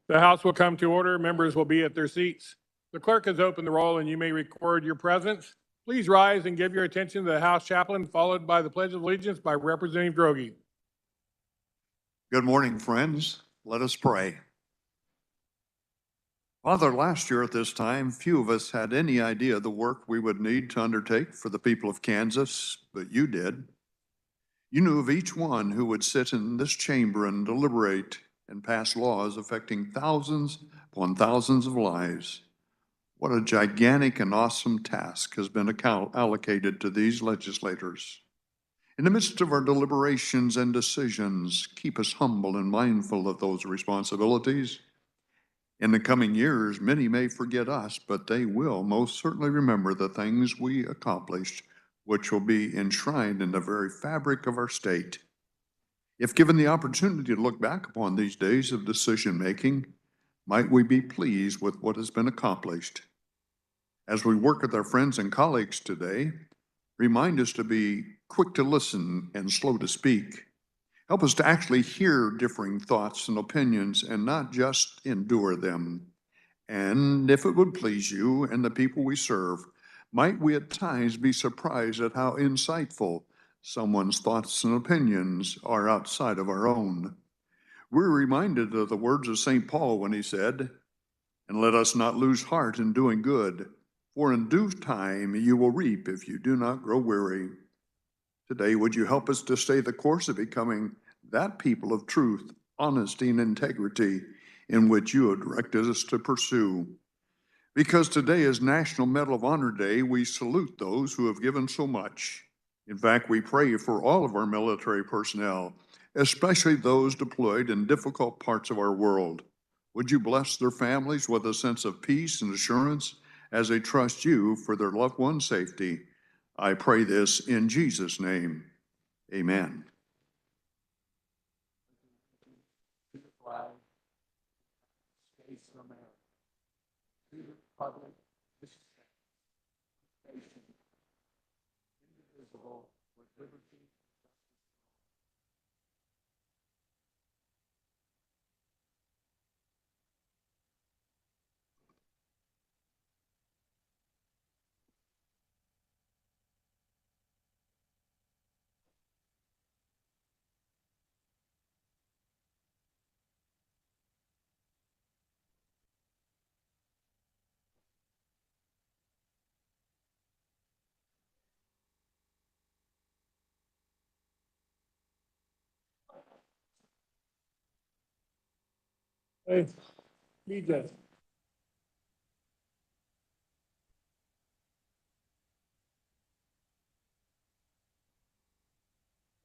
The House will come to order. Members will be at their seats. The clerk has opened the roll and you may record your presence. Please rise and give your attention to the House Chaplain, followed by the Pledge of Allegiance by Representative Droege. Good morning, friends. Let us pray. Father, last year at this time, few of us had any idea the work we would need to undertake for the people of Kansas, but you did. You knew of each one who would sit in this chamber and deliberate and pass laws affecting thousands upon thousands of lives. What a gigantic and awesome task has been allocated to these legislators. In the midst of our deliberations and decisions, keep us humble and mindful of those responsibilities. In the coming years, many may forget us, but they will most certainly remember the things we accomplished, which will be enshrined in the very fabric of our state. If given the opportunity to look back upon these days of decision-making, might we be pleased with what has been accomplished. As we work with our friends and colleagues today, remind us to be quick to listen and slow to speak. Help us to actually hear differing thoughts and opinions and not just endure them. And if it would please you and the people we serve, might we at times be surprised at how insightful someone's thoughts and opinions are outside of our own. We're reminded of the words of St. Paul when he said, "And let us not lose heart in doing good, for in due time you will reap if you do not grow weary." Today, would you help us to stay the course of becoming that people of truth, honesty, and integrity in which you have directed us to pursue? Because today is National Medal of Honor Day, we salute those who have given so much. In fact, we pray for all of our military personnel, especially those deployed in difficult parts of our world. Would you bless their families with a sense of peace and assurance as they trust you for their loved one's safety? I pray this in Jesus' name. Amen. Public, this nation, indivisible, with liberty. Hey, DJ.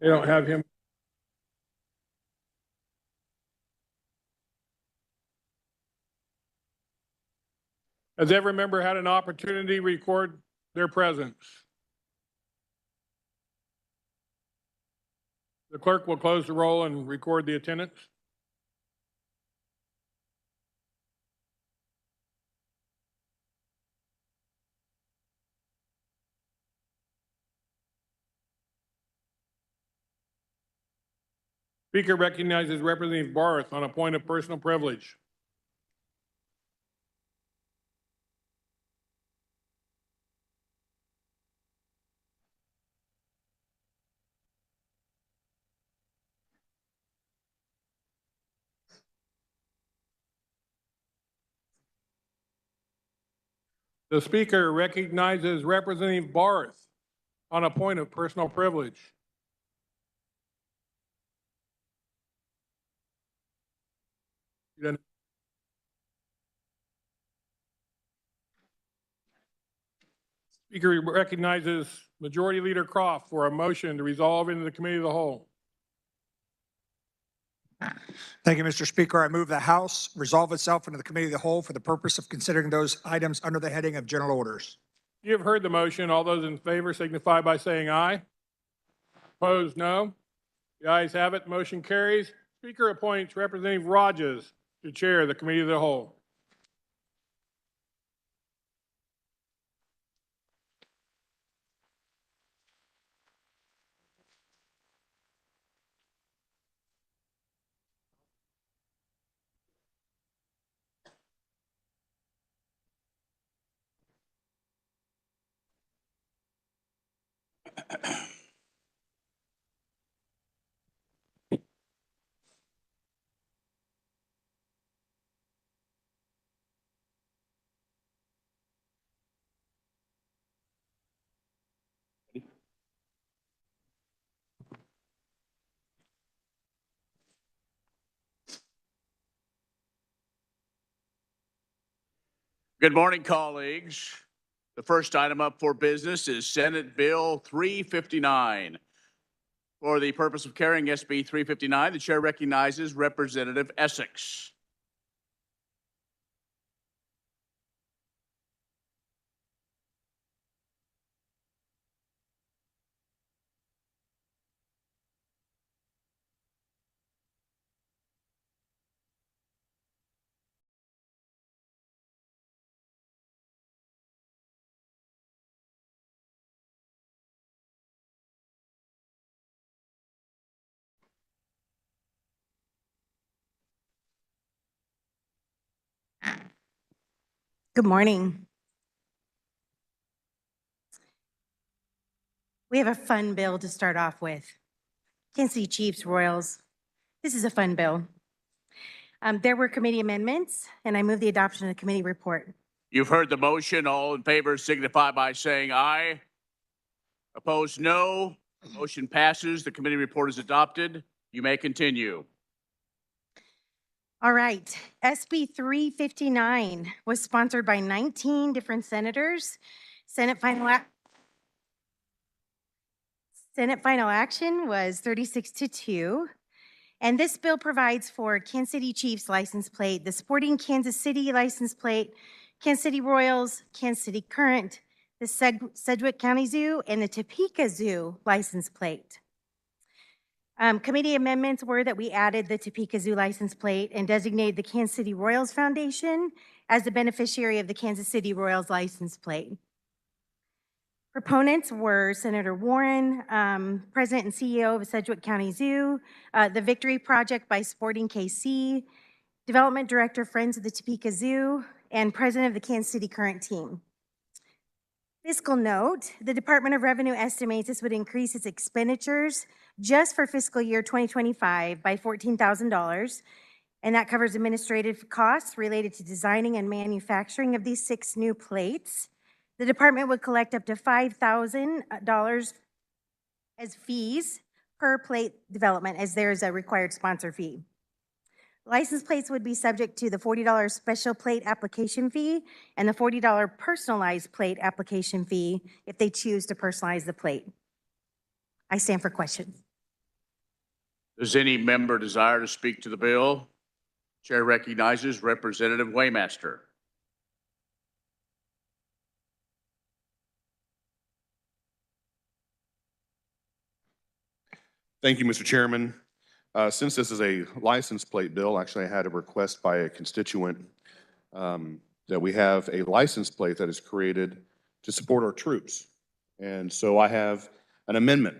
They don't have him. Has every member had an opportunity to record their presence? The clerk will close the roll and record the attendance. Speaker recognizes Representative Barth on a point of personal privilege. The Speaker recognizes Representative Barth on a point of personal privilege. Speaker recognizes Majority Leader Croft for a motion to resolve into the Committee of the Whole. Thank you, Mr. Speaker. I move the House resolve itself into the Committee of the Whole for the purpose of considering those items under the heading of General Orders. You have heard the motion. All those in favor signify by saying aye. Opposed, no. The ayes have it. Motion carries. Speaker appoints Representative Rogers to chair the Committee of the Whole. Good morning, colleagues. The first item up for business is Senate Bill 359. For the purpose of carrying SB 359, the chair recognizes Representative Essex. Good morning. We have a fun bill to start off with. Kansas City Chiefs, Royals. This is a fun bill. There were committee amendments, and I move the adoption of the committee report. You've heard the motion. All in favor signify by saying aye. Opposed, no. Motion passes. The committee report is adopted. You may continue. All right, SB 359 was sponsored by 19 different senators. Senate final action was 36-2. And this bill provides for Kansas City Chiefs license plate, the Sporting Kansas City license plate, Kansas City Royals, Kansas City Current, the Sedgwick County Zoo, and the Topeka Zoo license plate. Committee amendments were that we added the Topeka Zoo license plate and designated the Kansas City Royals Foundation as the beneficiary of the Kansas City Royals license plate. Proponents were Senator Warren, President and CEO of Sedgwick County Zoo, the Victory Project by Sporting KC, Development Director, Friends of the Topeka Zoo, and President of the Kansas City Current team. Fiscal note, the Department of Revenue estimates this would increase its expenditures just for fiscal year 2025 by $14,000, and that covers administrative costs related to designing and manufacturing of these 6 new plates. The department would collect up to $5,000 as fees per plate development, as there is a required sponsor fee. License plates would be subject to the $40 special plate application fee and the $40 personalized plate application fee if they choose to personalize the plate. I stand for questions. Does any member desire to speak to the bill? Chair recognizes Representative Waymaster. Thank you, Mr. Chairman. Since this is a license plate bill, actually I had a request by a constituent that we have a license plate that is created to support our troops. And so I have an amendment.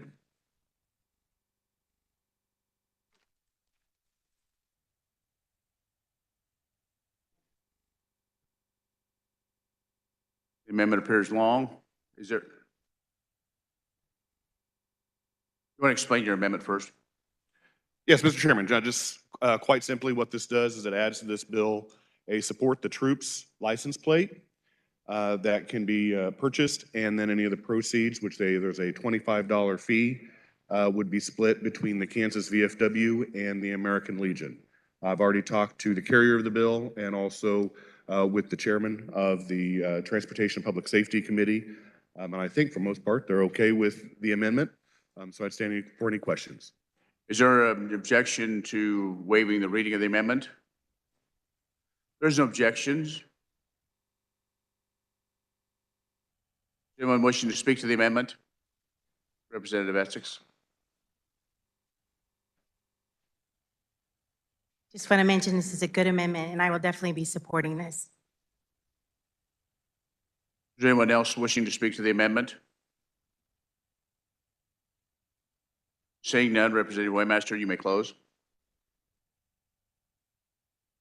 The amendment appears long. Is there? You want to explain your amendment first? Yes, Mr. Chairman, just quite simply what this does is it adds to this bill a support the troops license plate that can be purchased, and then any of the proceeds, which there's a $25 fee, would be split between the Kansas VFW and the American Legion. I've already talked to the carrier of the bill and also with the chairman of the Transportation and Public Safety Committee. And I think for most part, they're okay with the amendment. So I'd stand for any questions. Is there an objection to waiving the reading of the amendment? There's no objections. Anyone wishing to speak to the amendment? Representative Essex. Just want to mention this is a good amendment, and I will definitely be supporting this. Is there anyone else wishing to speak to the amendment? Seeing none, Representative Waymaster, you may close.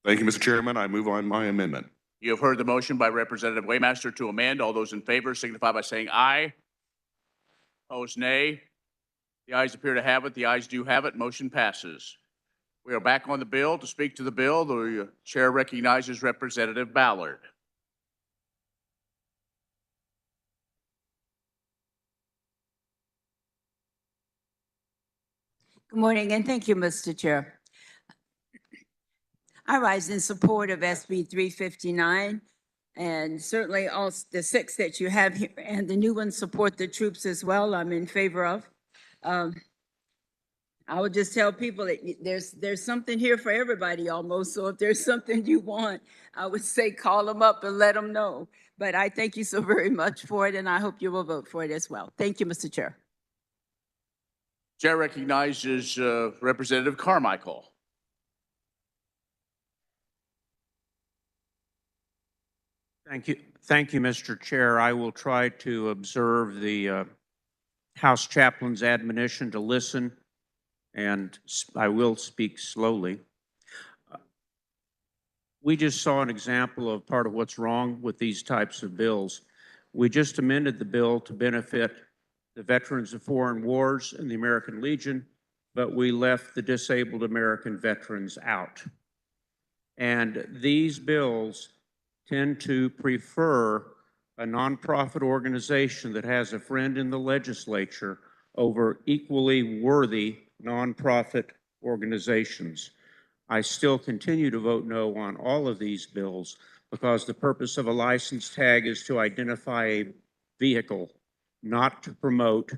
Thank you, Mr. Chairman. I move on my amendment. You have heard the motion by Representative Waymaster to amend. All those in favor signify by saying aye. Opposed, nay. The ayes appear to have it. The ayes do have it. Motion passes. We are back on the bill. To speak to the bill, the chair recognizes Representative Ballard. Good morning, and thank you, Mr. Chair. I rise in support of SB 359, and certainly all the 6 that you have here, and the new ones support the troops as well. I'm in favor of. I would just tell people that there's something here for everybody almost. So if there's something you want, I would say call them up and let them know. But I thank you so very much for it, and I hope you will vote for it as well. Thank you, Mr. Chair. Chair recognizes Representative Carmichael. Thank you, Mr. Chair. I will try to observe the House Chaplain's admonition to listen, and I will speak slowly. We just saw an example of part of what's wrong with these types of bills. We just amended the bill to benefit the veterans of foreign wars and the American Legion, but we left the disabled American veterans out. And these bills tend to prefer a nonprofit organization that has a friend in the legislature over equally worthy nonprofit organizations. I still continue to vote no on all of these bills because the purpose of a license tag is to identify a vehicle, not to promote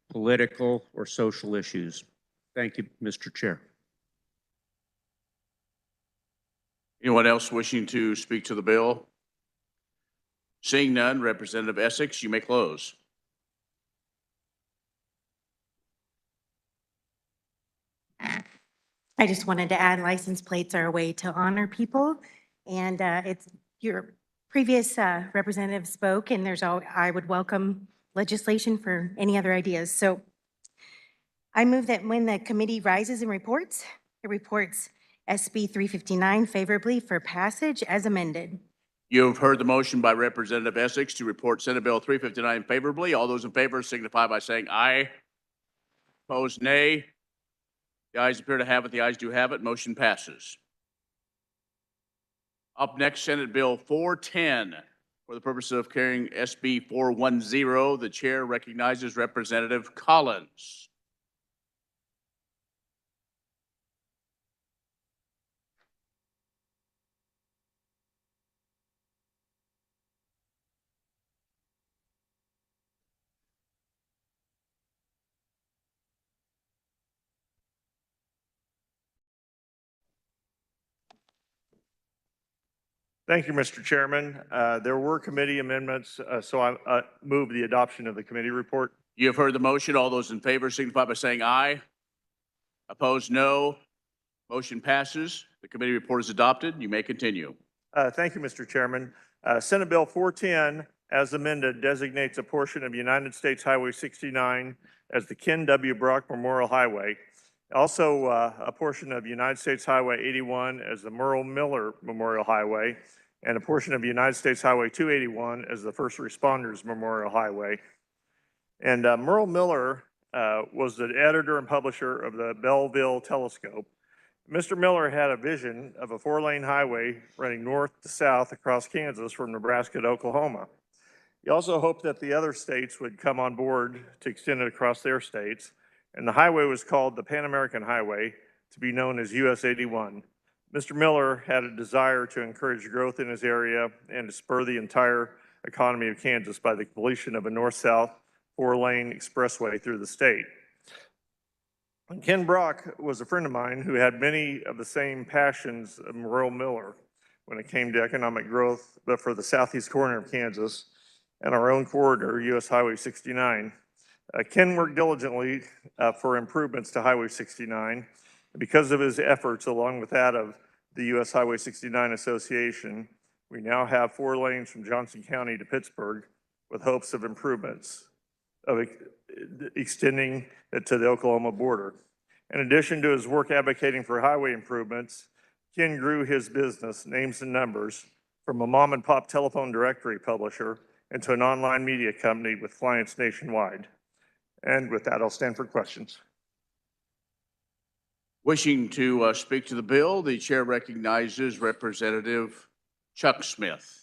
political or social issues. Thank you, Mr. Chair. Anyone else wishing to speak to the bill? Seeing none, Representative Essex, you may close. I just wanted to add license plates are a way to honor people. And it's your previous representative spoke, and I would welcome legislation for any other ideas. So I move that when the committee rises and reports, it reports SB 359 favorably for passage as amended. You have heard the motion by Representative Essex to report Senate Bill 359 favorably. All those in favor signify by saying aye. Opposed, nay. The ayes appear to have it. The ayes do have it. Motion passes. Up next, Senate Bill 410. For the purpose of carrying SB 410, the chair recognizes Representative Collins. Thank you, Mr. Chairman. There were committee amendments, so I move the adoption of the committee report. You have heard the motion. All those in favor signify by saying aye. Opposed, no. Motion passes. The committee report is adopted. You may continue. Thank you, Mr. Chairman. Senate Bill 410, as amended, designates a portion of United States Highway 69 as the Ken W. Brock Memorial Highway. Also, a portion of United States Highway 81 as the Merle Miller Memorial Highway, and a portion of United States Highway 281 as the First Responders Memorial Highway. And Merle Miller was the editor and publisher of the Belleville Telescope. Mr. Miller had a vision of a 4-lane highway running north to south across Kansas from Nebraska to Oklahoma. He also hoped that the other states would come on board to extend it across their states. And the highway was called the Pan American Highway, to be known as US 81. Mr. Miller had a desire to encourage growth in his area and to spur the entire economy of Kansas by the completion of a north-south 4-lane expressway through the state. And Ken Brock was a friend of mine who had many of the same passions of Merle Miller when it came to economic growth, but for the southeast corner of Kansas and our own corridor, US Highway 69. Ken worked diligently for improvements to Highway 69. Because of his efforts, along with that of the US Highway 69 Association, we now have 4 lanes from Johnson County to Pittsburgh with hopes of improvements, of extending it to the Oklahoma border. In addition to his work advocating for highway improvements, Ken grew his business, Names and Numbers, from a mom and pop telephone directory publisher into an online media company with clients nationwide. And with that, I'll stand for questions. Wishing to speak to the bill, the chair recognizes Representative Chuck Smith.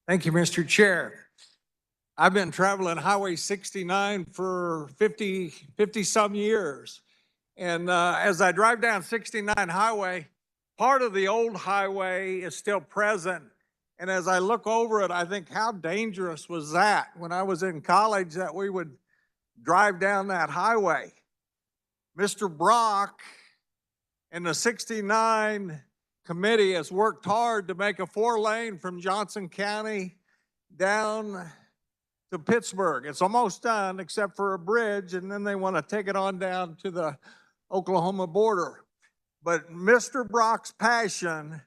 Thank you, Mr. Chair. I've been traveling Highway 69 for 50-some years. And as I drive down 69 Highway, part of the old highway is still present. And as I look over it, I think, how dangerous was that when I was in college that we would drive down that highway? Mr. Brock and the 69 committee has worked hard to make a 4-lane from Johnson County down to Pittsburgh. It's almost done except for a bridge, and then they want to take it on down to the Oklahoma border. But Mr. Brock's passion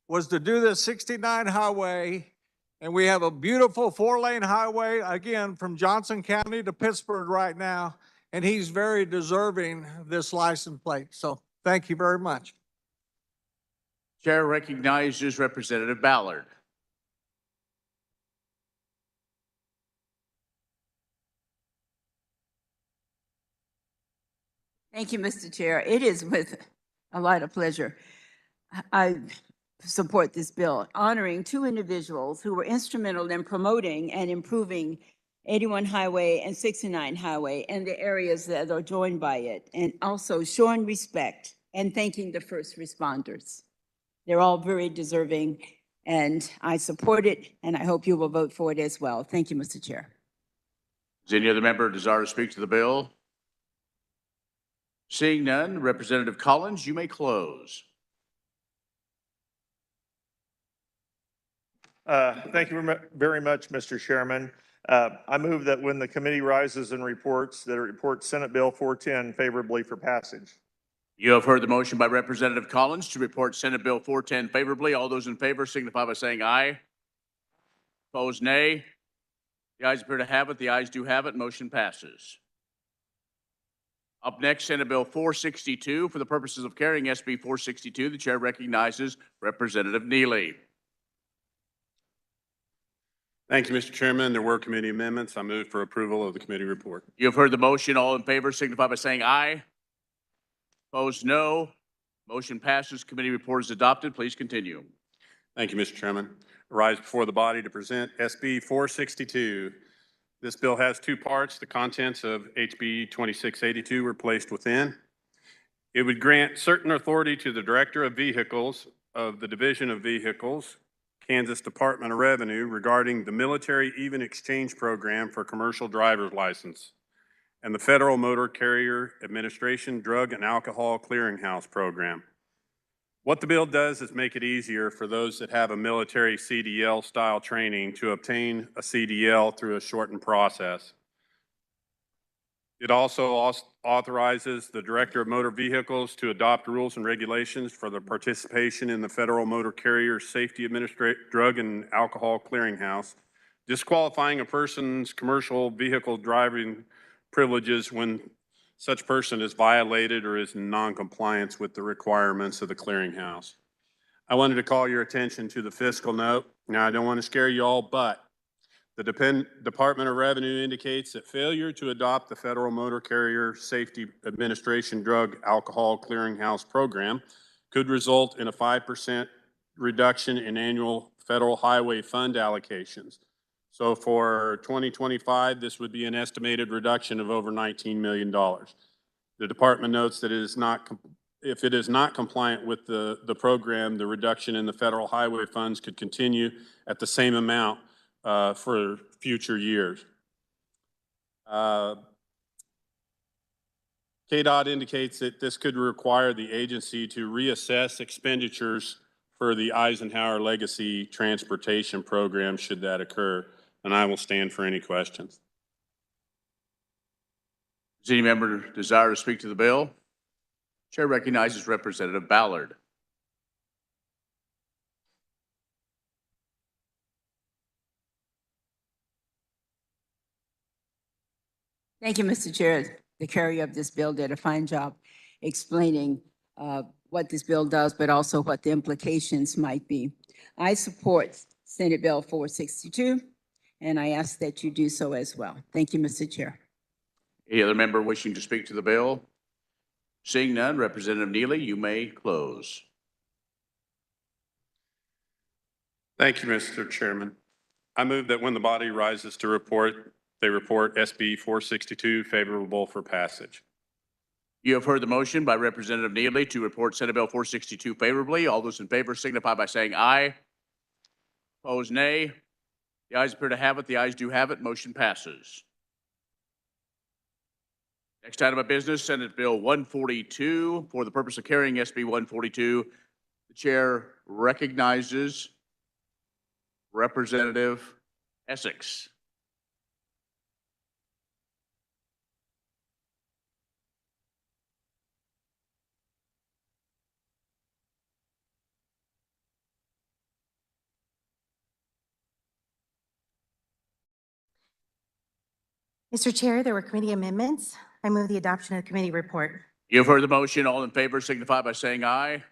was to do this 69 highway, and we have a beautiful 4-lane highway, again, from Johnson County to Pittsburgh right now, and he's very deserving of this license plate. So thank you very much. Chair recognizes Representative Ballard. Thank you, Mr. Chair. It is with a lot of pleasure I support this bill, honoring 2 individuals who were instrumental in promoting and improving 81 Highway and 69 Highway and the areas that are joined by it, and also showing respect and thanking the first responders. They're all very deserving, and I support it, and I hope you will vote for it as well. Thank you, Mr. Chair. Does any other member desire to speak to the bill? Seeing none, Representative Collins, you may close. Thank you very much, Mr. Chairman. I move that when the committee rises and reports, that it reports Senate Bill 410 favorably for passage. You have heard the motion by Representative Collins to report Senate Bill 410 favorably. All those in favor signify by saying aye. Opposed, nay. The ayes appear to have it. The ayes do have it. Motion passes. Up next, Senate Bill 462. For the purposes of carrying SB 462, the chair recognizes Representative Neely. Thank you, Mr. Chairman. There were committee amendments. I move for approval of the committee report. You have heard the motion. All in favor signify by saying aye. Opposed, no. Motion passes. Committee report is adopted. Please continue. Thank you, Mr. Chairman. I rise before the body to present SB 462. This bill has 2 parts. The contents of HB 2682 were placed within. It would grant certain authority to the Director of Vehicles of the Division of Vehicles, Kansas Department of Revenue, regarding the Military Even Exchange Program for Commercial Driver's License and the Federal Motor Carrier Administration Drug and Alcohol Clearinghouse Program. What the bill does is make it easier for those that have a military CDL style training to obtain a CDL through a shortened process. It also authorizes the Director of Motor Vehicles to adopt rules and regulations for the participation in the Federal Motor Carrier Safety Drug and Alcohol Clearinghouse, disqualifying a person's commercial vehicle driving privileges when such person is violated or is in non-compliance with the requirements of the clearinghouse. I wanted to call your attention to the fiscal note. Now, I don't want to scare you all, but the Department of Revenue indicates that failure to adopt the Federal Motor Carrier Safety Administration Drug Alcohol Clearinghouse Program could result in a 5% reduction in annual federal highway fund allocations. So for 2025, this would be an estimated reduction of over $19 million. The department notes that if it is not compliant with the program, the reduction in the federal highway funds could continue at the same amount for future years. KDOT indicates that this could require the agency to reassess expenditures for the Eisenhower Legacy Transportation Program should that occur. And I will stand for any questions. Does any member desire to speak to the bill? Chair recognizes Representative Ballard. Thank you, Mr. Chair. The carrier of this bill did a fine job explaining what this bill does, but also what the implications might be. I support Senate Bill 462, and I ask that you do so as well. Thank you, Mr. Chair. Any other member wishing to speak to the bill? Seeing none, Representative Neely, you may close. Thank you, Mr. Chairman. I move that when the body rises to report, they report SB 462 favorable for passage. You have heard the motion by Representative Neely to report Senate Bill 462 favorably. All those in favor signify by saying aye. Opposed, nay. The ayes appear to have it. The ayes do have it. Motion passes. Next item of business, Senate Bill 142. For the purpose of carrying SB 142, the chair recognizes Representative Essex. Mr. Chair, there were committee amendments. I move the adoption of the committee report. You've heard the motion. All in favor signify by saying aye.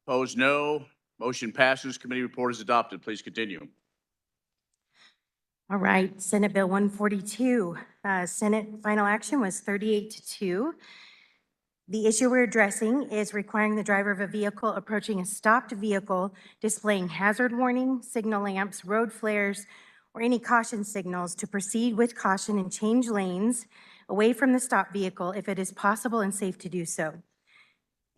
Opposed, no. Motion passes. Committee report is adopted. Please continue. All right, Senate Bill 142. Senate final action was 38-2. The issue we're addressing is requiring the driver of a vehicle approaching a stopped vehicle displaying hazard warning, signal lamps, road flares, or any caution signals to proceed with caution and change lanes away from the stopped vehicle if it is possible and safe to do so.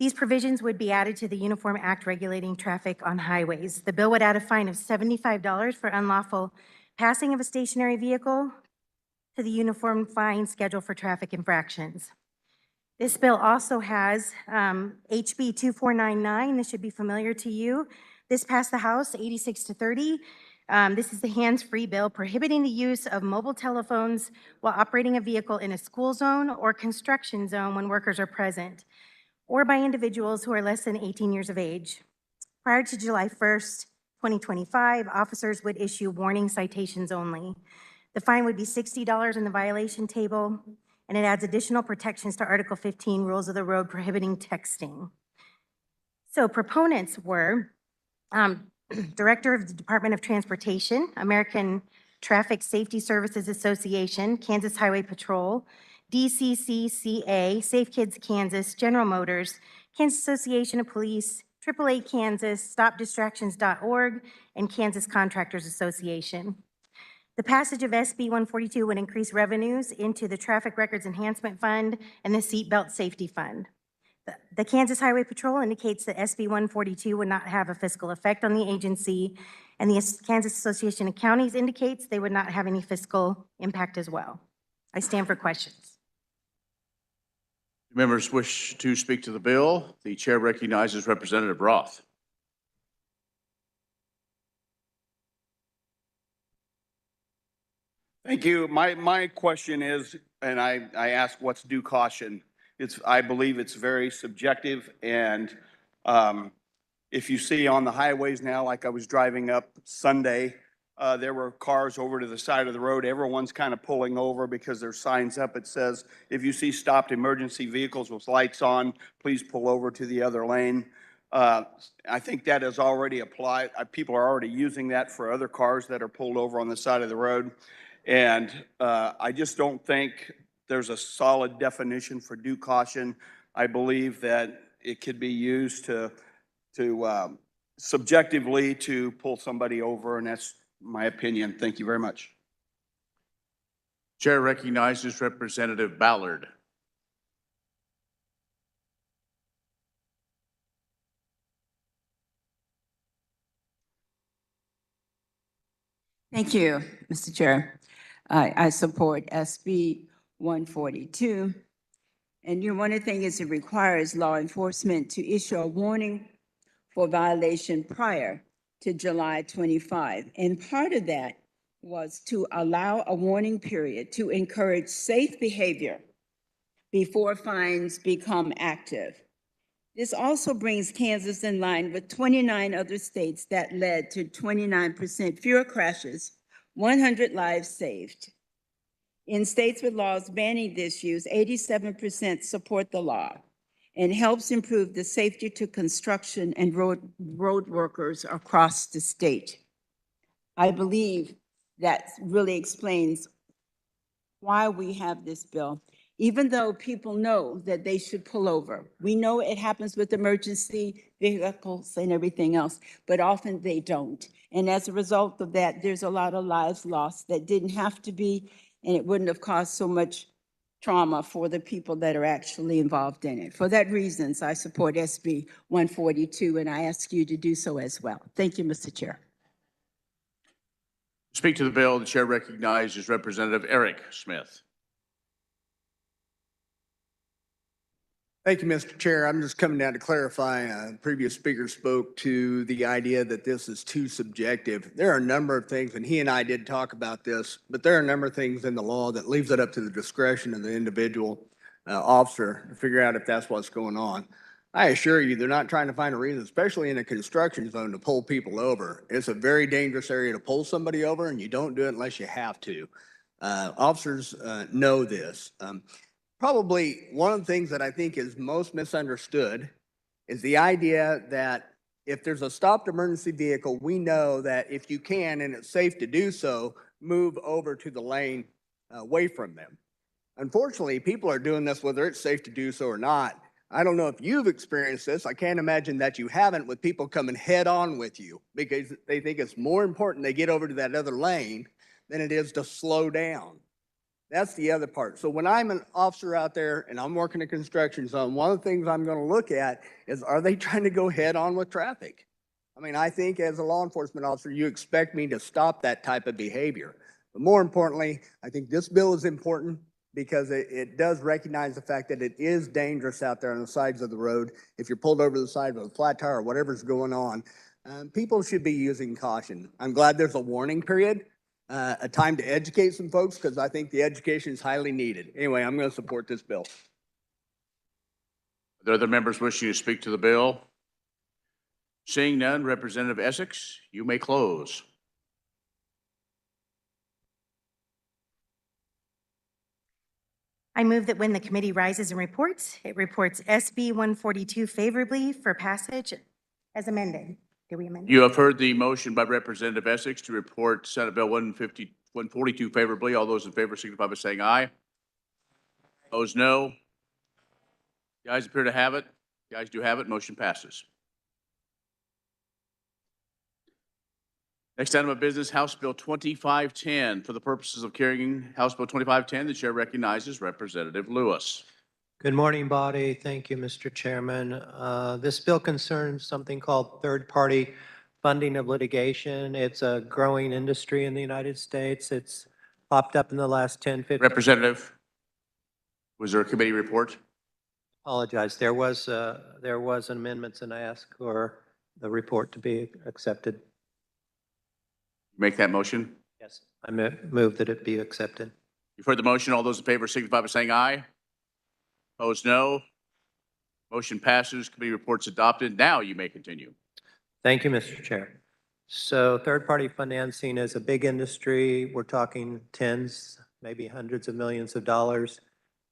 These provisions would be added to the Uniform Act regulating traffic on highways. The bill would add a fine of $75 for unlawful passing of a stationary vehicle to the uniform fine schedule for traffic infractions. This bill also has HB 2499. This should be familiar to you. This passed the House 86-30. This is the hands-free bill prohibiting the use of mobile telephones while operating a vehicle in a school zone or construction zone when workers are present, or by individuals who are less than 18 years of age. Prior to July 1st, 2025, officers would issue warning citations only. The fine would be $60 in the violation table, and it adds additional protections to Article 15, Rules of the Road prohibiting texting. So proponents were Director of the Department of Transportation, American Traffic Safety Services Association, Kansas Highway Patrol, DCCCA, Safe Kids Kansas, General Motors, Kansas Association of Police, AAA Kansas, StopDistractions.org, and Kansas Contractors Association. The passage of SB 142 would increase revenues into the Traffic Records Enhancement Fund and the Seatbelt Safety Fund. The Kansas Highway Patrol indicates that SB 142 would not have a fiscal effect on the agency, and the Kansas Association of Counties indicates they would not have any fiscal impact as well. I stand for questions. Members wish to speak to the bill. The chair recognizes Representative Roth. Thank you. My question is, and I ask what's due caution? I believe it's very subjective, and if you see on the highways now, like I was driving up Sunday, there were cars over to the side of the road. Everyone's kind of pulling over because there's signs up. It says, if you see stopped emergency vehicles with lights on, please pull over to the other lane. I think that is already applied. People are already using that for other cars that are pulled over on the side of the road. And I just don't think there's a solid definition for due caution. I believe that it could be used to subjectively to pull somebody over, and that's my opinion. Thank you very much. Chair recognizes Representative Ballard. Thank you, Mr. Chair. I support SB 142. And one of the things is it requires law enforcement to issue a warning for violation prior to July 25. And part of that was to allow a warning period to encourage safe behavior before fines become active. This also brings Kansas in line with 29 other states that led to 29% fewer crashes, 100 lives saved. In states with laws banning this use, 87% support the law. and helps improve the safety to construction and road workers across the state. I believe that really explains why we have this bill. Even though people know that they should pull over. We know it happens with emergency vehicles and everything else, but often they don't. And as a result of that, there's a lot of lives lost that didn't have to be, and it wouldn't have caused so much trauma for the people that are actually involved in it. For that reasons, I support SB 142, and I ask you to do so as well. Thank you, Mr. Chair. To speak to the bill, the chair recognizes Representative Eric Smith. Thank you, Mr. Chair. I'm just coming down to clarify. Previous speaker spoke to the idea that this is too subjective. There are a number of things, and he and I did talk about this, but there are a number of things in the law that leaves it up to the discretion of the individual officer to figure out if that's what's going on. I assure you, they're not trying to find a reason, especially in a construction zone, to pull people over. It's a very dangerous area to pull somebody over, and you don't do it unless you have to. Officers know this. Probably one of the things that I think is most misunderstood is the idea that if there's a stopped emergency vehicle, we know that if you can, and it's safe to do so, move over to the lane away from them. Unfortunately, people are doing this whether it's safe to do so or not. I don't know if you've experienced this. I can't imagine that you haven't, with people coming head on with you because they think it's more important they get over to that other lane than it is to slow down. That's the other part. So when I'm an officer out there and I'm working a construction zone, one of the things I'm going to look at is, are they trying to go head on with traffic? I mean, I think as a law enforcement officer, you expect me to stop that type of behavior. But more importantly, I think this bill is important because it does recognize the fact that it is dangerous out there on the sides of the road. If you're pulled over to the side of a flat tire or whatever's going on, people should be using caution. I'm glad there's a warning period. A time to educate some folks, because I think the education is highly needed. Anyway, I'm going to support this bill. Are there other members wishing to speak to the bill? Seeing none, Representative Essex, you may close. I move that when the committee rises and reports, it reports SB 142 favorably for passage as amended. Did we amend it? You have heard the motion by Representative Essex to report Senate Bill 142 favorably. All those in favor signify by saying aye. Opposed, no. The ayes appear to have it. The ayes do have it. Motion passes. Next item of business, House Bill 2510. For the purposes of carrying House Bill 2510, the chair recognizes Representative Lewis. Good morning, body. Thank you, Mr. Chairman. This bill concerns something called third-party funding of litigation. It's a growing industry in the United States. It's popped up in the last 10, 15. Representative, was there a committee report? Apologize. There was an amendments, and I asked for the report to be accepted. Make that motion. Yes, I move that it be accepted. You've heard the motion. All those in favor signify by saying aye. Opposed, no. Motion passes. Committee reports adopted. Now you may continue. Thank you, Mr. Chair. So third-party financing is a big industry. We're talking tens, maybe hundreds of millions of dollars.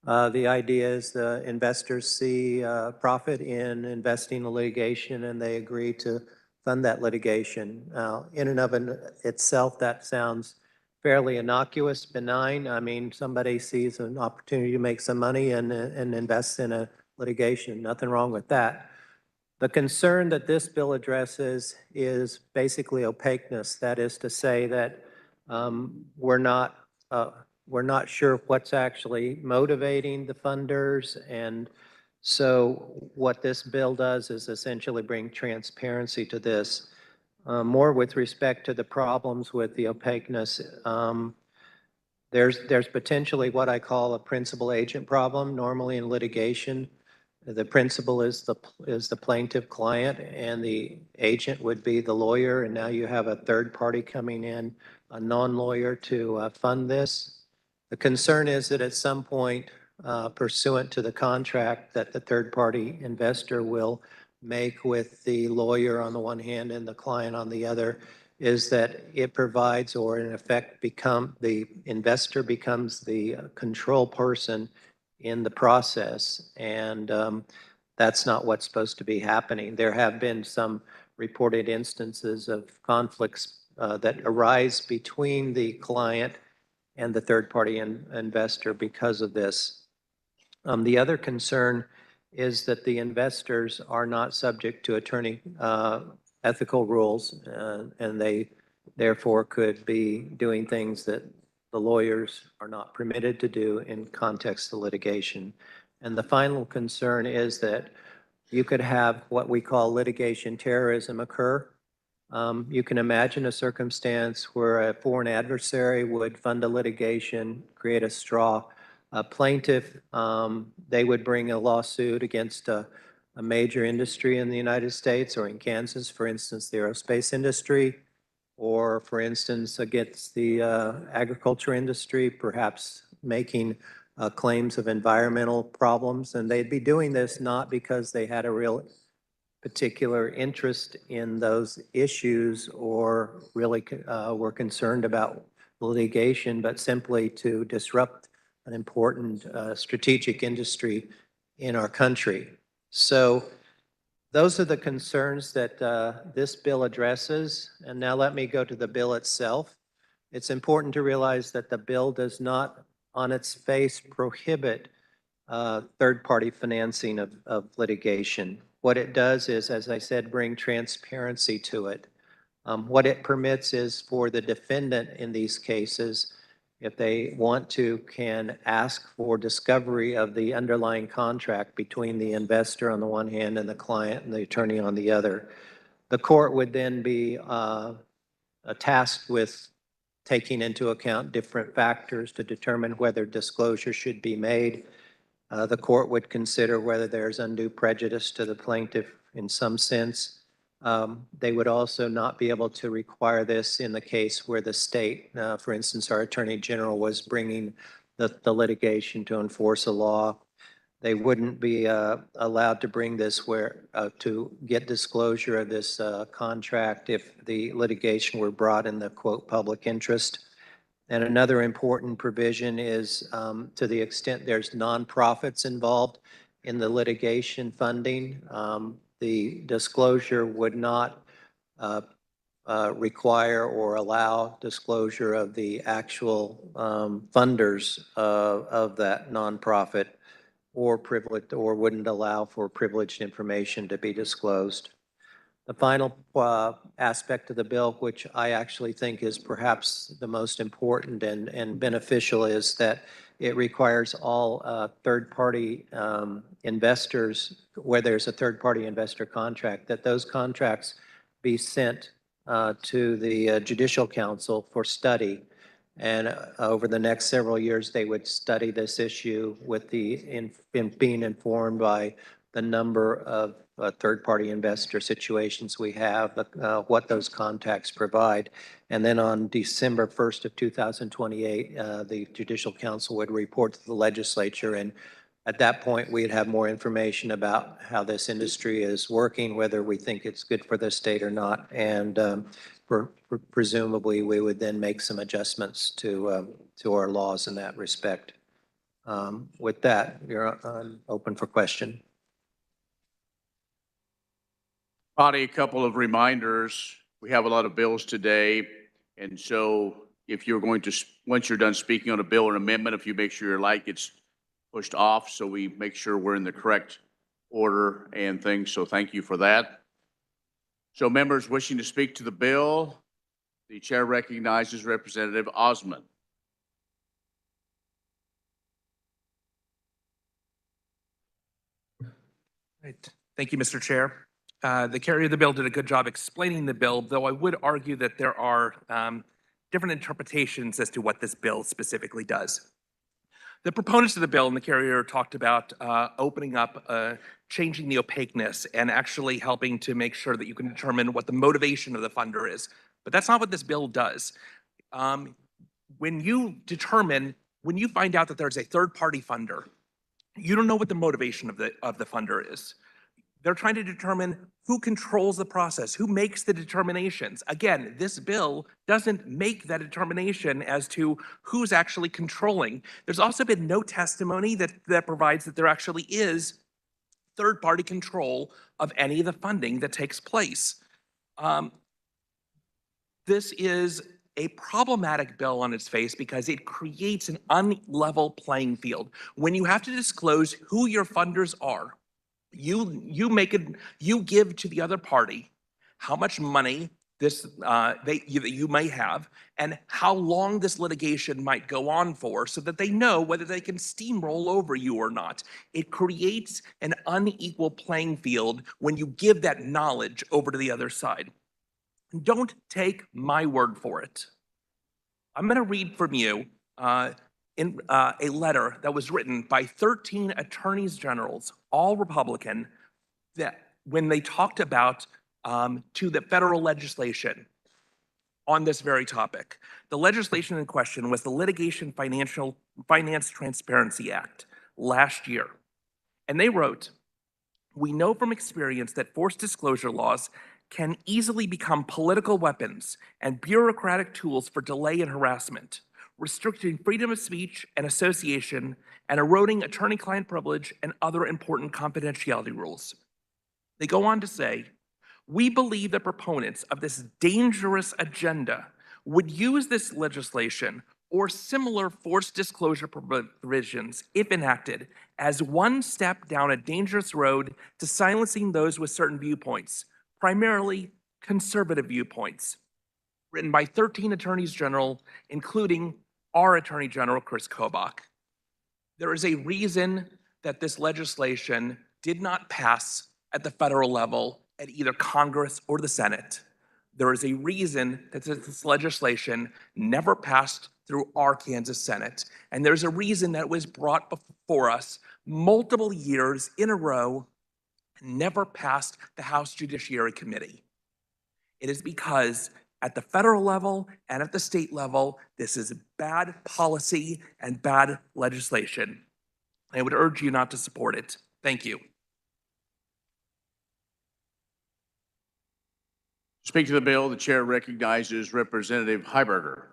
The idea is the investors see profit in investing in litigation, and they agree to fund that litigation. Now, in and of itself, that sounds fairly innocuous, benign. I mean, somebody sees an opportunity to make some money and invests in a litigation. Nothing wrong with that. The concern that this bill addresses is basically opaqueness. That is to say that we're not sure what's actually motivating the funders. And so what this bill does is essentially bring transparency to this. More with respect to the problems with the opaqueness, there's potentially what I call a principal agent problem. Normally in litigation, the principal is the plaintiff client, and the agent would be the lawyer. And now you have a third party coming in, a non-lawyer, to fund this. The concern is that at some point, pursuant to the contract that the third party investor will make with the lawyer on the one hand and the client on the other, is that it provides, or in effect the investor becomes the control person in the process. And That's not what's supposed to be happening. There have been some reported instances of conflicts that arise between the client and the third-party investor because of this. The other concern is that the investors are not subject to attorney ethical rules, and they therefore could be doing things that the lawyers are not permitted to do in context of litigation. And the final concern is that you could have what we call litigation terrorism occur. You can imagine a circumstance where a foreign adversary would fund a litigation, create a straw plaintiff. They would bring a lawsuit against a major industry in the United States or in Kansas, for instance, the aerospace industry, or for instance, against the agriculture industry, perhaps making claims of environmental problems. And they'd be doing this not because they had a real particular interest in those issues or really were concerned about litigation, but simply to disrupt an important strategic industry in our country. So those are the concerns that this bill addresses. And now let me go to the bill itself. It's important to realize that the bill does not on its face prohibit third-party financing of litigation. What it does is, as I said, bring transparency to it. What it permits is for the defendant in these cases, if they want to, can ask for discovery of the underlying contract between the investor on the one hand and the client and the attorney on the other. The court would then be tasked with taking into account different factors to determine whether disclosure should be made. The court would consider whether there's undue prejudice to the plaintiff in some sense. They would also not be able to require this in the case where the state, for instance, our Attorney General was bringing the litigation to enforce a law. They wouldn't be allowed to bring this where to get disclosure of this contract if the litigation were brought in the quote public interest. And another important provision is to the extent there's nonprofits involved in the litigation funding, the disclosure would not require or allow disclosure of the actual funders of that nonprofit or privileged, or wouldn't allow for privileged information to be disclosed. The final aspect of the bill, which I actually think is perhaps the most important and beneficial, is that it requires all third-party investors, where there's a third-party investor contract, that those contracts be sent to the Judicial Council for study. And over the next several years, they would study this issue with being informed by the number of third-party investor situations we have, what those contacts provide. And then on December 1st of 2028, the Judicial Council would report to the Legislature. And at that point, we'd have more information about how this industry is working, whether we think it's good for the state or not. And presumably, we would then make some adjustments to our laws in that respect. With that, you're open for question. Bonnie, a couple of reminders. We have a lot of bills today. And so if you're going to, once you're done speaking on a bill or amendment, if you make sure your light gets pushed off so we make sure we're in the correct order and things. So thank you for that. So members wishing to speak to the bill, the chair recognizes Representative Osmond. Right. Thank you, Mr. Chair. The carrier of the bill did a good job explaining the bill, though I would argue that there are different interpretations as to what this bill specifically does. The proponents of the bill and the carrier talked about opening up, changing the opaqueness and actually helping to make sure that you can determine what the motivation of the funder is. But that's not what this bill does. When you find out that there's a third-party funder, you don't know what the motivation of the funder is. They're trying to determine who controls the process, who makes the determinations. Again, this bill doesn't make that determination as to who's actually controlling. There's also been no testimony that provides that there actually is third-party control of any of the funding that takes place. This is a problematic bill on its face because it creates an unlevel playing field. When you have to disclose who your funders are, you give to the other party how much money you may have and how long this litigation might go on for so that they know whether they can steamroll over you or not. It creates an unequal playing field when you give that knowledge over to the other side. Don't take my word for it. I'm going to read from you in a letter that was written by 13 attorneys generals, all Republican, that when they talked about to the federal legislation on this very topic. The legislation in question was the Litigation Finance Transparency Act last year. And they wrote, "We know from experience that forced disclosure laws can easily become political weapons and bureaucratic tools for delay and harassment, restricting freedom of speech and association and eroding attorney-client privilege and other important confidentiality rules." They go on to say, "We believe that proponents of this dangerous agenda would use this legislation or similar forced disclosure provisions, if enacted, as one step down a dangerous road to silencing those with certain viewpoints, primarily conservative viewpoints." Written by 13 attorneys general, including our Attorney General, Chris Kobach. There is a reason that this legislation did not pass at the federal level at either Congress or the Senate. There is a reason that this legislation never passed through our Kansas Senate. And there's a reason that it was brought before us multiple years in a row and never passed the House Judiciary Committee. It is because at the federal level and at the state level, this is bad policy and bad legislation. I would urge you not to support it. Thank you. Speak to the bill, the chair recognizes Representative Heiberger.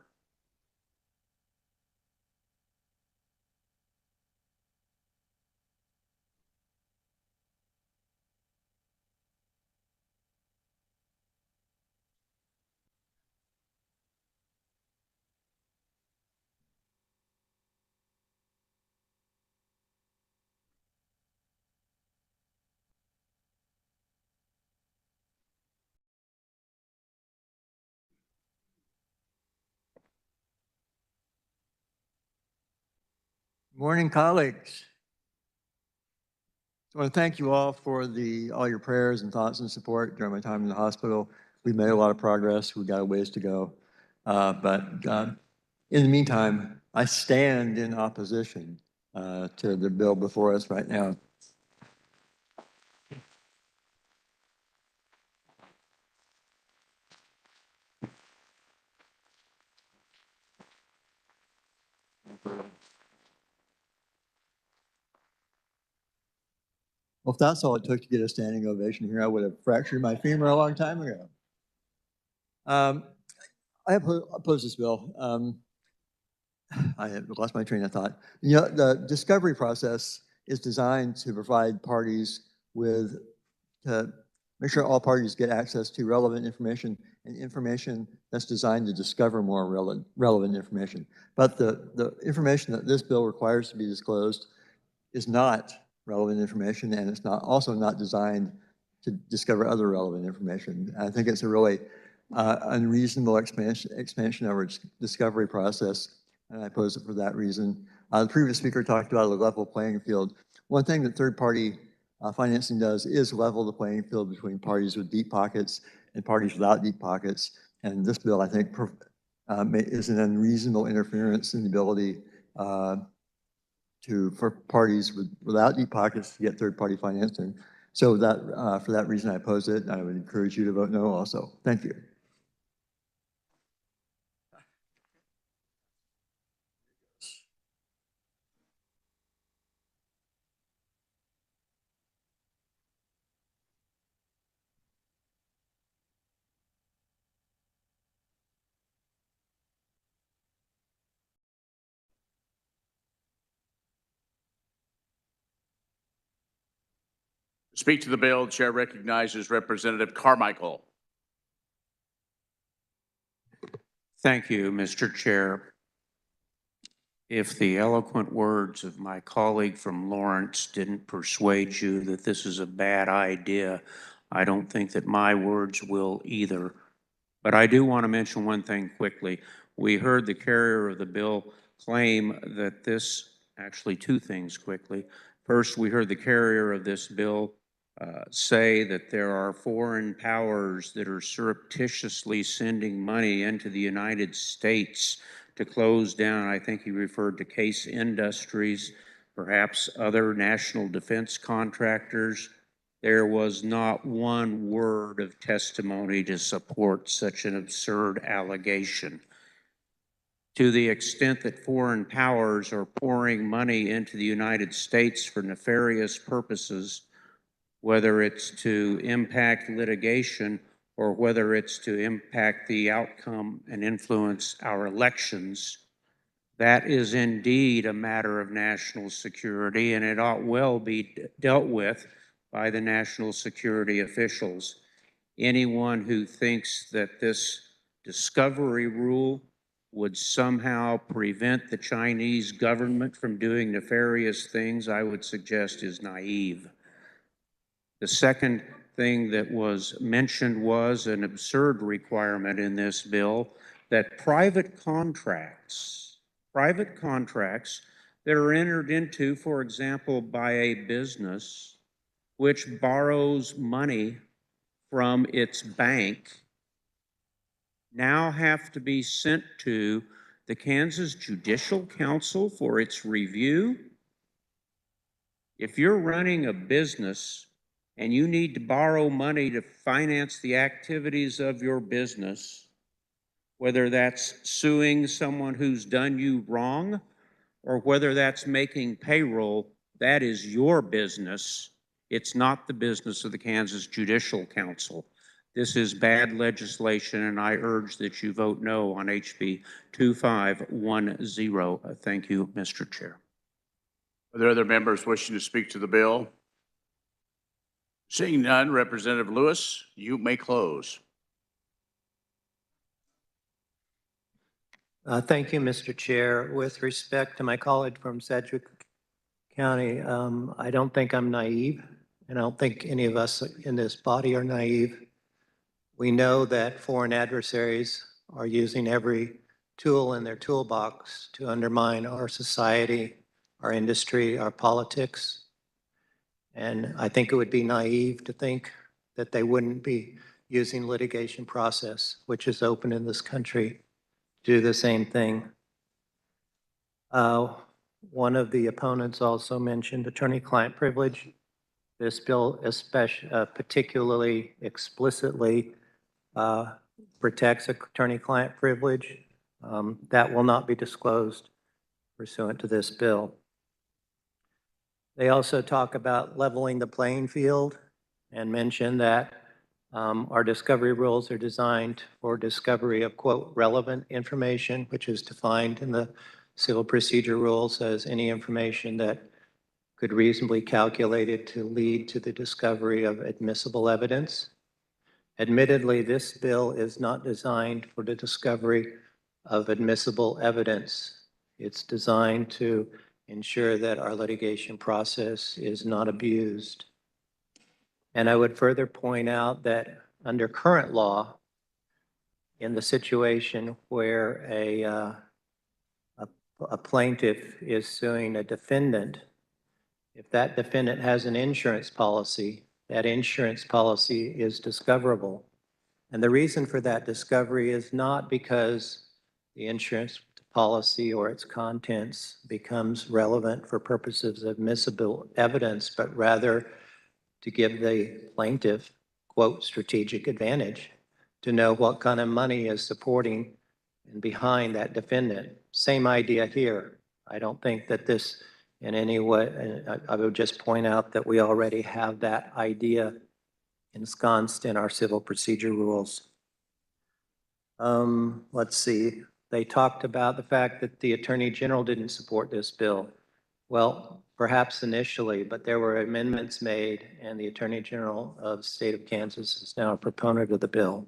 Morning, colleagues. I want to thank you all for all your prayers and thoughts and support during my time in the hospital. We've made a lot of progress. We've got a ways to go. But in the meantime, I stand in opposition to the bill before us right now. Well, if that's all it took to get a standing ovation here, I would have fractured my femur a long time ago. I oppose this bill. I have lost my train of thought. You know, the discovery process is designed to provide parties with, to make sure all parties get access to relevant information and information that's designed to discover more relevant information. But the information that this bill requires to be disclosed is not relevant information, and it's also not designed to discover other relevant information. I think it's a really unreasonable expansion of our discovery process, and I oppose it for that reason. The previous speaker talked about a level playing field. One thing that third-party financing does is level the playing field between parties with deep pockets and parties without deep pockets. And this bill, I think, is an unreasonable interference in the ability for parties without deep pockets to get third-party financing. So that for that reason, I oppose it. I would encourage you to vote no also. Thank you. To speak to the bill, the chair recognizes Representative Carmichael. Thank you, Mr. Chair. If the eloquent words of my colleague from Lawrence didn't persuade you that this is a bad idea, I don't think that my words will either. But I do want to mention one thing quickly. We heard the carrier of the bill claim that this, actually two things quickly. First, we heard the carrier of this bill say that there are foreign powers that are surreptitiously sending money into the United States to close down, I think he referred to Case Industries, perhaps other national defense contractors. There was not one word of testimony to support such an absurd allegation. To the extent that foreign powers are pouring money into the United States for nefarious purposes, whether it's to impact litigation or whether it's to impact the outcome and influence our elections, that is indeed a matter of national security, and it ought well be dealt with by the national security officials. Anyone who thinks that this discovery rule would somehow prevent the Chinese government from doing nefarious things, I would suggest is naive. The second thing that was mentioned was an absurd requirement in this bill that private contracts that are entered into, for example, by a business which borrows money from its bank, now have to be sent to the Kansas Judicial Council for its review. If you're running a business and you need to borrow money to finance the activities of your business, whether that's suing someone who's done you wrong or whether that's making payroll, that is your business. It's not the business of the Kansas Judicial Council. This is bad legislation, and I urge that you vote no on HB 2510. Thank you, Mr. Chair. Are there other members wishing to speak to the bill? Seeing none, Representative Lewis, you may close. Thank you, Mr. Chair. With respect to my colleague from Sedgwick County, I don't think I'm naive, and I don't think any of us in this body are naive. We know that foreign adversaries are using every tool in their toolbox to undermine our society, our industry, our politics. And I think it would be naive to think that they wouldn't be using litigation process, which is open in this country, to do the same thing. One of the opponents also mentioned attorney-client privilege. This bill particularly explicitly protects attorney-client privilege. That will not be disclosed pursuant to this bill. They also talk about leveling the playing field and mention that our discovery rules are designed for discovery of, quote, relevant information, which is defined in the civil procedure rules as any information that could reasonably calculated to lead to the discovery of admissible evidence. Admittedly, this bill is not designed for the discovery of admissible evidence. It's designed to ensure that our litigation process is not abused. And I would further point out that under current law, in the situation where a plaintiff is suing a defendant, if that defendant has an insurance policy, that insurance policy is discoverable. And the reason for that discovery is not because the insurance policy or its contents becomes relevant for purposes of admissible evidence, but rather to give the plaintiff, quote, strategic advantage to know what kind of money is supporting and behind that defendant. Same idea here. I don't think that this in any way, I would just point out that we already have that idea ensconced in our civil procedure rules. Let's see. They talked about the fact that the Attorney General didn't support this bill. Well, perhaps initially, but there were amendments made, and the Attorney General of the state of Kansas is now a proponent of the bill.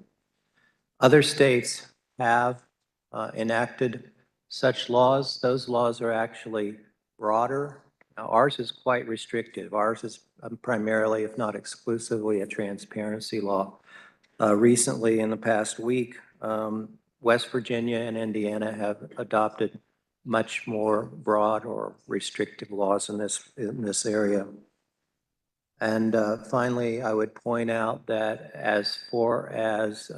Other states have enacted such laws. Those laws are actually broader. Now, ours is quite restrictive. Ours is primarily, if not exclusively, a transparency law. Recently, in the past week, West Virginia and Indiana have adopted much more broad or restrictive laws in this area. And finally, I would point out that as far as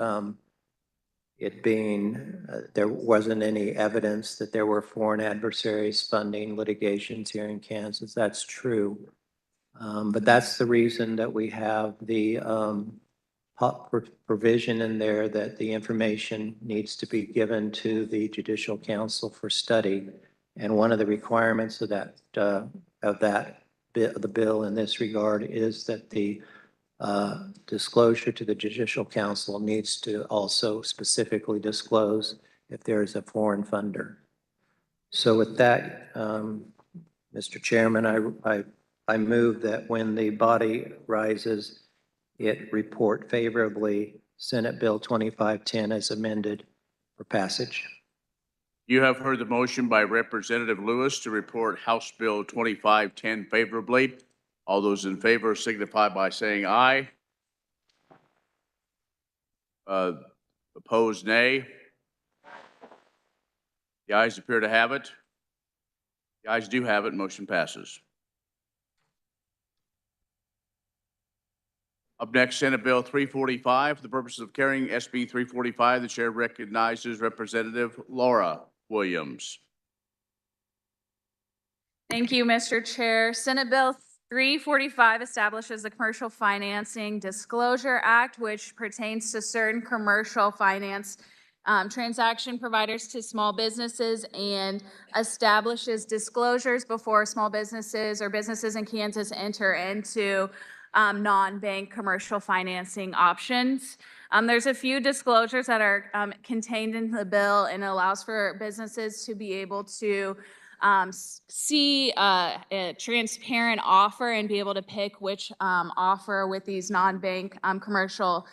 it being, there wasn't any evidence that there were foreign adversaries funding litigations here in Kansas. That's true. But that's the reason that we have the provision in there that the information needs to be given to the Judicial Council for study. And one of the requirements of the bill in this regard is that the disclosure to the Judicial Council needs to also specifically disclose if there is a foreign funder. So with that, Mr. Chairman, I move that when the body rises, it report favorably Senate Bill 2510 as amended for passage. You have heard the motion by Representative Lewis to report House Bill 2510 favorably. All those in favor signify by saying aye. Opposed, nay. The ayes appear to have it. The ayes do have it. Motion passes. Up next, Senate Bill 345. For the purposes of carrying SB 345, the chair recognizes Representative Laura Williams. Thank you, Mr. Chair. Senate Bill 345 establishes the Commercial Financing Disclosure Act, which pertains to certain commercial finance transaction providers to small businesses, and establishes disclosures before small businesses or businesses in Kansas enter into non-bank commercial financing options. There's a few disclosures that are contained in the bill, and allows for businesses to be able to see a transparent offer and be able to pick which offer with these non-bank commercial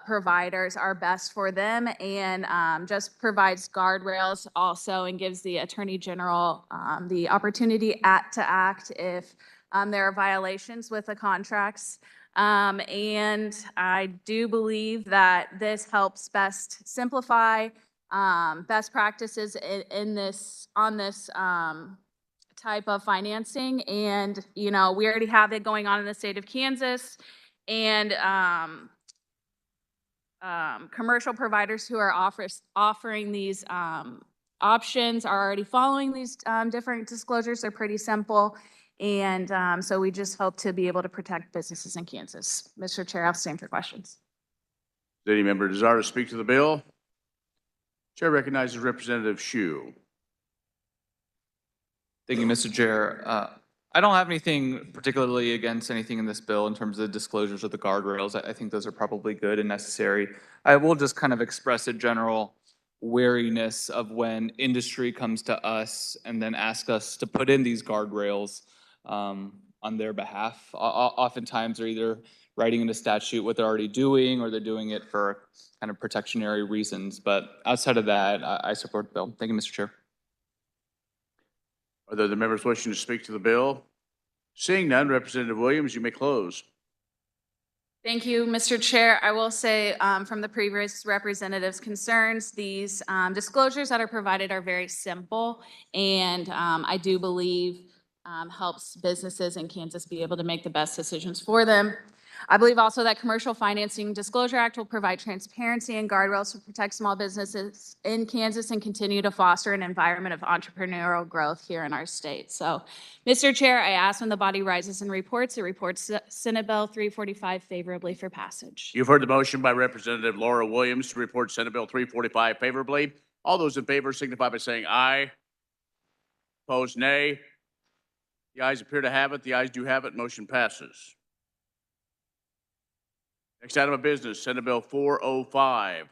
providers are best for them, and just provides guardrails also, and gives the Attorney General the opportunity to act if there are violations with the contracts. And I do believe that this helps best simplify best practices on this type of financing. And, you know, we already have it going on in the state of Kansas, and commercial providers who are offering these options are already following these different disclosures. They're pretty simple. And so we just hope to be able to protect businesses in Kansas. Mr. Chair, I'll stand for questions. Does any member desire to speak to the bill? Chair recognizes Representative Hsu. Thank you, Mr. Chair. I don't have anything particularly against anything in this bill in terms of the disclosures or the guardrails. I think those are probably good and necessary. I will just kind of express a general wariness of when industry comes to us and then ask us to put in these guardrails on their behalf. Oftentimes they're either writing in a statute what they're already doing, or they're doing it for kind of protectionary reasons. But outside of that, I support the bill. Thank you, Mr. Chair. Are there the members wishing to speak to the bill? Seeing none, Representative Williams, you may close. Thank you, Mr. Chair. I will say from the previous representative's concerns, these disclosures that are provided are very simple, and I do believe helps businesses in Kansas be able to make the best decisions for them. I believe also that Commercial Financing Disclosure Act will provide transparency and guardrails to protect small businesses in Kansas and continue to foster an environment of entrepreneurial growth here in our state. So, Mr. Chair, I ask when the body rises and reports, it reports Senate Bill 345 favorably for passage. You've heard the motion by Representative Laura Williams to report Senate Bill 345 favorably. All those in favor signify by saying aye. Opposed, nay. The ayes appear to have it. The ayes do have it. Motion passes. Next item of business, Senate Bill 405. For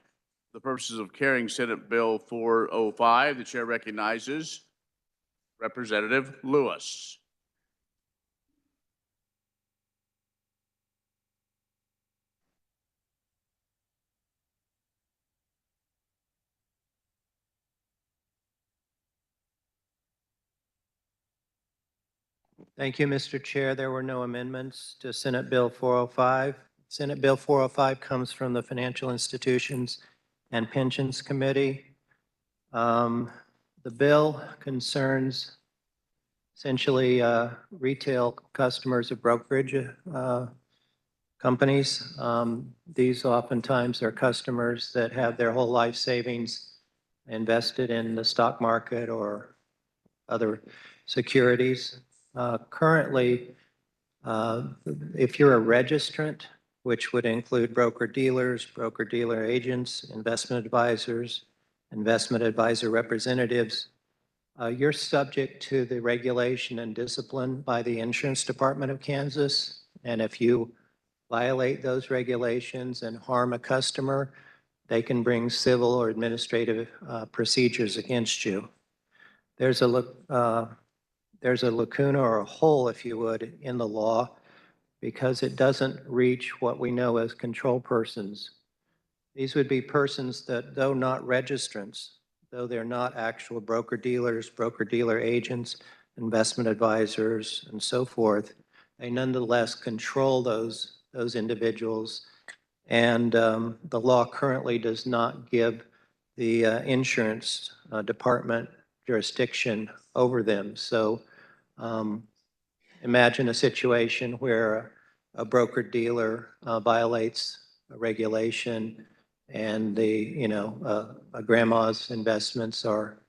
the purposes of carrying Senate Bill 405, the chair recognizes Representative Lewis. Thank you, Mr. Chair. There were no amendments to Senate Bill 405. Senate Bill 405 comes from the Financial Institutions and Pensions Committee. The bill concerns essentially retail customers of brokerage companies. These oftentimes are customers that have their whole life savings invested in the stock market or other securities. Currently, if you're a registrant, which would include broker-dealers, broker-dealer agents, investment advisors, investment advisor representatives, you're subject to the regulation and discipline by the Insurance Department of Kansas. And if you violate those regulations and harm a customer, they can bring civil or administrative procedures against you. There's a lacuna or a hole, if you would, in the law because it doesn't reach what we know as control persons. These would be persons that, though not registrants, though they're not actual broker-dealers, broker-dealer agents, investment advisors, and so forth, they nonetheless control those individuals. And the law currently does not give the insurance department jurisdiction over them. So imagine a situation where a broker-dealer violates a regulation and a grandma's investments are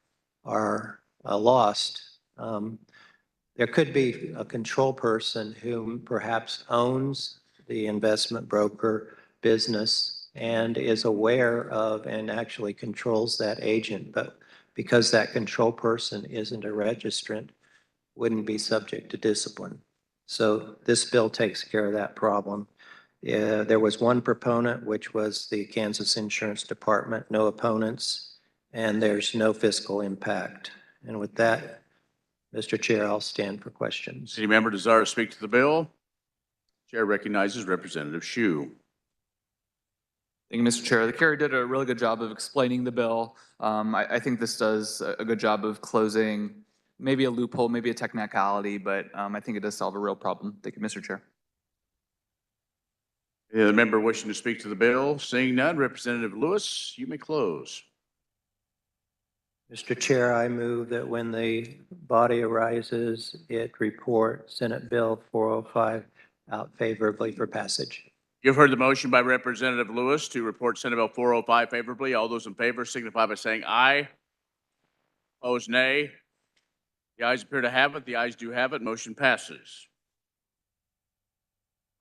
lost. There could be a control person who perhaps owns the investment broker business and is aware of and actually controls that agent, but because that control person isn't a registrant, wouldn't be subject to discipline. So this bill takes care of that problem. There was one proponent, which was the Kansas Insurance Department, no opponents, and there's no fiscal impact. And with that, Mr. Chair, I'll stand for questions. Any member desire to speak to the bill? Chair recognizes Representative Shu. Thank you, Mr. Chair. The carrier did a really good job of explaining the bill. I think this does a good job of closing maybe a loophole, maybe a technicality, but I think it does solve a real problem. Thank you, Mr. Chair. Any other member wishing to speak to the bill? Seeing none, Representative Lewis, you may close. Mr. Chair, I move that when the body arises, it report Senate Bill 405 out favorably for passage. You've heard the motion by Representative Lewis to report Senate Bill 405 favorably. All those in favor signify by saying aye. Opposed, nay. The ayes appear to have it. The ayes do have it. Motion passes.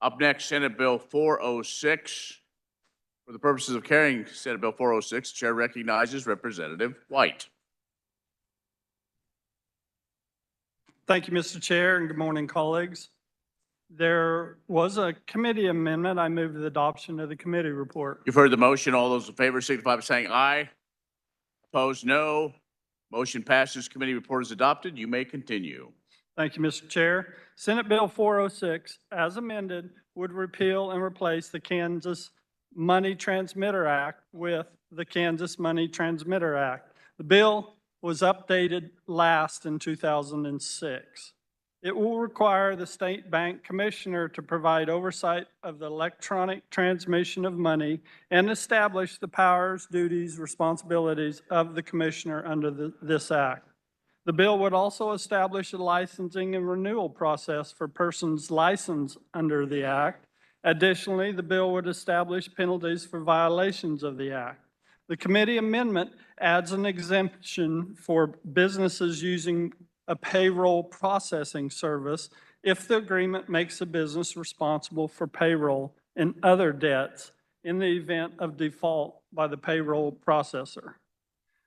Up next, Senate Bill 406. For the purposes of carrying Senate Bill 406, the chair recognizes Representative White. Thank you, Mr. Chair, and good morning, colleagues. There was a committee amendment. I move the adoption of the committee report. You've heard the motion. All those in favor signify by saying aye. Opposed, no. Motion passes. Committee report is adopted. You may continue. Thank you, Mr. Chair. Senate Bill 406, as amended, would repeal and replace the Kansas Money Transmitter Act with the Kansas Money Transmitter Act. The bill was updated last in 2006. It will require the state bank commissioner to provide oversight of the electronic transmission of money and establish the powers, duties, responsibilities of the commissioner under this act. The bill would also establish a licensing and renewal process for persons licensed under the act. Additionally, the bill would establish penalties for violations of the act. The committee amendment adds an exemption for businesses using a payroll processing service if the agreement makes a business responsible for payroll and other debts in the event of default by the payroll processor.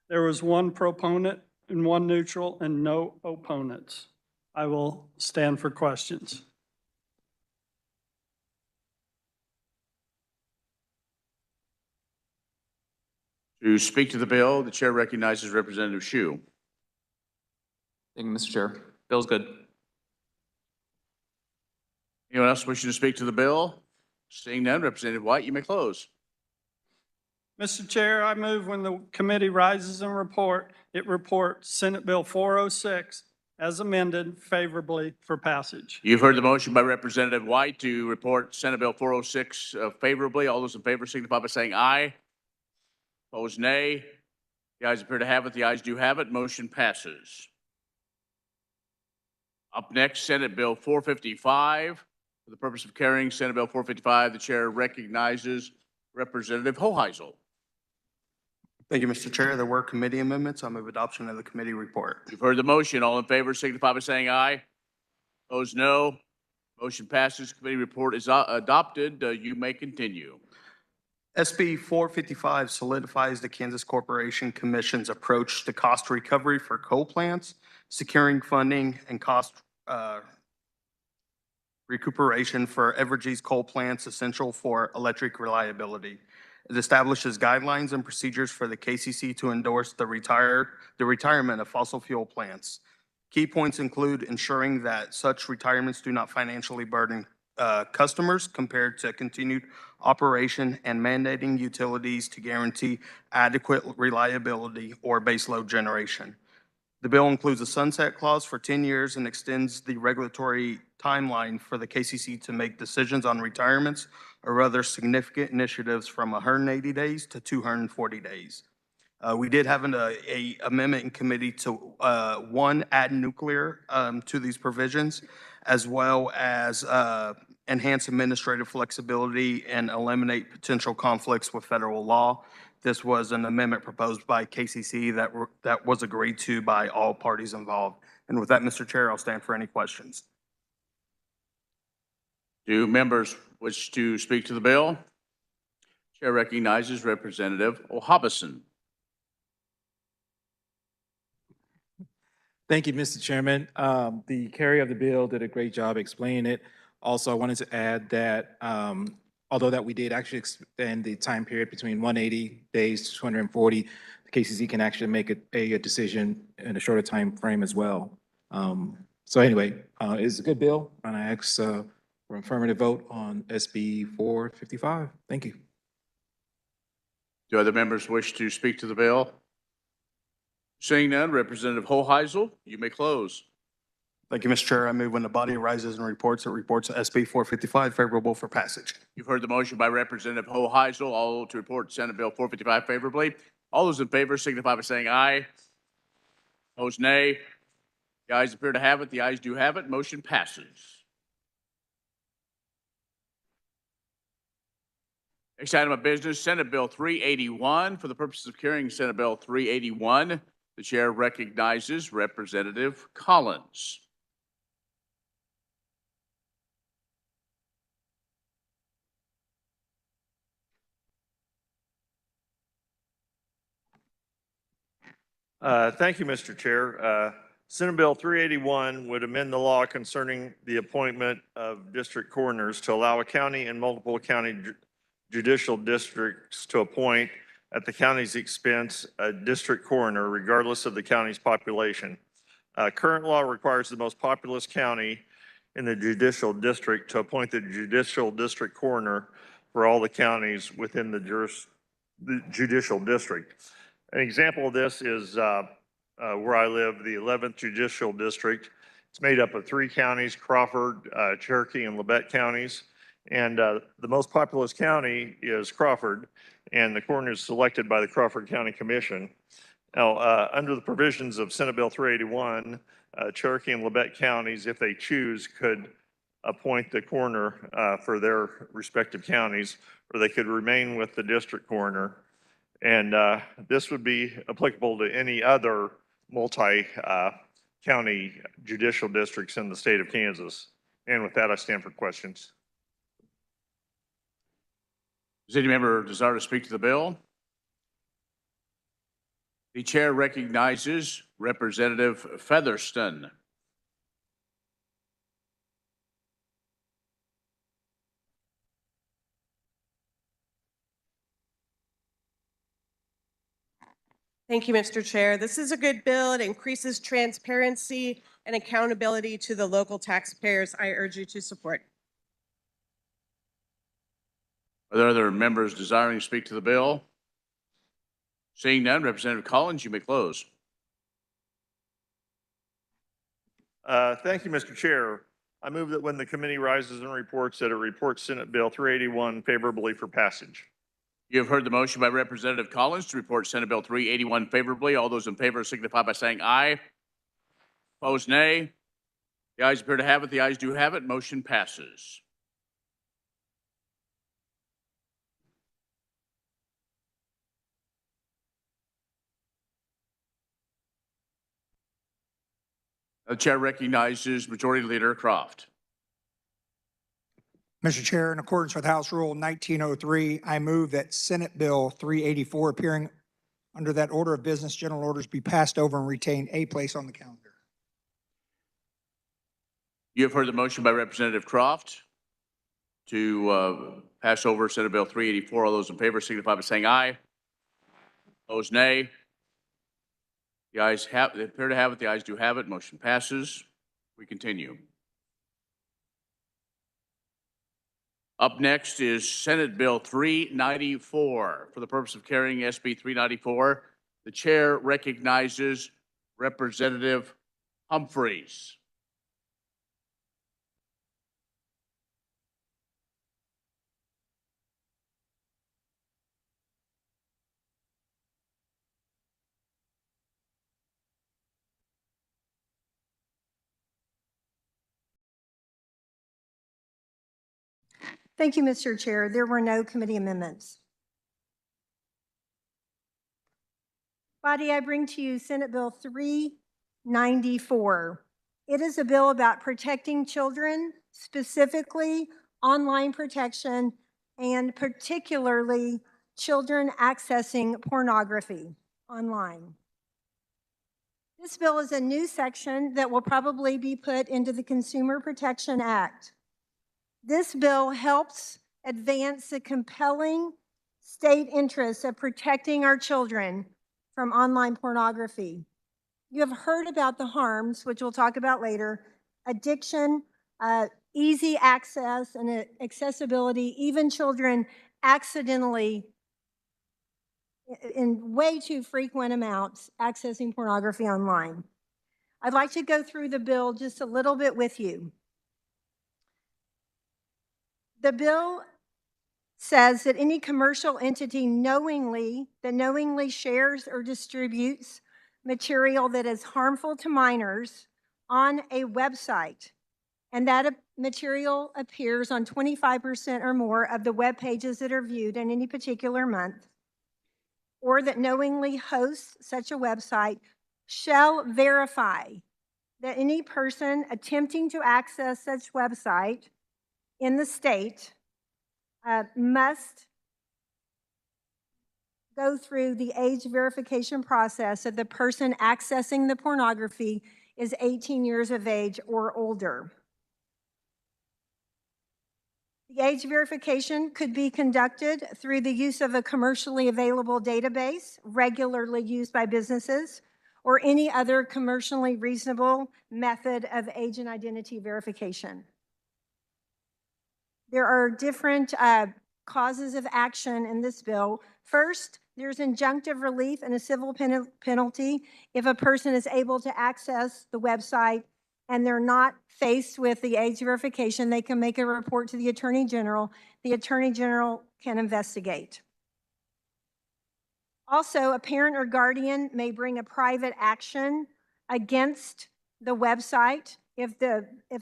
There was one proponent and one neutral and no opponents. I will stand for questions. To speak to the bill, the chair recognizes Representative Shu. Thank you, Mr. Chair. Bill's good. Anyone else wishing to speak to the bill? Seeing none, Representative White, you may close. Mr. Chair, I move when the committee rises and report, it reports Senate Bill 406 as amended favorably for passage. You've heard the motion by Representative White to report Senate Bill 406 favorably. All those in favor signify by saying aye. Opposed, nay. The ayes appear to have it. The ayes do have it. Motion passes. Up next, Senate Bill 455. For the purpose of carrying Senate Bill 455, the chair recognizes Representative Hoheisel. Thank you, Mr. Chair. There were committee amendments. I move adoption of the committee report. You've heard the motion. All in favor signify by saying aye. Opposed, no. Motion passes. Committee report is adopted. You may continue. SB 455 solidifies the Kansas Corporation Commission's approach to cost recovery for coal plants, securing funding and cost recuperation for Evergy's coal plants essential for electric reliability. It establishes guidelines and procedures for the KCC to endorse the retirement of fossil fuel plants. Key points include ensuring that such retirements do not financially burden customers compared to continued operation and mandating utilities to guarantee adequate reliability or baseload generation. The bill includes a sunset clause for 10 years and extends the regulatory timeline for the KCC to make decisions on retirements or other significant initiatives from 180 days to 240 days. We did have an amendment in committee to, one, add nuclear to these provisions, as well as enhance administrative flexibility and eliminate potential conflicts with federal law. This was an amendment proposed by KCC that was agreed to by all parties involved. And with that, Mr. Chair, I'll stand for any questions. Do members wish to speak to the bill? Chair recognizes Representative O'Hobson. Thank you, Mr. Chairman. The carrier of the bill did a great job explaining it. Also, I wanted to add that although that we did actually extend the time period between 180 days to 240, the KCC can actually make a decision in a shorter time frame as well. So anyway, it's a good bill, and I ask for affirmative vote on SB 455. Thank you. Do other members wish to speak to the bill? Seeing none, Representative Hoheisel, you may close. Thank you, Mr. Chair. I move when the body arises and reports SB 455 favorable for passage. You've heard the motion by Representative Hoheisel, all to report Senate Bill 455 favorably. All those in favor signify by saying aye. Opposed, nay. The ayes appear to have it. The ayes do have it. Motion passes. Next item of business, Senate Bill 381. For the purposes of carrying Senate Bill 381, the chair recognizes Representative Collins. Thank you, Mr. Chair. Senate Bill 381 would amend the law concerning the appointment of district coroners to allow a county and multiple county judicial districts to appoint at the county's expense a district coroner regardless of the county's population. Current law requires the most populous county in the judicial district to appoint the judicial district coroner for all the counties within the judicial district. An example of this is where I live, the 11th Judicial District. It's made up of 3 counties, Crawford, Cherokee, and Labette counties. And the most populous county is Crawford, and the coroner is selected by the Crawford County Commission. Now, under the provisions of Senate Bill 381, Cherokee and Labette counties, if they choose, could appoint the coroner for their respective counties, or they could remain with the district coroner. And this would be applicable to any other multi-county judicial districts in the state of Kansas. And with that, I stand for questions. Does any member desire to speak to the bill? The chair recognizes Representative Featherston. Thank you, Mr. Chair. This is a good bill. It increases transparency and accountability to the local taxpayers. I urge you to support. Are there other members desiring to speak to the bill? Seeing none, Representative Collins, you may close. Thank you, Mr. Chair. I move that when the committee rises and reports, that it reports Senate Bill 381 favorably for passage. You have heard the motion by Representative Collins to report Senate Bill 381 favorably. All those in favor signify by saying aye. Opposed, nay. The ayes appear to have it. The ayes do have it. Motion passes. The chair recognizes Majority Leader Croft. Mr. Chair, in accordance with House Rule 1903, I move that Senate Bill 384 appearing under that order of business, general orders, be passed over and retain a place on the calendar. You have heard the motion by Representative Croft to pass over Senate Bill 384. All those in favor signify by saying aye. Opposed, nay. The ayes appear to have it. The ayes do have it. Motion passes. We continue. Up next is Senate Bill 394. For the purpose of carrying SB 394, the chair recognizes Representative Humphreys. Thank you, Mr. Chair. There were no committee amendments. Body, I bring to you Senate Bill 394. It is a bill about protecting children, specifically online protection, and particularly children accessing pornography online. This bill is a new section that will probably be put into the Consumer Protection Act. This bill helps advance the compelling state interest of protecting our children from online pornography. You have heard about the harms, which we'll talk about later, addiction, easy access and accessibility, even children accidentally, in way too frequent amounts, accessing pornography online. I'd like to go through the bill just a little bit with you. The bill says that any commercial entity knowingly shares or distributes material that is harmful to minors on a website, and that material appears on 25% or more of the web pages that are viewed in any particular month, or that knowingly hosts such a website, shall verify that any person attempting to access such website in the state must go through the age verification process of the person accessing the pornography is 18 years of age or older. The age verification could be conducted through the use of a commercially available database regularly used by businesses or any other commercially reasonable method of age and identity verification. There are different causes of action in this bill. First, there's injunctive relief and a civil penalty if a person is able to access the website and they're not faced with the age verification. They can make a report to the Attorney General. The Attorney General can investigate. Also, a parent or guardian may bring a private action against the website if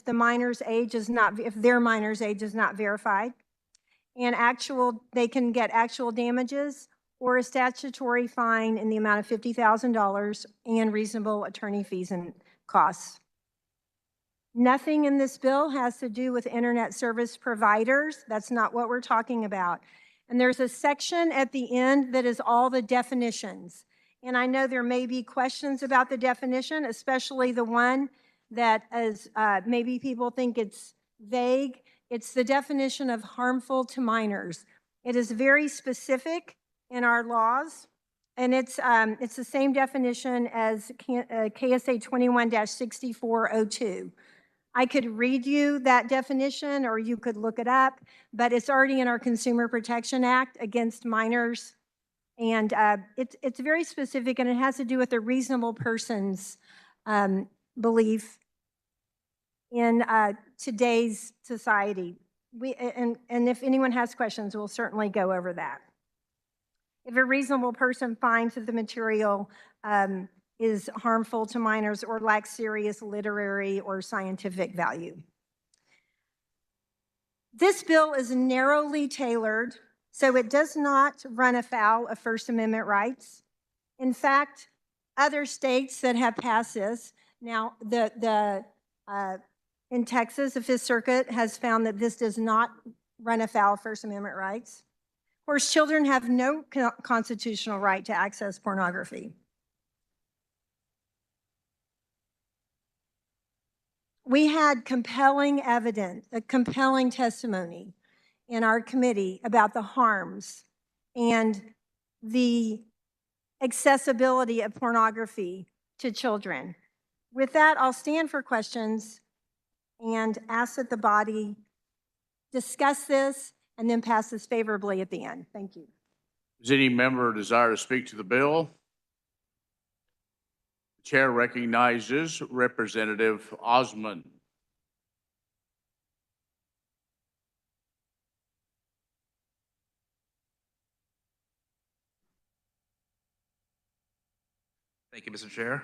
their minor's age is not verified, and they can get actual damages or a statutory fine in the amount of $50,000 and reasonable attorney fees and costs. Nothing in this bill has to do with internet service providers. That's not what we're talking about. And there's a section at the end that is all the definitions. And I know there may be questions about the definition, especially the one that is, maybe people think it's vague. It's the definition of harmful to minors. It is very specific in our laws, and it's the same definition as KSA 21-6402. I could read you that definition, or you could look it up, but it's already in our Consumer Protection Act against minors, and it's very specific, and it has to do with a reasonable person's belief in today's society. And if anyone has questions, we'll certainly go over that. If a reasonable person finds that the material is harmful to minors or lacks serious literary or scientific value. This bill is narrowly tailored, so it does not run afoul of First Amendment rights. In fact, other states that have passed this, now in Texas, the Fifth Circuit has found that this does not run afoul of First Amendment rights. Of course, children have no constitutional right to access pornography. We had compelling evidence, a compelling testimony in our committee about the harms and the accessibility of pornography to children. With that, I'll stand for questions and ask that the body discuss this and then pass this favorably at the end. Thank you. Does any member desire to speak to the bill? The chair recognizes Representative Osmond. Thank you, Mr. Chair.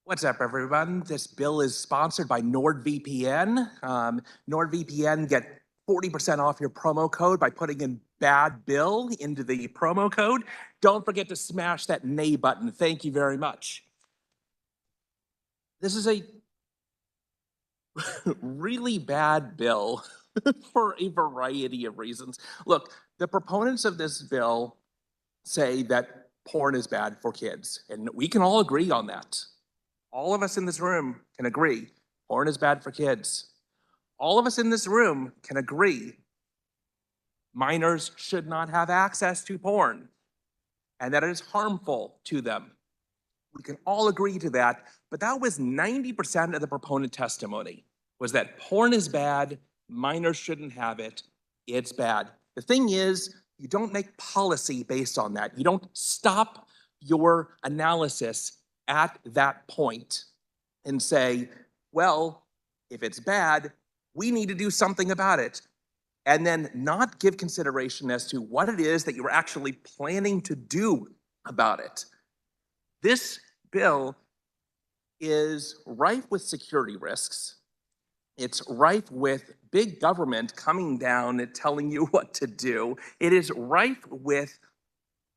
What's up, everyone? This bill is sponsored by NordVPN. NordVPN get 40% off your promo code by putting in bad bill into the promo code. Don't forget to smash that nay button. Thank you very much. This is a really bad bill for a variety of reasons. Look, the proponents of this bill say that porn is bad for kids, and we can all agree on that. All of us in this room can agree porn is bad for kids. All of us in this room can agree minors should not have access to porn and that it is harmful to them. We can all agree to that, but that was 90% of the proponent testimony, was that porn is bad, minors shouldn't have it, it's bad. The thing is, you don't make policy based on that. You don't stop your analysis at that point and say, well, if it's bad, we need to do something about it. And then not give consideration as to what it is that you're actually planning to do about it. This bill is rife with security risks. It's rife with big government coming down and telling you what to do. It is rife with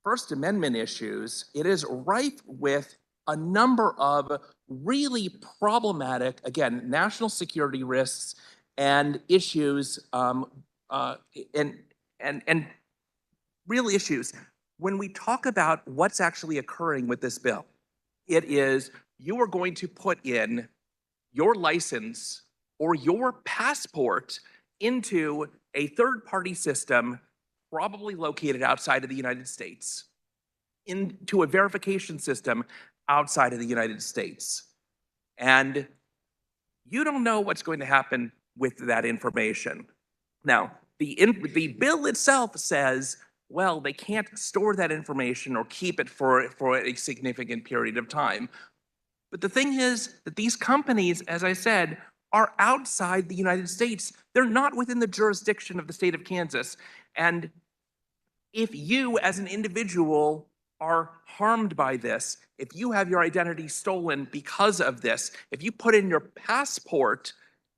First Amendment issues. It is rife with a number of really problematic, again, national security risks and issues, and real issues. When we talk about what's actually occurring with this bill, it is you are going to put in your license or your passport into a third-party system, probably located outside of the United States, into a verification system outside of the United States. And you don't know what's going to happen with that information. Now, the bill itself says, well, they can't store that information or keep it for a significant period of time. But the thing is that these companies, as I said, are outside the United States. They're not within the jurisdiction of the state of Kansas. And if you as an individual are harmed by this, if you have your identity stolen because of this, if you put in your passport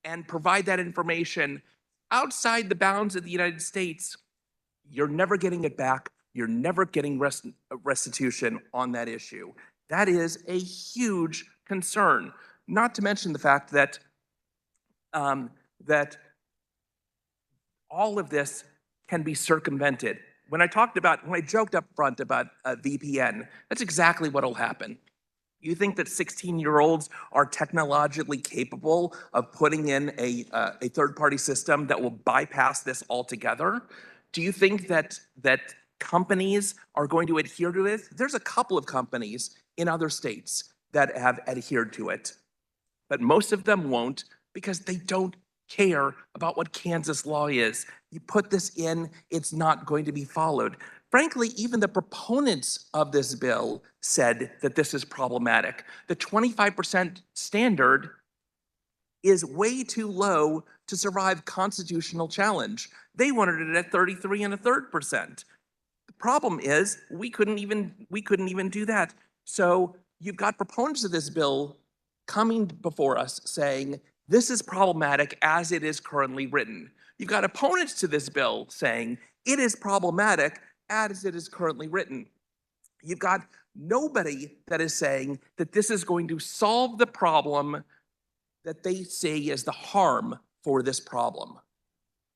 and provide that information outside the bounds of the United States, you're never getting it back. You're never getting restitution on that issue. That is a huge concern. Not to mention the fact that that all of this can be circumvented. When I joked up front about a VPN, that's exactly what'll happen. You think that 16-year-olds are technologically capable of putting in a third-party system that will bypass this altogether? Do you think that companies are going to adhere to this? There's a couple of companies in other states that have adhered to it, but most of them won't because they don't care about what Kansas law is. You put this in, it's not going to be followed. Frankly, even the proponents of this bill said that this is problematic. The 25% standard is way too low to survive constitutional challenge. They wanted it at 33.33%. The problem is we couldn't even do that. So you've got proponents of this bill coming before us saying this is problematic as it is currently written. You've got opponents to this bill saying it is problematic as it is currently written. You've got nobody that is saying that this is going to solve the problem that they see as the harm for this problem.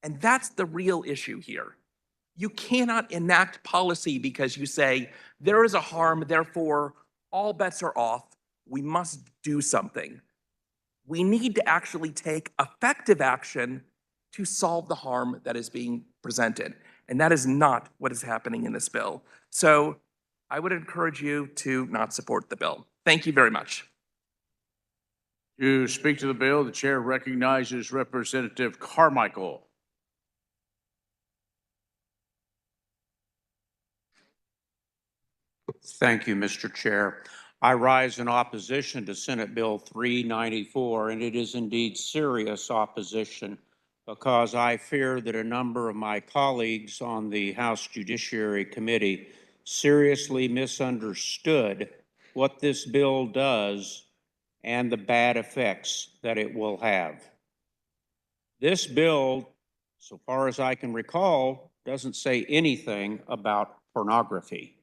And that's the real issue here. You cannot enact policy because you say there is a harm, therefore all bets are off. We must do something. We need to actually take effective action to solve the harm that is being presented. And that is not what is happening in this bill. So I would encourage you to not support the bill. Thank you very much. To speak to the bill, the chair recognizes Representative Carmichael. Thank you, Mr. Chair. I rise in opposition to Senate Bill 394, and it is indeed serious opposition because I fear that a number of my colleagues on the House Judiciary Committee seriously misunderstood what this bill does and the bad effects that it will have. This bill, so far as I can recall, doesn't say anything about pornography.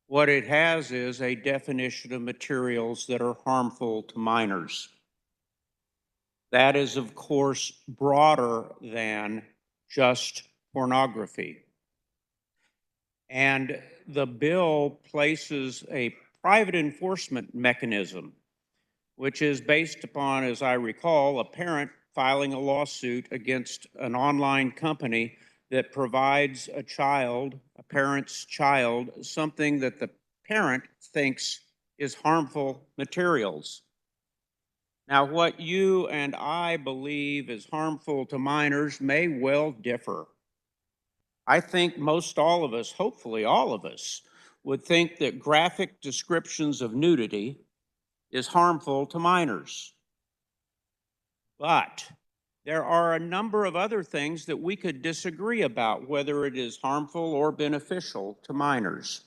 What it has is a definition of materials that are harmful to minors. That is, of course, broader than just pornography. And the bill places a private enforcement mechanism, which is based upon, as I recall, a parent filing a lawsuit against an online company that provides a child, a parent's child, something that the parent thinks is harmful materials. Now, what you and I believe is harmful to minors may well differ. I think most all of us, hopefully all of us, would think that graphic descriptions of nudity is harmful to minors. But there are a number of other things that we could disagree about, whether it is harmful or beneficial to minors.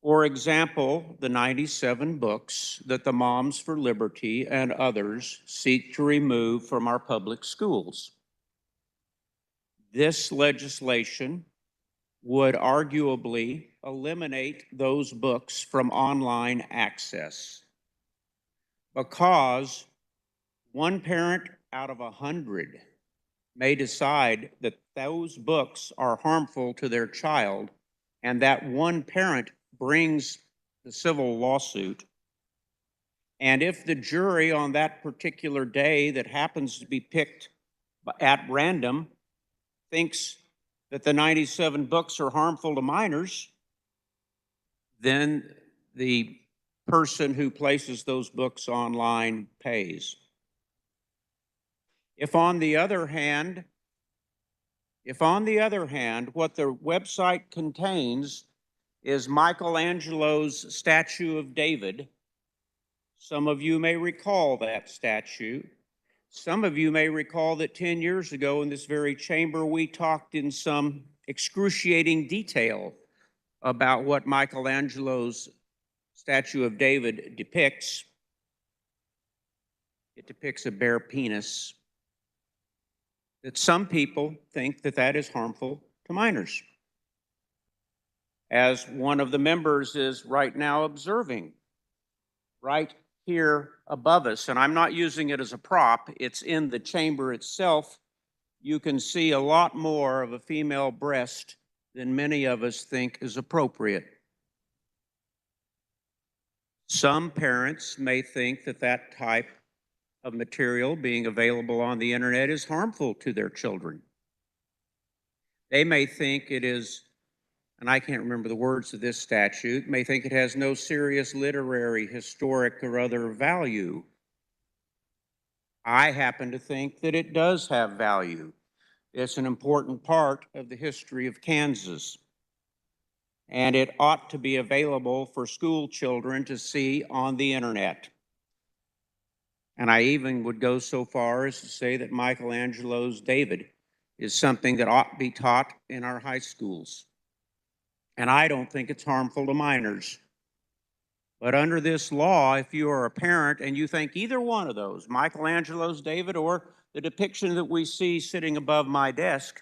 For example, the 97 books that the Moms for Liberty and others seek to remove from our public schools. This legislation would arguably eliminate those books from online access because one parent out of 100 may decide that those books are harmful to their child, and that one parent brings the civil lawsuit. And if the jury on that particular day that happens to be picked at random thinks that the 97 books are harmful to minors, then the person who places those books online pays. If on the other hand, what the website contains is Michelangelo's statue of David, some of you may recall that statue. Some of you may recall that 10 years ago in this very chamber, we talked in some excruciating detail about what Michelangelo's statue of David depicts. It depicts a bare penis. That some people think that that is harmful to minors. As one of the members is right now observing, right here above us, and I'm not using it as a prop, it's in the chamber itself, you can see a lot more of a female breast than many of us think is appropriate. Some parents may think that that type of material being available on the internet is harmful to their children. They may think it is, and I can't remember the words of this statute, may think it has no serious literary, historic, or other value. I happen to think that it does have value. It's an important part of the history of Kansas. And it ought to be available for school children to see on the internet. And I even would go so far as to say that Michelangelo's David is something that ought to be taught in our high schools. And I don't think it's harmful to minors. But under this law, if you are a parent and you think either one of those, Michelangelo's David or the depiction that we see sitting above my desk,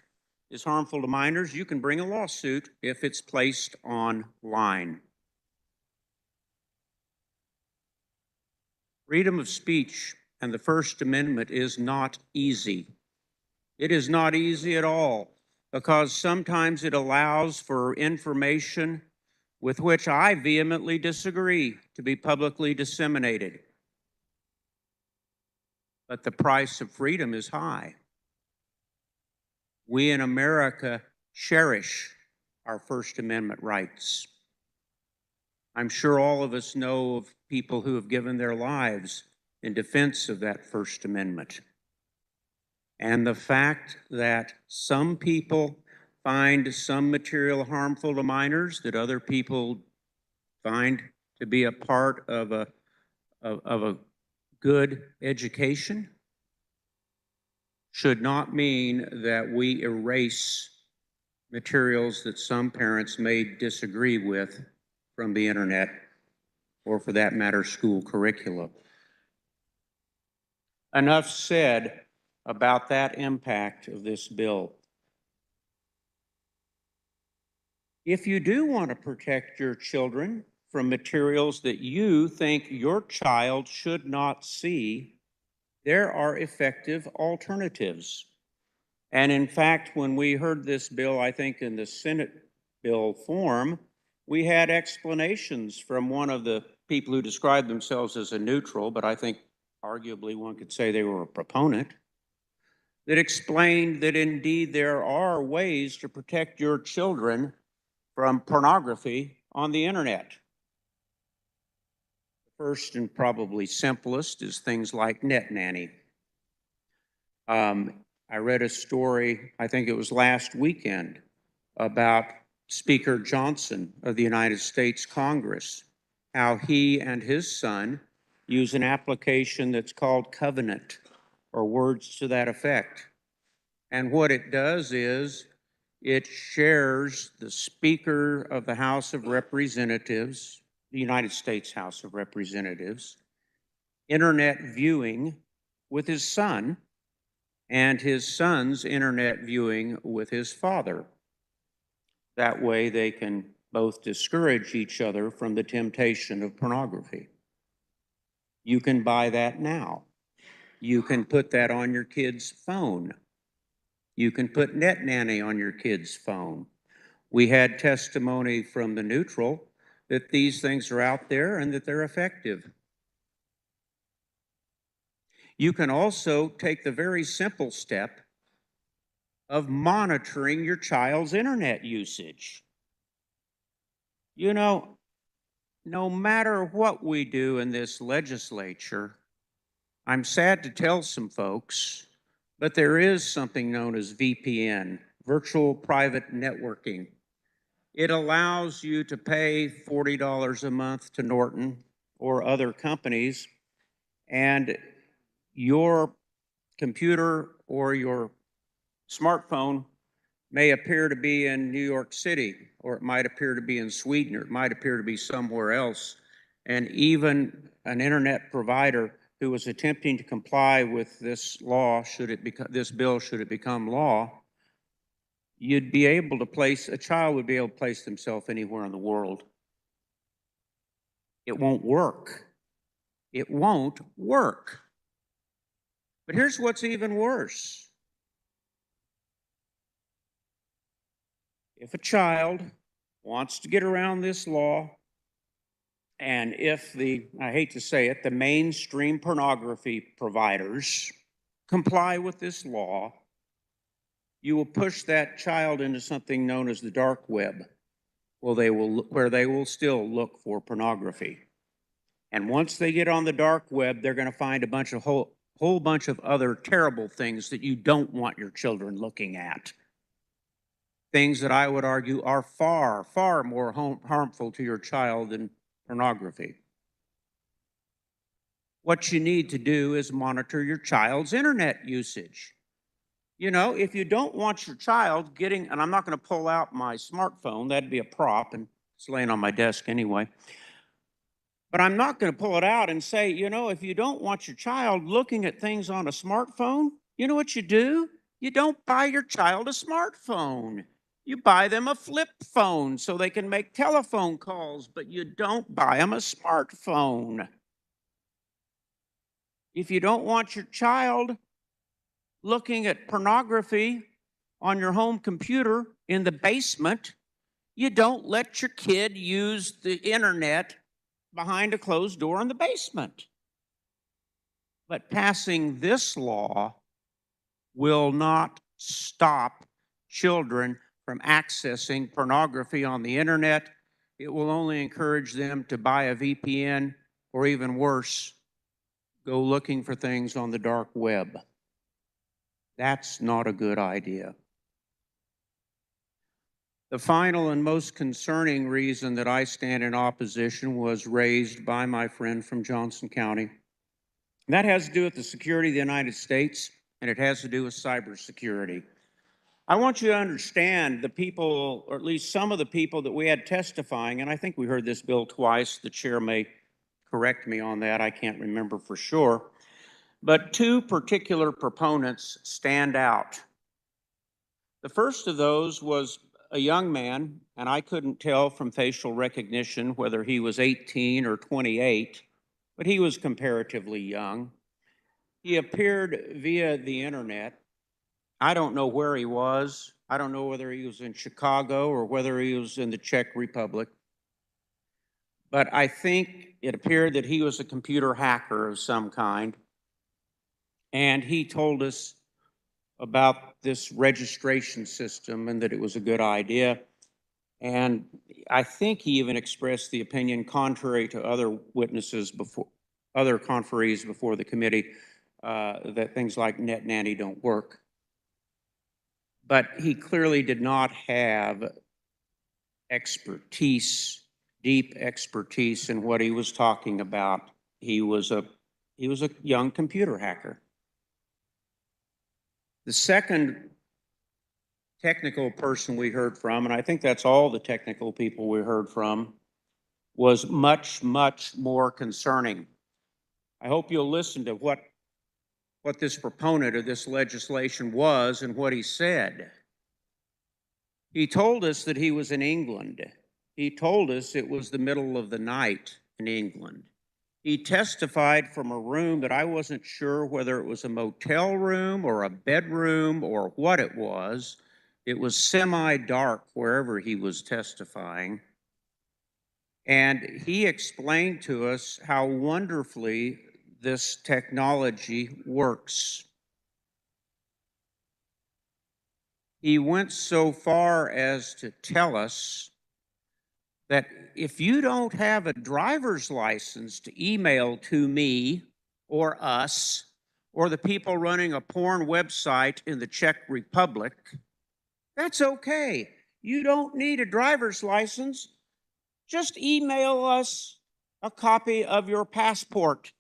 is harmful to minors, you can bring a lawsuit if it's placed online. Freedom of speech and the First Amendment is not easy. It is not easy at all, because sometimes it allows for information with which I vehemently disagree to be publicly disseminated. But the price of freedom is high. We in America cherish our First Amendment rights. I'm sure all of us know of people who have given their lives in defense of that First Amendment. And the fact that some people find some material harmful to minors that other people find to be a part of a good education should not mean that we erase materials that some parents may disagree with from the internet, or for that matter, school curricula. Enough said about that impact of this bill. If you do want to protect your children from materials that you think your child should not see, there are effective alternatives. And in fact, when we heard this bill, I think in the Senate bill form, we had explanations from one of the people who described themselves as a neutral, but I think arguably one could say they were a proponent, that explained that indeed there are ways to protect your children from pornography on the internet. First and probably simplest is things like Net Nanny. I read a story, I think it was last weekend, about Speaker Johnson of the United States Congress, how he and his son use an application that's called Covenant, or words to that effect. And what it does is it shares the Speaker of the House of Representatives, the United States House of Representatives, internet viewing with his son, and his son's internet viewing with his father. That way they can both discourage each other from the temptation of pornography. You can buy that now. You can put that on your kid's phone. You can put Net Nanny on your kid's phone. We had testimony from the neutral that these things are out there and that they're effective. You can also take the very simple step of monitoring your child's internet usage. You know, no matter what we do in this legislature, I'm sad to tell some folks, but there is something known as VPN, Virtual Private Networking. It allows you to pay $40 a month to Norton or other companies, and your computer or your smartphone may appear to be in New York City, or it might appear to be in Sweden, or it might appear to be somewhere else. And even an internet provider who was attempting to comply with this law, this bill, should it become law, you'd be able to place, a child would be able to place themselves anywhere in the world. It won't work. It won't work. But here's what's even worse. If a child wants to get around this law, and if I hate to say it, the mainstream pornography providers comply with this law, you will push that child into something known as the dark web, where they will still look for pornography. And once they get on the dark web, they're going to find a whole bunch of other terrible things that you don't want your children looking at. Things that I would argue are far, far more harmful to your child than pornography. What you need to do is monitor your child's internet usage. You know, if you don't want your child getting, and I'm not going to pull out my smartphone, that'd be a prop, and it's laying on my desk anyway. But I'm not going to pull it out and say, you know, if you don't want your child looking at things on a smartphone, you know what you do? You don't buy your child a smartphone. You buy them a flip phone so they can make telephone calls, but you don't buy them a smartphone. If you don't want your child looking at pornography on your home computer in the basement, you don't let your kid use the internet behind a closed door in the basement. But passing this law will not stop children from accessing pornography on the internet. It will only encourage them to buy a VPN, or even worse, go looking for things on the dark web. That's not a good idea. The final and most concerning reason that I stand in opposition was raised by my friend from Johnson County. That has to do with the security of the United States, and it has to do with cybersecurity. I want you to understand the people, or at least some of the people that we had testifying, and I think we heard this bill twice. The chair may correct me on that. I can't remember for sure. But two particular proponents stand out. The first of those was a young man, and I couldn't tell from facial recognition whether he was 18 or 28, but he was comparatively young. He appeared via the internet. I don't know where he was. I don't know whether he was in Chicago or whether he was in the Czech Republic. But I think it appeared that he was a computer hacker of some kind. And he told us about this registration system and that it was a good idea. And I think he even expressed the opinion, contrary to other witnesses before, other conferees before the committee, that things like Net Nanny don't work. But he clearly did not have expertise, deep expertise in what he was talking about. He was a young computer hacker. The second technical person we heard from, and I think that's all the technical people we heard from, was much, much more concerning. I hope you'll listen to what this proponent of this legislation was and what he said. He told us that he was in England. He told us it was the middle of the night in England. He testified from a room that I wasn't sure whether it was a motel room or a bedroom or what it was. It was semi-dark wherever he was testifying. And he explained to us how wonderfully this technology works. He went so far as to tell us that if you don't have a driver's license to email to me or us or the people running a porn website in the Czech Republic, that's okay. You don't need a driver's license. Just email us a copy of your passport.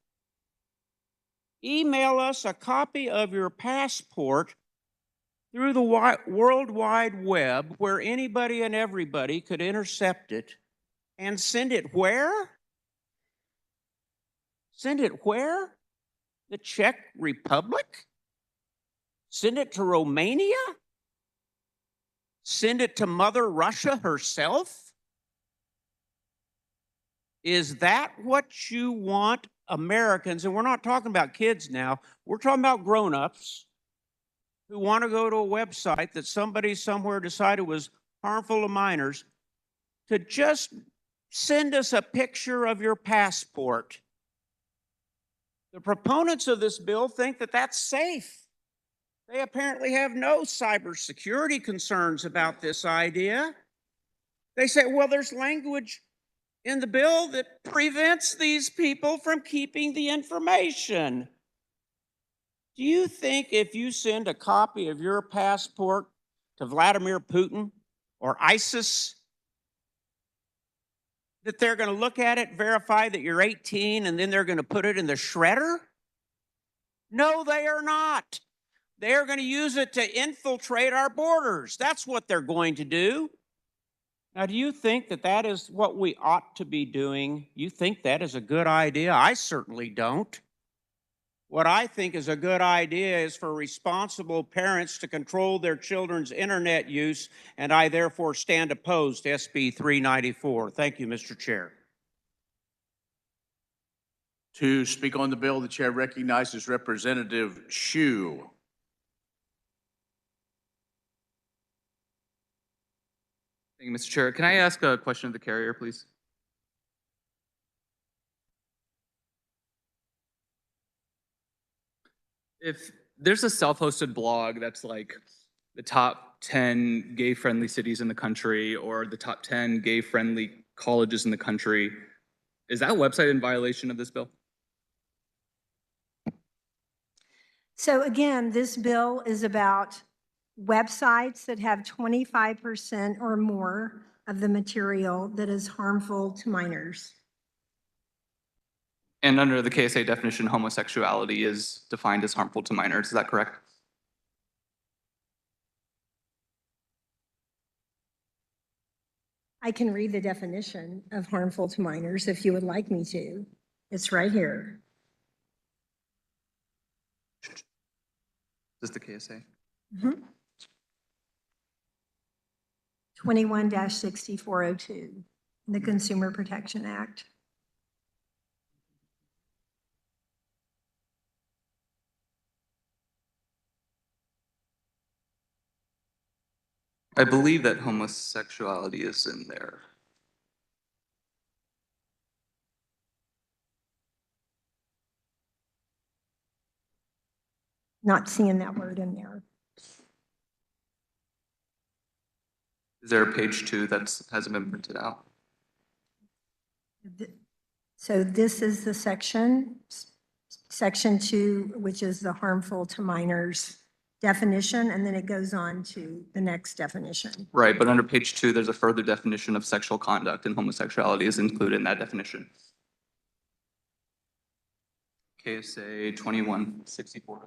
Email us a copy of your passport through the World Wide Web, where anybody and everybody could intercept it and send it where? Send it where? The Czech Republic? Send it to Romania? Send it to Mother Russia herself? Is that what you want Americans, and we're not talking about kids now, we're talking about grown-ups who want to go to a website that somebody somewhere decided was harmful to minors, to just send us a picture of your passport. The proponents of this bill think that that's safe. They apparently have no cybersecurity concerns about this idea. They say, well, there's language in the bill that prevents these people from keeping the information. Do you think if you send a copy of your passport to Vladimir Putin or ISIS, that they're going to look at it, verify that you're 18, and then they're going to put it in the shredder? No, they are not. They are going to use it to infiltrate our borders. That's what they're going to do. Now, do you think that that is what we ought to be doing? You think that is a good idea? I certainly don't. What I think is a good idea is for responsible parents to control their children's internet use, and I therefore stand opposed to SB 394. Thank you, Mr. Chair. To speak on the bill, the chair recognizes Representative Shu. Thank you, Mr. Chair. Can I ask a question of the carrier, please? If there's a self-hosted blog that's like the top 10 gay-friendly cities in the country or the top 10 gay-friendly colleges in the country, is that website in violation of this bill? So again, this bill is about websites that have 25% or more of the material that is harmful to minors. And under the KSA definition, homosexuality is defined as harmful to minors. Is that correct? I can read the definition of harmful to minors if you would like me to. It's right here. Is the KSA? 21-6402, the Consumer Protection Act. I believe that homosexuality is in there. Not seeing that word in there. Is there a page 2 that hasn't been printed out? So this is the section 2, which is the harmful to minors definition, and then it goes on to the next definition. Right, but under page 2, there's a further definition of sexual conduct, and homosexuality is included in that definition. KSA 21-6402.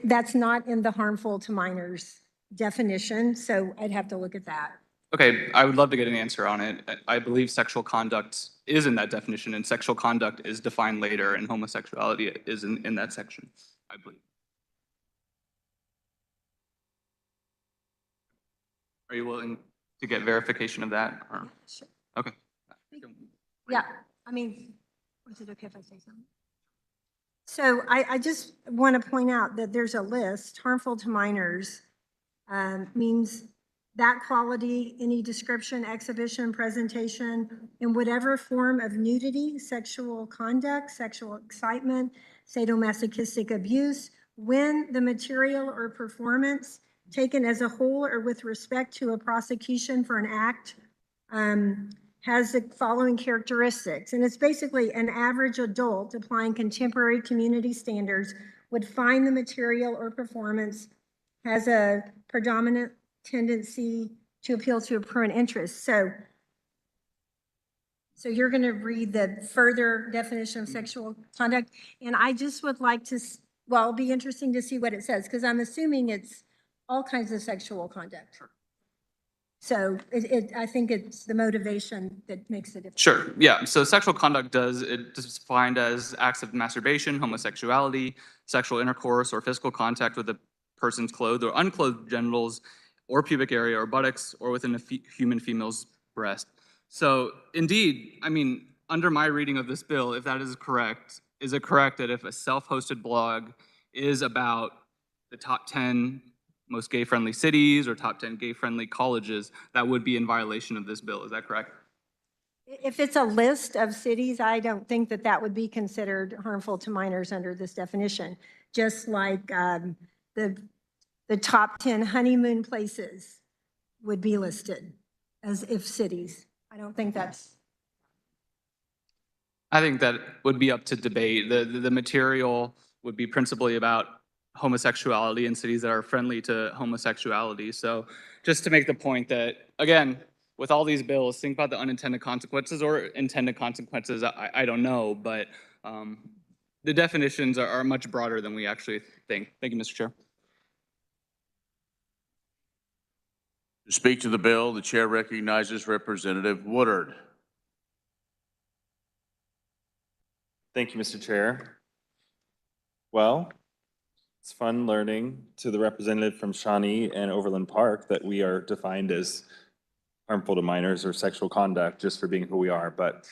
That's not in the harmful to minors definition, so I'd have to look at that. Okay, I would love to get an answer on it. I believe sexual conduct is in that definition, and sexual conduct is defined later, and homosexuality is in that section, I believe. Are you willing to get verification of that? Or? Sure. Okay. Yeah, I mean, is it okay if I say something? So I just want to point out that there's a list. Harmful to minors means that quality, any description, exhibition, presentation, in whatever form of nudity, sexual conduct, sexual excitement, sadomasochistic abuse, when the material or performance taken as a whole or with respect to a prosecution for an act has the following characteristics. And it's basically an average adult applying contemporary community standards would find the material or performance has a predominant tendency to appeal to a prurient interest. So you're going to read the further definition of sexual conduct. And I just would like to, well, it'll be interesting to see what it says, because I'm assuming it's all kinds of sexual conduct. So I think it's the motivation that makes it different. Sure, yeah, so sexual conduct is defined as acts of masturbation, homosexuality, sexual intercourse, or physical contact with a person's clothed or unclothed genitals, or pubic area, or buttocks, or within a human female's breast. So indeed, I mean, under my reading of this bill, if that is correct that if a self-hosted blog is about the top 10 most gay-friendly cities or top 10 gay-friendly colleges, that would be in violation of this bill, is that correct? If it's a list of cities, I don't think that that would be considered harmful to minors under this definition. Just like the top 10 honeymoon places would be listed as if cities. I don't think that's. I think that would be up to debate. The material would be principally about homosexuality in cities that are friendly to homosexuality. So just to make the point that, again, with all these bills, think about the unintended consequences or intended consequences. I don't know, but the definitions are much broader than we actually think. Thank you, Mr. Chair. To speak to the bill, the chair recognizes Representative Woodard. Thank you, Mr. Chair. Well, it's fun learning to the representative from Shawnee and Overland Park that we are defined as harmful to minors or sexual conduct just for being who we are. But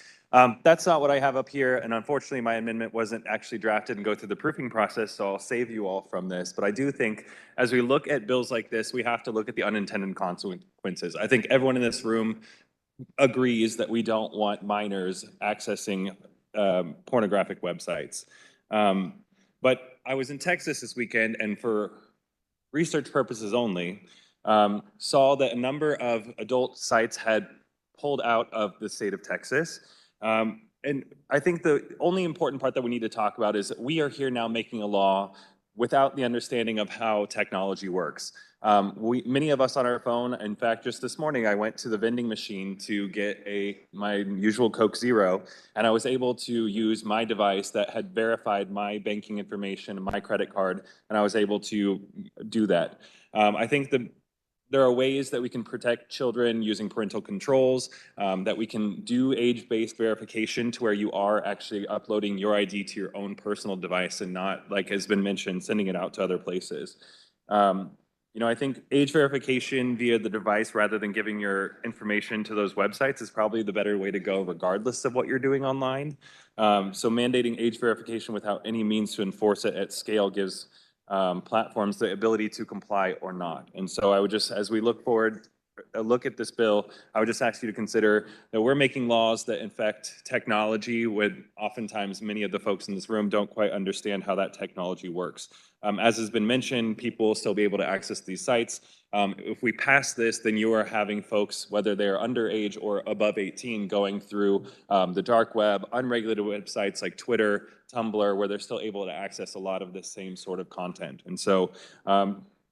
that's not what I have up here. And unfortunately, my amendment wasn't actually drafted and go through the proofing process, so I'll save you all from this. But I do think as we look at bills like this, we have to look at the unintended consequences. I think everyone in this room agrees that we don't want minors accessing pornographic websites. But I was in Texas this weekend, and for research purposes only, saw that a number of adult sites had pulled out of the state of Texas. And I think the only important part that we need to talk about is that we are here now making a law without the understanding of how technology works. Many of us on our phone, in fact, just this morning, I went to the vending machine to get my usual Coke Zero, and I was able to use my device that had verified my banking information and my credit card, and I was able to do that. I think there are ways that we can protect children using parental controls, that we can do age-based verification to where you are actually uploading your ID to your own personal device and not, like has been mentioned, sending it out to other places. I think age verification via the device rather than giving your information to those websites is probably the better way to go regardless of what you're doing online. So mandating age verification without any means to enforce it at scale gives platforms the ability to comply or not. And so I would just, as we look forward, look at this bill, I would just ask you to consider that we're making laws that affect technology when oftentimes many of the folks in this room don't quite understand how that technology works. As has been mentioned, people will still be able to access these sites. If we pass this, then you are having folks, whether they're underage or above 18, going through the dark web, unregulated websites like Twitter, Tumblr, where they're still able to access a lot of the same sort of content. And so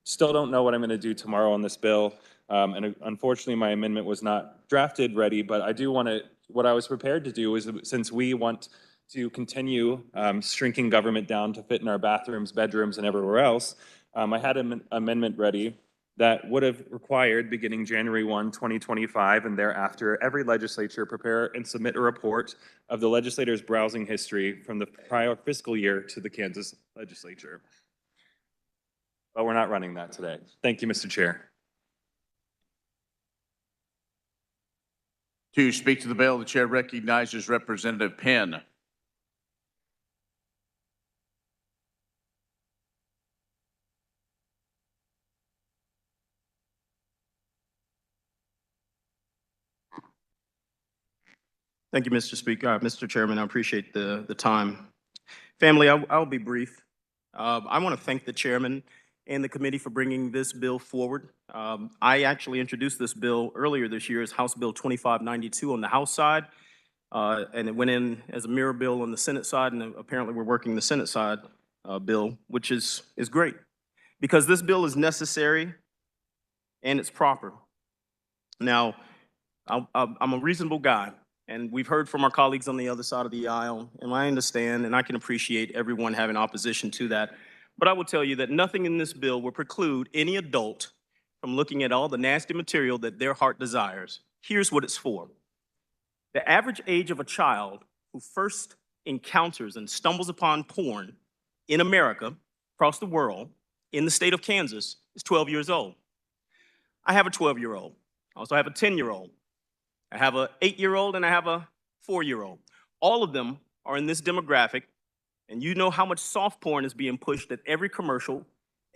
still don't know what I'm going to do tomorrow on this bill. And unfortunately, my amendment was not drafted ready, but I do want to, what I was prepared to do is, since we want to continue shrinking government down to fit in our bathrooms, bedrooms, and everywhere else, I had an amendment ready that would have required, beginning January 1, 2025, and thereafter, every legislature prepare and submit a report of the legislator's browsing history from the prior fiscal year to the Kansas legislature. But we're not running that today. Thank you, Mr. Chair. To speak to the bill, the chair recognizes Representative Penn. Thank you, Mr. Speaker. Mr. Chairman, I appreciate the time. Family, I'll be brief. I want to thank the chairman and the committee for bringing this bill forward. I actually introduced this bill earlier this year as House Bill 2592 on the House side, and it went in as a mirror bill on the Senate side, and apparently we're working the Senate side bill, which is great, because this bill is necessary and it's proper. Now, I'm a reasonable guy, and we've heard from our colleagues on the other side of the aisle, and I understand and I can appreciate everyone having opposition to that. But I will tell you that nothing in this bill will preclude any adult from looking at all the nasty material that their heart desires. Here's what it's for. The average age of a child who first encounters and stumbles upon porn in America, across the world, in the state of Kansas, is 12 years old. I have a 12-year-old. I also have a 10-year-old. I have an 8-year-old and I have a 4-year-old. All of them are in this demographic, and you know how much soft porn is being pushed at every commercial,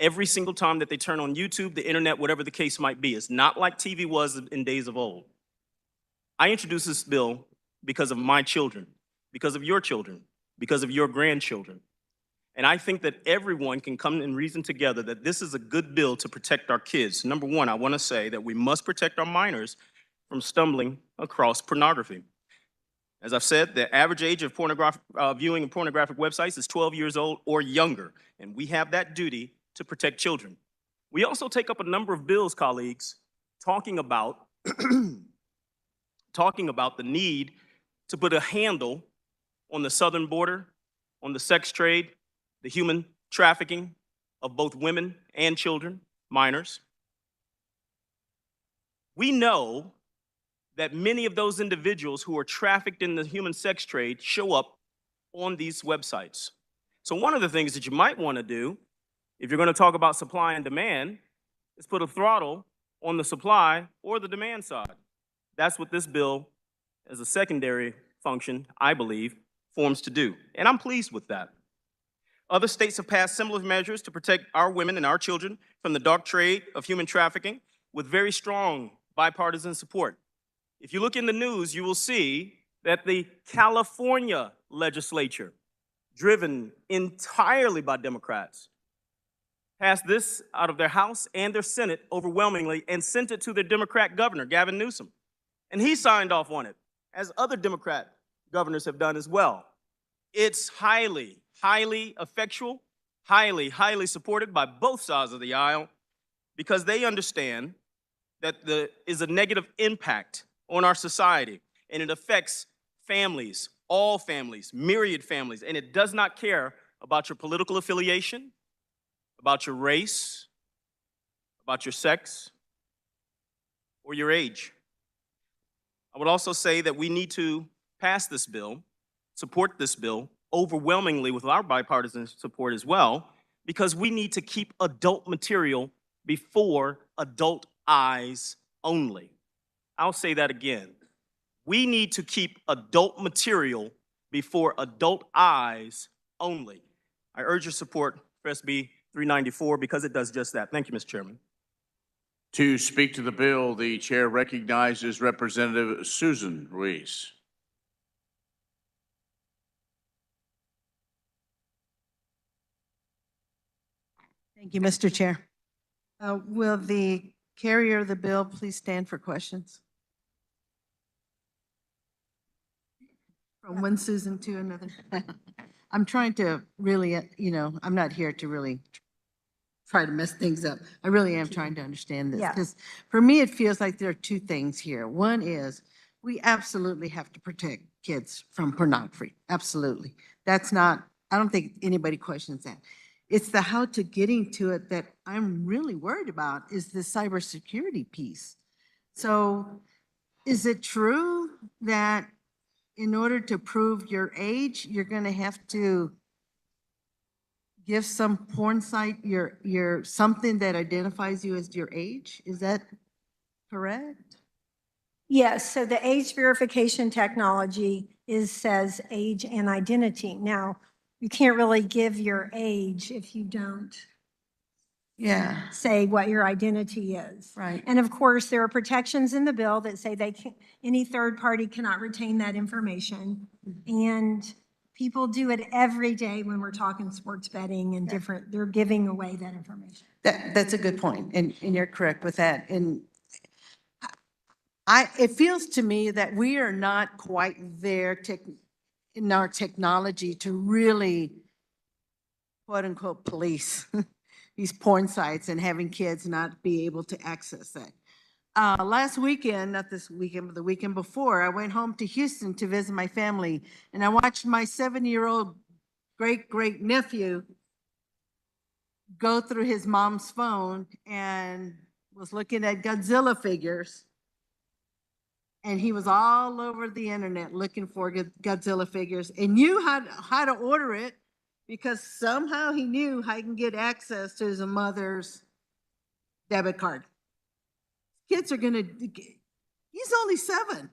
every single time that they turn on YouTube, the internet, whatever the case might be. It's not like TV was in days of old. I introduced this bill because of my children, because of your children, because of your grandchildren. And I think that everyone can come and reason together that this is a good bill to protect our kids. Number one, I want to say that we must protect our minors from stumbling across pornography. As I've said, the average age of viewing of pornographic websites is 12 years old or younger, and we have that duty to protect children. We also take up a number of bills, colleagues, talking about talking about the need to put a handle on the southern border, on the sex trade, the human trafficking of both women and children, minors. We know that many of those individuals who are trafficked in the human sex trade show up on these websites. So one of the things that you might want to do, if you're going to talk about supply and demand, is put a throttle on the supply or the demand side. That's what this bill, as a secondary function, I believe, forms to do. And I'm pleased with that. Other states have passed similar measures to protect our women and our children from the dark trade of human trafficking with very strong bipartisan support. If you look in the news, you will see that the California legislature, driven entirely by Democrats, passed this out of their House and their Senate overwhelmingly and sent it to their Democrat governor, Gavin Newsom. And he signed off on it, as other Democrat governors have done as well. It's highly effectual, highly supported by both sides of the aisle, because they understand that there is a negative impact on our society, and it affects families, all families, myriad families, and it does not care about your political affiliation, about your race, about your sex, or your age. I would also say that we need to pass this bill, support this bill overwhelmingly with our bipartisan support as well, because we need to keep adult material before adult eyes only. I'll say that again. We need to keep adult material before adult eyes only. I urge your support for SB 394 because it does just that. Thank you, Mr. Chairman. To speak to the bill, the chair recognizes Representative Susan Ruiz. Thank you, Mr. Chair. Will the carrier of the bill please stand for questions? From one Susan to another. I'm trying to really, I'm not here to really try to mess things up. I really am trying to understand this. Yeah. Because for me, it feels like there are two things here. One is we absolutely have to protect kids from pornography. Absolutely. That's not, I don't think anybody questions that. It's the how to getting to it that I'm really worried about is the cybersecurity piece. So is it true that in order to prove your age, you're going to have to give some porn site your something that identifies you as your age? Is that correct? Yes, so the age verification technology says age and identity. Now, you can't really give your age if you don't say what your identity is. Right. And of course, there are protections in the bill that say any third party cannot retain that information. And people do it every day when we're talking sports betting and they're giving away that information. That's a good point, and you're correct with that. And it feels to me that we are not quite there in our technology to really, quote unquote, police these porn sites and having kids not be able to access that. Last weekend, not this weekend, but the weekend before, I went home to Houston to visit my family, and I watched my 7-year-old great nephew go through his mom's phone and was looking at Godzilla figures. And he was all over the internet looking for Godzilla figures and knew how to order it because somehow he knew how he can get access to his mother's debit card. Kids are he's only 7.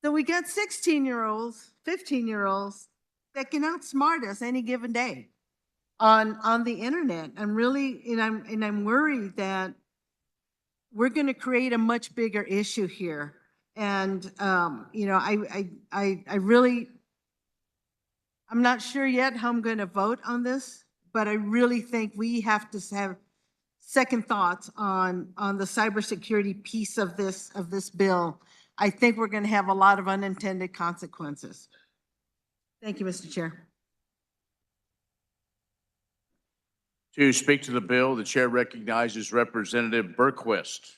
So we got 16-year-olds, 15-year-olds that can outsmart us any given day on the internet. I'm worried that we're going to create a much bigger issue here. And, I'm not sure yet how I'm going to vote on this, but I really think we have to have second thoughts on the cybersecurity piece of this bill. I think we're going to have a lot of unintended consequences. Thank you, Mr. Chair. To speak to the bill, the chair recognizes Representative Berquist.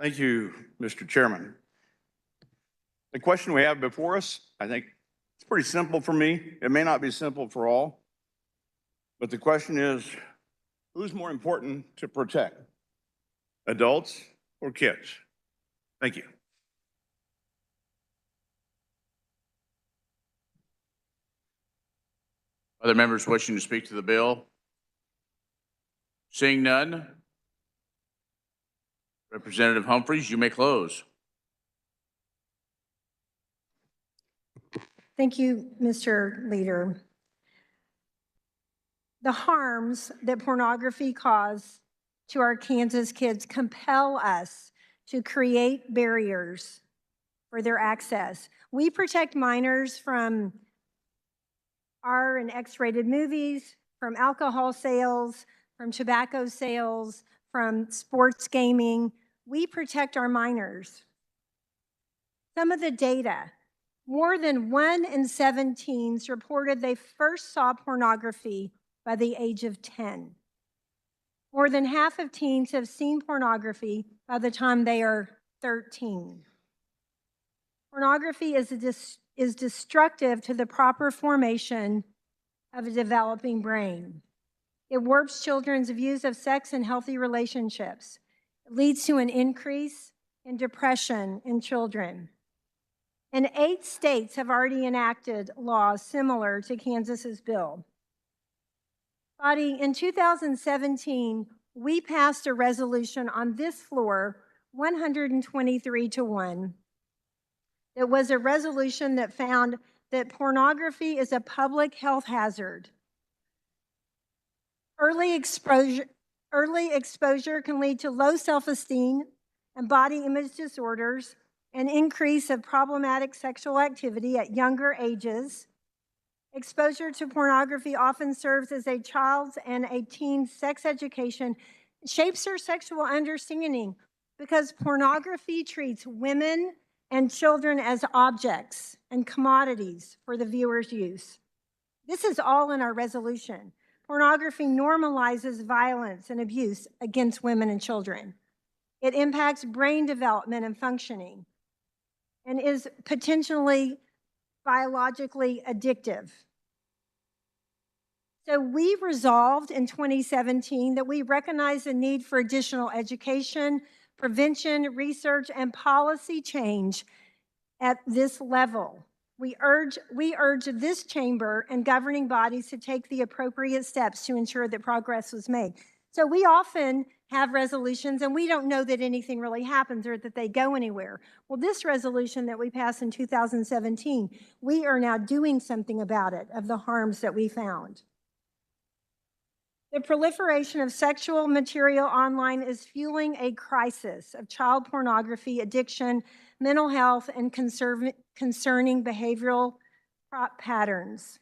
Thank you, Mr. Chairman. The question we have before us, I think it's pretty simple for me. It may not be simple for all, but the question is, who's more important to protect, adults or kids? Thank you. Other members wishing to speak to the bill? Seeing none, Representative Humphries, you may close. Thank you, Mr. Leader. The harms that pornography causes to our Kansas kids compel us to create barriers for their access. We protect minors from R and X-rated movies, from alcohol sales, from tobacco sales, from sports gaming. We protect our minors. Some of the data: more than 1 in 7 teens reported they first saw pornography by the age of 10. More than half of teens have seen pornography by the time they are 13. Pornography is destructive to the proper formation of a developing brain. It warps children's views of sex and healthy relationships. It leads to an increase in depression in children. And 8 states have already enacted laws similar to Kansas's bill. Body, in 2017, we passed a resolution on this floor, 123-1. It was a resolution that found that pornography is a public health hazard. Early exposure can lead to low self-esteem and body image disorders, an increase of problematic sexual activity at younger ages. Exposure to pornography often serves as a child's and a teen's sex education, shapes their sexual understanding, because pornography treats women and children as objects and commodities for the viewer's use. This is all in our resolution. Pornography normalizes violence and abuse against women and children. It impacts brain development and functioning, and is potentially biologically addictive. So we resolved in 2017 that we recognize the need for additional education, prevention, research, and policy change at this level. We urge this chamber and governing bodies to take the appropriate steps to ensure that progress was made. So we often have resolutions and we don't know that anything really happens or that they go anywhere. Well, this resolution that we passed in 2017, we are now doing something about it, of the harms that we found. The proliferation of sexual material online is fueling a crisis of child pornography, addiction, mental health, and concerning behavioral patterns.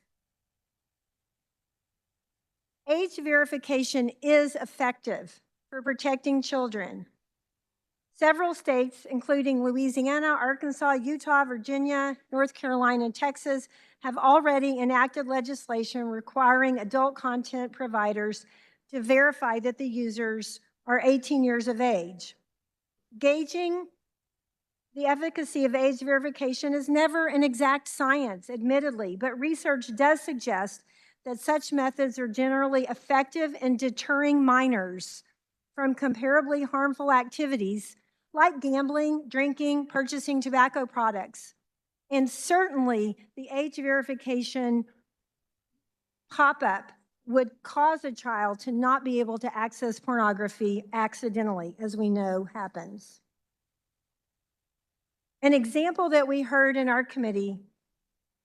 Age verification is effective for protecting children. Several states, including Louisiana, Arkansas, Utah, Virginia, North Carolina, and Texas, have already enacted legislation requiring adult content providers to verify that the users are 18 years of age. Gauging the efficacy of age verification is never an exact science, admittedly, but research does suggest that such methods are generally effective in deterring minors from comparably harmful activities like gambling, drinking, purchasing tobacco products. And certainly, the age verification pop-up would cause a child to not be able to access pornography accidentally, as we know happens. An example that we heard in our committee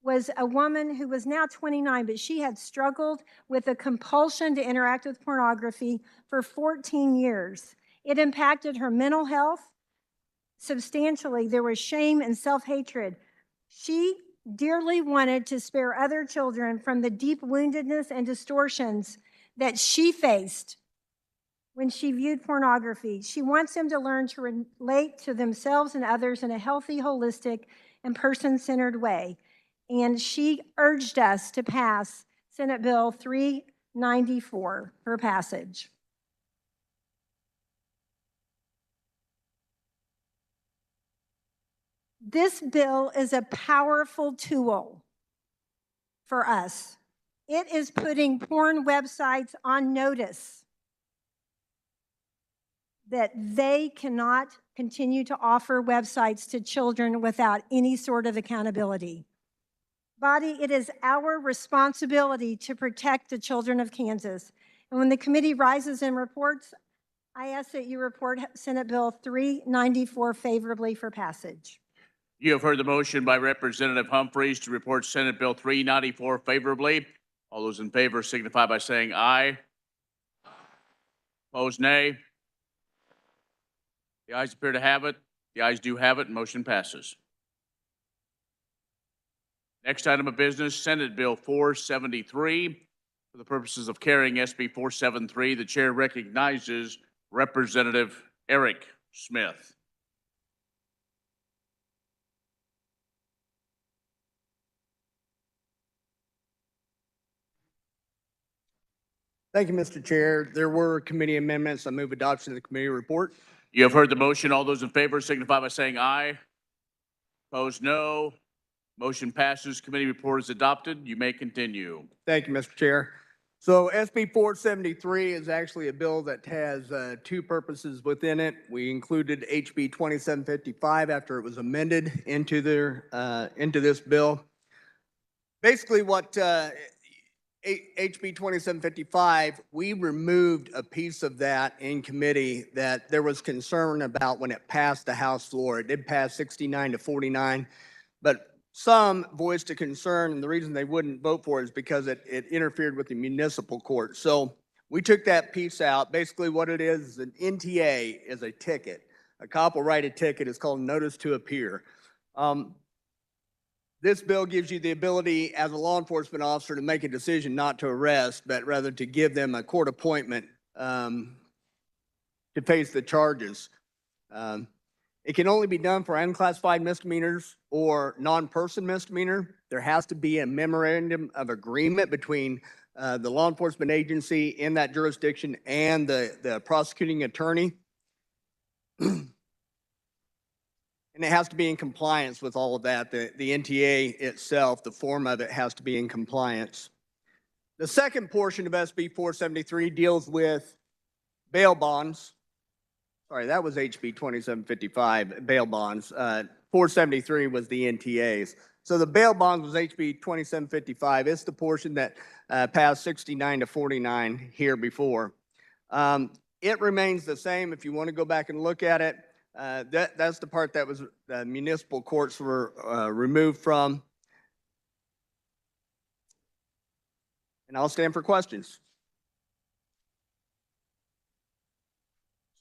was a woman who was now 29, but she had struggled with a compulsion to interact with pornography for 14 years. It impacted her mental health substantially. There was shame and self-hatred. She dearly wanted to spare other children from the deep woundedness and distortions that she faced when she viewed pornography. She wants them to learn to relate to themselves and others in a healthy, holistic, and person-centered way. And she urged us to pass Senate Bill 394 for passage. This bill is a powerful tool for us. It is putting porn websites on notice that they cannot continue to offer websites to children without any sort of accountability. Body, it is our responsibility to protect the children of Kansas. And when the committee rises and reports, I ask that you report Senate Bill 394 favorably for passage. You have heard the motion by Representative Humphreys to report Senate Bill 394 favorably. All those in favor signify by saying aye. Opposed, nay. The ayes appear to have it. The ayes do have it, and motion passes. Next item of business, Senate Bill 473. For the purposes of carrying SB 473, the chair recognizes Representative Eric Smith. Thank you, Mr. Chair. There were committee amendments. I move adoption of the committee report. You have heard the motion. All those in favor signify by saying aye. Opposed, no. Motion passes. Committee report is adopted. You may continue. Thank you, Mr. Chair. So SB 473 is actually a bill that has two purposes within it. We included HB 2755 after it was amended into this bill. Basically, what HB 2755, we removed a piece of that in committee that there was concern about when it passed the House floor. It did pass 69 to 49, but some voiced a concern, and the reason they wouldn't vote for it is because it interfered with the municipal court. So we took that piece out. Basically what it is an NTA is a ticket. A cop will write a ticket. It's called notice to appear. This bill gives you the ability as a law enforcement officer to make a decision not to arrest, but rather to give them a court appointment to face the charges. It can only be done for unclassified misdemeanors or non-person misdemeanor. There has to be a memorandum of agreement between the law enforcement agency in that jurisdiction and the prosecuting attorney. And it has to be in compliance with all of that. The NTA itself, the form of it has to be in compliance. The second portion of SB 473 deals with bail bonds. Sorry, that was HB 2755, bail bonds. 473 was the NTAs. So the bail bonds was HB 2755. It's the portion that passed 69 to 49 here before. It remains the same if you want to go back and look at it. That's the part that was municipal courts were removed from. And I'll stand for questions.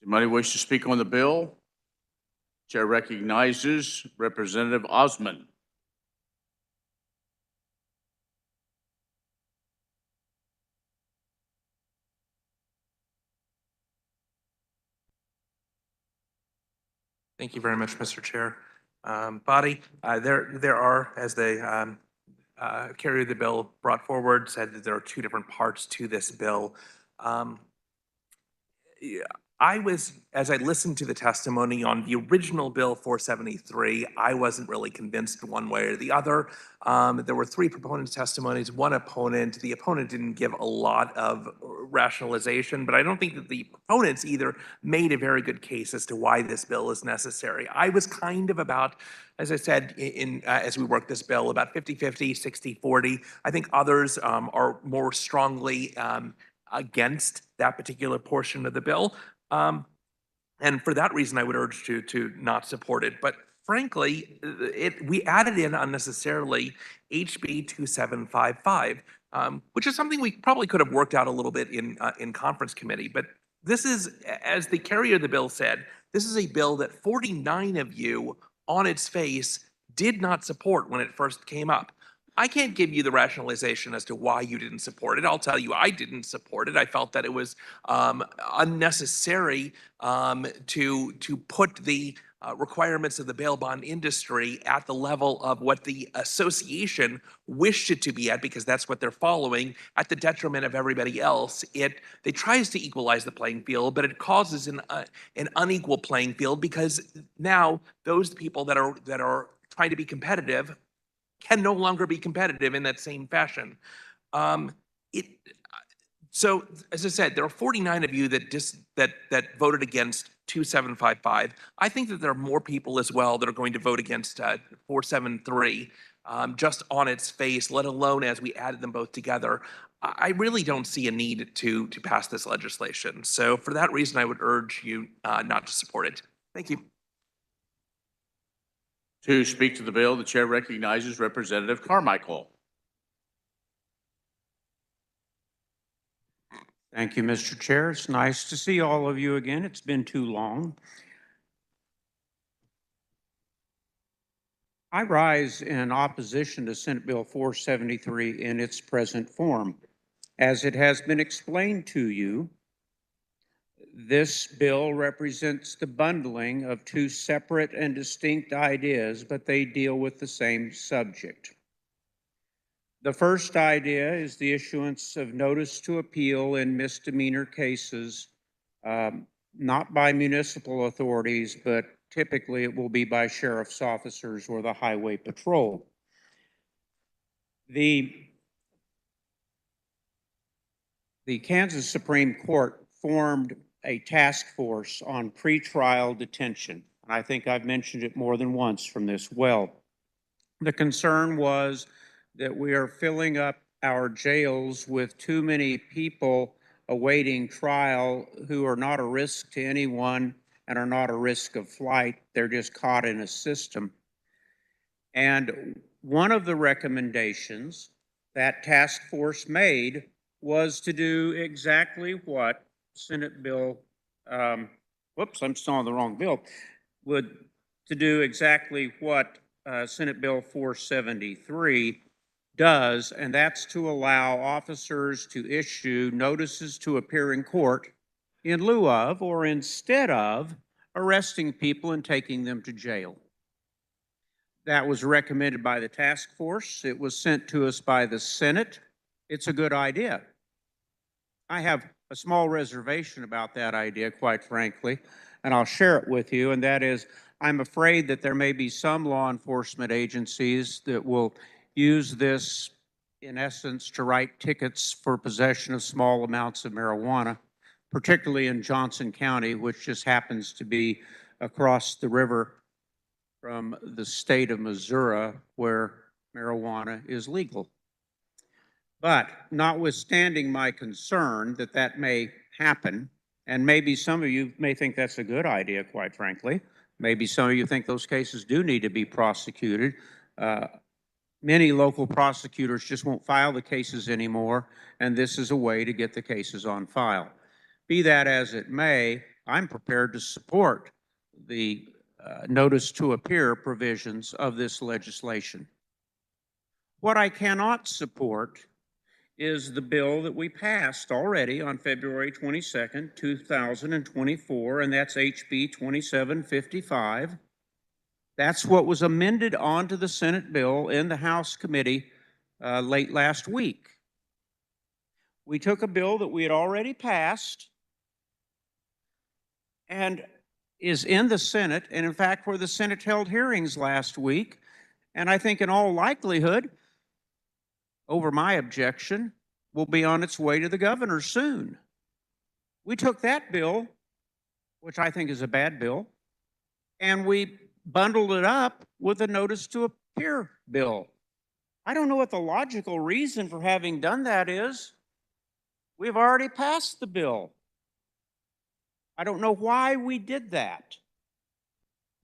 Anybody wish to speak on the bill? Chair recognizes Representative Osmond. Thank you very much, Mr. Chair. Body, there are, as the carrier of the bill brought forward, said that there are two different parts to this bill. As I listened to the testimony on the original Bill 473, I wasn't really convinced one way or the other. There were three proponents' testimonies, one opponent. The opponent didn't give a lot of rationalization, but I don't think that the proponents either made a very good case as to why this bill is necessary. I was kind of about, as I said, as we worked this bill, about 50-50, 60-40. I think others are more strongly against that particular portion of the bill. And for that reason, I would urge you to not support it. But frankly, we added in unnecessarily HB 2755, which is something we probably could have worked out a little bit in conference committee. But this is, as the carrier of the bill said, this is a bill that 49 of you on its face did not support when it first came up. I can't give you the rationalization as to why you didn't support it. I'll tell you, I didn't support it. I felt that it was unnecessary to put the requirements of the bail bond industry at the level of what the association wished it to be at, because that's what they're following, at the detriment of everybody else. It tries to equalize the playing field, but it causes an unequal playing field, because now those people that are trying to be competitive can no longer be competitive in that same fashion. So, as I said, there are 49 of you that voted against 2755. I think that there are more people as well that are going to vote against 473, just on its face, let alone as we added them both together. I really don't see a need to pass this legislation. So for that reason, I would urge you not to support it. Thank you. To speak to the bill, the chair recognizes Representative Carmichael. Thank you, Mr. Chair. It's nice to see all of you again. It's been too long. I rise in opposition to Senate Bill 473 in its present form. As it has been explained to you, this bill represents the bundling of two separate and distinct ideas, but they deal with the same subject. The first idea is the issuance of notice to appeal in misdemeanor cases, not by municipal authorities, but typically it will be by sheriff's officers or the highway patrol. The Kansas Supreme Court formed a task force on pretrial detention. And I think I've mentioned it more than once from this well. The concern was that we are filling up our jails with too many people awaiting trial who are not a risk to anyone and are not a risk of flight. They're just caught in a system. And one of the recommendations that task force made was to do exactly what Senate Bill, whoops, I'm still on the wrong bill, to do exactly what Senate Bill 473 does, and that's to allow officers to issue notices to appear in court in lieu of or instead of arresting people and taking them to jail. That was recommended by the task force. It was sent to us by the Senate. It's a good idea. I have a small reservation about that idea, quite frankly, and I'll share it with you, and that is I'm afraid that there may be some law enforcement agencies that will use this, in essence, to write tickets for possession of small amounts of marijuana, particularly in Johnson County, which just happens to be across the river from the state of Missouri, where marijuana is legal. But notwithstanding my concern that that may happen, and maybe some of you may think that's a good idea, quite frankly, maybe some of you think those cases do need to be prosecuted. Many local prosecutors just won't file the cases anymore, and this is a way to get the cases on file. Be that as it may, I'm prepared to support the notice to appear provisions of this legislation. What I cannot support is the bill that we passed already on February 22nd, 2024, and that's HB 2755. That's what was amended onto the Senate bill in the House committee late last week. We took a bill that we had already passed and is in the Senate, and in fact, where the Senate held hearings last week, and I think in all likelihood, over my objection, will be on its way to the governor soon. We took that bill, which I think is a bad bill, and we bundled it up with a notice to appear bill. I don't know what the logical reason for having done that is. We've already passed the bill. I don't know why we did that.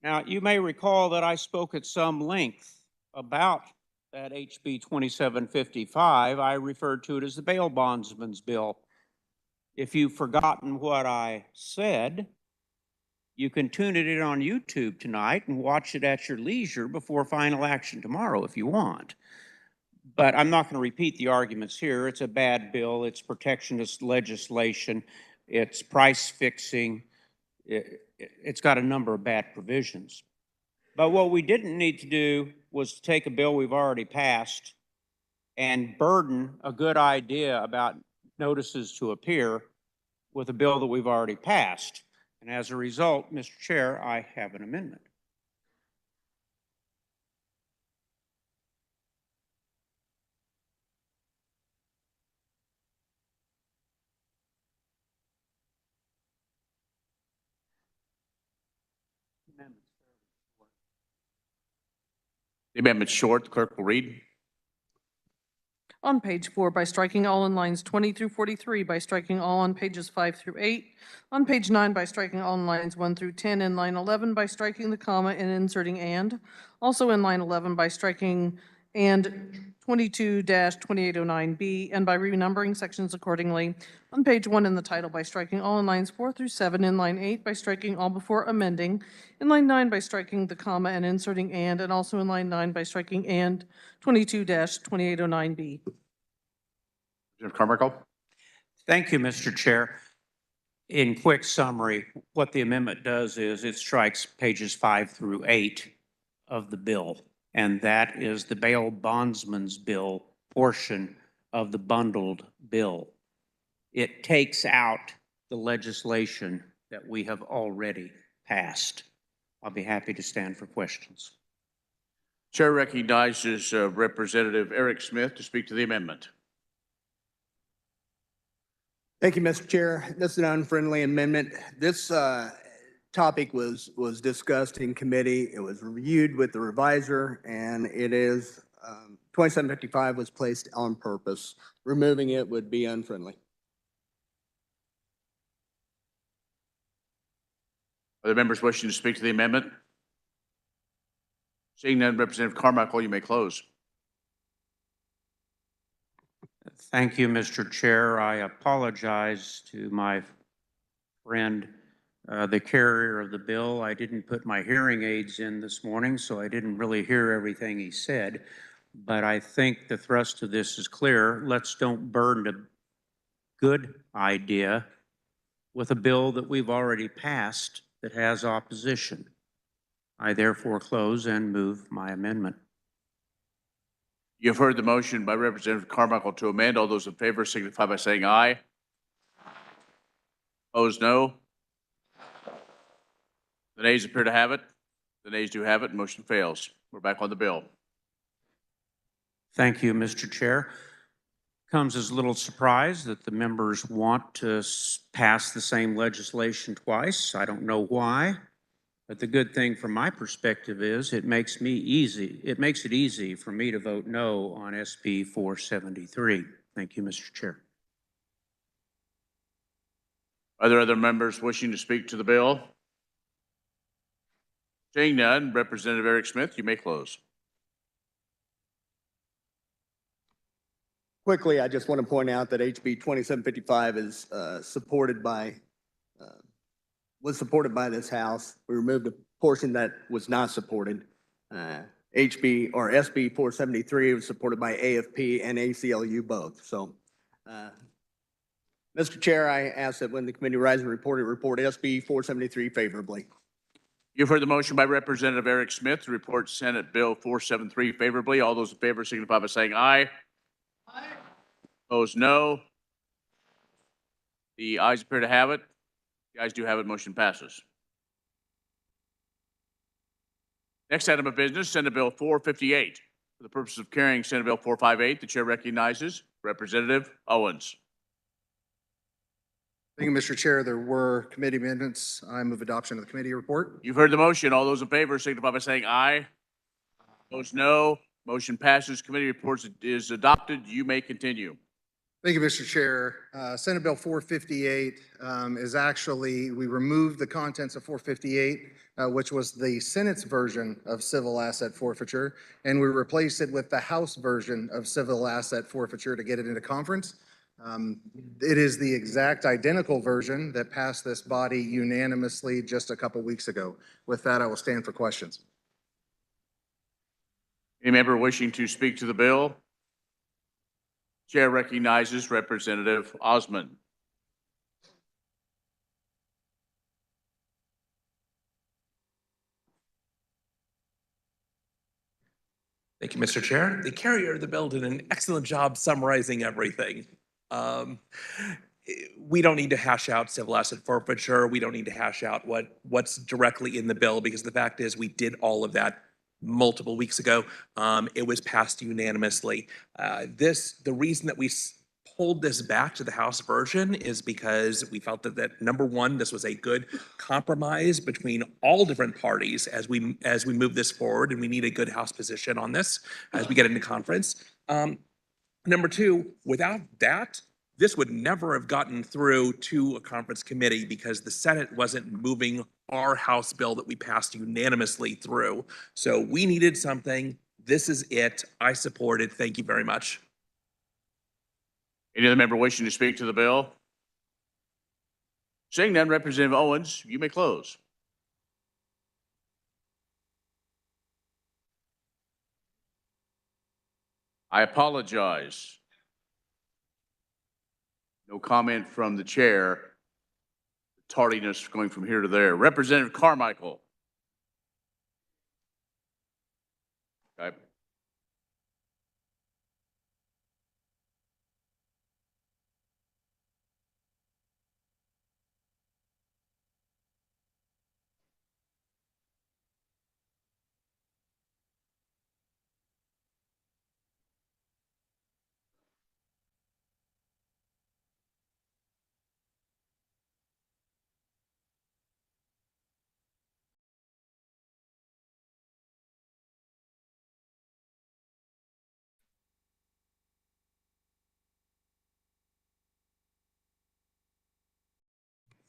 Now, you may recall that I spoke at some length about that HB 2755. I referred to it as the bail bondsman's bill. If you've forgotten what I said, you can tune it in on YouTube tonight and watch it at your leisure before final action tomorrow if you want. But I'm not going to repeat the arguments here. It's a bad bill. It's protectionist legislation. It's price fixing. it's got a number of bad provisions. But what we didn't need to do was to take a bill we've already passed and burden a good idea about notices to appear with a bill that we've already passed. And as a result, Mr. Chair, I have an amendment. The amendment's short. The clerk will read. On page 4, by striking all in lines 20 through 43, by striking all on pages 5 through 8. On page 9, by striking all in lines 1 through 10. In line 11, by striking the comma and inserting and. Also in line 11, by striking and 22-2809B, and by renumbering sections accordingly. On page 1 in the title, by striking all in lines 4 through 7. In line 8, by striking all before amending. In line 9, by striking the comma and inserting and also in line 9, by striking and 22-2809B. Carmichael. Thank you, Mr. Chair. In quick summary, what the amendment does is it strikes pages 5 through 8 of the bill, and that is the bail bondsman's bill portion of the bundled bill. It takes out the legislation that we have already passed. I'll be happy to stand for questions. Chair recognizes Representative Eric Smith to speak to the amendment. Thank you, Mr. Chair. This is an unfriendly amendment. This topic was discussed in committee. It was reviewed with the revisor, and it is 2755 was placed on purpose. Removing it would be unfriendly. Other members wishing to speak to the amendment? Seeing none, Representative Carmichael, you may close. Thank you, Mr. Chair. I apologize to my friend, the carrier of the bill. I didn't put my hearing aids in this morning, so I didn't really hear everything he said. But I think the thrust of this is clear. Let's don't burden a good idea with a bill that we've already passed that has opposition. I therefore close and move my amendment. You've heard the motion by Representative Carmichael to amend. All those in favor signify by saying aye. Opposed, no. The nays appear to have it. The nays do have it. Motion fails. We're back on the bill. Thank you, Mr. Chair. Comes as a little surprise that the members want to pass the same legislation twice. I don't know why. But the good thing from my perspective is it makes it easy for me to vote no on SB 473. Thank you, Mr. Chair. Are there other members wishing to speak to the bill? Seeing none, Representative Eric Smith, you may close. Quickly, I just want to point out that HB 2755 is supported by this House. We removed a portion that was not supported. SB 473 was supported by AFP and ACLU both. So, Mr. Chair, I ask that when the committee rises and report SB 473 favorably. You've heard the motion by Representative Eric Smith to report Senate Bill 473 favorably. All those in favor signify by saying aye. Aye. Opposed, no. The ayes appear to have it. The ayes do have it. Motion passes. Next item of business, Senate Bill 458. For the purpose of carrying Senate Bill 458, the chair recognizes Representative Owens. Thank you, Mr. Chair. There were committee amendments. I move adoption of the committee report. You've heard the motion. All those in favor signify by saying aye. Opposed, no. Motion passes. Committee report is adopted. You may continue. Thank you, Mr. Chair. Senate Bill 458 is actually, we removed the contents of 458, which was the Senate's version of civil asset forfeiture, and we replaced it with the House version of civil asset forfeiture to get it into conference. It is the exact identical version that passed this body unanimously just a couple weeks ago. With that, I will stand for questions. Any member wishing to speak to the bill? Chair recognizes Representative Osmond. Thank you, Mr. Chair. The carrier of the bill did an excellent job summarizing everything. Um, we don't need to hash out civil asset forfeiture. We don't need to hash out what's directly in the bill, because the fact is we did all of that multiple weeks ago. It was passed unanimously. The reason that we pulled this back to the House version is because we felt that number one, this was a good compromise between all different parties as we move this forward, and we need a good House position on this as we get into conference. Number two, without that, this would never have gotten through to a conference committee because the Senate wasn't moving our House bill that we passed unanimously through. So we needed something. This is it. I support it. Thank you very much. Any other member wishing to speak to the bill? Seeing none, Representative Owens, you may close. I apologize. No comment from the chair. Tardiness going from here to there. Representative Carmichael. Okay.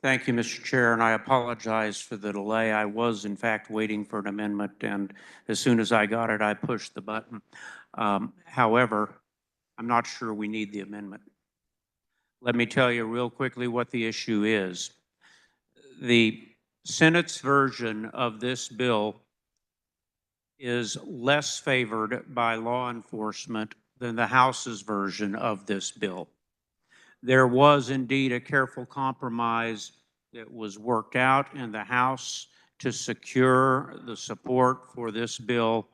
Thank you, Mr. Chair, and I apologize for the delay. I was, in fact, waiting for an amendment, and as soon as I got it, I pushed the button. However, I'm not sure we need the amendment. Let me tell you real quickly what the issue is. The Senate's version of this bill is less favored by law enforcement than the House's version of this bill. There was indeed a careful compromise that was worked out in the House to secure the support for this bill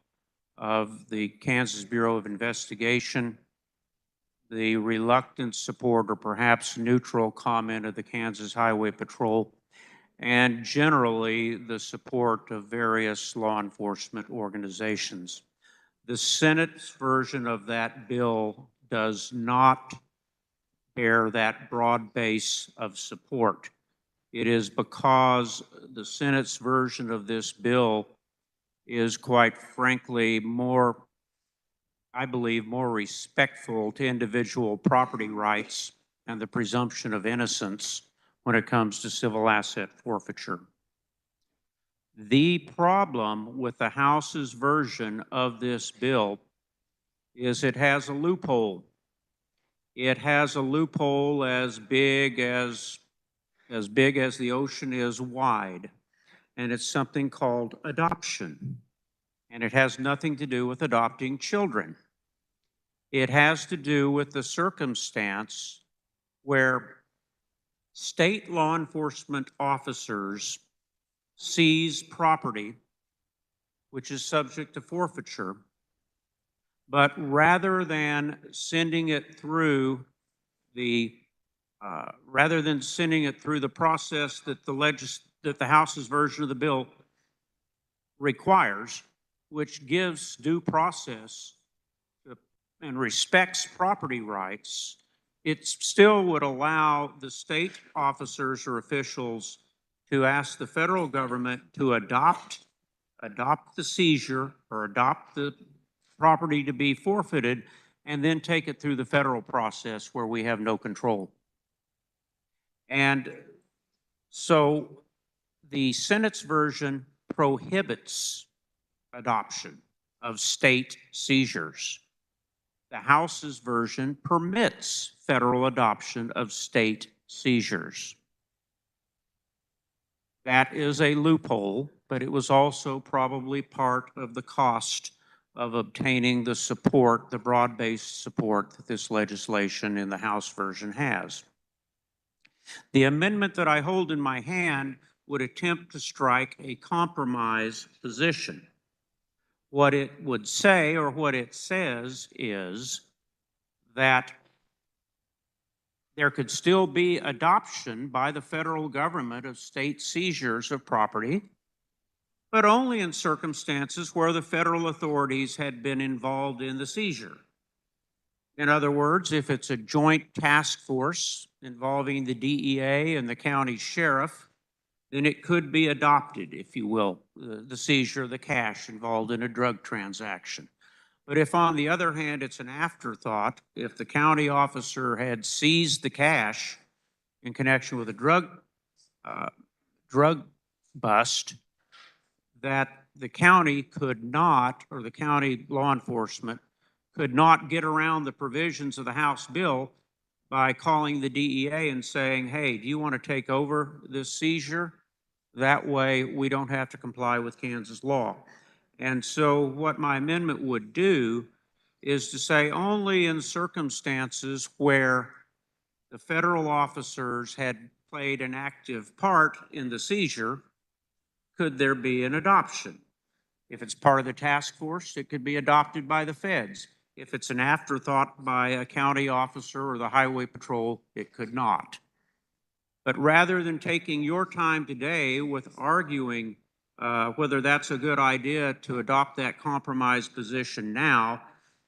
of the Kansas Bureau of Investigation, the reluctant support or perhaps neutral comment of the Kansas Highway Patrol, and generally the support of various law enforcement organizations. The Senate's version of that bill does not bear that broad base of support. It is because the Senate's version of this bill is, quite frankly, more, I believe, more respectful to individual property rights and the presumption of innocence when it comes to civil asset forfeiture. The problem with the House's version of this bill is it has a loophole. It has a loophole as big as the ocean is wide, and it's something called adoption. And it has nothing to do with adopting children. It has to do with the circumstance where state law enforcement officers seize property which is subject to forfeiture, but rather than sending it through the process that the House's version of the bill requires, which gives due process and respects property rights, it still would allow the state officers or officials to ask the federal government to adopt the seizure or adopt the property to be forfeited, and then take it through the federal process where we have no control. And so the Senate's version prohibits adoption of state seizures. The House's version permits federal adoption of state seizures. That is a loophole, but it was also probably part of the cost of obtaining the support, the broad-based support that this legislation in the House version has. The amendment that I hold in my hand would attempt to strike a compromise position What it would say, or what it says, is that there could still be adoption by the federal government of state seizures of property, but only in circumstances where the federal authorities had been involved in the seizure. In other words, if it's a joint task force involving the DEA and the county sheriff, then it could be adopted, if you will, the seizure of the cash involved in a drug transaction. But if, on the other hand, it's an afterthought, if the county officer had seized the cash in connection with a drug bust, that the county could not, or the county law enforcement could not get around the provisions of the House bill by calling the DEA and saying, hey, do you want to take over this seizure? That way we don't have to comply with Kansas law. And so what my amendment would do is to say only in circumstances where the federal officers had played an active part in the seizure could there be an adoption. If it's part of the task force, it could be adopted by the feds. If it's an afterthought by a county officer or the highway patrol, it could not. But rather than taking your time today with arguing whether that's a good idea to adopt that compromise position now,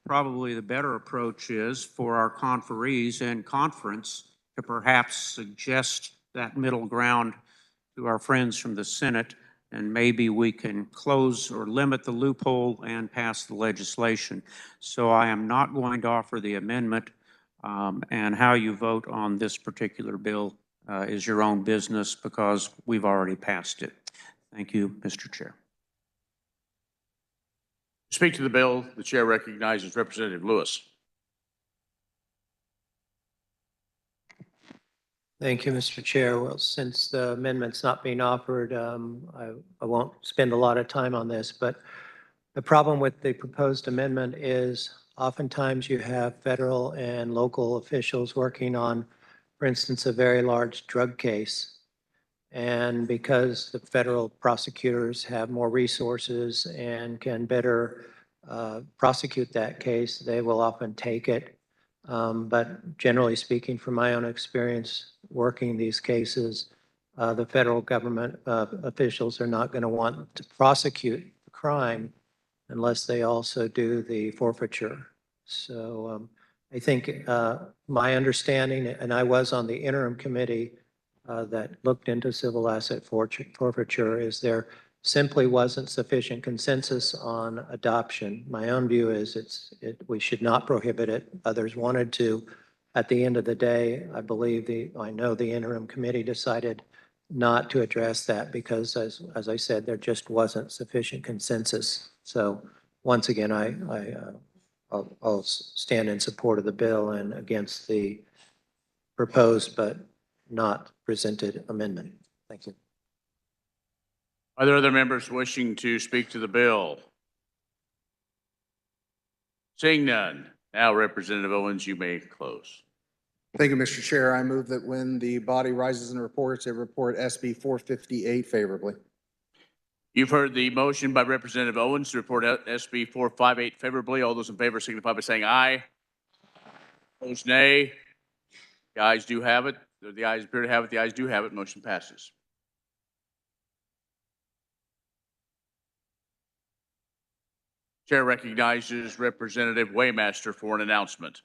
probably the better approach is for our conferees and conference to perhaps suggest that middle ground to our friends from the Senate, and maybe we can close or limit the loophole and pass the legislation. So I am not going to offer the amendment, and how you vote on this particular bill is your own business because we've already passed it. Thank you, Mr. Chair. To speak to the bill, the chair recognizes Representative Lewis. Thank you, Mr. Chair. Well, since the amendment's not being offered, I won't spend a lot of time on this, but the problem with the proposed amendment is oftentimes you have federal and local officials working on, for instance, a very large drug case. And because the federal prosecutors have more resources and can better prosecute that case, they will often take it. But generally speaking, from my own experience working these cases, the federal government officials are not going to want to prosecute the crime unless they also do the forfeiture. So I think my understanding, and I was on the interim committee that looked into civil asset forfeiture, is there simply wasn't sufficient consensus on adoption. My own view is we should not prohibit it. Others wanted to. At the end of the day, I know the interim committee decided not to address that because, as I said, there just wasn't sufficient consensus. So once again, I'll stand in support of the bill and against the proposed but not presented amendment. Thank you. Are there other members wishing to speak to the bill? Seeing none, now Representative Owens, you may close. Thank you, Mr. Chair. I move that when the body rises and reports, it report SB 458 favorably. You've heard the motion by Representative Owens to report SB 458 favorably. All those in favor signify by saying aye. Opposed, nay. The ayes do have it. The ayes appear to have it. The ayes do have it. Motion passes. Chair recognizes Representative Waymaster for an announcement.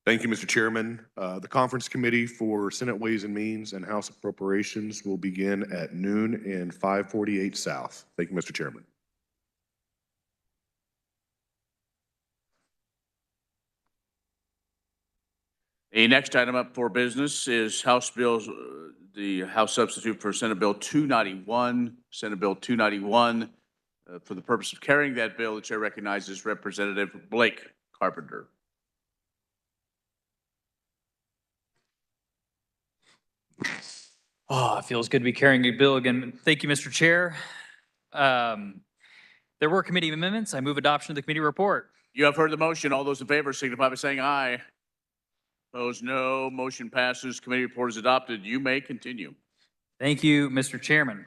Thank you, Mr. Chairman. The Conference Committee for Senate Ways and Means and House Appropriations will begin at noon in 548 South. Thank you, Mr. Chairman. The next item up for business is House Bills, the House substitute for Senate Bill 291. Senate Bill 291. For the purpose of carrying that bill, the chair recognizes Representative Blake Carpenter. Oh, it feels good to be carrying a bill again. Thank you, Mr. Chair. There were committee amendments. I move adoption of the committee report. You have heard the motion. All those in favor signify by saying aye. Opposed, no. Motion passes. Committee report is adopted. You may continue. Thank you, Mr. Chairman.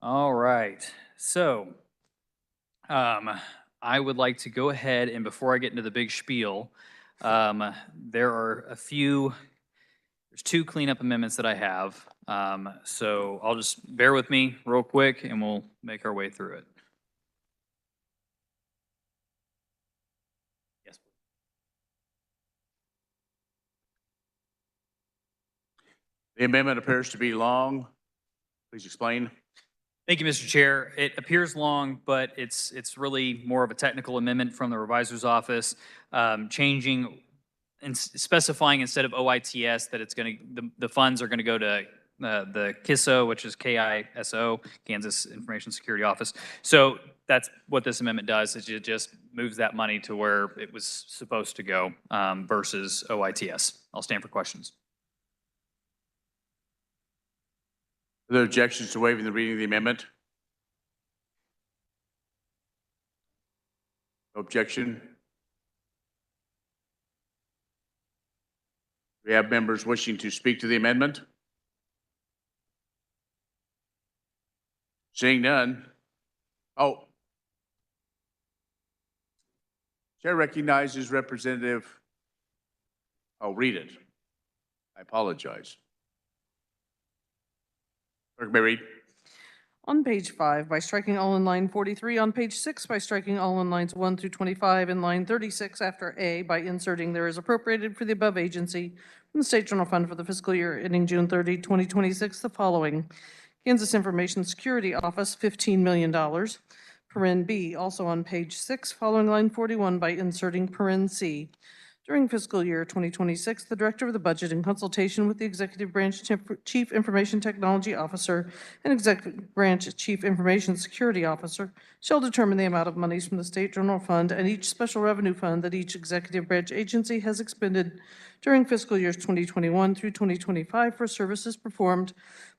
All right, so I would like to go ahead and before I get into the big spiel, there are there's two cleanup amendments that I have. So I'll just bear with me real quick and we'll make our way through it. Yes. The amendment appears to be long. Please explain. Thank you, Mr. Chair. It appears long, but it's really more of a technical amendment from the revisor's office, changing and specifying instead of OITS that it's going to, the funds are going to go to the KISO, which is KISO, Kansas Information Security Office. So that's what this amendment does, is it just moves that money to where it was supposed to go versus OITS. I'll stand for questions. Are there objections to waiving the reading of the amendment? No objection. We have members wishing to speak to the amendment? Seeing none. Oh. Chair recognizes Representative. I'll read it. I apologize. Clerk may read. On page 5, by striking all in line 43. On page 6, by striking all in lines 1 through 25. In line 36 after A, by inserting there is appropriated for the above agency from the State General Fund for the fiscal year ending June 30, 2026, the following. Kansas Information Security Office, $15 million. Paren B, also on page 6, following line 41 by inserting paren C. During fiscal year 2026, the Director of the Budget, in consultation with the Executive Branch Chief Information Technology Officer and Executive Branch Chief Information Security Officer, shall determine the amount of monies from the State General Fund and each special revenue fund that each Executive Branch agency has expended during fiscal years 2021 through 2025 for services performed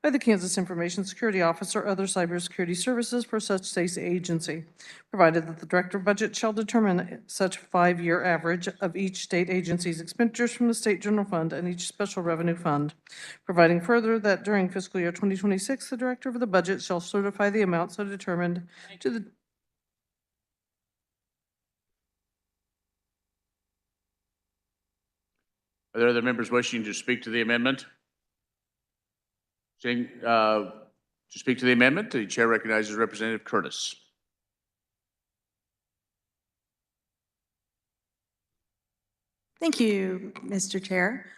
by the Kansas Information Security Office or other cybersecurity services for such state agency, provided that the Director of Budget shall determine such 5-year average of each state agency's expenditures from the State General Fund and each special revenue fund, providing further that during fiscal year 2026, the Director of the Budget shall certify the amount so determined to the Are there other members wishing to speak to the amendment? Seeing, to speak to the amendment, the chair recognizes Representative Curtis. Thank you, Mr. Chair.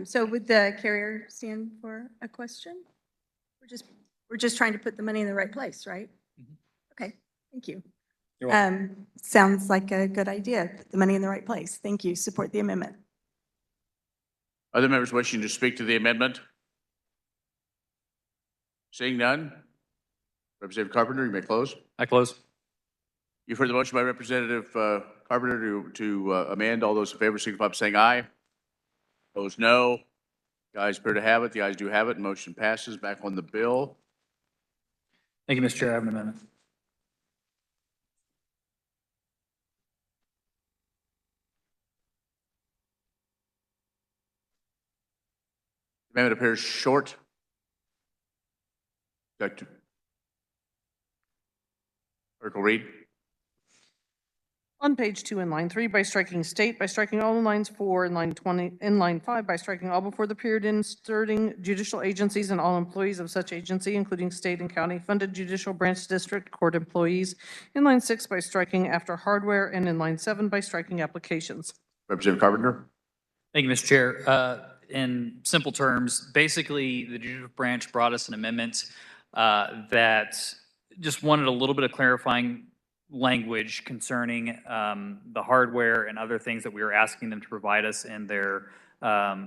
So would the carrier stand for a question? We're just trying to put the money in the right place, right? Okay, thank you. You're welcome. Sounds like a good idea. Put the money in the right place. Thank you. Support the amendment. Other members wishing to speak to the amendment? Seeing none. Representative Carpenter, you may close. I close. You've heard the motion by Representative Carpenter to amend. All those in favor signify by saying aye. Opposed, no. The ayes appear to have it. The ayes do have it. Motion passes. Back on the bill. Thank you, Mr. Chair. I have an amendment. The amendment appears short. Clerk will read. On page 2 in line 3, by striking state, by striking all in lines 4, in line 20, in line 5, by striking all before the period, inserting judicial agencies and all employees of such agency, including state and county funded judicial branch district court employees. In line 6, by striking after hardware, and in line 7, by striking applications. Representative Carpenter. Thank you, Mr. Chair. In simple terms, basically, the judicial branch brought us an amendment that just wanted a little bit of clarifying language concerning the hardware and other things that we were asking them to provide us in their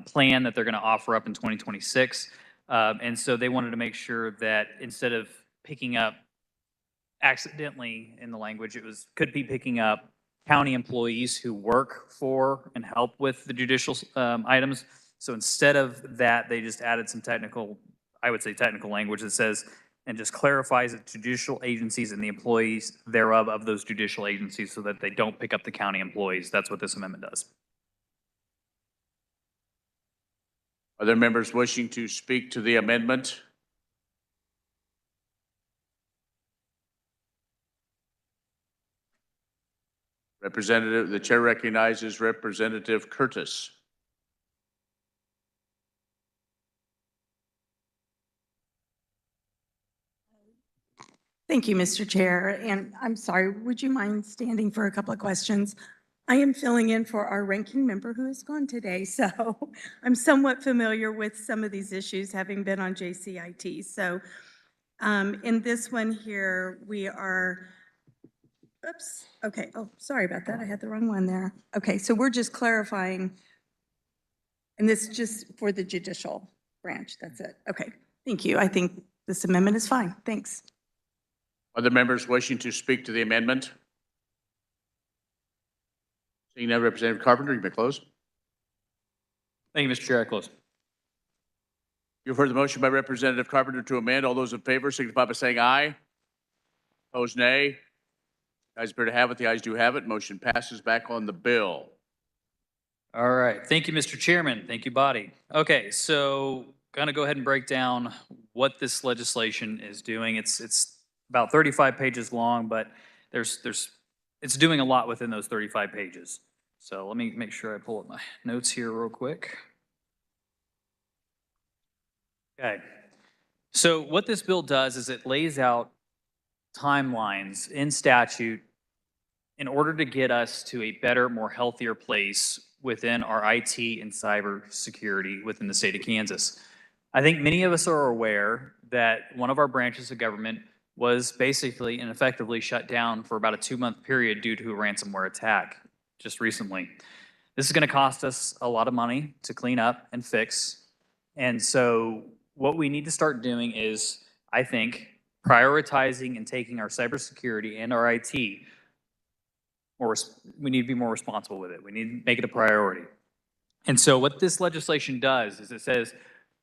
plan that they're going to offer up in 2026. And so they wanted to make sure that instead of picking up accidentally in the language, could be picking up county employees who work for and help with the judicial items. So instead of that, they just added some technical, I would say technical language that says, and just clarifies that judicial agencies and the employees thereof of those judicial agencies so that they don't pick up the county employees. That's what this amendment does. Are there members wishing to speak to the amendment? The chair recognizes Representative Curtis. Thank you, Mr. Chair. And I'm sorry, would you mind standing for a couple of questions? I am filling in for our ranking member who is gone today, so I'm somewhat familiar with some of these issues, having been on JCIT. So in this one here, we are, oops, okay, oh, sorry about that. I had the wrong one there. Okay, so we're just clarifying, and this is just for the judicial branch, that's it. Okay, thank you. I think this amendment is fine. Thanks. Other members wishing to speak to the amendment? Seeing none, Representative Carpenter, you may close. Thank you, Mr. Chair. I close. You've heard the motion by Representative Carpenter to amend. All those in favor signify by saying aye. Opposed, nay. The ayes appear to have it. The ayes do have it. Motion passes. Back on the bill. All right. Thank you, Mr. Chairman. Thank you, body. Okay, so gonna go ahead and break down what this legislation is doing. It's about 35 pages long, but it's doing a lot within those 35 pages. So let me make sure I pull up my notes here real quick. Okay. So what this bill does is it lays out timelines in statute in order to get us to a better, more healthier place within our IT and cyber security within the state of Kansas. I think many of us are aware that one of our branches of government was basically and effectively shut down for about a 2-month period due to a ransomware attack just recently. This is going to cost us a lot of money to clean up and fix. And so what we need to start doing is, I think, prioritizing and taking our cybersecurity and our IT, we need to be more responsible with it. We need to make it a priority. And so what this legislation does is it says,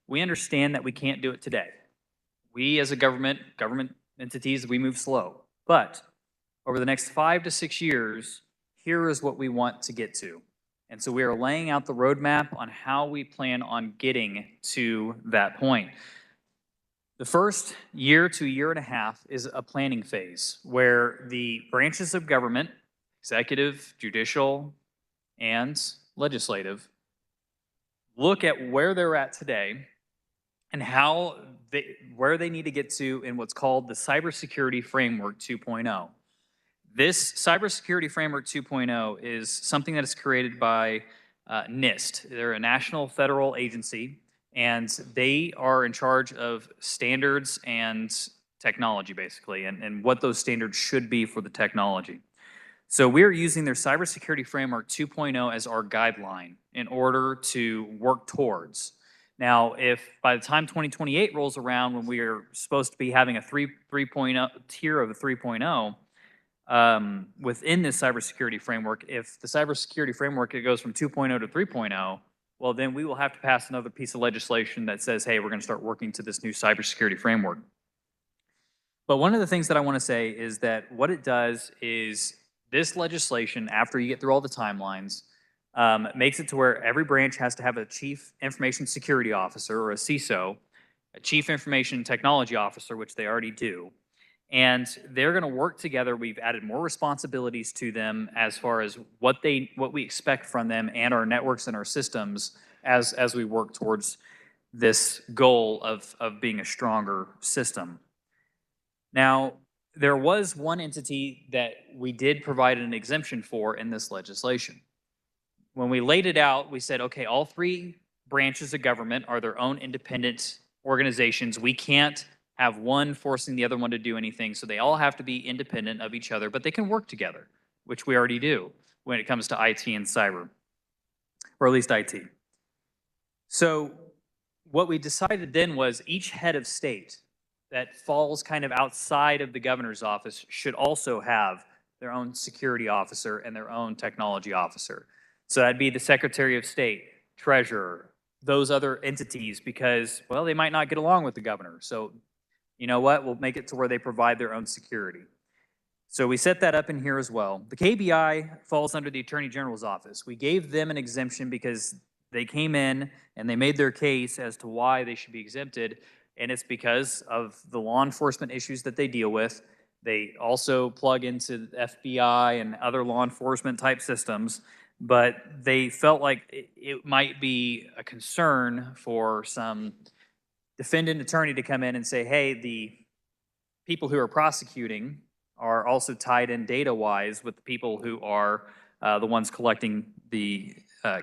we understand that we can't do it today. We as a government entities, we move slow. But over the next 5 to 6 years, here is what we want to get to. And so we are laying out the roadmap on how we plan on getting to that point. The first year to year and a half is a planning phase where the branches of government, executive, judicial, and legislative, look at where they're at today and where they need to get to in what's called the Cybersecurity Framework 2.0. This Cybersecurity Framework 2.0 is something that is created by NIST. They're a national federal agency, and they are in charge of standards and technology, basically, and what those standards should be for the technology. So we're using their Cybersecurity Framework 2.0 as our guideline in order to work towards. Now, if by the time 2028 rolls around, when we are supposed to be having a 3.0 tier of a 3.0, within this cybersecurity framework, if the cybersecurity framework it goes from 2.0 to 3.0, well, then we will have to pass another piece of legislation that says, hey, we're going to start working to this new cybersecurity framework. But one of the things that I want to say is that what it does is this legislation, after you get through all the timelines, makes it to where every branch has to have a Chief Information Security Officer, or a CISO, a Chief Information Technology Officer, which they already do. And they're going to work together. We've added more responsibilities to them as far as what we expect from them and our networks and our systems as we work towards this goal of being a stronger system. Now, there was one entity that we did provide an exemption for in this legislation. When we laid it out, we said, okay, all 3 branches of government are their own independent organizations. We can't have one forcing the other one to do anything, so they all have to be independent of each other, but they can work together, which we already do when it comes to IT and cyber, or at least IT. So what we decided then was each head of state that falls kind of outside of the governor's office should also have their own security officer and their own technology officer. So that'd be the Secretary of State, Treasurer, those other entities, because, well, they might not get along with the governor. So you know what? We'll make it to where they provide their own security. So we set that up in here as well. The KBI falls under the Attorney General's office. We gave them an exemption because they came in and they made their case as to why they should be exempted, and it's because of the law enforcement issues that they deal with. They also plug into the FBI and other law enforcement type systems, but they felt like it might be a concern for some defendant attorney to come in and say, hey, the people who are prosecuting are also tied in data-wise with the people who are the ones collecting the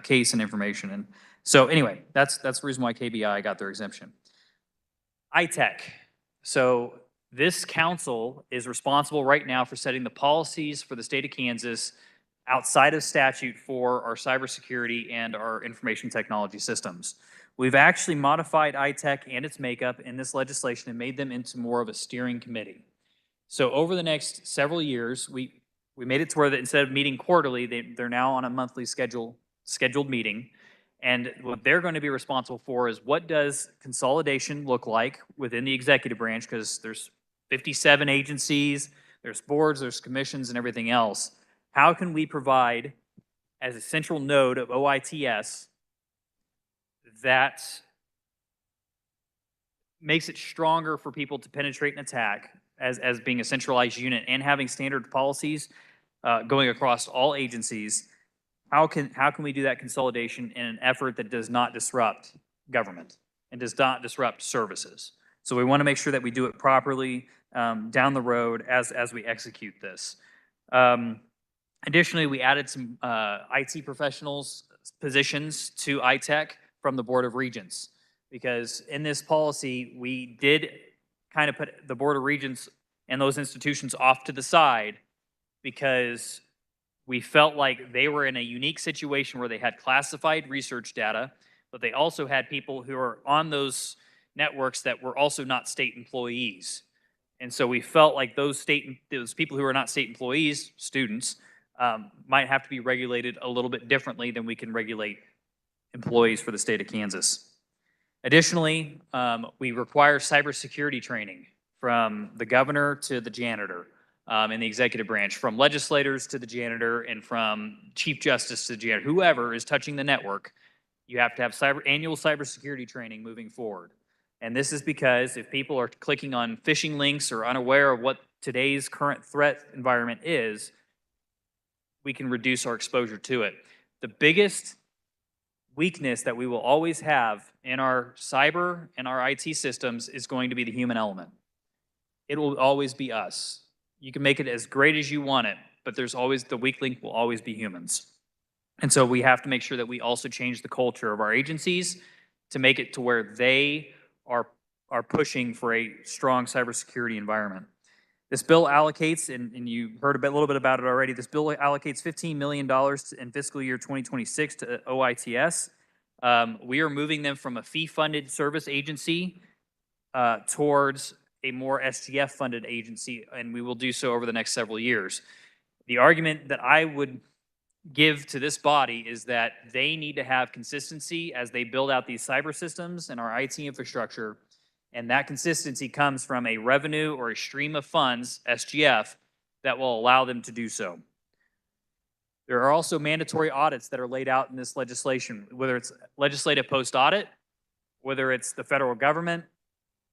case and information. And so anyway, that's the reason why KBI got their exemption. ITech. So this council is responsible right now for setting the policies for the state of Kansas outside of statute for our cybersecurity and our information technology systems. We've actually modified ITech and its makeup in this legislation and made them into more of a steering committee. So over the next several years, we made it to where that instead of meeting quarterly, they're now on a monthly scheduled meeting. And what they're going to be responsible for is what does consolidation look like within the executive branch, because there's 57 agencies, there's boards, there's commissions, and everything else. How can we provide, as a central node of OITS, that makes it stronger for people to penetrate and attack as being a centralized unit and having standard policies going across all agencies? How can we do that consolidation in an effort that does not disrupt government and does not disrupt services? So we want to make sure that we do it properly down the road as we execute this. Additionally, we added some IT professionals positions to ITech from the Board of Regents, because in this policy, we did kind of put the Board of Regents and those institutions off to the side because we felt like they were in a unique situation where they had classified research data, but they also had people who are on those networks that were also not state employees. And so we felt like those people who are not state employees, students, might have to be regulated a little bit differently than we can regulate employees for the state of Kansas. Additionally, we require cybersecurity training from the governor to the janitor in the executive branch, from legislators to the janitor, and from Chief Justice to the janitor. Whoever is touching the network, you have to have annual cybersecurity training moving forward. And this is because if people are clicking on phishing links or unaware of what today's current threat environment is, we can reduce our exposure to it. The biggest weakness that we will always have in our cyber and our IT systems is going to be the human element. It will always be us. You can make it as great as you want it, but there's always, the weak link will always be humans. And so we have to make sure that we also change the culture of our agencies to make it to where they are pushing for a strong cybersecurity environment. This bill allocates, and you heard a little bit about it already, this bill allocates $15 million in fiscal year 2026 to OITS. We are moving them from a fee-funded service agency towards a more SGF-funded agency, and we will do so over the next several years. The argument that I would give to this body is that they need to have consistency as they build out these cyber systems and our IT infrastructure, and that consistency comes from a revenue or a stream of funds, SGF, that will allow them to do so. There are also mandatory audits that are laid out in this legislation, whether it's legislative post-audit, whether it's the federal government,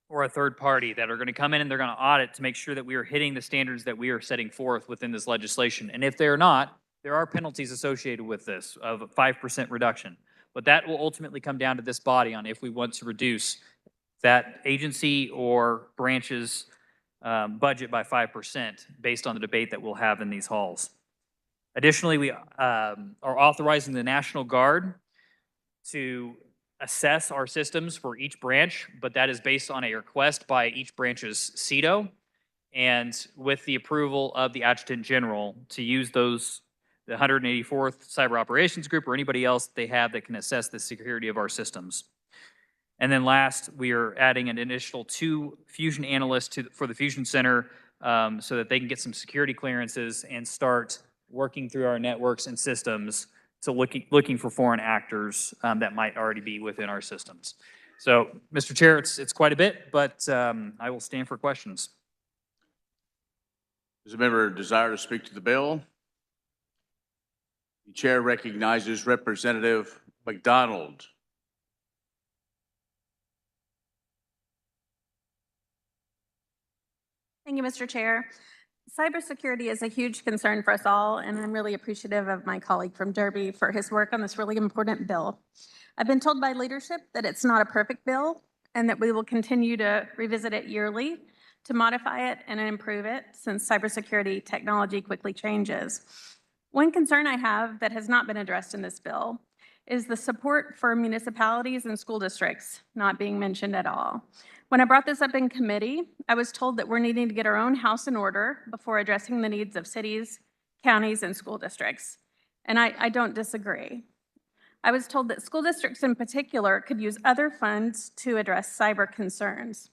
or a third party that are going to come in and they're going to audit to make sure that we are hitting the standards that we are setting forth within this legislation. And if they're not, there are penalties associated with this of a 5% reduction. But that will ultimately come down to this body on if we want to reduce that agency or branch's budget by 5% based on the debate that we'll have in these halls. Additionally, we are authorizing the National Guard to assess our systems for each branch, but that is based on a request by each branch's CEDO and with the approval of the Adjutant General to use those, the 184th Cyber Operations Group or anybody else they have that can assess the security of our systems. And then last, we are adding an additional 2 fusion analysts for the Fusion Center so that they can get some security clearances and start working through our networks and systems to looking for foreign actors that might already be within our systems. So, Mr. Chair, it's quite a bit, but I will stand for questions. Does a member desire to speak to the bill? The chair recognizes Representative McDonald. Thank you, Mr. Chair. Cybersecurity is a huge concern for us all, and I'm really appreciative of my colleague from Derby for his work on this really important bill. I've been told by leadership that it's not a perfect bill and that we will continue to revisit it yearly to modify it and improve it since cybersecurity technology quickly changes. One concern I have that has not been addressed in this bill is the support for municipalities and school districts not being mentioned at all. When I brought this up in committee, I was told that we're needing to get our own house in order before addressing the needs of cities, counties, and school districts. And I don't disagree. I was told that school districts in particular could use other funds to address cyber concerns.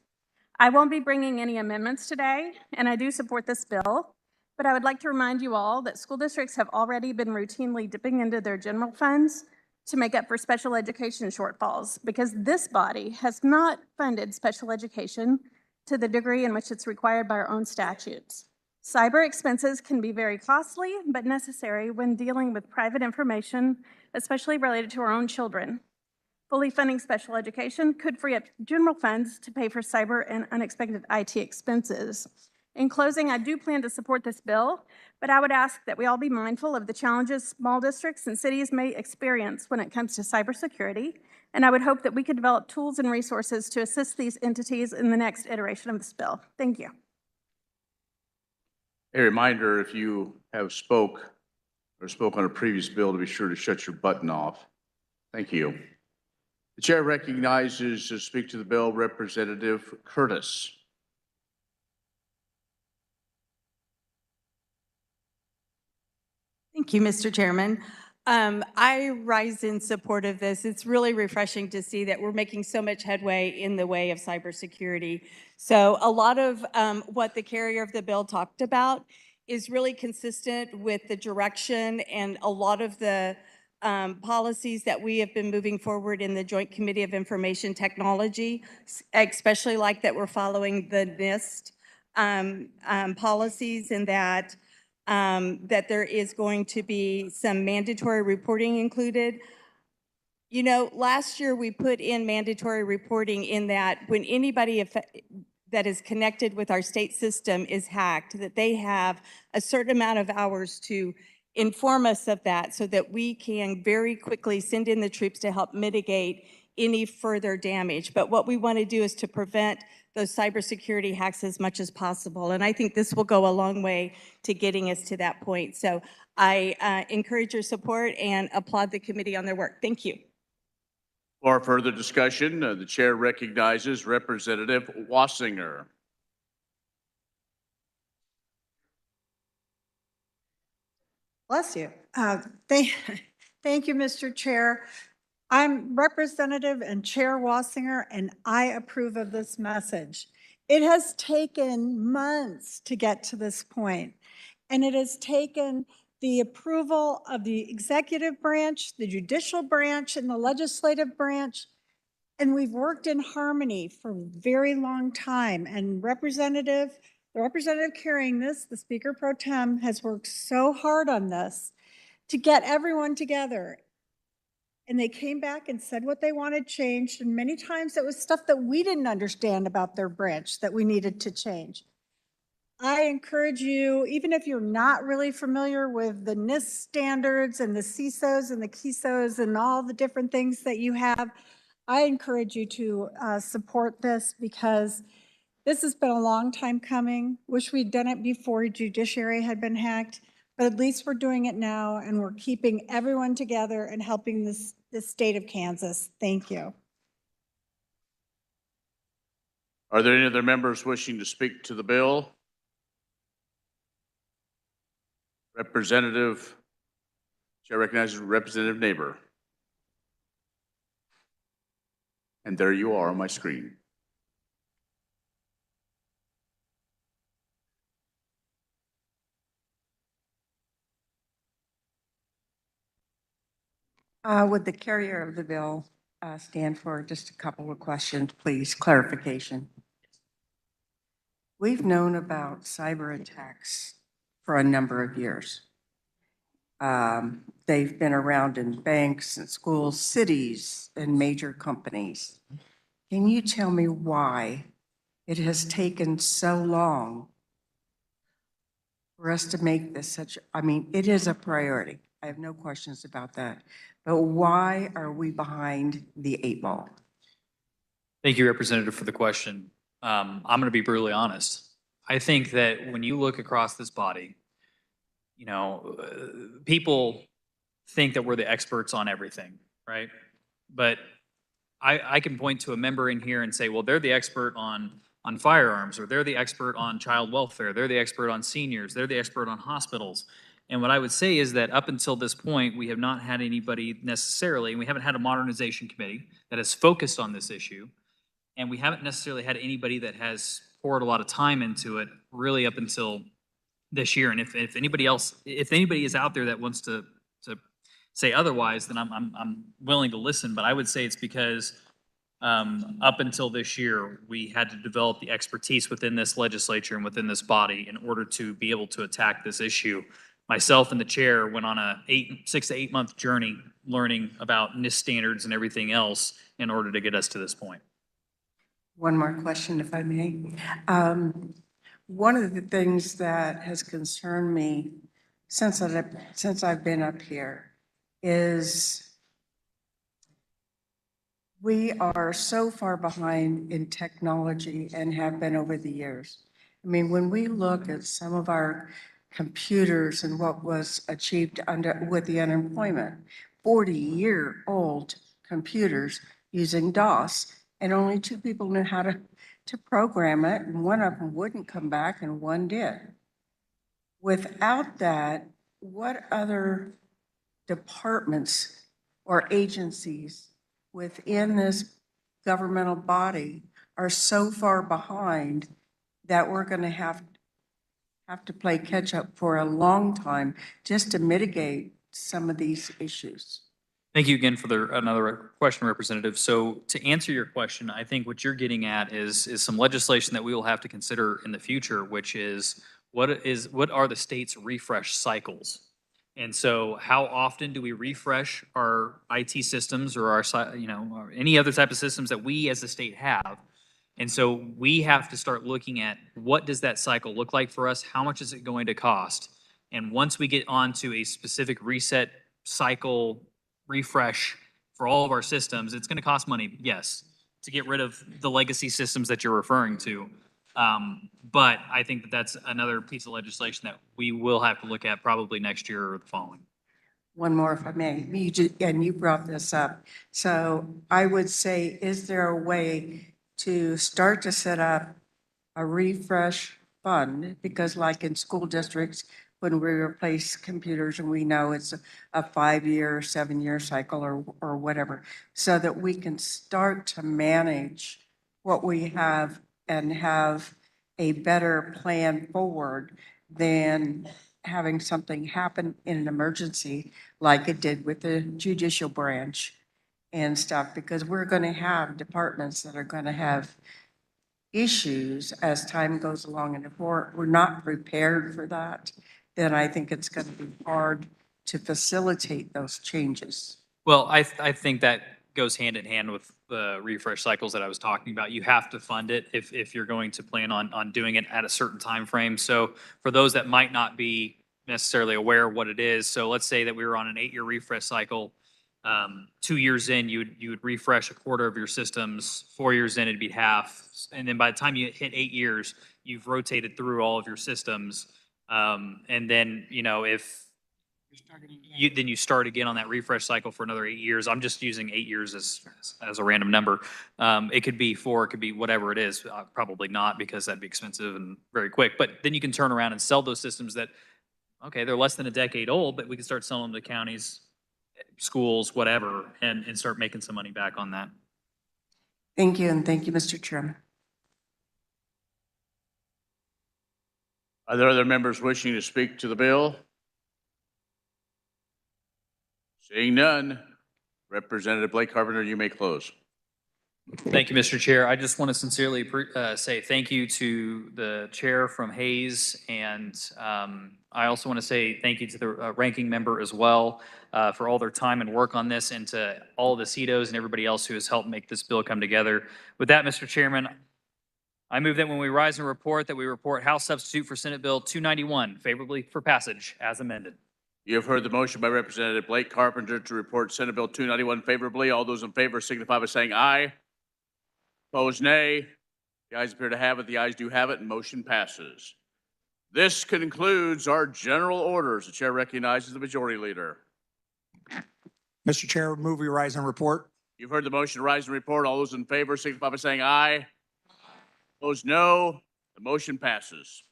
I won't be bringing any amendments today, and I do support this bill, but I would like to remind you all that school districts have already been routinely dipping into their general funds to make up for special education shortfalls because this body has not funded special education to the degree in which it's required by our own statutes. Cyber expenses can be very costly, but necessary when dealing with private information, especially related to our own children. Fully funding special education could free up general funds to pay for cyber and unexpected IT expenses. In closing, I do plan to support this bill, but I would ask that we all be mindful of the challenges small districts and cities may experience when it comes to cybersecurity, and I would hope that we could develop tools and resources to assist these entities in the next iteration of this bill. Thank you. A reminder, if you have spoke on a previous bill, to be sure to shut your button off. Thank you. The chair recognizes to speak to the bill Representative Curtis. Thank you, Mr. Chairman. I rise in support of this. It's really refreshing to see that we're making so much headway in the way of cybersecurity. So a lot of what the carrier of the bill talked about is really consistent with the direction and a lot of the policies that we have been moving forward in the Joint Committee of Information Technology, especially like that we're following the NIST policies and that that there is going to be some mandatory reporting included. You know, last year we put in mandatory reporting in that when anybody that is connected with our state system is hacked, that they have a certain amount of hours to inform us of that so that we can very quickly send in the troops to help mitigate any further damage. But what we want to do is to prevent those cybersecurity hacks as much as possible. And I think this will go a long way to getting us to that point. So I encourage your support and applaud the committee on their work. Thank you. For further discussion, the chair recognizes Representative Wassinger. Bless you. Thank you, Mr. Chair. I'm Representative and Chair Wassinger, and I approve of this message. It has taken months to get to this point, and it has taken the approval of the executive branch, the judicial branch, and the legislative branch, and we've worked in harmony for a very long time. And the representative carrying this, the Speaker Pro Tem, has worked so hard on this to get everyone together. And they came back and said what they wanted changed. And many times it was stuff that we didn't understand about their branch that we needed to change. I encourage you, even if you're not really familiar with the NIST standards and the CISOs and the KISOs and all the different things that you have, I encourage you to support this because this has been a long time coming. Wish we'd done it before judiciary had been hacked, but at least we're doing it now and we're keeping everyone together and helping the state of Kansas. Thank you. Are there any other members wishing to speak to the bill? Chair recognizes Representative Neighbor. And there you are on my screen. Would the carrier of the bill stand for just a couple of questions, please? Clarification. We've known about cyber attacks for a number of years. They've been around in banks and schools, cities, and major companies. Can you tell me why it has taken so long for us to make this such, I mean, it is a priority. I have no questions about that. But why are we behind the 8 ball? Thank you, Representative, for the question. I'm going to be brutally honest. I think that when you look across this body, you know, people think that we're the experts on everything, right? But I can point to a member in here and say, well, they're the expert on firearms, or they're the expert on child welfare, they're the expert on seniors, they're the expert on hospitals. And what I would say is that up until this point, we have not had anybody necessarily, and we haven't had a modernization committee that has focused on this issue. And we haven't necessarily had anybody that has poured a lot of time into it really up until this year. And if anybody else, if anybody is out there that wants to say otherwise, then I'm willing to listen. But I would say it's because up until this year, we had to develop the expertise within this legislature and within this body in order to be able to attack this issue. Myself and the chair went on a 6 to 8 month journey learning about NIST standards and everything else in order to get us to this point. One more question, if I may. One of the things that has concerned me since I've been up here is we are so far behind in technology and have been over the years. I mean, when we look at some of our computers and what was achieved with the unemployment, 40-year-old computers using DOS, and only 2 people knew how to program it, and one of them wouldn't come back and one did. Without that, what other departments or agencies within this governmental body are so far behind that we're going to have to play catch up for a long time just to mitigate some of these issues? Thank you again for another question, Representative. So to answer your question, I think what you're getting at is some legislation that we will have to consider in the future, which is what are the state's refresh cycles? And so how often do we refresh our IT systems or our, or any other type of systems that we as a state have? And so we have to start looking at what does that cycle look like for us? How much is it going to cost? And once we get onto a specific reset cycle refresh for all of our systems, it's going to cost money, yes, to get rid of the legacy systems that you're referring to. But I think that that's another piece of legislation that we will have to look at probably next year or the following. One more, if I may. You brought this up. So I would say, is there a way to start to set up a refresh fund? Because like in school districts, when we replace computers and we know it's a 5-year, 7-year cycle or whatever, so that we can start to manage what we have and have a better plan forward than having something happen in an emergency like it did with the judicial branch and stuff, because we're going to have departments that are going to have issues as time goes along. And if we're not prepared for that, then I think it's going to be hard to facilitate those changes. Well, I think that goes hand in hand with the refresh cycles that I was talking about. You have to fund it if you're going to plan on doing it at a certain time frame. So for those that might not be necessarily aware of what it is, so let's say that we were on an 8-year refresh cycle. 2 years in, you would refresh a quarter of your systems. 4 years in, it'd be half. And then by the time you hit 8 years, you've rotated through all of your systems. And then, if then you start again on that refresh cycle for another 8 years. I'm just using 8 years as a random number. It could be 4, it could be whatever it is. Probably not, because that'd be expensive and very quick. But then you can turn around and sell those systems that, okay, they're less than a decade old, but we can start selling them to counties, schools, whatever, and start making some money back on that. Thank you, and thank you, Mr. Chairman. Are there other members wishing to speak to the bill? Seeing none, Representative Blake Carpenter, you may close. Thank you, Mr. Chair. I just want to sincerely say thank you to the chair from Hayes, and I also want to say thank you to the ranking member as well for all their time and work on this, and to all the CEDOs and everybody else who has helped make this bill come together. With that, Mr. Chairman, I move that when we rise and report, that we report House substitute for Senate Bill 291 favorably for passage as amended. You have heard the motion by Representative Blake Carpenter to report Senate Bill 291 favorably. All those in favor signify by saying aye. Opposed, nay. The ayes appear to have it. The ayes do have it, and motion passes. This concludes our general orders. The chair recognizes the majority leader. Mr. Chair, move we rise and report. You've heard the motion to rise and report. All those in favor signify by saying aye. Opposed, no. The motion passes.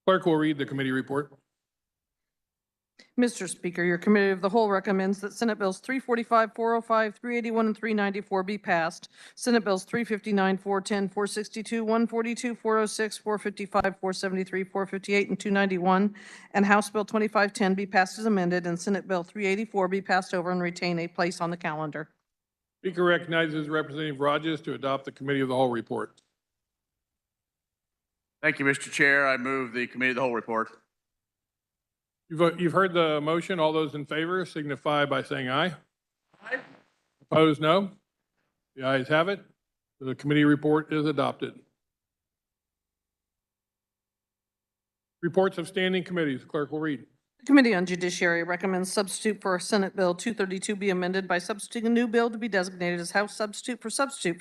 Clerk will read the committee report. Mr. Speaker, your committee of the whole recommends that Senate Bills 345, 405, 381, and 394 be passed. Senate Bills 359, 410, 462, 142, 406, 455, 473, 458, and 291, and House Bill 2510 be passed as amended, and Senate Bill 384 be passed over and retain a place on the calendar. Speaker recognizes Representative Rogers to adopt the committee of the whole report. Thank you, Mr. Chair. I move the committee of the whole report. You've heard the motion. All those in favor signify by saying aye. Aye. Opposed, no. The ayes have it. The committee report is adopted. Reports of standing committees. Clerk will read. The Committee on Judiciary recommends substitute for Senate Bill 232 be amended by substituting a new bill to be designated as House substitute for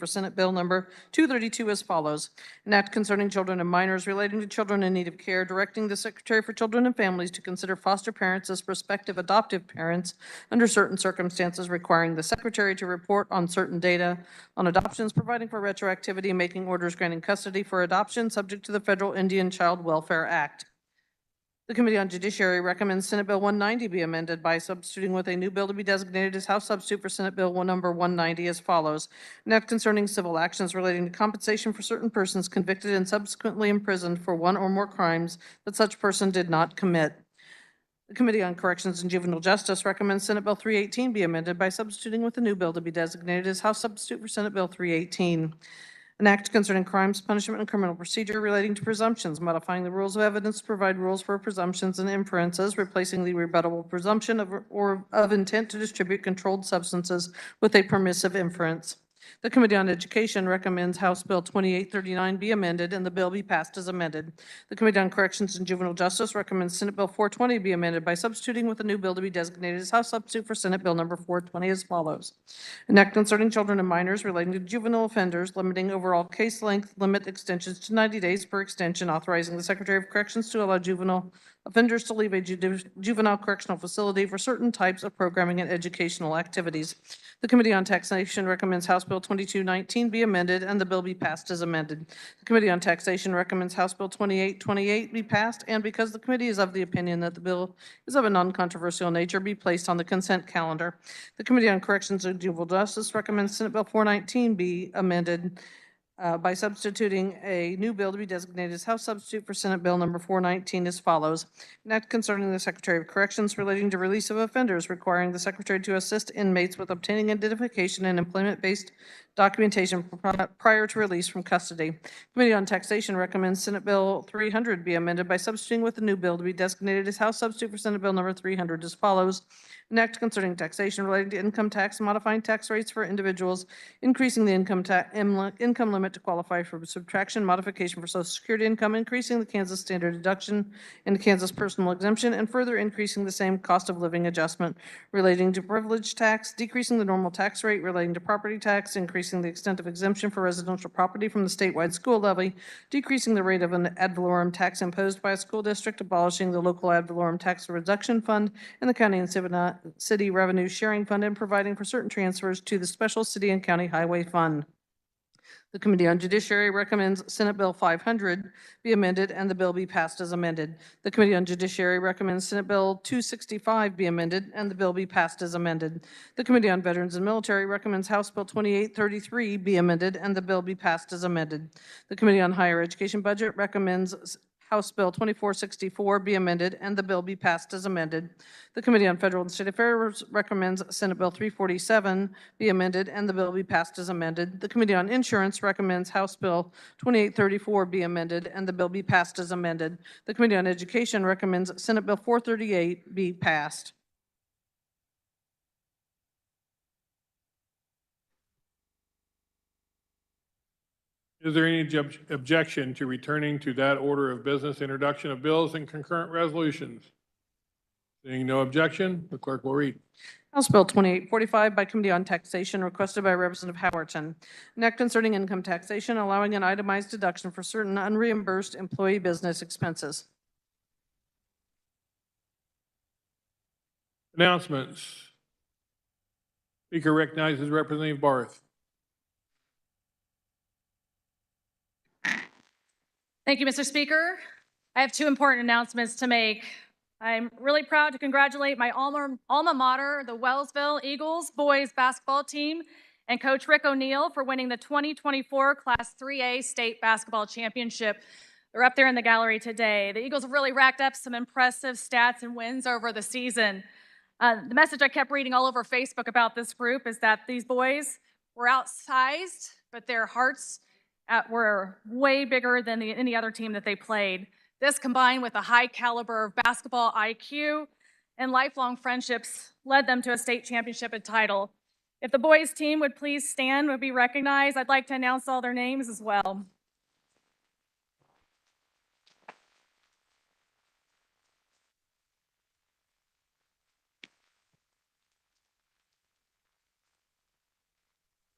Senate Bill number 232 as follows. An act concerning children and minors relating to children in need of care, directing the Secretary for Children and Families to consider foster parents as prospective adoptive parents under certain circumstances, requiring the Secretary to report on certain data on adoptions, providing for retroactivity, making orders granting custody for adoption subject to the Federal Indian Child Welfare Act. The Committee on Judiciary recommends Senate Bill 190 be amended by substituting with a new bill to be designated as House substitute for Senate Bill number 190 as follows. An act concerning civil actions relating to compensation for certain persons convicted and subsequently imprisoned for one or more crimes that such person did not commit. The Committee on Corrections and Juvenile Justice recommends Senate Bill 318 be amended by substituting with a new bill to be designated as House substitute for Senate Bill 318. An act concerning crimes, punishment, and criminal procedure relating to presumptions, modifying the rules of evidence to provide rules for presumptions and inferences, replacing the rebuttable presumption of intent to distribute controlled substances with a permissive inference. The Committee on Education recommends House Bill 2839 be amended and the bill be passed as amended. The Committee on Corrections and Juvenile Justice recommends Senate Bill 420 be amended by substituting with a new bill to be designated as House substitute for Senate Bill number 420 as follows. An act concerning children and minors relating to juvenile offenders, limiting overall case length limit extensions to 90 days per extension, authorizing the Secretary of Corrections to allow juvenile offenders to leave a juvenile correctional facility for certain types of programming and educational activities. The Committee on Taxation recommends House Bill 2219 be amended and the bill be passed as amended. The Committee on Taxation recommends House Bill 2828 be passed, and because the committee is of the opinion that the bill is of a non-controversial nature, be placed on the consent calendar. The Committee on Corrections and Juvenile Justice recommends Senate Bill 419 be amended by substituting a new bill to be designated as House substitute for Senate Bill number 419 as follows. An act concerning the Secretary of Corrections relating to release of offenders, requiring the Secretary to assist inmates with obtaining identification and employment-based documentation prior to release from custody. Committee on Taxation recommends Senate Bill 300 be amended by substituting with a new bill to be designated as House substitute for Senate Bill number 300 as follows. An act concerning taxation relating to income tax, modifying tax rates for individuals, increasing the income limit to qualify for subtraction, modification for Social Security income, increasing the Kansas standard deduction and Kansas personal exemption, and further increasing the same cost of living adjustment relating to privilege tax, decreasing the normal tax rate relating to property tax, increasing the extent of exemption for residential property from the statewide school levy, decreasing the rate of an ad valorem tax imposed by a school district, abolishing the local ad valorem tax reduction fund and the county and city revenue sharing fund, and providing for certain transfers to the special city and county highway fund. The Committee on Judiciary recommends Senate Bill 500 be amended and the bill be passed as amended. The Committee on Judiciary recommends Senate Bill 265 be amended and the bill be passed as amended. The Committee on Veterans and Military recommends House Bill 2833 be amended and the bill be passed as amended. The Committee on Higher Education Budget recommends House Bill 2464 be amended and the bill be passed as amended. The Committee on Federal and State Affairs recommends Senate Bill 347 be amended and the bill be passed as amended. The Committee on Insurance recommends House Bill 2834 be amended and the bill be passed as amended. The Committee on Education recommends Senate Bill 438 be passed. Is there any objection to returning to that order of business, introduction of bills and concurrent resolutions? Seeing no objection, the clerk will read. House Bill 2845 by Committee on Taxation, requested by Representative Howerton. An act concerning income taxation, allowing an itemized deduction for certain unreimbursed employee business expenses. Announcements. Speaker recognizes Representative Barth. Thank you, Mr. Speaker. I have two important announcements to make. I'm really proud to congratulate my alma mater, the Wellsville Eagles boys basketball team, and Coach Rick O'Neill for winning the 2024 Class 3A State Basketball Championship. They're up there in the gallery today. The Eagles have really racked up some impressive stats and wins over the season. The message I kept reading all over Facebook about this group is that these boys were outsized, but their hearts were way bigger than any other team that they played. This, combined with a high caliber of basketball IQ and lifelong friendships, led them to a state championship and title. If the boys team would please stand, would be recognized, I'd like to announce all their names as well.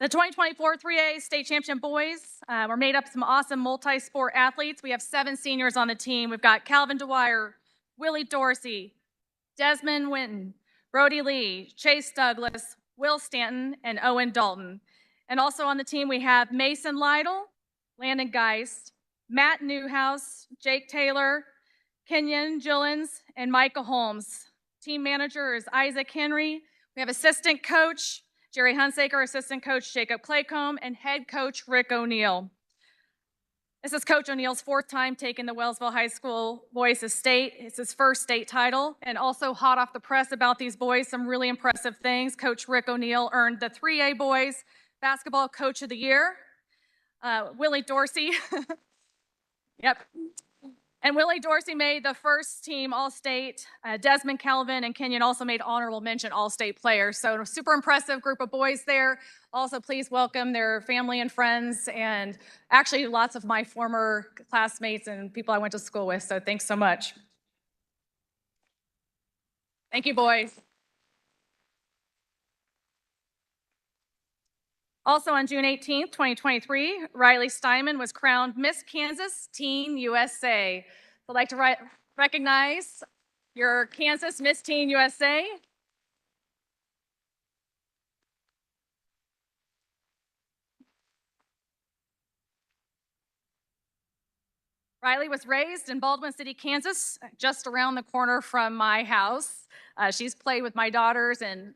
The 2024 3A State Championship boys were made up of some awesome multi-sport athletes. We have 7 seniors on the team. We've got Calvin Dwyer, Willie Dorsey, Desmond Winton, Brody Lee, Chase Douglas, Will Stanton, and Owen Dalton. And also on the team, we have Mason Lytle, Landon Geist, Matt Newhouse, Jake Taylor, Kenyon Gillens, and Micah Holmes. Team manager is Isaac Henry. We have assistant coach Jerry Hunsaker, assistant coach Jacob Claycomb, and head coach Rick O'Neill. This is Coach O'Neill's 4th time taking the Wellsville High School boys to state. It's his first state title, and also hot off the press about these boys, some really impressive things. Coach Rick O'Neill earned the 3A boys basketball coach of the year. Willie Dorsey, yep. And Willie Dorsey made the first team All-State. Desmond Calvin and Kenyon also made honorable mention All-State players. So a super impressive group of boys there. Also, please welcome their family and friends, and actually lots of my former classmates and people I went to school with. So thanks so much. Thank you, boys. Also on June 18th, 2023, Riley Steinman was crowned Miss Kansas Teen USA. I'd like to recognize your Kansas Miss Teen USA. Riley was raised in Baldwin City, Kansas, just around the corner from my house. She's played with my daughters, and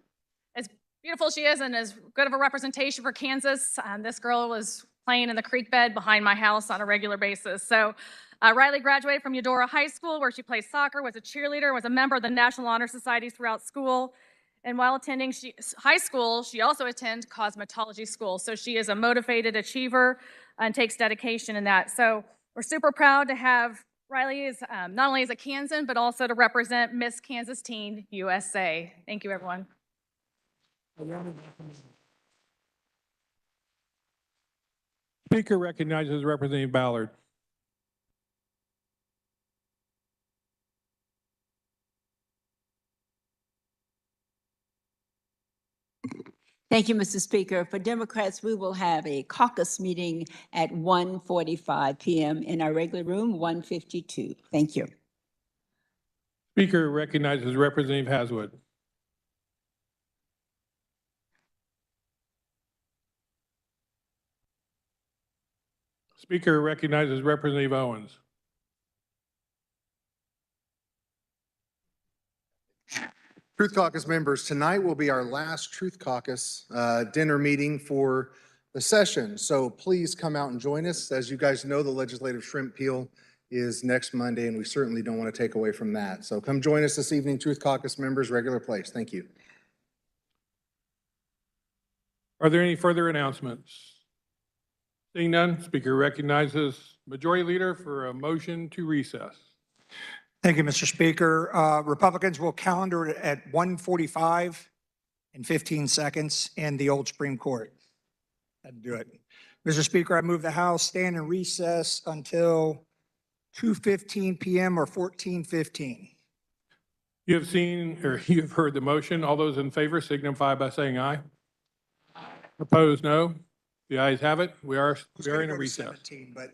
as beautiful she is and as good of a representation for Kansas, this girl was playing in the creek bed behind my house on a regular basis. So Riley graduated from Eudora High School, where she played soccer, was a cheerleader, was a member of the National Honor Society throughout school. And while attending high school, she also attended cosmetology school. So she is a motivated achiever and takes dedication in that. So we're super proud to have Riley as not only as a Kansan, but also to represent Miss Kansas Teen USA. Thank you, everyone. Speaker recognizes Representative Ballard. Thank you, Mr. Speaker. For Democrats, we will have a caucus meeting at 1:45 p.m. in our regular room, 152. Thank you. Speaker recognizes Representative Haswood. Speaker recognizes Representative Owens. Truth Caucus members, tonight will be our last Truth Caucus dinner meeting for the session. So please come out and join us. As you guys know, the legislative shrimp peel is next Monday, and we certainly don't want to take away from that. So come join us this evening, Truth Caucus members, regular place. Thank you. Are there any further announcements? Seeing none, speaker recognizes Majority Leader for a motion to recess. Thank you, Mr. Speaker. Republicans will calendar it at 1:45 in 15 seconds in the old Supreme Court. That'd do it. Mr. Speaker, I move the House stand in recess until 2:15 p.m. or 14:15. You have seen, or you have heard the motion. All those in favor signify by saying aye. Opposed, no. The ayes have it. We are in a recess. 17, but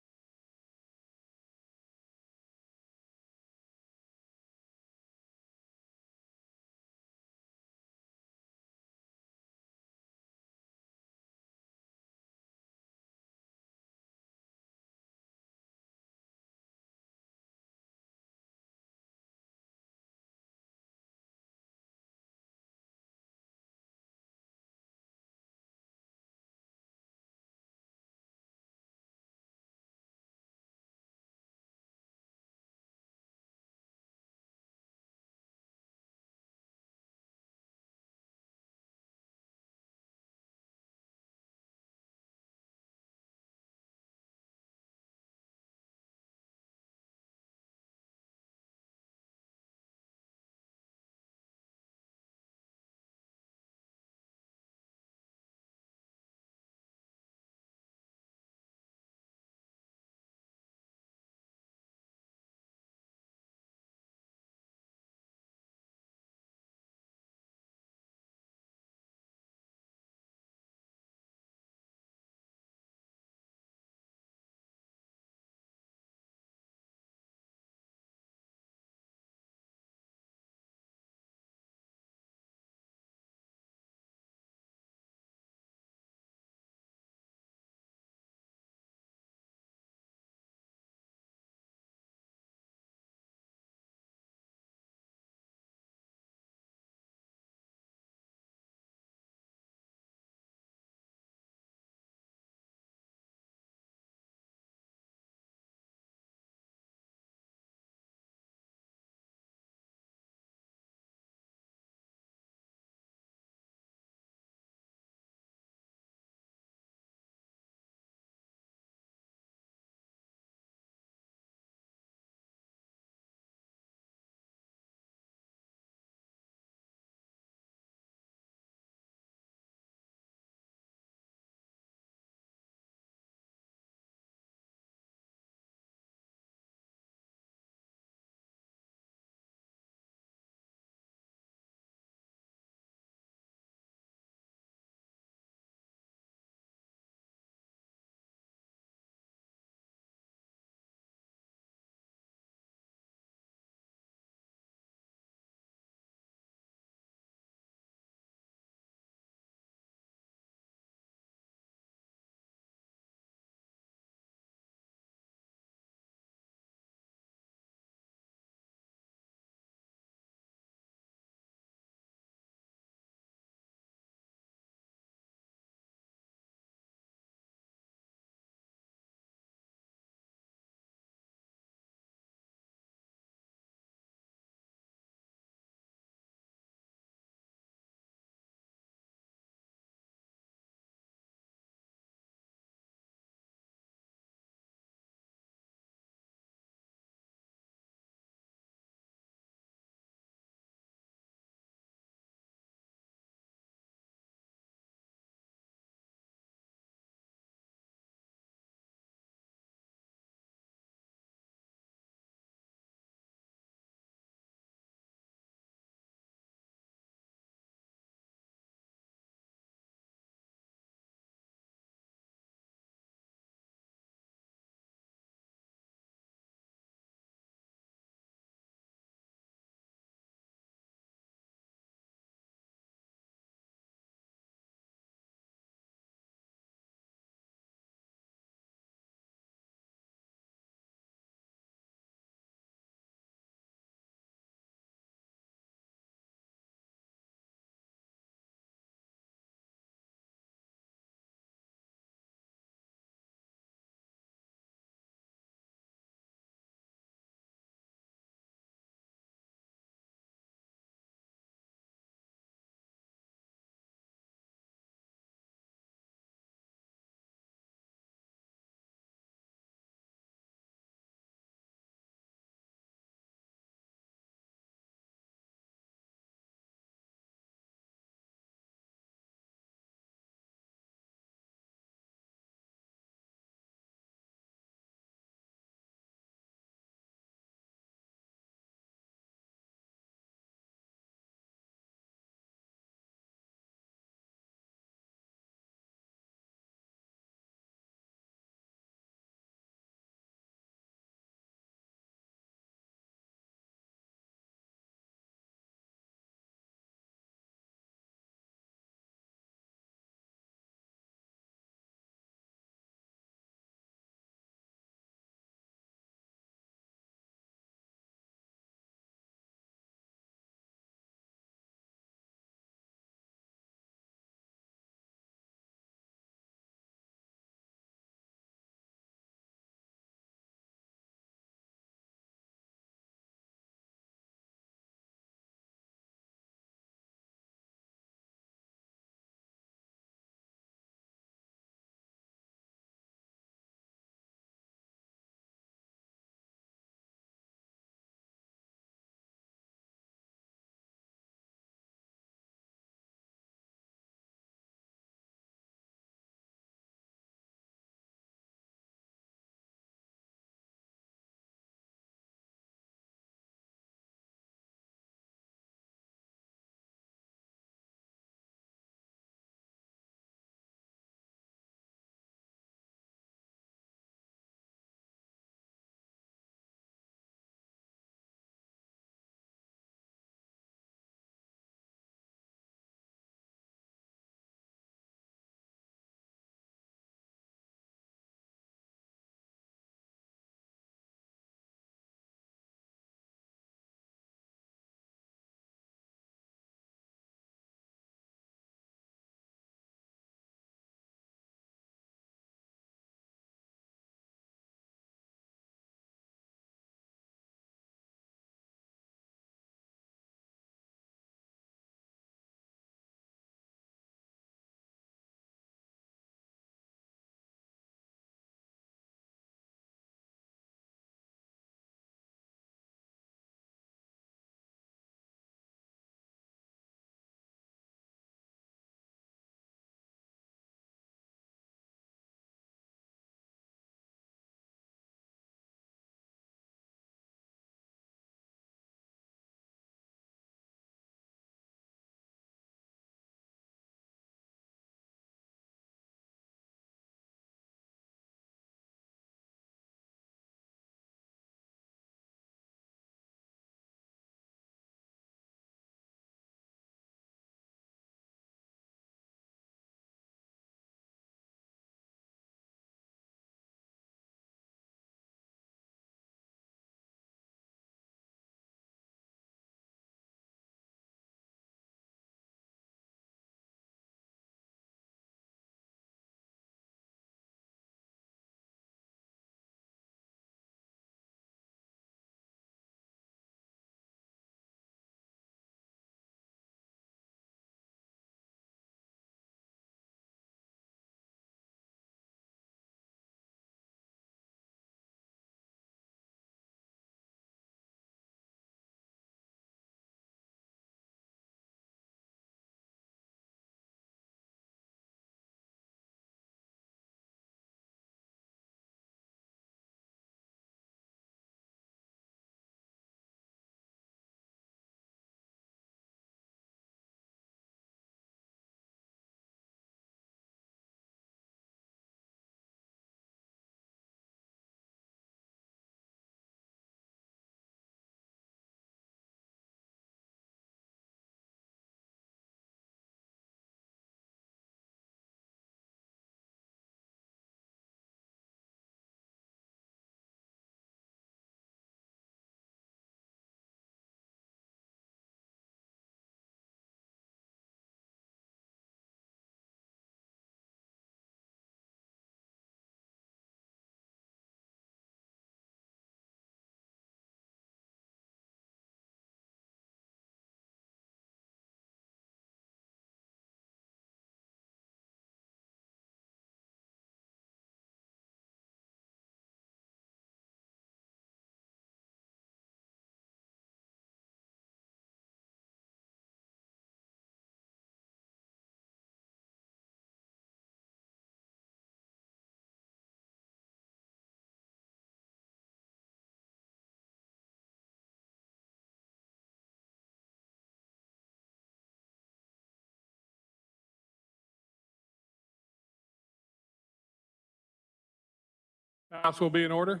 House will be in order.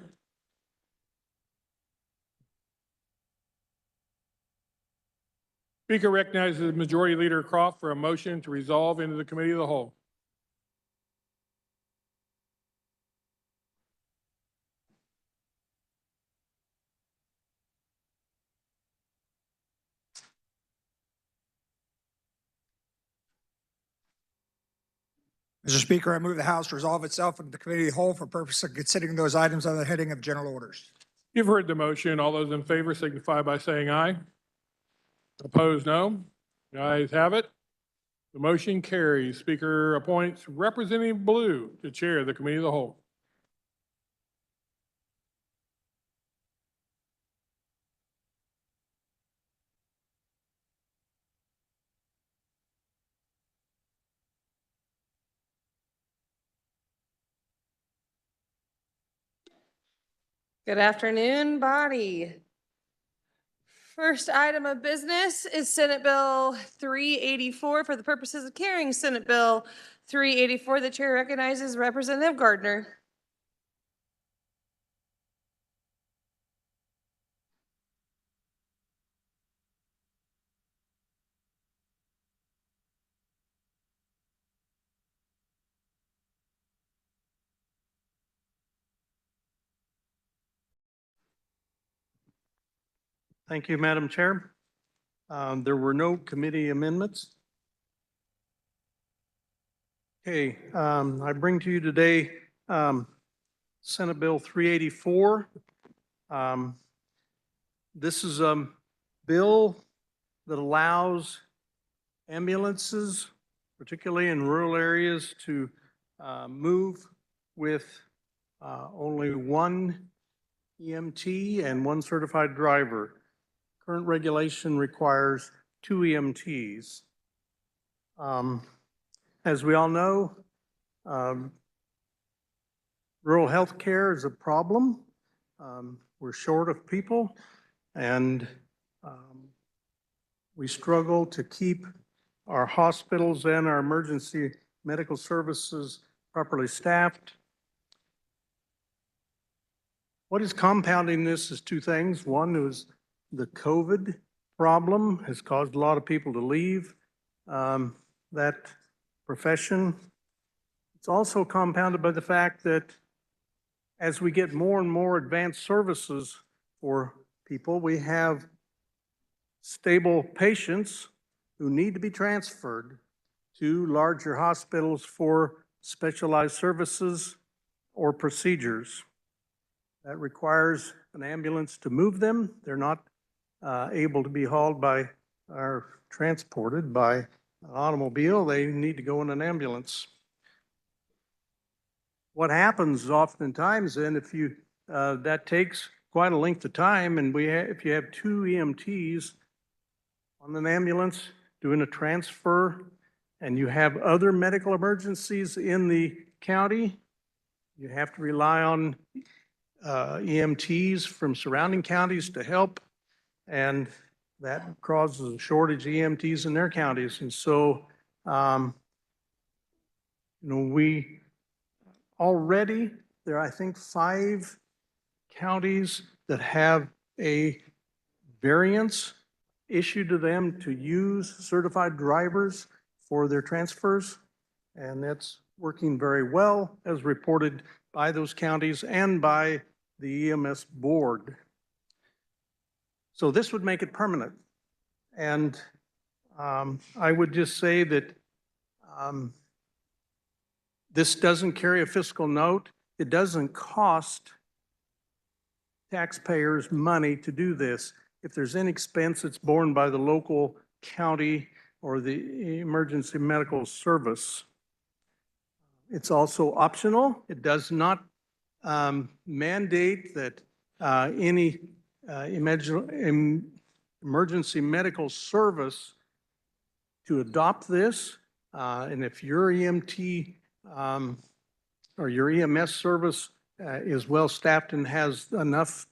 Speaker recognizes Majority Leader Croft for a motion to resolve into the Committee of the Whole. Mr. Speaker, I move the House resolve itself into the Committee of the Whole for purpose of considering those items under the heading of general orders. You've heard the motion. All those in favor signify by saying aye. Opposed, no. The ayes have it. The motion carries. Speaker appoints Representative Blue to chair the Committee of the Whole. Good afternoon, body. First item of business is Senate Bill 384. For the purposes of carrying Senate Bill 384, the chair recognizes Representative Gardner. Thank you, Madam Chair. There were no committee amendments. Okay, I bring to you today Senate Bill 384. This is a bill that allows ambulances, particularly in rural areas, to move with only one EMT and one certified driver. Current regulation requires 2 EMTs. As we all know, rural health care is a problem. We're short of people, and we struggle to keep our hospitals and our emergency medical services properly staffed. What is compounding this is 2 things. One is the COVID problem has caused a lot of people to leave that profession. It's also compounded by the fact that as we get more and more advanced services for people, we have stable patients who need to be transferred to larger hospitals for specialized services or procedures. That requires an ambulance to move them. They're not able to be hauled by or transported by an automobile. They need to go in an ambulance. What happens oftentimes then, if you that takes quite a length of time, and if you have 2 EMTs on an ambulance doing a transfer, and you have other medical emergencies in the county, you have to rely on EMTs from surrounding counties to help, and that causes a shortage of EMTs in their counties. And so, we already, there are, I think, 5 counties that have a variance issued to them to use certified drivers for their transfers, and that's working very well as reported by those counties and by the EMS board. So this would make it permanent. And I would just say that this doesn't carry a fiscal note. It doesn't cost taxpayers money to do this. If there's any expense, it's borne by the local county or the emergency medical service. It's also optional. It does not mandate that any emergency medical service to adopt this. And if your EMT or your EMS service is well staffed and has enough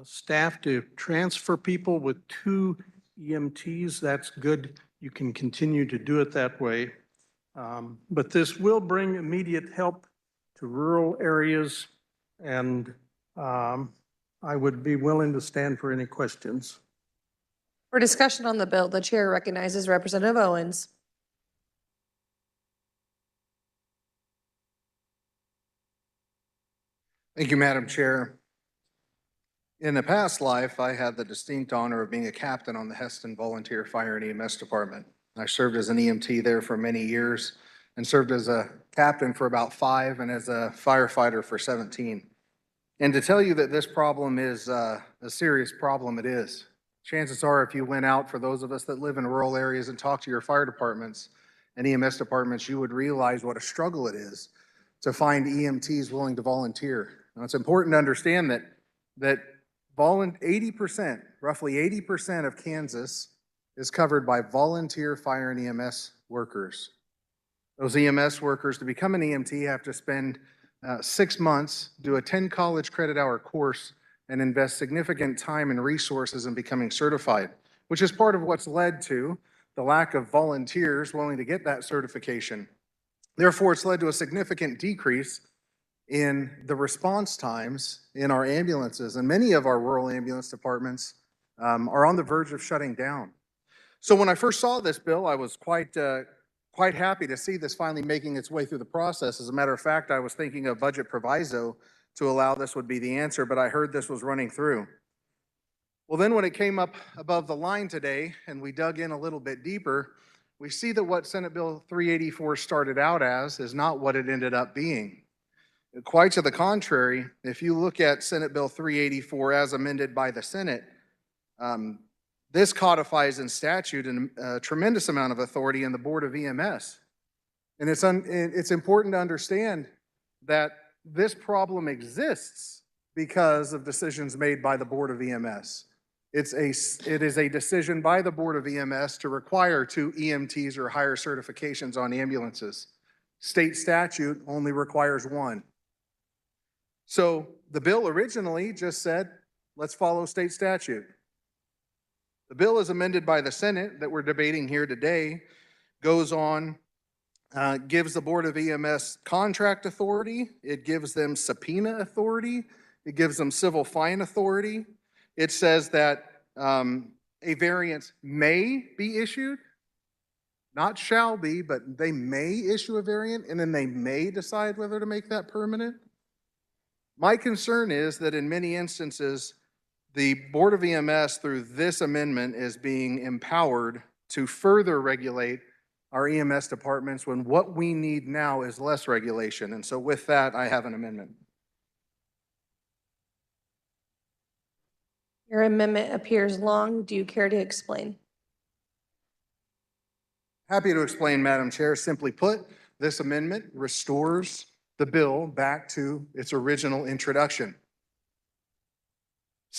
staff to transfer people with 2 EMTs, that's good. You can continue to do it that way. But this will bring immediate help to rural areas and I would be willing to stand for any questions. For discussion on the bill, the chair recognizes Representative Owens. Thank you, Madam Chair. In a past life, I had the distinct honor of being a captain on the Heston Volunteer Fire and EMS Department. I served as an EMT there for many years and served as a captain for about 5 and as a firefighter for 17. And to tell you that this problem is a serious problem, it is. Chances are, if you went out, for those of us that live in rural areas, and talk to your fire departments and EMS departments, you would realize what a struggle it is to find EMTs willing to volunteer. Now, it's important to understand that 80%, roughly 80% of Kansas is covered by volunteer fire and EMS workers. Those EMS workers, to become an EMT, have to spend 6 months, do a 10 college credit hour course, and invest significant time and resources in becoming certified, which is part of what's led to the lack of volunteers willing to get that certification. Therefore, it's led to a significant decrease in the response times in our ambulances, and many of our rural ambulance departments are on the verge of shutting down. So when I first saw this bill, I was quite happy to see this finally making its way through the process. As a matter of fact, I was thinking of budget proviso to allow this would be the answer, but I heard this was running through. Well, then when it came up above the line today and we dug in a little bit deeper, we see that what Senate Bill 384 started out as is not what it ended up being. Quite to the contrary, if you look at Senate Bill 384 as amended by the Senate, this codifies in statute a tremendous amount of authority in the Board of EMS. And it's important to understand that this problem exists because of decisions made by the Board of EMS. It is a decision by the Board of EMS to require 2 EMTs or higher certifications on ambulances. State statute only requires 1. So the bill originally just said, let's follow state statute. The bill is amended by the Senate that we're debating here today, goes on, gives the Board of EMS contract authority. It gives them subpoena authority. It gives them civil fine authority. It says that a variance may be issued, not shall be, but they may issue a variant, and then they may decide whether to make that permanent. My concern is that in many instances, the Board of EMS, through this amendment, is being empowered to further regulate our EMS departments when what we need now is less regulation. And so with that, I have an amendment. Your amendment appears long. Do you care to explain? Happy to explain, Madam Chair. Simply put, this amendment restores the bill back to its original introduction.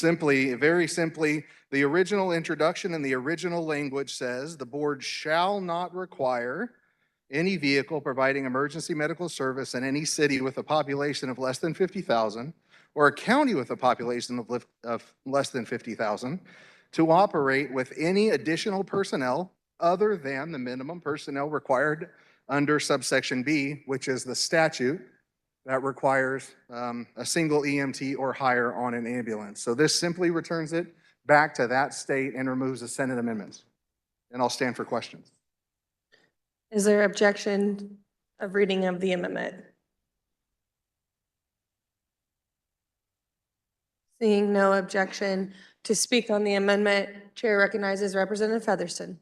Very simply, the original introduction and the original language says the board shall not require any vehicle providing emergency medical service in any city with a population of less than 50,000 or a county with a population of less than 50,000 to operate with any additional personnel other than the minimum personnel required under subsection B, which is the statute that requires a single EMT or higher on an ambulance. So this simply returns it back to that state and removes the Senate amendments. And I'll stand for questions. Is there objection of reading of the amendment? Seeing no objection to speak on the amendment, Chair recognizes Representative Featherston.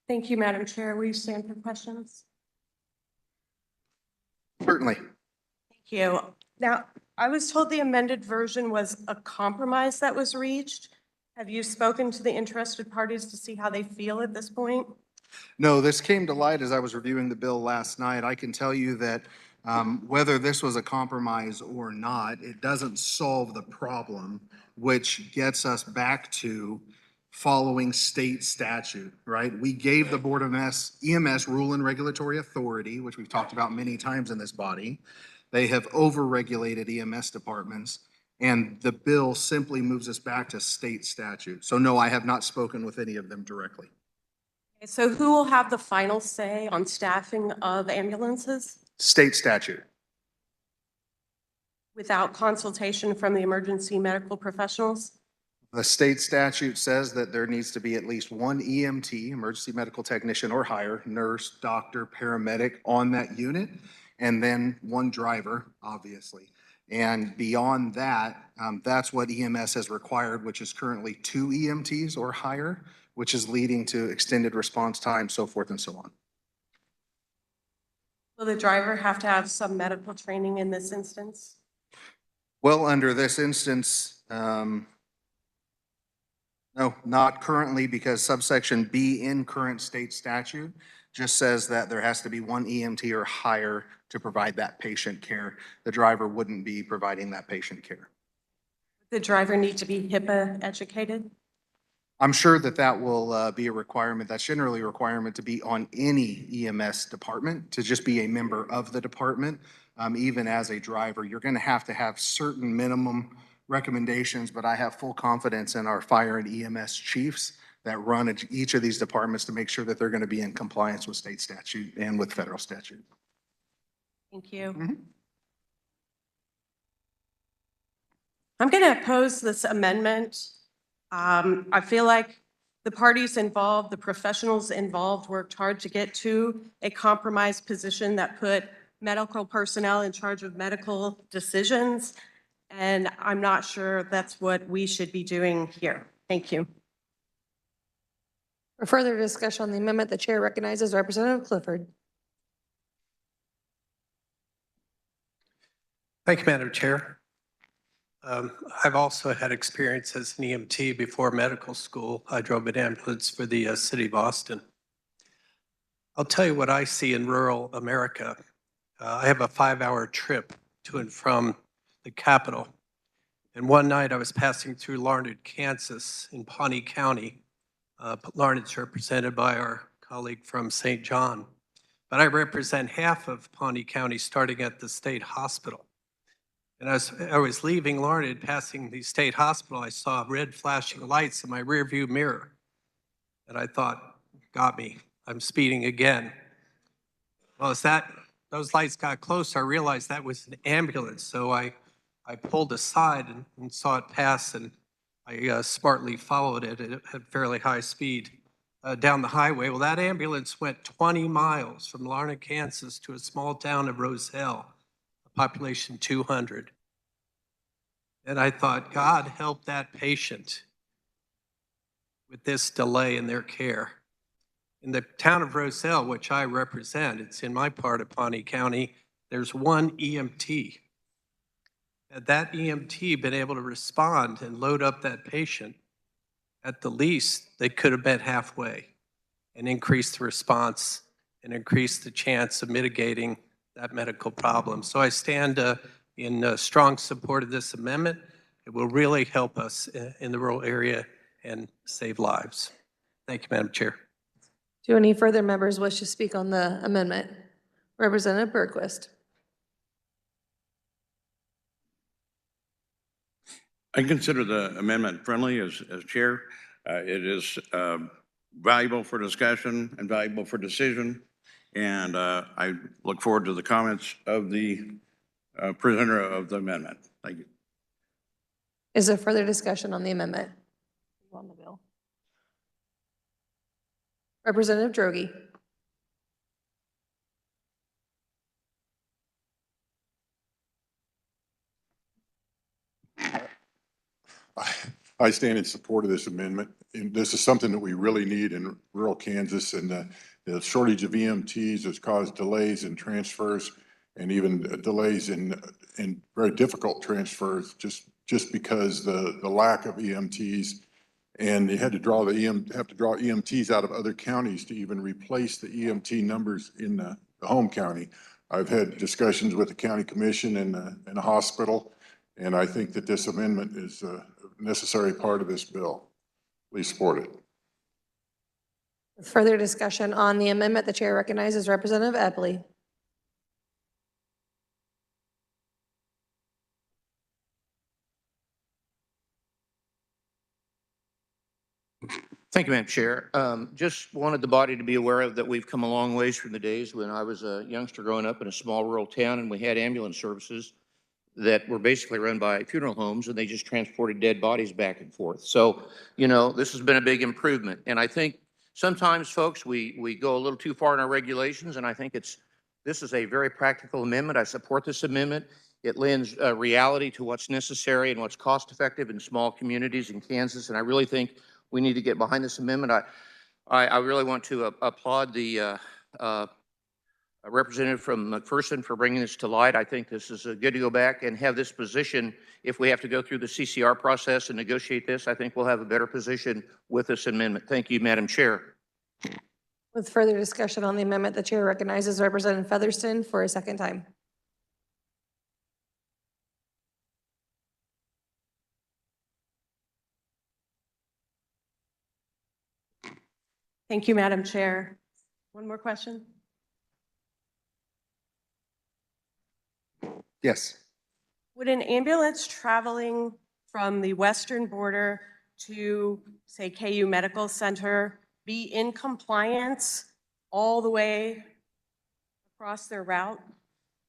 Thank you, Madam Chair. Will you stand for questions? Certainly. Thank you. Now, I was told the amended version was a compromise that was reached. Have you spoken to the interested parties to see how they feel at this point? No, this came to light as I was reviewing the bill last night. I can tell you that whether this was a compromise or not, it doesn't solve the problem, which gets us back to following state statute, right? We gave the Board of EMS rule and regulatory authority, which we've talked about many times in this body. They have over-regulated EMS departments, and the bill simply moves us back to state statute. So no, I have not spoken with any of them directly. So who will have the final say on staffing of ambulances State statute. without consultation from the emergency medical professionals? The state statute says that there needs to be at least one EMT, emergency medical technician or higher, nurse, doctor, paramedic on that unit, and then one driver, obviously. And beyond that, that's what EMS has required, which is currently 2 EMTs or higher, which is leading to extended response time, so forth and so on. Will the driver have to have some medical training in this instance? Well, under this instance, no, not currently, because subsection B in current state statute just says that there has to be one EMT or higher to provide that patient care. The driver wouldn't be providing that patient care. The driver need to be HIPAA educated? I'm sure that that will be a requirement. That's generally a requirement to be on any EMS department, to just be a member of the department. Even as a driver, you're going to have certain minimum recommendations, but I have full confidence in our fire and EMS chiefs that run each of these departments to make sure that they're going to be in compliance with state statute and with federal statute. Thank you. I'm going to oppose this amendment. I feel like the parties involved, the professionals involved worked hard to get to a compromise position that put medical personnel in charge of medical decisions. And I'm not sure that's what we should be doing here. Thank you. For further discussion on the amendment, the chair recognizes Representative Clifford. Thank you, Madam Chair. I've also had experience as an EMT before medical school. I drove an ambulance for the city of Austin. I'll tell you what I see in rural America. I have a 5-hour trip to and from the capital. And one night I was passing through Larned, Kansas in Pawnee County. Larned's represented by our colleague from St. John. But I represent half of Pawnee County starting at the state hospital. And as I was leaving Larned, passing the state hospital, I saw red flashing lights in my rearview mirror. And I thought, got me, I'm speeding again. Well, as those lights got closer, I realized that was an ambulance. So I pulled aside and saw it pass, and I smartly followed it at fairly high speed down the highway. Well, that ambulance went 20 miles from Larned, Kansas to a small town of Roselle, population 200. And I thought, God help that patient with this delay in their care. In the town of Roselle, which I represent, it's in my part of Pawnee County, there's one EMT. Had that EMT been able to respond and load up that patient, at the least, they could have been halfway and increased the response and increased the chance of mitigating that medical problem. So I stand in strong support of this amendment. It will really help us in the rural area and save lives. Thank you, Madam Chair. Do any further members wish to speak on the amendment? Representative Bergquist. I consider the amendment friendly as chair. It is valuable for discussion and valuable for decision. And I look forward to the comments of the presenter of the amendment. Thank you. Is there further discussion on the amendment? On the bill. Representative Droege. I stand in support of this amendment. And this is something that we really need in rural Kansas, and the shortage of EMTs has caused delays in transfers and even delays in very difficult transfers just because the lack of EMTs. And you had to draw EMTs out of other counties to even replace the EMT numbers in the home county. I've had discussions with the county commission and the hospital, and I think that this amendment is a necessary part of this bill. Please support it. Further discussion on the amendment, the chair recognizes Representative Epley. Thank Thank you, Madam Chair. Just wanted the body to be aware of that we've come a long ways from the days when I was a youngster growing up in a small rural town and we had ambulance services that were basically run by funeral homes and they just transported dead bodies back and forth. So, you know, this has been a big improvement. And I think sometimes, folks, we go a little too far in our regulations, and I think this is a very practical amendment. I support this amendment. It lends reality to what's necessary and what's cost effective in small communities in Kansas. And I really think we need to get behind this amendment. I really want to applaud the representative from McPherson for bringing this to light. I think this is good to go back and have this position. If we have to go through the CCR process and negotiate this, I think we'll have a better position with this amendment. Thank you, Madam Chair. With further discussion on the amendment, the chair recognizes Representative Featherston for a second time. Thank you, Madam Chair. One more question? Yes. Would an ambulance traveling from the western border to, say, KU Medical Center be in compliance all the way across their route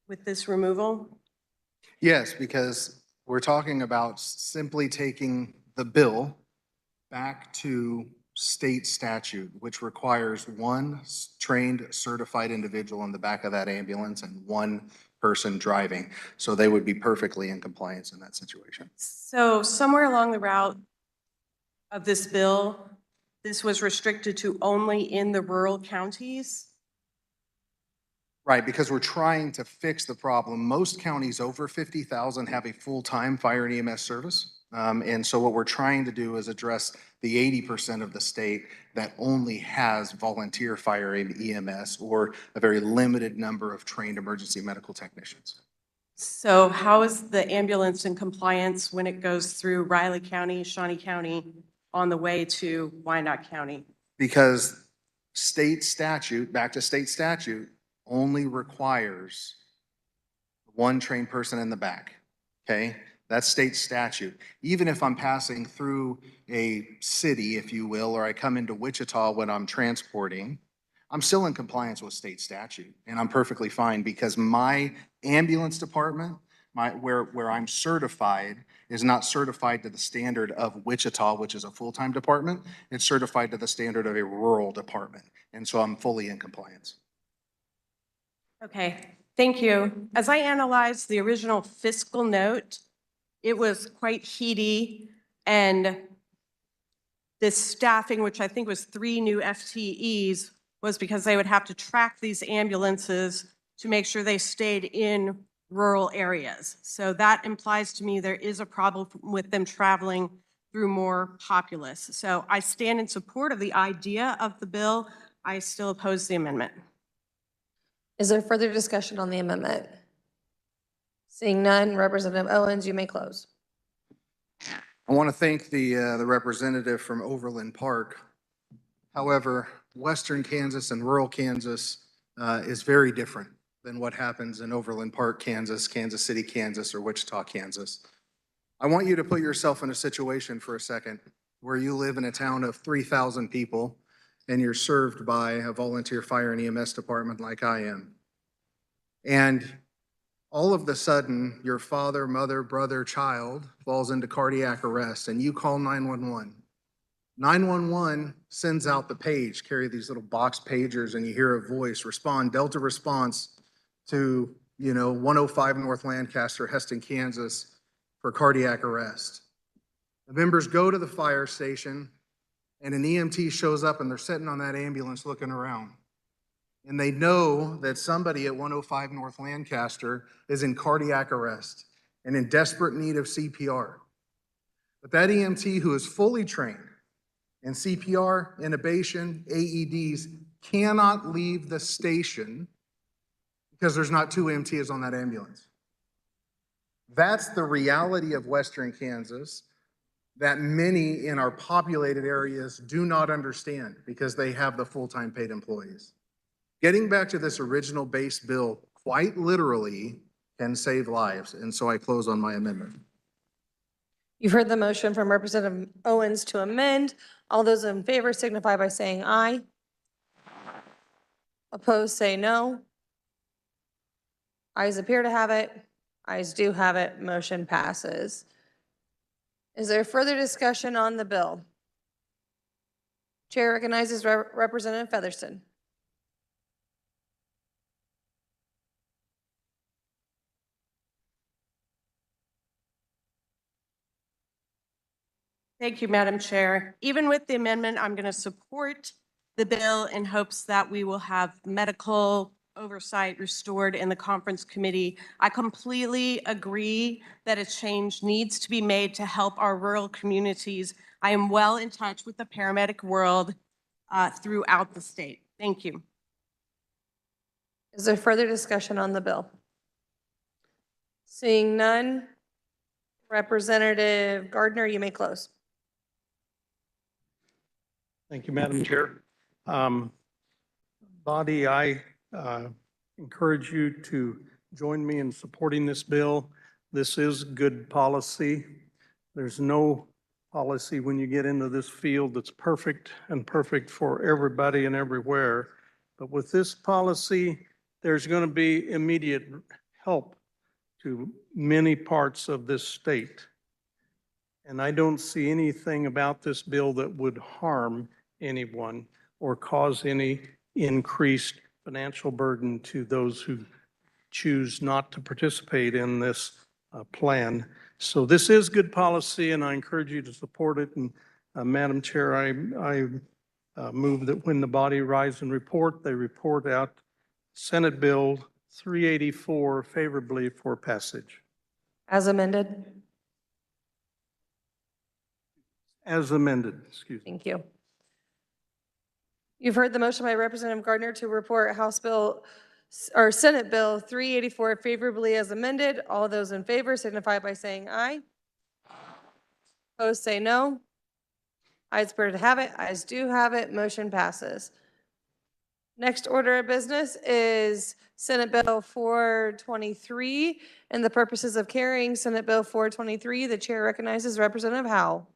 with this removal? Yes, because we're talking about simply taking the bill back to state statute, which requires one trained, certified individual in the back of that ambulance and one person driving. So they would be perfectly in compliance in that situation. So somewhere along the route of this bill, this was restricted to only in the rural counties? Right, because we're trying to fix the problem. Most counties over 50,000 have a full-time fire and EMS service. And so what we're trying to do is address the 80% of the state that only has volunteer fire and EMS or a very limited number of trained emergency medical technicians. So how is the ambulance in compliance when it goes through Riley County, Shawnee County on the way to Wyandotte County? Because state statute, back to state statute, only requires one trained person in the back, okay? That's state statute. Even if I'm passing through a city, if you will, or I come into Wichita when I'm transporting, I'm still in compliance with state statute. And I'm perfectly fine because my ambulance department, where I'm certified, is not certified to the standard of Wichita, which is a full-time department. It's certified to the standard of a rural department. And so I'm fully in compliance. Okay, thank you. As I analyzed the original fiscal note, it was quite heady, and this staffing, which I think was 3 new FTEs, was because they would have to track these ambulances to make sure they stayed in rural areas. So that implies to me there is a problem with them traveling through more populace. So I stand in support of the idea of the bill. I still oppose the amendment. Is there further discussion on the amendment? Seeing none, Representative Owens, you may close. I want to thank the representative from Overland Park. However, Western Kansas and rural Kansas is very different than what happens in Overland Park, Kansas, Kansas City, Kansas, or Wichita, Kansas. I want you to put yourself in a situation for a second where you live in a town of 3,000 people and you're served by a volunteer fire and EMS department like I am. And all of a sudden, your father, mother, brother, child falls into cardiac arrest and you call 911. 911 sends out the page, carry these little box pagers, and you hear a voice, respond, Delta response to, 105 North Lancaster, Heston, Kansas, for cardiac arrest. The members go to the fire station and an EMT shows up and they're sitting on that ambulance looking around. And they know that somebody at 105 North Lancaster is in cardiac arrest and in desperate need of CPR. But that EMT, who is fully trained in CPR, intubation, AEDs, cannot leave the station because there's not 2 EMTs on that ambulance. That's the reality of Western Kansas that many in our populated areas do not understand because they have the full-time paid employees. Getting back to this original base bill, quite literally can save lives. And so I close on my amendment. You've heard the motion from Representative Owens to amend. All those in favor signify by saying aye. Opposed, say no. Ayes appear to have it. Ayes do have it. Motion passes. Is there further discussion on the bill? Chair recognizes Representative Featherston. Thank you, Madam Chair. Even with the amendment, I'm going to support the bill in hopes that we will have medical oversight restored in the conference committee. I completely agree that a change needs to be made to help our rural communities. I am well in touch with the paramedic world throughout the state. Thank you. Is there further discussion on the bill? Seeing none, Representative Gardner, you may close. Thank you, Madam Chair. Body, I encourage you to join me in supporting this bill. This is good policy. There's no policy when you get into this field that's perfect and perfect for everybody and everywhere. But with this policy, there's going to be immediate help to many parts of this state. And I don't see anything about this bill that would harm anyone or cause any increased financial burden to those who choose not to participate in this plan. So this is good policy, and I encourage you to support it. And Madam Chair, I move that when the body rise and report, they report out Senate Bill 384 favorably for passage. As amended. As amended, excuse me. Thank you. You've heard the motion by Representative Gardner to report House Bill or Senate Bill 384 favorably as amended. All those in favor signify by saying aye. Opposed, say no. Ayes appear to have it. Ayes do have it. Motion passes. Next order of business is Senate Bill 423. And the purposes of carrying Senate Bill 423, the chair recognizes Representative Howell.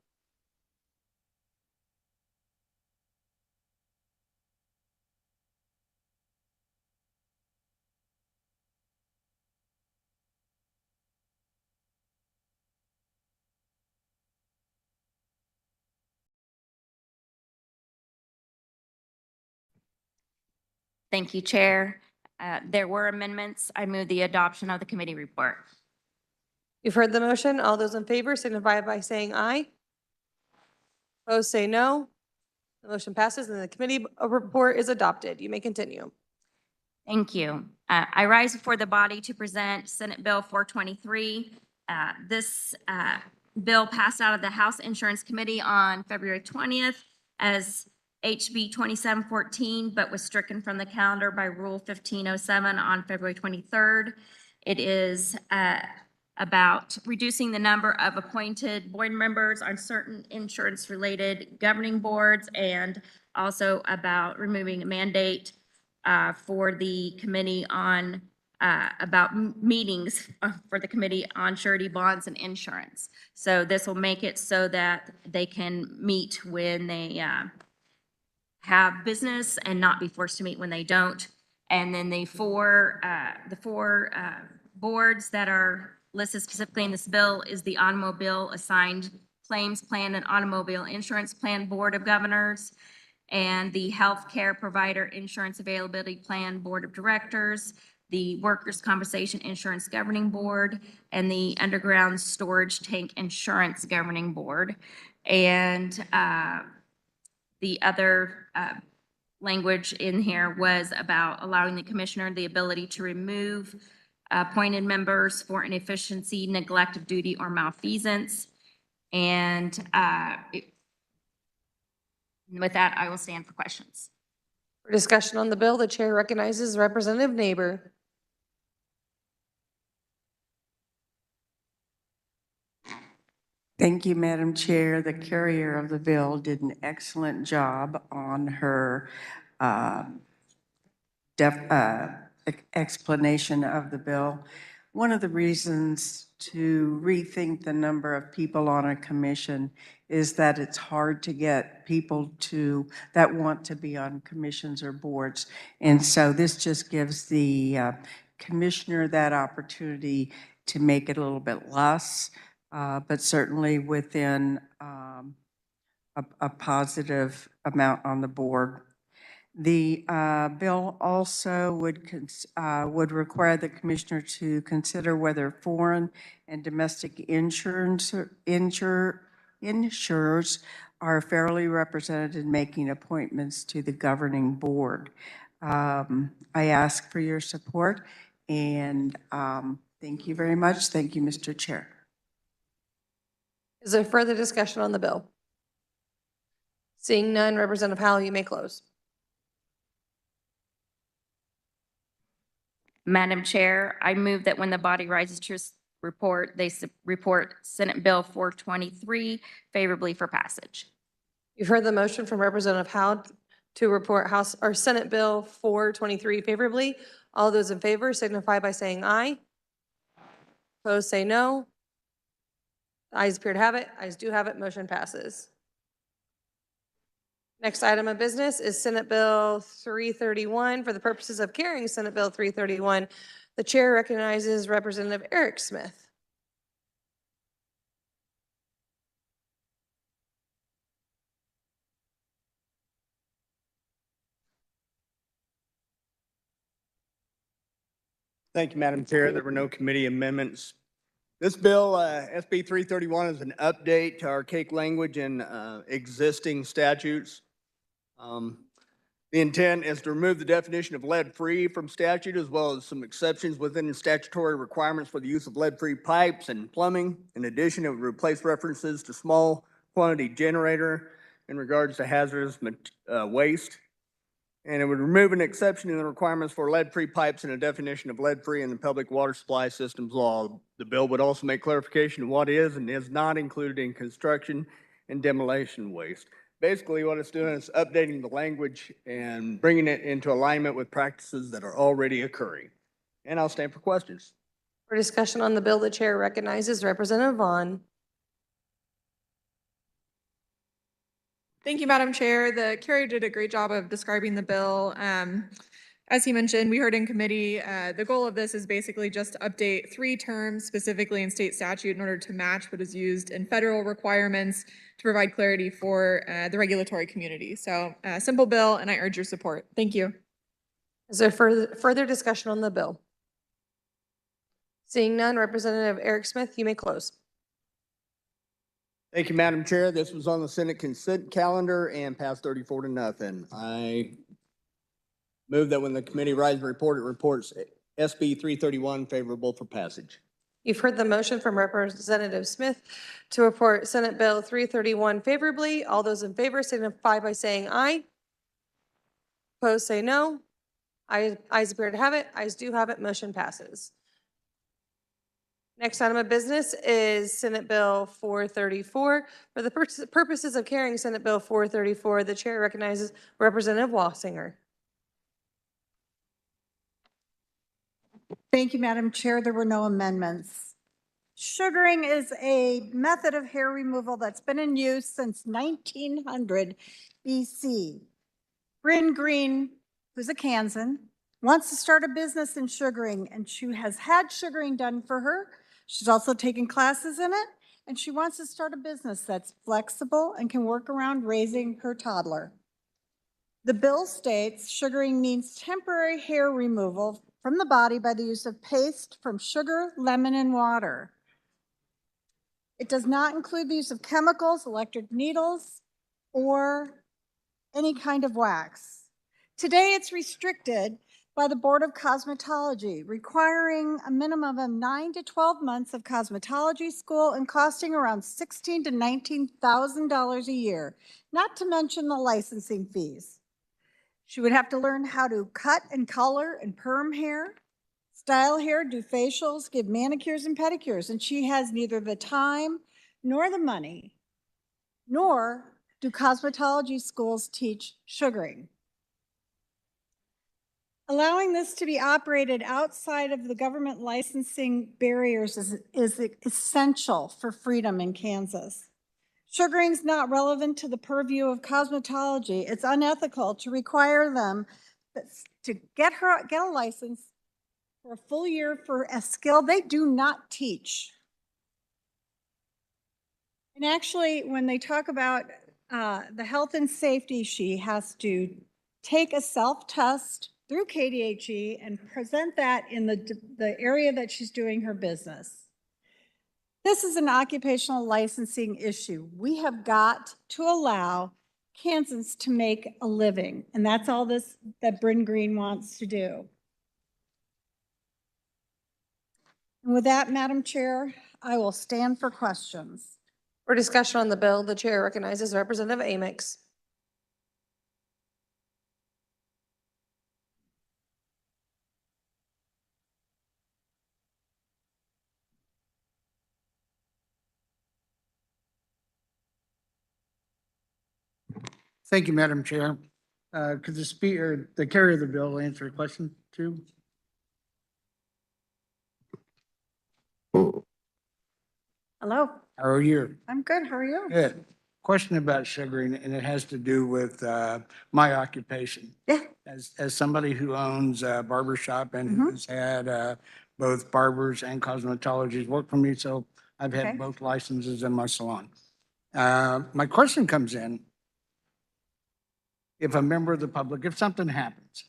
Thank you, Chair. There were amendments. I move the adoption of the committee report. You've heard the motion. All those in favor signify by saying aye. Opposed, say no. The motion passes and the committee report is adopted. You may continue. Thank you. I rise before the body to present Senate Bill 423. This bill passed out of the House Insurance Committee on February 20th as HB 2714, but was stricken from the calendar by Rule 1507 on February 23rd. It is about reducing the number of appointed board members on certain insurance-related governing boards, and also about removing a mandate for the committee on about meetings for the committee on surety bonds and insurance. So this will make it so that they can meet when they have business and not be forced to meet when they don't. And then the four boards that are listed specifically in this bill is the Automobile Assigned Claims Plan and Automobile Insurance Plan Board of Governors, and the Healthcare Provider Insurance Availability Plan Board of Directors, the Workers' Compensation Insurance Governing Board, and the Underground Storage Tank Insurance Governing Board. And the other language in here was about allowing the commissioner the ability to remove appointed members for inefficiency, neglect of duty, or malfeasance. And with that, I will stand for questions. For discussion on the bill, the chair recognizes Representative Neighbor. Thank you, Madam Chair. The carrier of the bill did an excellent job on her explanation of the bill. one of the reasons to rethink the number of people on a commission is that it's hard to get people that want to be on commissions or boards. And so this just gives the commissioner that opportunity to make it a little bit less, but certainly within a positive amount on the board. The bill also would require the commissioner to consider whether foreign and domestic insurers are fairly represented in making appointments to the governing board. I ask for your support, and thank you very much. Thank you, Mr. Chair. Is there further discussion on the bill? Seeing none, Representative Howell, you may close. Madam Chair, I move that when the body rises to report, they report Senate Bill 423 favorably for passage. You've heard the motion from Representative Howell to report Senate Bill 423 favorably. All those in favor signify by saying aye. Opposed, say no. The ayes appear to have it. Ayes do have it. Motion passes. Next item of business is Senate Bill 331. For the purposes of carrying Senate Bill 331, the chair recognizes Representative Eric Smith. Thank you, Madam Chair. There were no committee amendments. This bill, SB 331, is an update to archaic language in existing statutes. The intent is to remove the definition of lead-free from statute, as well as some exceptions within the statutory requirements for the use of lead-free pipes and plumbing. In addition, it would replace references to small quantity generator in regards to hazardous waste. And it would remove an exception in the requirements for lead-free pipes and a definition of lead-free in the Public Water Supply Systems Law. The bill would also make clarification of what is and is not included in construction and demolition waste. Basically, what it's doing is updating the language and bringing it into alignment with practices that are already occurring. And I'll stand for questions. For discussion on the bill, the chair recognizes Representative Vaughn. Thank you, Madam Chair. The carrier did a great job of describing the bill. As he mentioned, we heard in committee, the goal of this is basically just to update 3 terms specifically in state statute in order to match what is used in federal requirements to provide clarity for the regulatory community. So simple bill, and I urge your support. Thank you. Is there further discussion on the bill? Seeing none, Representative Eric Smith, you may close. Thank you, Madam Chair. This was on the Senate consent calendar and passed 34-0. I move that when the committee rises to report, it reports SB 331 favorable for passage. You've heard the motion from Representative Smith to report Senate Bill 331 favorably. All those in favor signify by saying aye. Opposed, say no. Ayes appear to have it. Ayes do have it. Motion passes. Next item of business is Senate Bill 434. For the purposes of carrying Senate Bill 434, the chair recognizes Representative Wassinger. Thank you, Madam Chair. There were no amendments. Sugaring is a method of hair removal that's been in use since 1900 BC. Bryn Green, who's a Kansan, wants to start a business in sugaring, and she has had sugaring done for her. She's also taken classes in it, and she wants to start a business that's flexible and can work around raising her toddler. The bill states sugaring means temporary hair removal from the body by the use of paste from sugar, lemon, and water. It does not include the use of chemicals, electric needles, or any kind of wax. Today, it's restricted by the Board of Cosmetology, requiring a minimum of 9 to 12 months of cosmetology school and costing around $16,000 to $19,000 a year, not to mention the licensing fees. She would have to learn how to cut and color and perm hair, style hair, do facials, give manicures and pedicures, and she has neither the time nor the money, nor do cosmetology schools teach sugaring. A Allowing this to be operated outside of the government licensing barriers is essential for freedom in Kansas. Sugaring is not relevant to the purview of cosmetology. It's unethical to require them to get a license for a full year for a skill they do not teach. And actually, when they talk about the health and safety, she has to take a self-test through KDHE and present that in the area that she's doing her business. This is an occupational licensing issue. We have got to allow Kansans to make a living, and that's all that Bryn Green wants to do. And with that, Madam Chair, I will stand for questions. For discussion on the bill, the chair recognizes Representative Amix. Thank you, Madam Chair. Could the speaker, the carrier of the bill, answer a question too? Hello. How are you? I'm good. How are you? Good. Question about sugaring, and it has to do with my occupation. Yeah. As somebody who owns a barber shop and who's had both barbers and cosmetologists work for me, so I've had Okay. both licenses in my salon. My question comes in, if a member of the public, if something happens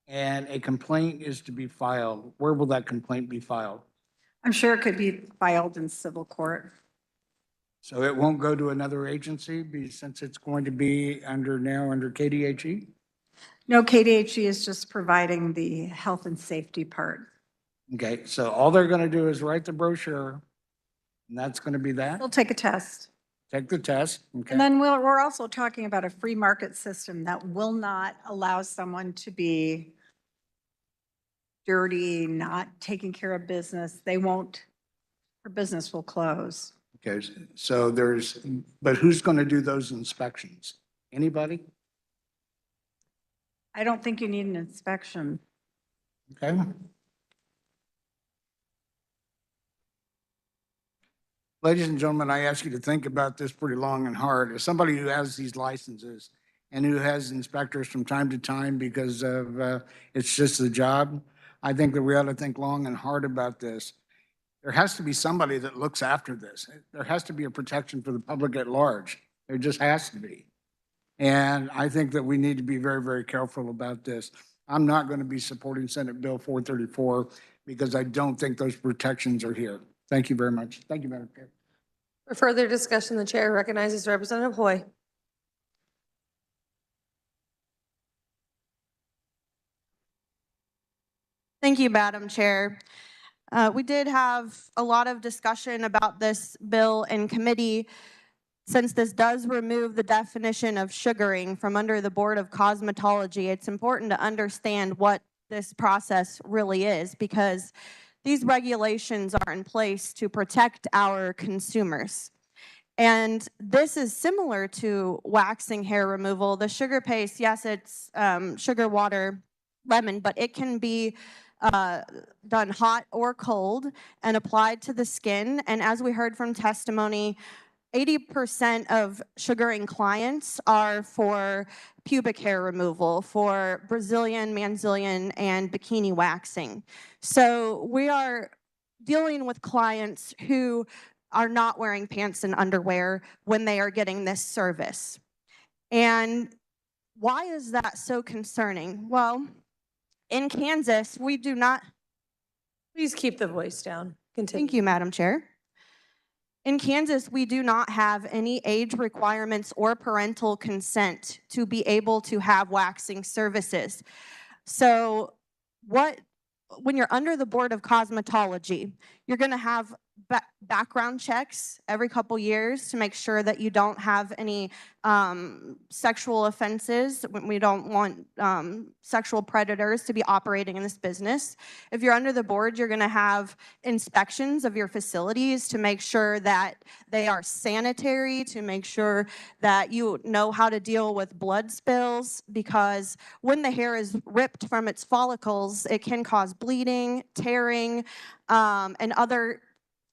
and a complaint is to be filed, where will that complaint be filed? I'm sure it could be filed in civil court. So it won't go to another agency since it's going to be under KDHE? No, KDHE is just providing the health and safety part. Okay, so all they're going to do is write the brochure, and that's going to be that? They'll take a test. Take the test, okay? And then we're also talking about a free market system that will not allow someone to be dirty, not taking care of business. They won't, her business will close. Okay, so but who's going to do those inspections? Anybody? I don't think you need an inspection. Okay. Ladies and gentlemen, I ask you to think about this pretty long and hard. As somebody who has these licenses and who has inspectors from time to time because of it's just a job, I think that we ought to think long and hard about this. There has to be somebody that looks after this. There has to be a protection for the public at large. There just has to be. And I think that we need to be very, very careful about this. I'm not going to be supporting Senate Bill 434 because I don't think those protections are here. Thank you very much. Thank you, Madam Chair. For further discussion, the chair recognizes Representative Hoy. Thank you, Madam Chair. We did have a lot of discussion about this bill in committee. Since this does remove the definition of sugaring from under the Board of Cosmetology, it's important to understand what this process really is because these regulations are in place to protect our consumers. And this is similar to waxing hair removal. The sugar paste, yes, it's sugar, water, lemon, but it can be done hot or cold and applied to the skin. And as we heard from testimony, 80% of sugaring clients are for pubic hair removal, for Brazilian, Manzilian, and bikini waxing. So we are dealing with clients who are not wearing pants and underwear when they are getting this service. And why is that so concerning? Well, in Kansas, we do not. Please keep the voice down. Continue. Thank you, Madam Chair. In Kansas, we do not have any age requirements or parental consent to be able to have waxing services. So when you're under the Board of Cosmetology, you're going to have background checks every couple years to make sure that you don't have any sexual offenses. We don't want sexual predators to be operating in this business. If you're under the board, you're going to have inspections of your facilities to make sure that they are sanitary, to make sure that you know how to deal with blood spills, because when the hair is ripped from its follicles, it can cause bleeding, tearing, and other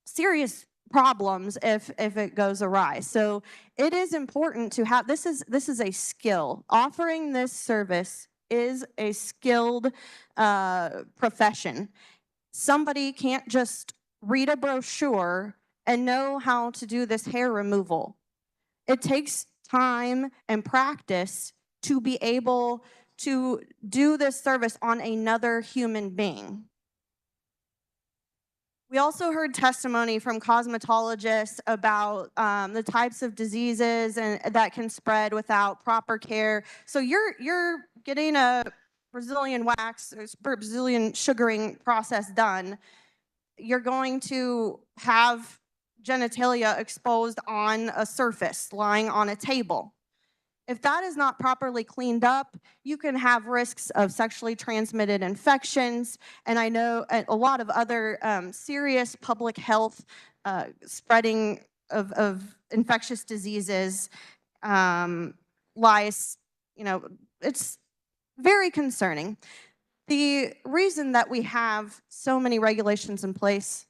serious problems if it goes awry. So it is important to have, this is a skill. Offering this service is a skilled profession. Somebody can't just read a brochure and know how to do this hair removal. It takes time and practice to be able to do this service on another human being. We also heard testimony from cosmetologists about the types of diseases that can spread without proper care. So you're getting a Brazilian wax, or Brazilian sugaring process done. You're going to have genitalia exposed on a surface, lying on a table. If that is not properly cleaned up, you can have risks of sexually transmitted infections, and I know a lot of other serious public health spreading of infectious diseases, lice, it's very concerning. The reason that we have so many regulations in place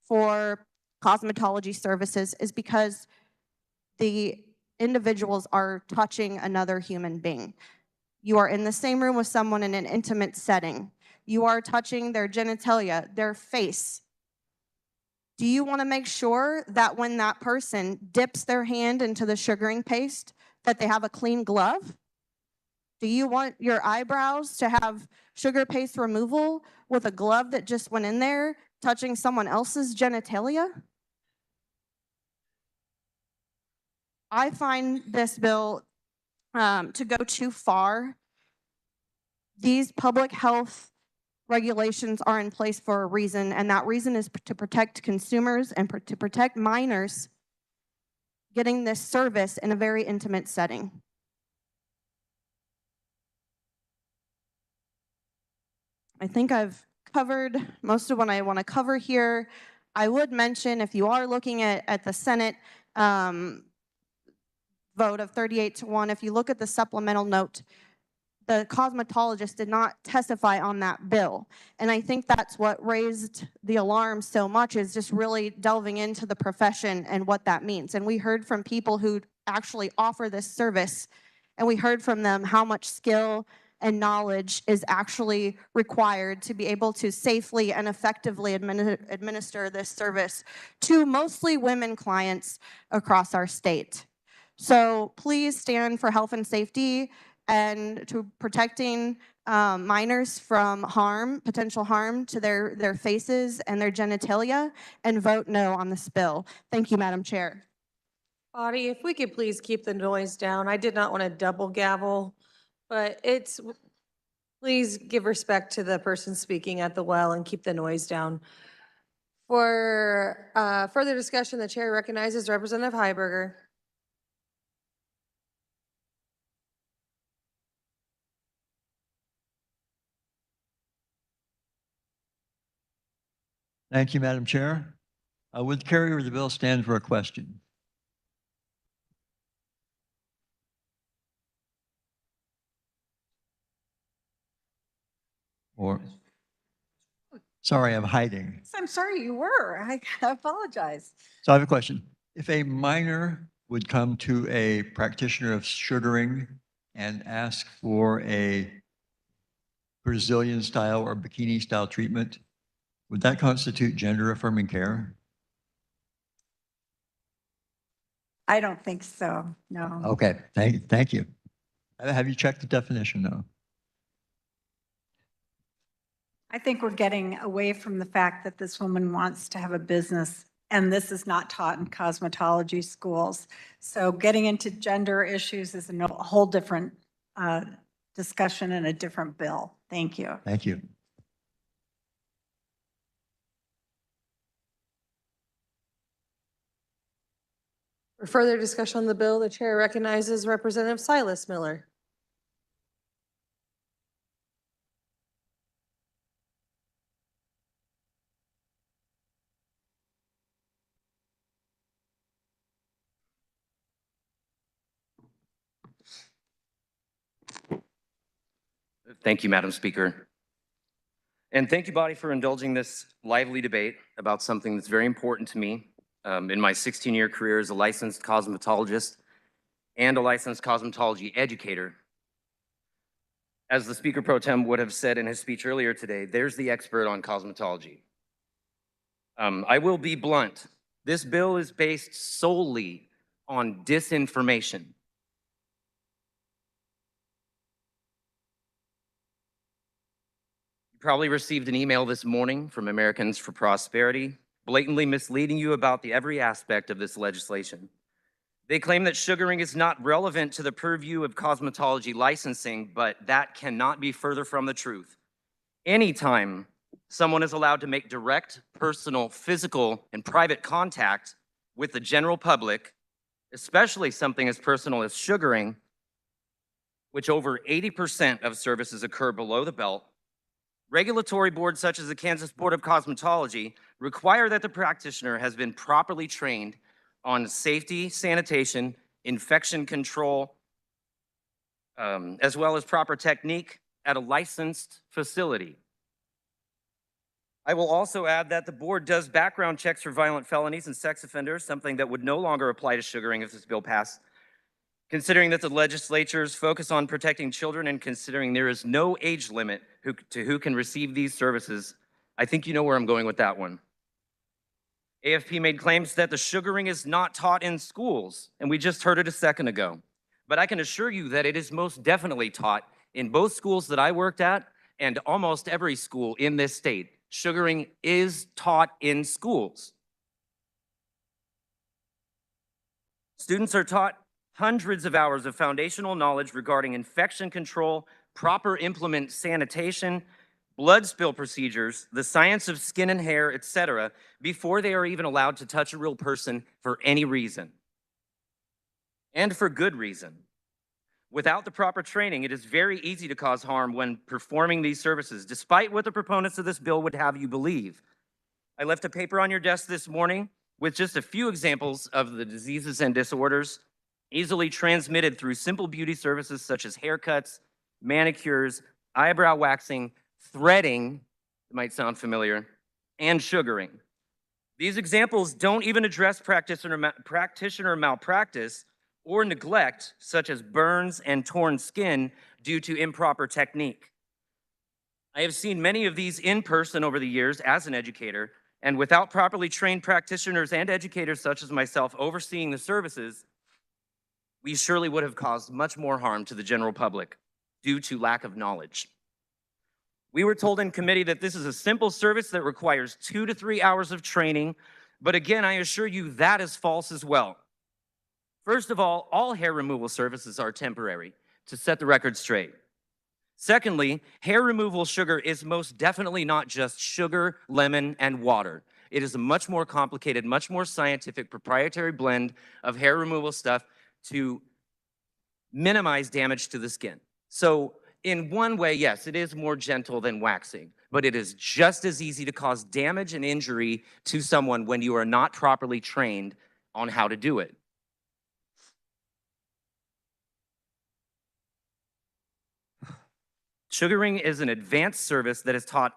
for cosmetology services is because the individuals are touching another human being. You are in the same room with someone in an intimate setting. You are touching their genitalia, their face. Do you want to make sure that when that person dips their hand into the sugaring paste, that they have a clean glove? Do you want your eyebrows to have sugar paste removal with a glove that just went in there, touching someone else's genitalia? I find this bill to go too far. These public health regulations are in place for a reason, and that reason is to protect consumers and to protect minors getting this service in a very intimate setting. I think I've covered most of what I want to cover here. I would mention, if you are looking at the Senate vote of 38-1, if you look at the supplemental note, the cosmetologist did not testify on that bill. And I think that's what raised the alarm so much, is just really delving into the profession and what that means. And we heard from people who actually offer this service, and we heard from them how much skill and knowledge is actually required to be able to safely and effectively administer this service to mostly women clients across our state. So please stand for health and safety and to protecting minors from harm, potential harm to their faces and their genitalia, and vote no on this bill. Thank you, Madam Chair. Audie, if we could please keep the noise down. I did not want to double gavel, but please give respect to the person speaking at the well and keep the noise down. For further discussion, the chair recognizes Representative Heiberger. Thank you, Madam Chair. Would the carrier of the bill stand for a question? Or, sorry, I'm hiding. I'm sorry you were. I apologize. So I have a question. If a minor would come to a practitioner of sugaring and ask for a Brazilian style or bikini style treatment, would that constitute gender affirming care? I don't think so, no. Okay, thank you. Have you checked the definition though? I think we're getting away from the fact that this woman wants to have a business, and this is not taught in cosmetology schools. So getting into gender issues is a whole different discussion and a different bill. Thank you. Thank you. For further discussion on the bill, the chair recognizes Representative Silas Miller. Thank you, Madam Speaker. And thank you, body, for indulging this lively debate about something that's very important to me. In my 16-year career as a licensed cosmetologist and a licensed cosmetology educator, as the Speaker Pro Tem would have said in his speech earlier today, there's the expert on cosmetology. I will be blunt. This bill is based solely on disinformation. You probably received an email this morning from Americans for Prosperity, blatantly misleading you about every aspect of this legislation. They claim that sugaring is not relevant to the purview of cosmetology licensing, but that cannot be further from the truth. Anytime someone is allowed to make direct, personal, physical, and private contact with the general public, especially something as personal as sugaring, which over 80% of services occur below the belt, regulatory boards such as the Kansas Board of Cosmetology require that the practitioner has been properly trained on safety, sanitation, infection control, as well as proper technique at a licensed facility. I will also add that the board does background checks for violent felonies and sex offenders, something that would no longer apply to sugaring if this bill passed. Considering that the legislature's focus on protecting children and considering there is no age limit to who can receive these services, I think you know where I'm going with that one. AFP made claims that the sugaring is not taught in schools, and we just heard it a second ago. But I can assure you that it is most definitely taught in both schools that I worked at and almost every school in this state. Sugaring is taught in schools. Students are taught hundreds of hours of foundational knowledge regarding infection control, proper implement sanitation, blood spill procedures, the science of skin and hair, etc., before they are even allowed to touch a real person for any reason. And for good reason. Without the proper training, it is very easy to cause harm when performing these services, despite what the proponents of this bill would have you believe. I left a paper on your desk this morning with just a few examples of the diseases and disorders easily transmitted through simple beauty services such as haircuts, manicures, eyebrow waxing, threading, it might sound familiar, and sugaring. These examples don't even address practitioner malpractice or neglect, such as burns and torn skin due to improper technique. I have seen many of these in person over the years as an educator, and without properly trained practitioners and educators such as myself overseeing the services, we surely would have caused much more harm to the general public due to lack of knowledge. We were told in committee that this is a simple service that requires 2 to 3 hours of training, but again, I assure you that is false as well. First of all hair removal services are temporary, to set the record straight. Secondly, hair removal sugar is most definitely not just sugar, lemon, and water. It is a much more complicated, much more scientific, proprietary blend of hair removal stuff to minimize damage to the skin. So in one way, yes, it is more gentle than waxing, but it is just as easy to cause damage and injury to someone when you are not properly trained on how to do it. Sugaring is an advanced service that is taught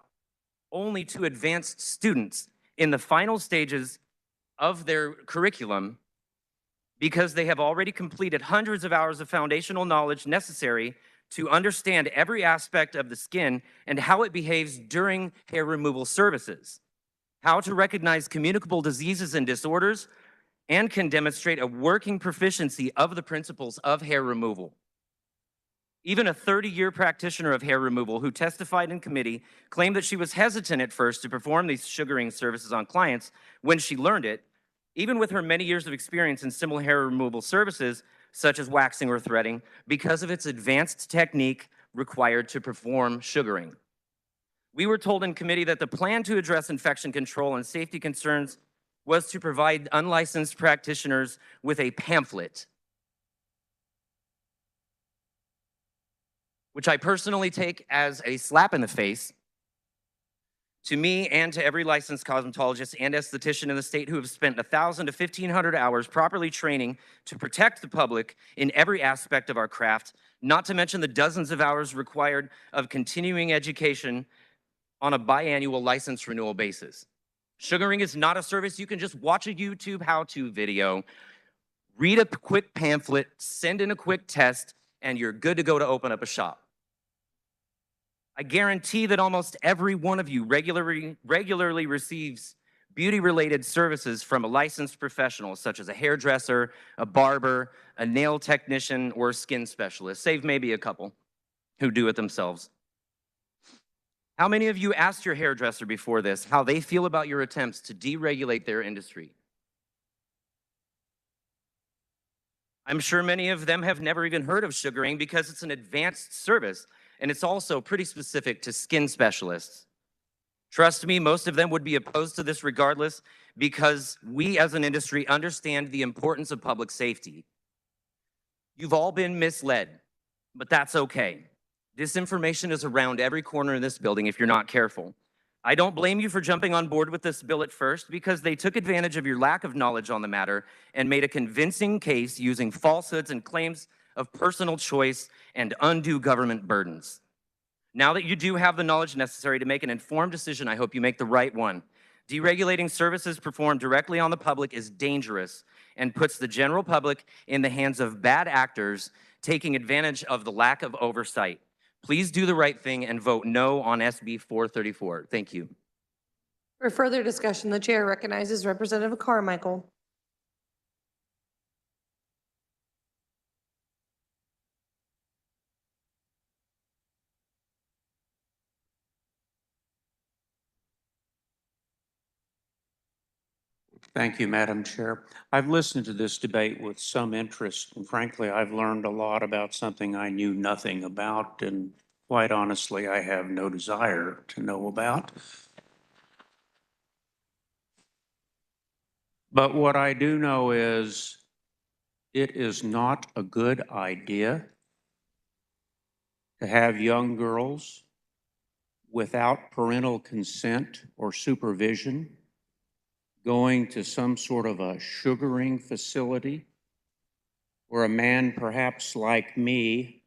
only to advanced students in the final stages of their curriculum because they have already completed hundreds of hours of foundational knowledge necessary to understand every aspect of the skin and how it behaves during hair removal services, how to recognize communicable diseases and disorders, and can demonstrate a working proficiency of the principles of hair removal. Even a 30-year practitioner of hair removal who testified in committee claimed that she was hesitant at first to perform these sugaring services on clients when she learned it, even with her many years of experience in similar hair removal services, such as waxing or threading, because of its advanced technique required to perform sugaring. We were told in committee that the plan to address infection control and safety concerns was to provide unlicensed practitioners with a pamphlet, which I personally take as a slap in the face to me and to every licensed cosmetologist and esthetician in the state who have spent 1,000 to 1,500 hours properly training to protect the public in every aspect of our craft, not to mention the dozens of hours required of continuing education on a biannual license renewal basis. Sugaring is not a service you can just watch a YouTube how-to video, read a quick pamphlet, send in a quick test, and you're good to go to open up a shop. I guarantee that almost every one of you regularly receives beauty-related services from a licensed professional, such as a hairdresser, a barber, a nail technician, or a skin specialist, save maybe a couple who do it themselves. How many of you asked your hairdresser before this how they feel about your attempts to deregulate their industry? I'm sure many of them have never even heard of sugaring because it's an advanced service, and it's also pretty specific to skin specialists. Trust me, most of them would be opposed to this regardless because we as an industry understand the importance of public safety. You've all been misled, but that's okay. Disinformation is around every corner in this building if you're not careful. I don't blame you for jumping on board with this bill at first because they took advantage of your lack of knowledge on the matter and made a convincing case using falsehoods and claims of personal choice and undue government burdens. Now that you do have the knowledge necessary to make an informed decision, I hope you make the right one. Deregulating services performed directly on the public is dangerous and puts the general public in the hands of bad actors taking advantage of the lack of oversight. Please do the right thing and vote no on SB 434. Thank you. For further discussion, the chair recognizes Representative Carmichael. Thank you, Madam Chair. I've listened to this debate with some interest, and frankly, I've learned a lot about something I knew nothing about, and quite honestly, I have no desire to know about. But what I do know is it is not a good idea to have young girls without parental consent or supervision going to some sort of a sugaring facility where a man perhaps like me,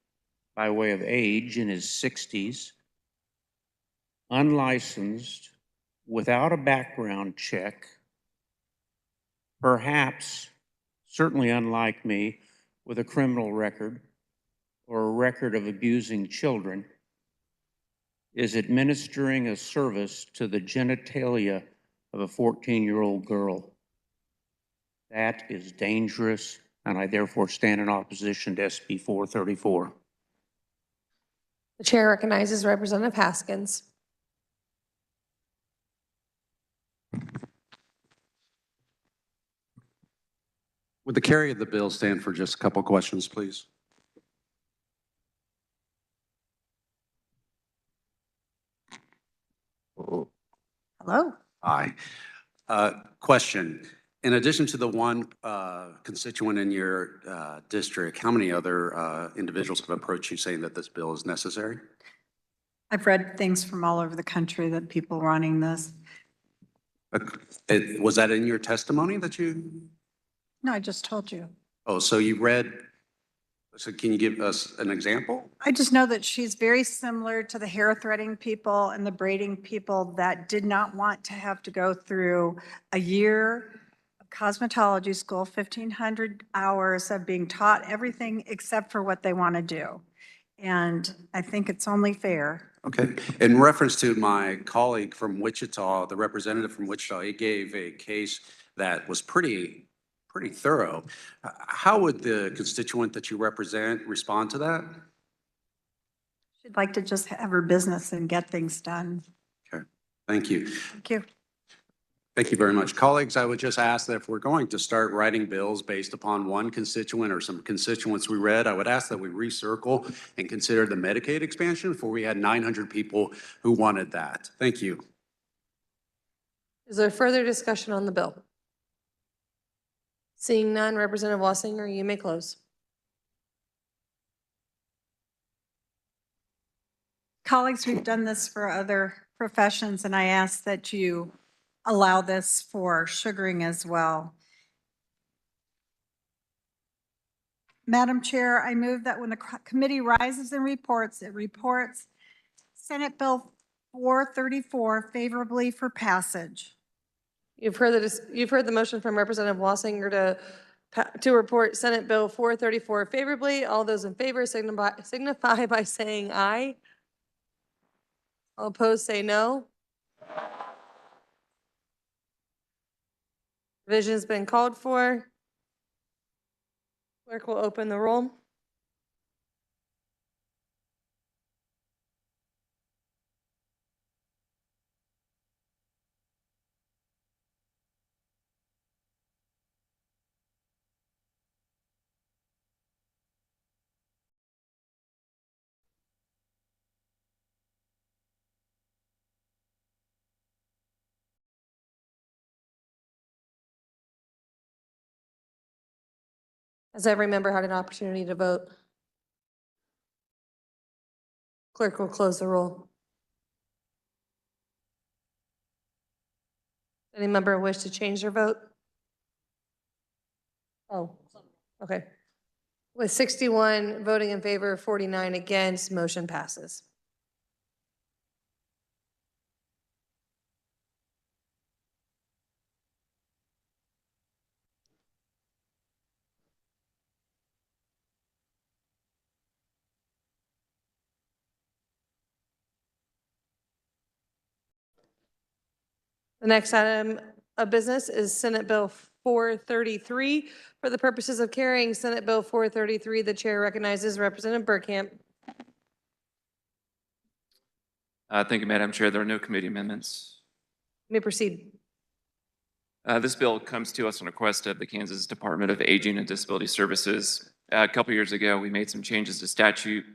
by way of age, in his 60s, unlicensed, without a background check, perhaps, certainly unlike me, with a criminal record or a record of abusing children, is administering a service to the genitalia of a 14-year-old girl. That is dangerous, and I therefore stand in opposition to SB 434. The chair recognizes Representative Haskins. Would the carry of the bill stand for just a couple questions, please? Hello? Aye. Question. In addition to the one constituent in your district, how many other individuals have approached you saying that this bill is necessary? I've read things from all over the country that people wanting this. Was that in your testimony that you? No, I just told you. Oh, so you read, so can you give us an example? I just know that she's very similar to the hair threading people and the braiding people that did not want to have to go through a year of cosmetology school, 1,500 hours of being taught everything except for what they want to do. And I think it's only fair. Okay. In reference to my colleague from Wichita, the representative from Wichita, he gave a case that was pretty thorough. How would the constituent that you represent respond to that? She'd like to just have her business and get things done. Okay. Thank you. Thank you. Thank you very much. Colleagues, I would just ask that if we're going to start writing bills based upon one constituent or some constituents we read, I would ask that we recircle and consider the Medicaid expansion before we had 900 people who wanted that. Thank you. Is there further discussion on the bill? Seeing none, Representative Wassinger, you may close. Colleagues, we've done this for other professions, and I ask that you allow this for sugaring as well. Madam Chair, I move that when the committee rises and reports, it reports Senate Bill 434 favorably for passage. You've heard the motion from Representative Wassinger to report Senate Bill 434 favorably. All those in favor signify by saying aye. All opposed say no. Division has been called for. Clerk will open the roll. Has every member had an opportunity to vote? Clerk will close the roll. Any member wish to change their vote? Oh, okay. With 61 voting in favor, 49 against, motion passes. The next item of business is Senate Bill 433. For the purposes of carrying Senate Bill 433, the chair recognizes Representative Burkamp. Thank you, Madam Chair. There are no committee amendments. You may proceed. This bill comes to us on request of the Kansas Department of Aging and Disability Services. A couple years ago, we made some changes to statute,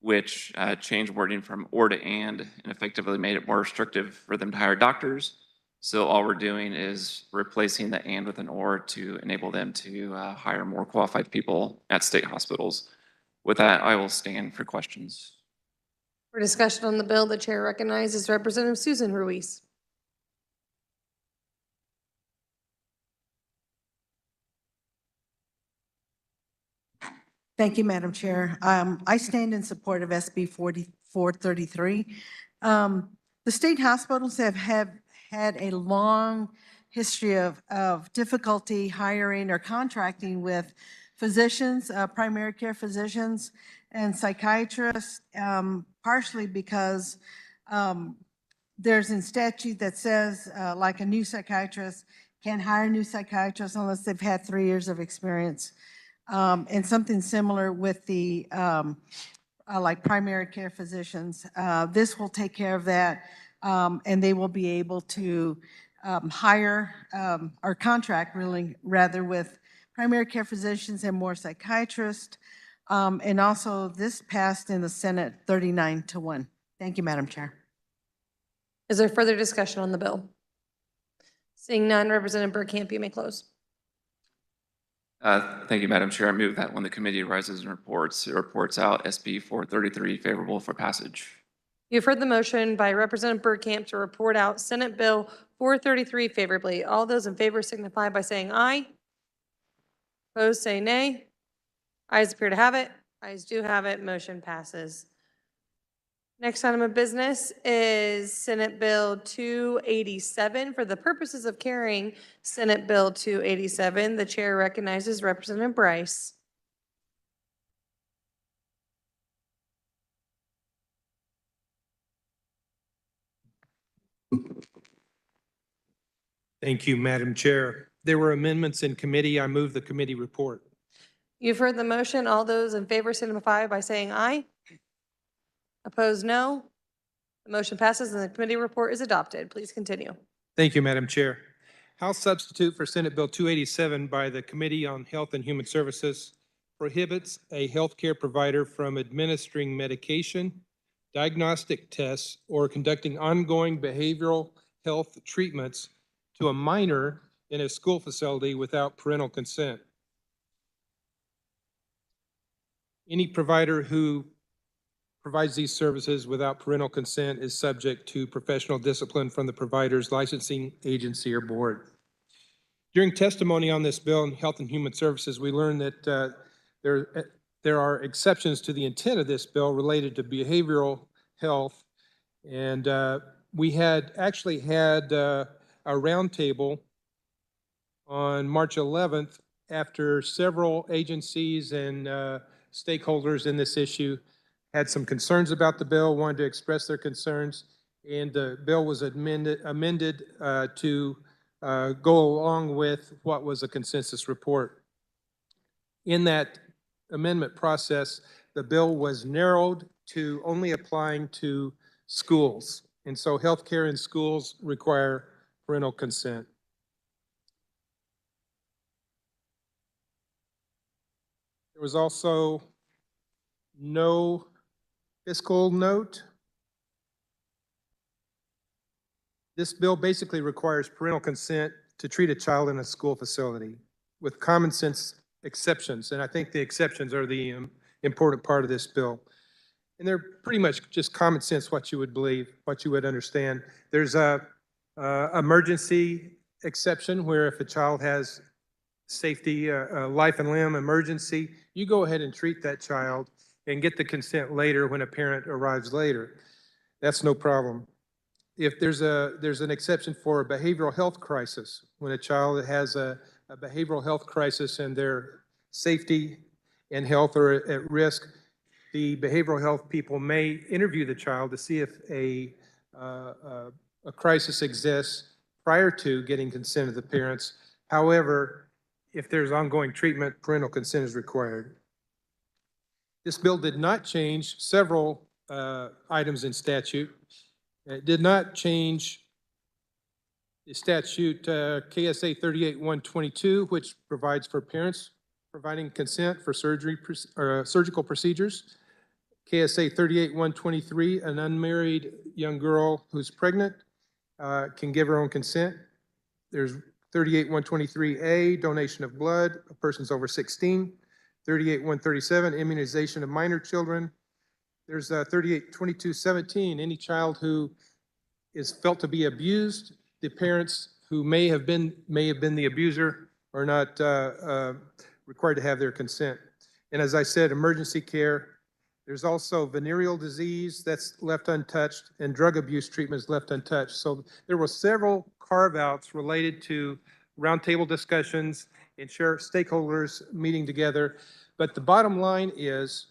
which changed wording from or to and effectively made it more restrictive for them to hire doctors. So all we're doing is replacing the and with an or to enable them to hire more qualified people at state hospitals. With that, I will stand for questions. For discussion on the bill, the chair recognizes Representative Susan Ruiz. Thank you, Madam Chair. I stand in support of SB 433. The state hospitals have had a long history of difficulty hiring or contracting with physicians, primary care physicians and psychiatrists, partially because there's in statute that says like a new psychiatrist can't hire a new psychiatrist unless they've had 3 years of experience. And something similar with the like primary care physicians. This will take care of that, and they will be able to hire or contract really rather with primary care physicians and more psychiatrists. And also this passed in the Senate 39-1. Thank you, Madam Chair. Is there further discussion on the bill? Seeing none, Representative Burkamp, you may close. Thank you, Madam Chair. I move that when the committee rises and reports, it reports out SB 433 favorable for passage. You've heard the motion by Representative Burkamp to report out Senate Bill 433 favorably. All those in favor signify by saying aye. Opposed, say nay. Ayes appear to have it. Ayes do have it. Motion passes. Next item of business is Senate Bill 287. For the purposes of carrying Senate Bill 287, the chair recognizes Representative Bryce. Thank you, Madam Chair. There were amendments in committee. I move the committee report. You've heard the motion. All those in favor signify by saying aye. Opposed, no. The motion passes and the committee report is adopted. Please continue. Thank you, Madam Chair. House substitute for Senate Bill 287 by the Committee on Health and Human Services prohibits a healthcare provider from administering medication, diagnostic tests, or conducting ongoing behavioral health treatments to a minor in a school facility without parental consent. Any provider who provides these services without parental consent is subject to professional discipline from the provider's licensing agency or board. During testimony on this bill in Health and Human Services, we learned that there are exceptions to the intent of this bill related to behavioral health. And we had actually had a roundtable on March 11th after several agencies and stakeholders in this issue had some concerns about the bill, wanted to express their concerns, and the bill was amended to go along with what was a consensus report. In that amendment process, the bill was narrowed to only applying to schools. And so healthcare in schools require parental consent. There was also no fiscal note. This bill basically requires parental consent to treat a child in a school facility with common sense exceptions. And I think the exceptions are the important part of this bill. And they're pretty much just common sense, what you would believe, what you would understand. There's a emergency exception where if a child has safety, life and limb emergency, you go ahead and treat that child and get the consent later when a parent arrives later. That's no problem. If there's an exception for a behavioral health crisis, when a child has a behavioral health crisis and their safety and health are at risk, the behavioral health people may interview the child to see if a crisis exists prior to getting consent of the parents. However, if there's ongoing treatment, parental consent is required. This bill did not change several items in statute. It did not change the statute KSA 38-122, which provides for parents providing consent for surgical procedures. KSA 38-123, an unmarried young girl who's pregnant can give her own consent. There's 38-123A, donation of blood, a person's over 16. 38-137, immunization of minor children. There's 38-2217, any child who is felt to be abused, the parents who may have been the abuser are not required to have their consent. And as I said, emergency care. There's also venereal disease that's left untouched, and drug abuse treatment is left untouched. So there were several carve-outs related to roundtable discussions and stakeholders meeting together. But the bottom line is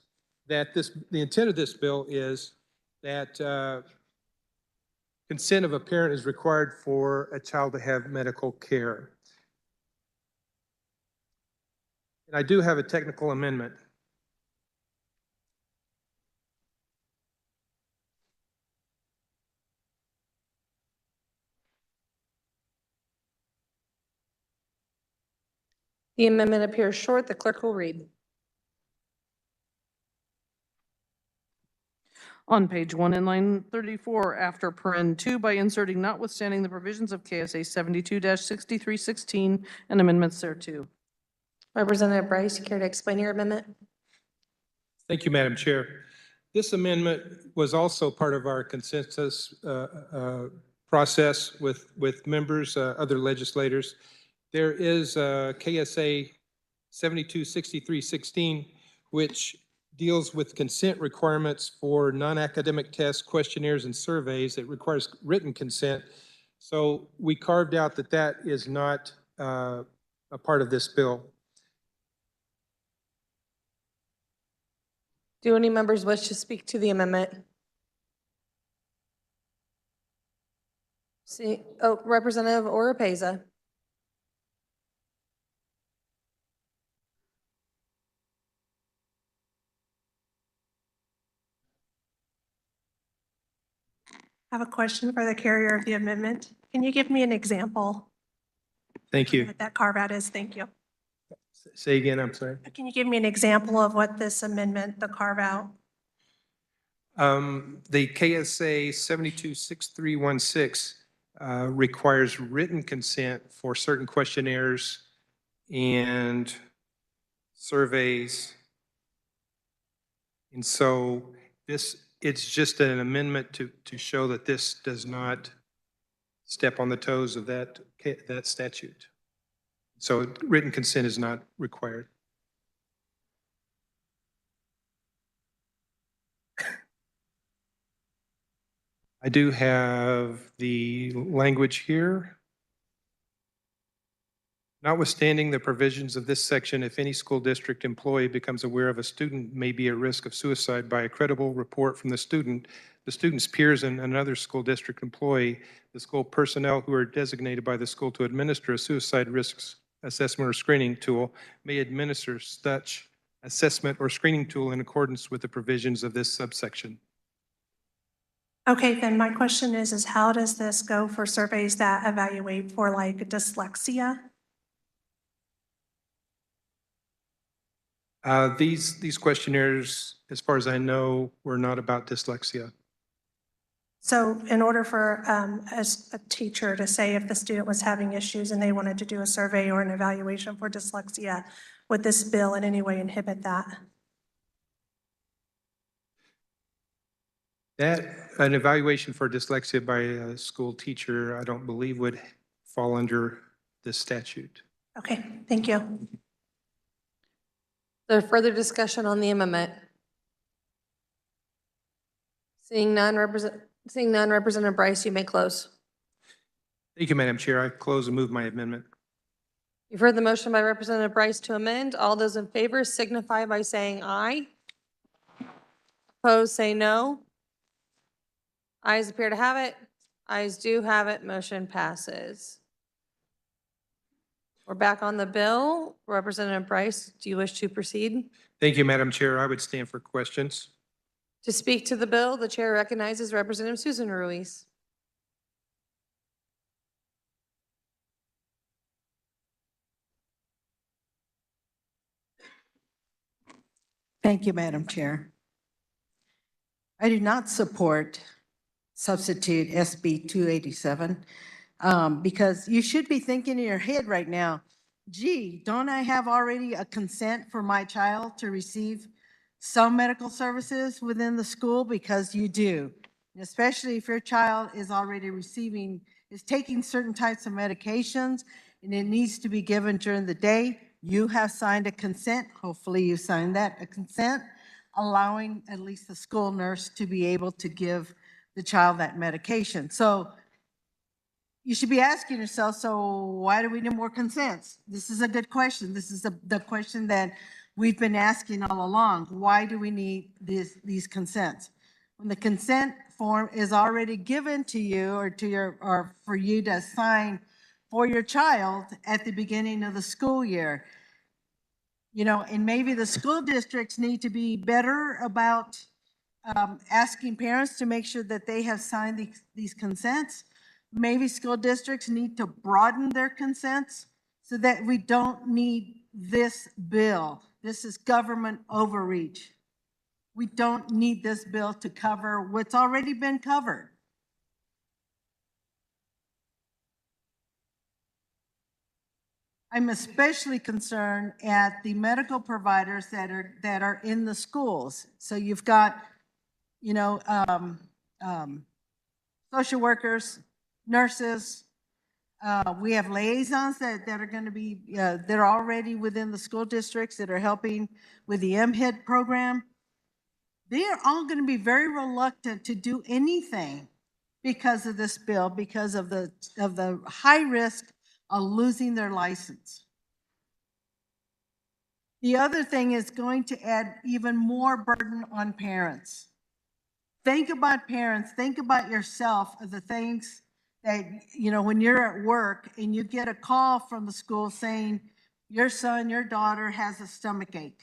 that the intent of this bill is that consent of a parent is required for a child to have medical care. And I do have a technical amendment. The amendment appears short. The clerk will read. On page 1 in line 34, after paren 2, by inserting notwithstanding the provisions of KSA 72-6316 and amendments thereto. Representative Bryce, you care to explain your amendment? Thank you, Madam Chair. This amendment was also part of our consensus process with members, other legislators. There is KSA 72-6316, which deals with consent requirements for non-academic tests, questionnaires, and surveys. It requires written consent. So we carved out that that is not a part of this bill. Do any members wish to speak to the amendment? See, Representative Oropeza. I have a question for the carrier of the amendment. Can you give me an example Thank you. of what that carve out is? Thank you. Say again, I'm sorry. Can you give me an example of what this amendment, the carve out? The KSA 72-6316 requires written consent for certain questionnaires and surveys. And so it's just an amendment to show that this does not step on the toes of that statute. So written consent is not required. I do have the language here. Notwithstanding the provisions of this section, if any school district employee becomes aware of a student may be at risk of suicide by a credible report from the student's peers and another school district employee, the school personnel who are designated by the school to administer a suicide risks assessment or screening tool may administer such assessment or screening tool in accordance with the provisions of this subsection. Okay, then my question is how does this go for surveys that evaluate for like dyslexia? These questionnaires, as far as I know, were not about dyslexia. So in order for as a teacher to say if the student was having issues and they wanted to do a survey or an evaluation for dyslexia, would this bill in any way inhibit that? An evaluation for dyslexia by a school teacher, I don't believe would fall under this statute. Okay, thank you. Is there further discussion on the amendment? Seeing none, Representative Bryce, you may close. Thank you, Madam Chair. I close and move my amendment. You've heard the motion by Representative Bryce to amend. All those in favor signify by saying aye. Opposed, say no. Ayes appear to have it. Ayes do have it. Motion passes. We're back on the bill. Representative Bryce, do you wish to proceed? Thank you, Madam Chair. I would stand for questions. To speak to the bill, the chair recognizes Representative Susan Ruiz. Thank you, Madam Chair. I do not support substitute SB 287 because you should be thinking in your head right now, gee, don't I have already a consent for my child to receive some medical services within the school? Because you do, especially if your child is already is taking certain types of medications and it needs to be given during the day. You have signed a consent, hopefully you signed that, a consent allowing at least the school nurse to be able to give the child that medication. So you should be asking yourself, so why do we need more consents? This is a good question. This is the question that we've been asking all along. Why do we need these consents? When the consent form is already given to you or for you to sign for your child at the beginning of the school year, you know, and maybe the school districts need to be better about asking parents to make sure that they have signed these consents. Maybe school districts need to broaden their consents so that we don't need this bill. This is government overreach. We don't need this bill to cover what's already been covered. I'm especially concerned at the medical providers that are in the schools. So you've got, you know, social workers, nurses. We have liaisons that are going to be, they're already within the school districts that are helping with the MHIT program. They are all going to be very reluctant to do anything because of this bill, because of the high risk of losing their license. The other thing is going to add even more burden on parents. Think about parents, think about yourself of the things that, you know, when you're at work and you get a call from the school saying your son, your daughter has a stomach ache.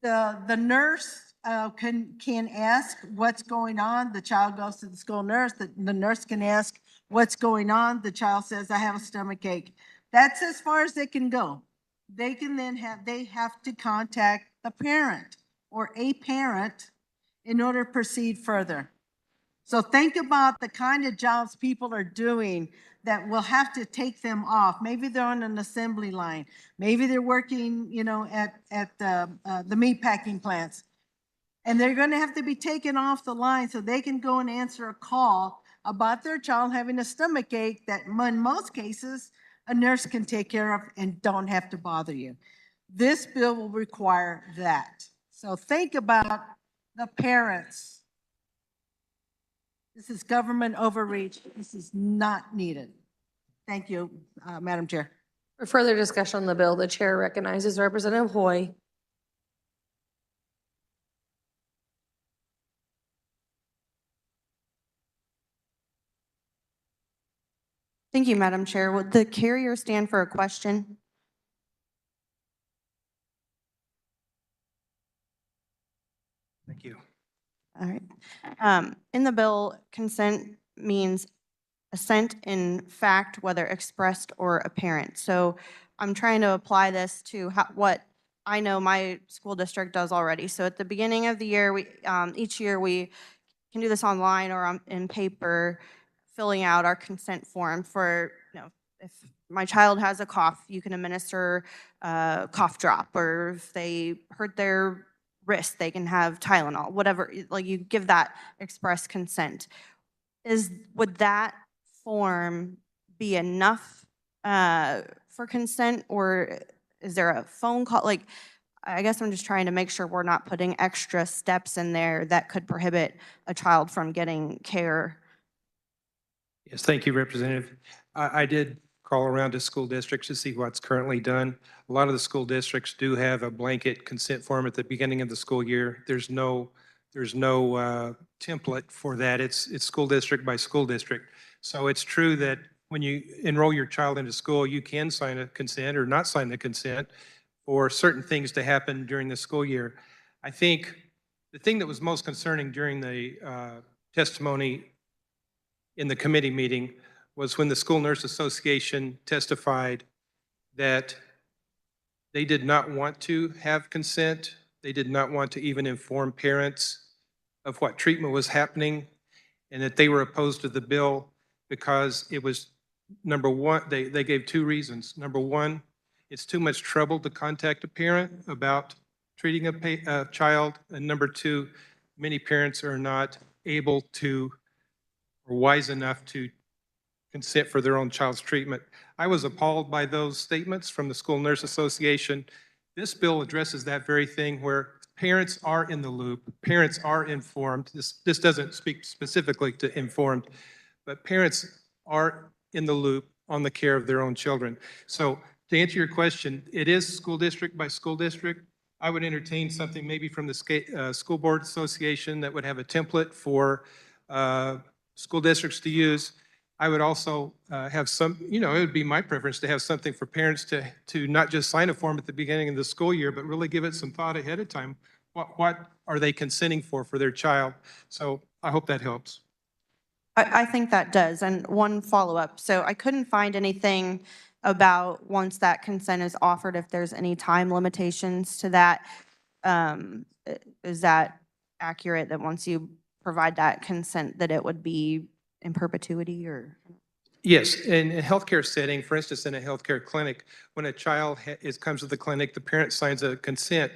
The nurse can ask what's going on. The child goes to the school nurse. The nurse can ask what's going on. The child says, I have a stomach ache. That's as far as they can go. They can then have to contact a parent or a parent in order to proceed further. So think about the kind of jobs people are doing that will have to take them off. Maybe they're on an assembly line. Maybe they're working, at the meat packing plants. And they're going to have to be taken off the line so they can go and answer a call about their child having a stomach ache that in most cases, a nurse can take care of and don't have to bother you. This bill will require that. So think about the parents. This is government overreach. This is not needed. Thank you, Madam Chair. For further discussion on the bill, the chair recognizes Representative Hoy. Thank you, Madam Chair. Would the carrier stand for a question? Thank you. All right. In the bill, consent means assent in fact, whether expressed or apparent. So I'm trying to apply this to what I know my school district does already. So at the beginning of the year, each year we can do this online or in paper, filling out our consent form for, if my child has a cough, you can administer a cough drop, or if they hurt their wrist, they can have Tylenol, whatever, like you give that express consent. Would that form be enough for consent, or is there a phone call? Like, I guess I'm just trying to make sure we're not putting extra steps in there that could prohibit a child from getting care. Yes, thank you, Representative. I did call around to school districts to see what's currently done. A lot of the school districts do have a blanket consent form at the beginning of the school year. There's no template for that. It's school district by school district. So it's true that when you enroll your child into school, you can sign a consent or not sign the consent for certain things to happen during the school year. I think the thing that was most concerning during the testimony in the committee meeting was when the School Nurse Association testified that they did not want to have consent. They did not want to even inform parents of what treatment was happening, and that they were opposed to the bill because it was, number one, they gave two reasons. Number one, it's too much trouble to contact a parent about treating a child. And number two, many parents are not able to or wise enough to consent for their own child's treatment. I was appalled by those statements from the School Nurse Association. This bill addresses that very thing where parents are in the loop, parents are informed. This doesn't speak specifically to informed, but parents are in the loop on the care of their own children. So to answer your question, it is school district by school district. I would entertain something maybe from the School Board Association that would have a template for school districts to use. I would also have some, it would be my preference to have something for parents to not just sign a form at the beginning of the school year, but really give it some thought ahead of time. What are they consenting for their child? So I hope that helps. I think that does. And one follow-up. So I couldn't find anything about once that consent is offered, if there's any time limitations to that. Is that accurate, that once you provide that consent, that it would be in perpetuity, or? Yes, in a healthcare setting, for instance, in a healthcare clinic, when a child comes to the clinic, the parent signs a consent.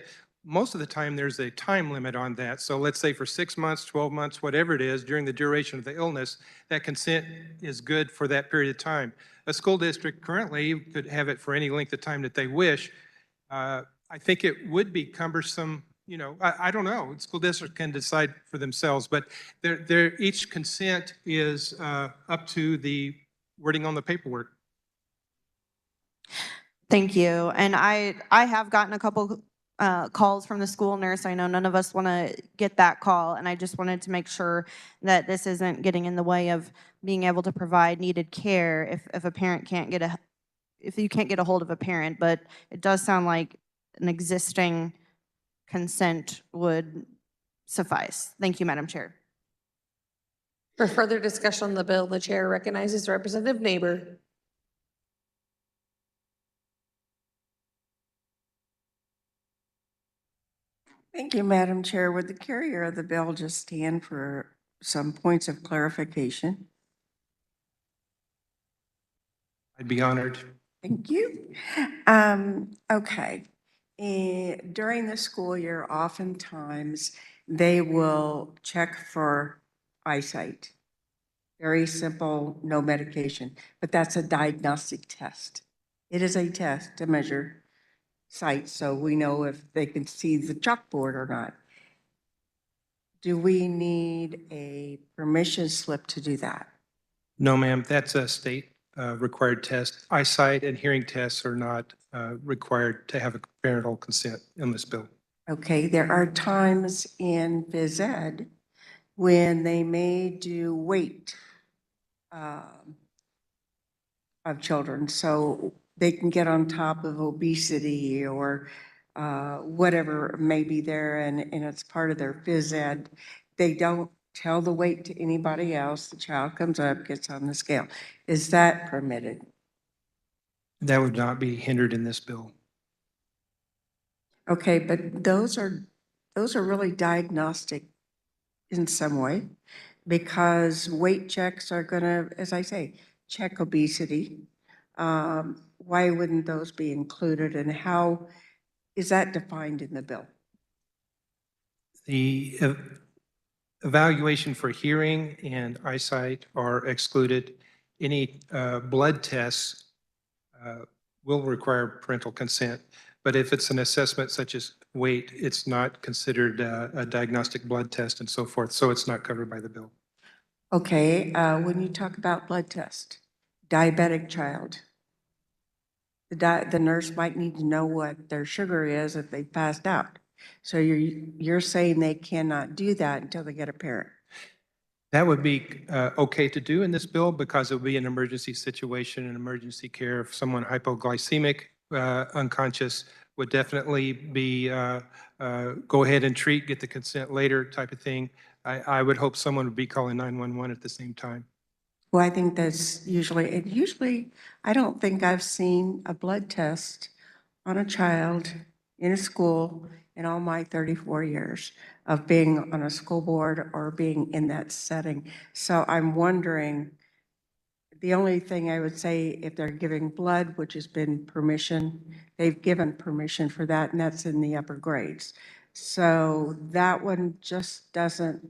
Most of the time, there's a time limit on that. So let's say for 6 months, 12 months, whatever it is, during the duration of the illness, that consent is good for that period of time. A school district currently could have it for any length of time that they wish. I think it would be cumbersome. I don't know. School districts can decide for themselves, but each consent is up to the wording on the paperwork. Thank you. And I have gotten a couple calls from the school nurse. I know none of us want to get that call, and I just wanted to make sure that this isn't getting in the way of being able to provide needed care if a parent if you can't get a hold of a parent. But it does sound like an existing consent would suffice. Thank you, Madam Chair. For further discussion on the bill, the chair recognizes Representative Neighbor. Thank you, Madam Chair. Would the carrier of the bill just stand for some points of clarification. I'd be honored. Thank you. Okay. During the school year, oftentimes they will check for eyesight. Very simple, no medication, but that's a diagnostic test. It is a test to measure sight, so we know if they can see the chalkboard or not. Do we need a permission slip to do that? No, ma'am, that's a state required test. Eyesight and hearing tests are not required to have a parental consent in this bill. Okay, there are times in phys ed when they may do weight of children, so they can get on top of obesity or whatever may be there, and it's part of their phys ed. They don't tell the weight to anybody else. The child comes up, gets on the scale. Is that permitted? That would not be hindered in this bill. Okay, but those are really diagnostic in some way, because weight checks are gonna, as I say, check obesity. Why wouldn't those be included, and how is that defined in the bill? The evaluation for hearing and eyesight are excluded. Any blood tests will require parental consent, but if it's an assessment such as weight, it's not considered a diagnostic blood test and so forth, so it's not covered by the bill. Okay, when you talk about blood test, diabetic child, the nurse might need to know what their sugar is if they passed out. So you're saying they cannot do that until they get a parent? That would be okay to do in this bill because it would be an emergency situation and emergency care. If someone hypoglycemic, unconscious, would definitely be go ahead and treat, get the consent later type of thing. I would hope someone would be calling 911 at the same time. Well, I think that's usually, I don't think I've seen a blood test on a child in a school in all my 34 years of being on a school board or being in that setting. So I'm wondering, the only thing I would say, if they're giving blood, which has been permission, they've given permission for that, and that's in the upper grades. So that one just doesn't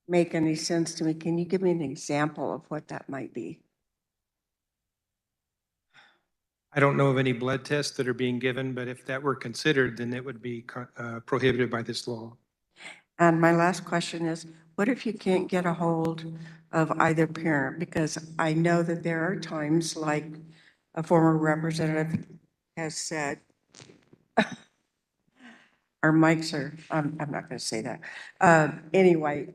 make any sense to me. Can you give me an example of what that might be? I don't know of any blood tests that are being given, but if that were considered, then it would be prohibited by this law. And my last question is, what if you can't get a hold of either parent? Because I know that there are times, like a former representative has said, our mics are, I'm not going to say that. Anyway,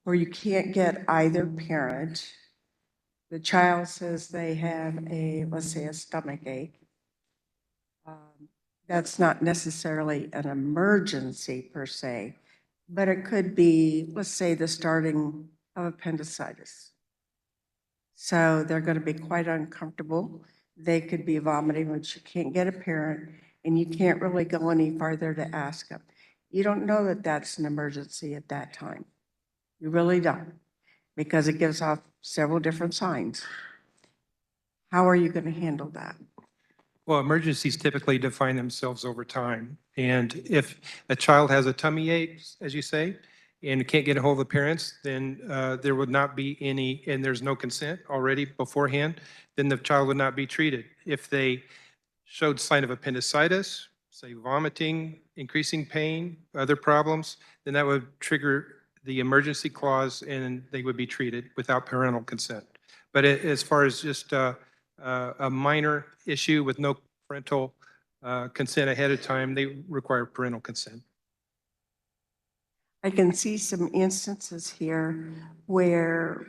where you can't get either parent, the child says they have a, let's say, a stomach ache. That's not necessarily an emergency per se, but it could be, let's say, the starting of appendicitis. So they're going to be quite uncomfortable. They could be vomiting, which you can't get a parent, and you can't really go any farther to ask them. You don't know that that's an emergency at that time. You really don't, because it gives off several different signs. How are you going to handle that? Well, emergencies typically define themselves over time. And if a child has a tummy ache, as you say, and can't get a hold of the parents, then there would not be any, and there's no consent already beforehand, then the child would not be treated. If they showed sign of appendicitis, say vomiting, increasing pain, other problems, then that would trigger the emergency clause and they would be treated without parental consent. But as far as just a minor issue with no parental consent ahead of time, they require parental consent. I can see some instances here where,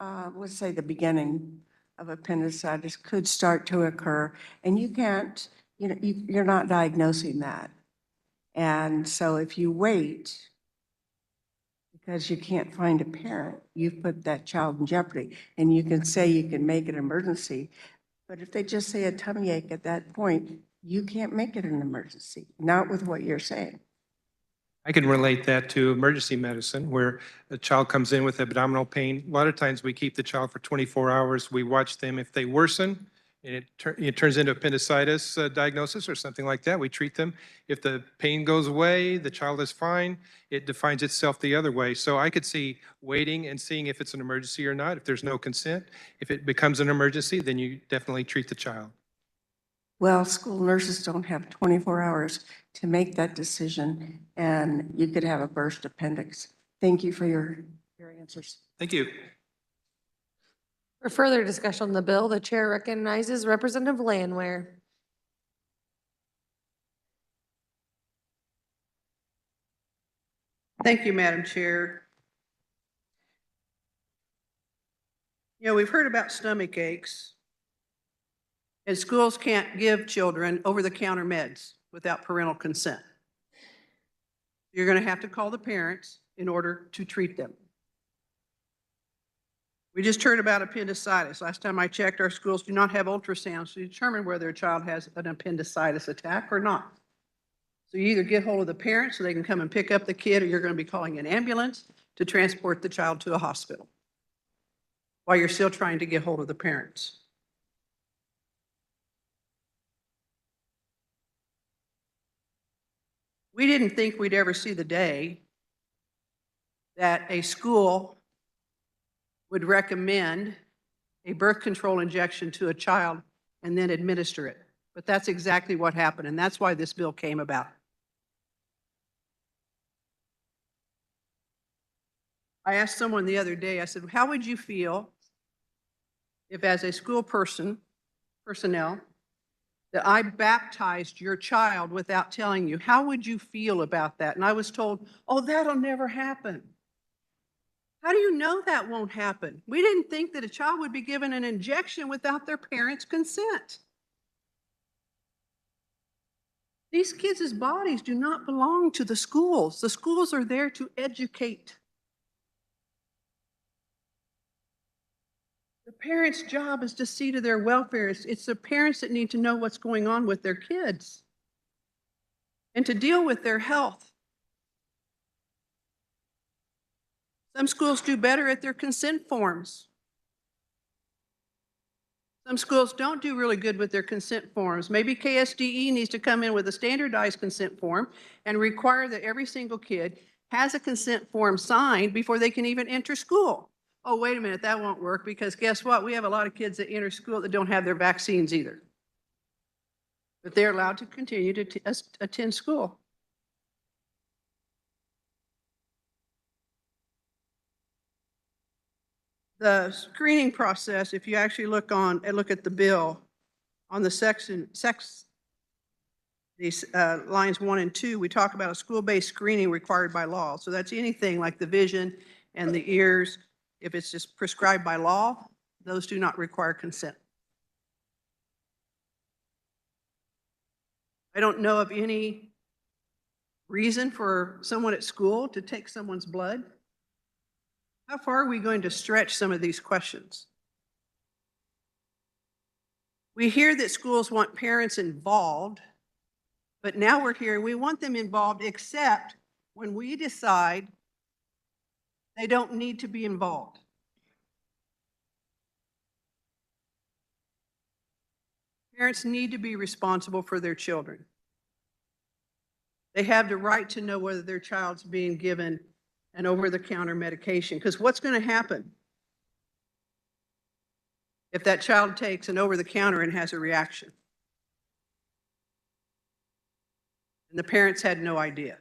let's say the beginning of appendicitis could start to occur, and you can't, you're not diagnosing that. And so if you wait, because you can't find a parent, you've put that child in jeopardy. And you can say you can make it an emergency, but if they just say a tummy ache at that point, you can't make it an emergency, not with what you're saying. I can relate that to emergency medicine where a child comes in with abdominal pain. A lot of times we keep the child for 24 hours. We watch them. If they worsen and it turns into appendicitis diagnosis or something like that, we treat them. If the pain goes away, the child is fine, it defines itself the other way. So I could see waiting and seeing if it's an emergency or not. If there's no consent, if it becomes an emergency, then you definitely treat the child. Well, school nurses don't have 24 hours to make that decision, and you could have a burst appendix. Thank you for your answers. Thank you. For further discussion on the bill, the chair recognizes Representative Landwehr. Thank you, Madam Chair. You know, we've heard about stomach aches, and schools can't give children over-the-counter meds without parental consent. You're going to have to call the parents in order to treat them. We just heard about appendicitis. Last time I checked, our schools do not have ultrasounds to determine whether a child has an appendicitis attack or not. So you either get hold of the parents so they can come and pick up the kid, or you're going to be calling an ambulance to transport the child to a hospital while you're still trying to get hold of the parents. We didn't think we'd ever see the day that a school would recommend a birth control injection to a child and then administer it. But that's exactly what happened, and that's why this bill came about. I asked someone the other day, I said, how would you feel if as a school personnel, that I baptized your child without telling you? How would you feel about that? And I was told, oh, that'll never happen. How do you know that won't happen? We didn't think that a child would be given an injection without their parents' consent. These kids' bodies do not belong to the schools. The schools are there to educate. The parents' job is to see to their welfare. It's the parents that need to know what's going on with their kids and to deal with their health. Some schools do better at their consent forms. Some schools don't do really good with their consent forms. Maybe KSDE needs to come in with a standardized consent form and require that every single kid has a consent form signed before they can even enter school. Oh, wait a minute, that won't work, because guess what? We have a lot of kids that enter school that don't have their vaccines either. But they're allowed to continue to attend school. The screening process, if you actually look at the bill, on the these lines 1 and 2, we talk about a school-based screening required by law. So that's anything like the vision and the ears. If it's just prescribed by law, those do not require consent. I don't know of any reason for someone at school to take someone's blood. How far are we going to stretch some of these questions? We hear that schools want parents involved, but now we're hearing we want them involved except when we decide they don't need to be involved. Parents need to be responsible for their children. They have the right to know whether their child's being given an over-the-counter medication, because what's going to happen if that child takes an over-the-counter and has a reaction? And the parents had no idea.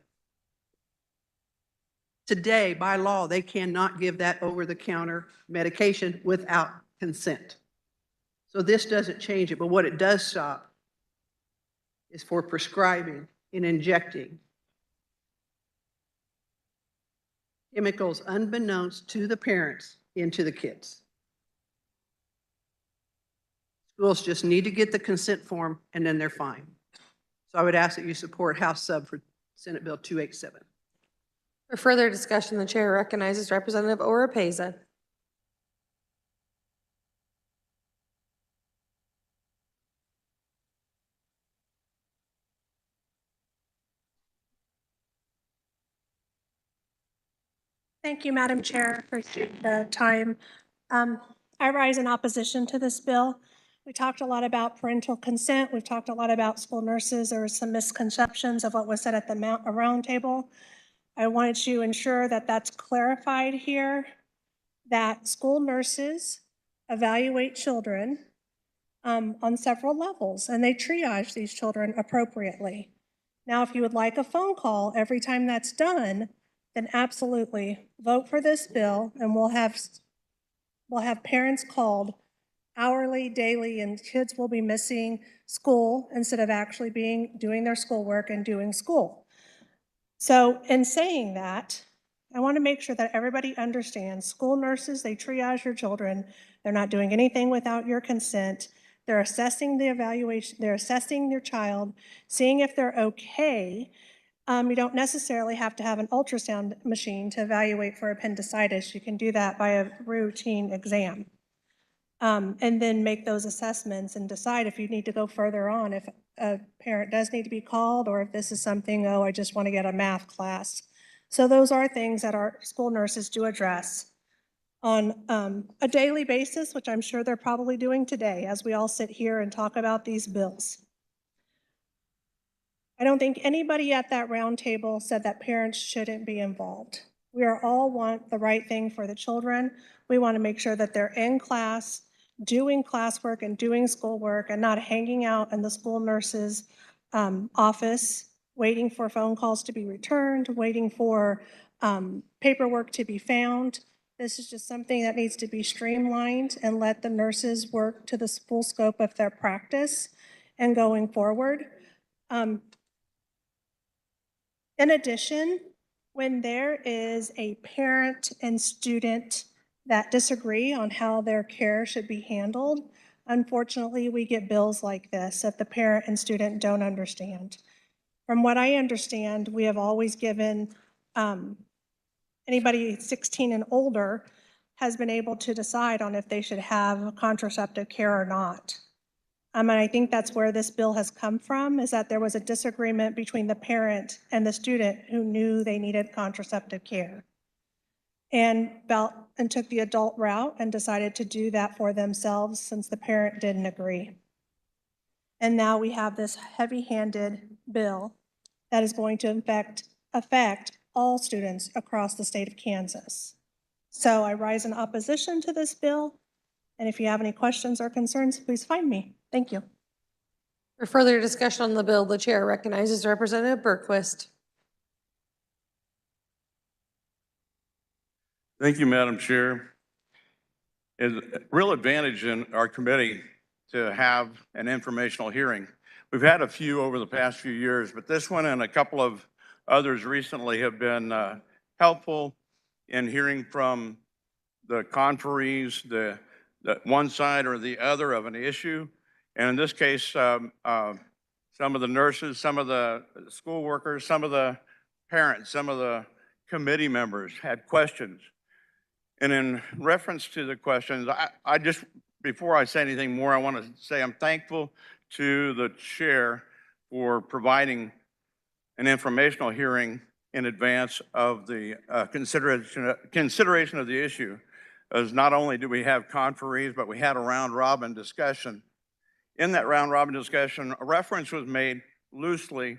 Today, by law, they cannot give that over-the-counter medication without consent. So this doesn't change it, but what it does stop is for prescribing and injecting chemicals unbeknownst to the parents into the kids. Schools just need to get the consent form and then they're fine. So I would ask that you support House Sub for Senate Bill 287. For further discussion, the chair recognizes Representative Oropeza. Thank you, Madam Chair, for the time. I rise in opposition to this bill. We talked a lot about parental consent. We've talked a lot about school nurses. There were some misconceptions of what was said at the round table. I wanted to ensure that that's clarified here, that school nurses evaluate children on several levels, and they triage these children appropriately. Now, if you would like a phone call every time that's done, then absolutely vote for this bill, and we'll have parents called hourly, daily, and kids will be missing school instead of actually doing their schoolwork and doing school. So in saying that, I want to make sure that everybody understands school nurses, they triage your children. They're not doing anything without your consent. They're assessing the evaluation, they're assessing your child, seeing if they're okay. You don't necessarily have to have an ultrasound machine to evaluate for appendicitis. You can do that by a routine exam. And then make those assessments and decide if you need to go further on, if a parent does need to be called, or if this is something, oh, I just want to get a math class. So those are things that our school nurses do address on a daily basis, which I'm sure they're probably doing today as we all sit here and talk about these bills. I don't think anybody at that round table said that parents shouldn't be involved. We all want the right thing for the children. We want to make sure that they're in class, doing classwork and doing schoolwork, and not hanging out in the school nurse's office, waiting for phone calls to be returned, waiting for paperwork to be found. This is just something that needs to be streamlined and let the nurses work to the full scope of their practice and going forward. In addition, when there is a parent and student that disagree on how their care should be handled, unfortunately, we get bills like this if the parent and student don't understand. From what I understand, we have always given anybody 16 and older has been able to decide on if they should have contraceptive care or not. And I think that's where this bill has come from, is that there was a disagreement between the parent and the student who knew they needed contraceptive care. And took the adult route and decided to do that for themselves since the parent didn't agree. And now we have this heavy-handed bill that is going to affect all students across the state of Kansas. So I rise in opposition to this bill. And if you have any questions or concerns, please find me. Thank you. For further discussion on the bill, the chair recognizes Representative Berquist. Thank you, Madam Chair. It's a real advantage in our committee to have an informational hearing. We've had a few over the past few years, but this one and a couple of others recently have been helpful in hearing from the conferees, the one side or the other of an issue. And in this case, some of the nurses, some of the school workers, some of the parents, some of the committee members had questions. And in reference to the questions, I just, before I say anything more, I want to say I'm thankful to the chair for providing an informational hearing in advance of the consideration of the issue. As not only do we have conferees, but we had a round robin discussion. In that round robin discussion, a reference was made loosely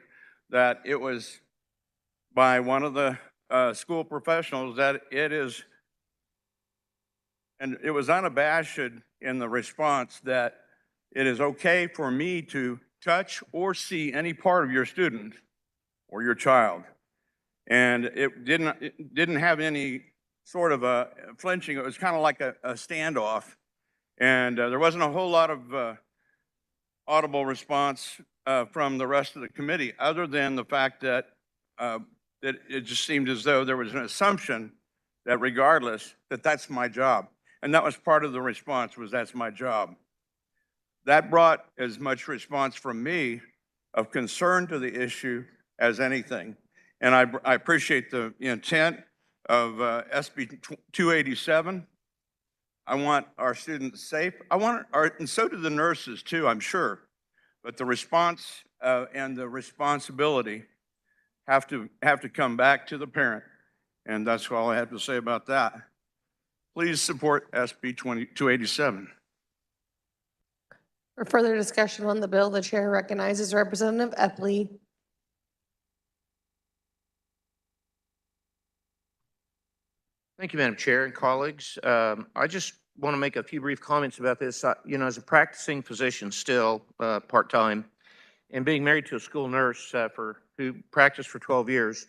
that it was by one of the school professionals that it is, and it was unabashed in the response that it is okay for me to touch or see any part of your student or your child. And it didn't have any sort of a flinching. It was kind of like a standoff. And there wasn't a whole lot of audible response from the rest of the committee, other than the fact that that it just seemed as though there was an assumption that regardless, that that's my job. And that was part of the response, was that's my job. That brought as much response from me of concern to the issue as anything. And I appreciate the intent of SB 287. I want our students safe. And so do the nurses too, I'm sure. But the response and the responsibility have to come back to the parent And that's all I have to say about that. Please support SB 287. For further discussion on the bill, the chair recognizes Representative Epley. Thank you, Madam Chair and colleagues. I just want to make a few brief comments about this. You know, as a practicing physician still, part-time, and being married to a school nurse who practiced for 12 years,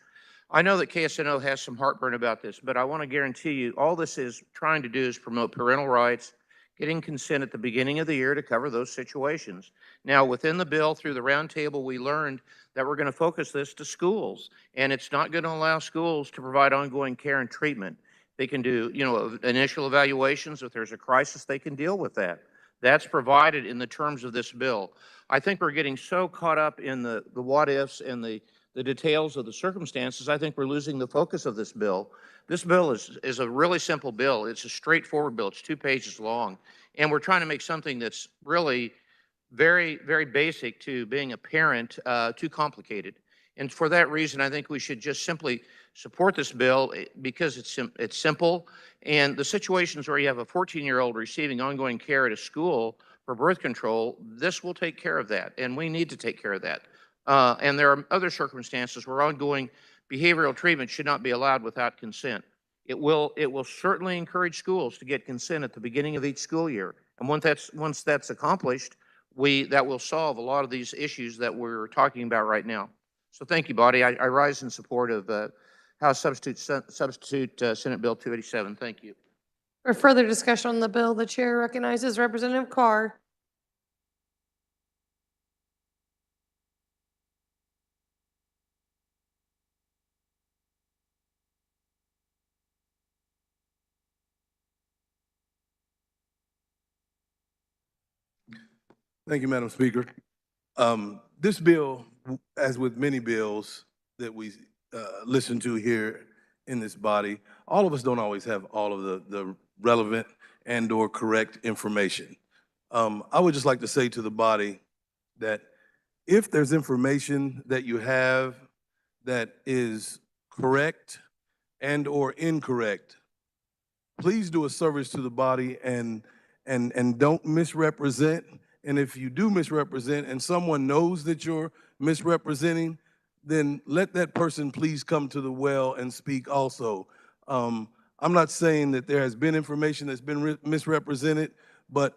I know that KSNO has some heartburn about this, but I want to guarantee you all this is trying to do is promote parental rights, getting consent at the beginning of the year to cover those situations. Now, within the bill, through the roundtable, we learned that we're going to focus this to schools, and it's not going to allow schools to provide ongoing care and treatment. They can do, you know, initial evaluations. If there's a crisis, they can deal with that. That's provided in the terms of this bill. I think we're getting so caught up in the what ifs and the details of the circumstances, I think we're losing the focus of this bill. This bill is a really simple bill. It's a straightforward bill. It's 2 pages long. And we're trying to make something that's really very, very basic to being a parent too complicated. And for that reason, I think we should just simply support this bill because it's simple. And the situations where you have a 14-year-old receiving ongoing care at a school for birth control, this will take care of that. And we need to take care of that. And there are other circumstances where ongoing behavioral treatment should not be allowed without consent. It will certainly encourage schools to get consent at the beginning of each school year. And once that's accomplished, that will solve a lot of these issues that we're talking about right now. So thank you, body. I rise in support of House Substitute Senate Bill 287. Thank you. For further discussion on the bill, the chair recognizes Representative Carr. Thank you, Madam Speaker. This bill, as with many bills that we listen to here in this body, all of us don't always have all of the relevant and/or correct information. I would just like to say to the body that if there's information that you have that is correct and/or incorrect, please do a service to the body and don't misrepresent. And if you do misrepresent and someone knows that you're misrepresenting, then let that person please come to the well and speak also. I'm not saying that there has been information that's been misrepresented, but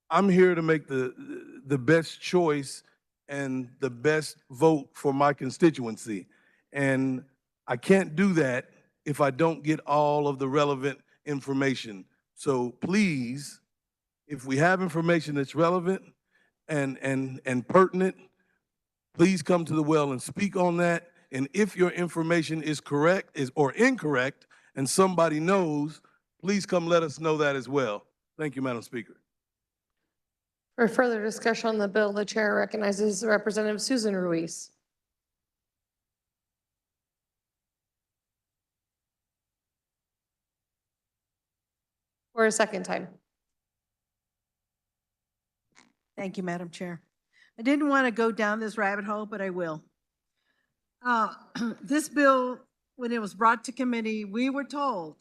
I'm here to make the best choice and the best vote for my constituency. And I can't do that if I don't get all of the relevant information. So please, if we have information that's relevant and pertinent, please come to the well and speak on that. And if your information is correct or incorrect and somebody knows, please come let us know that as well. Thank you, Madam Speaker. For further discussion on the bill, the chair recognizes Representative Susan Ruiz. For a second time. Thank you, Madam Chair. I didn't want to go down this rabbit hole, but I will. This bill, when it was brought to committee, we were told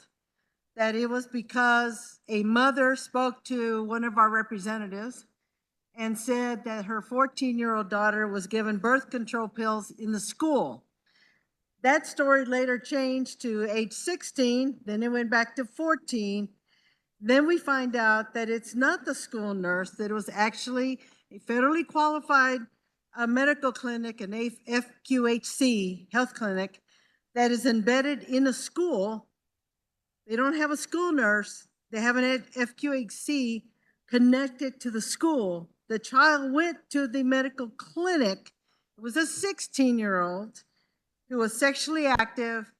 that it was because a mother spoke to one of our representatives and said that her 14-year-old daughter was given birth control pills in the school. That story later changed to age 16, then it went back to 14. Then we find out that it's not the school nurse, that it was actually a federally qualified medical clinic, an FQHC health clinic that is embedded in a school. They don't have a school nurse. They have an FQHC connected to the school. The child went to the medical clinic. It was a 16-year-old who was sexually active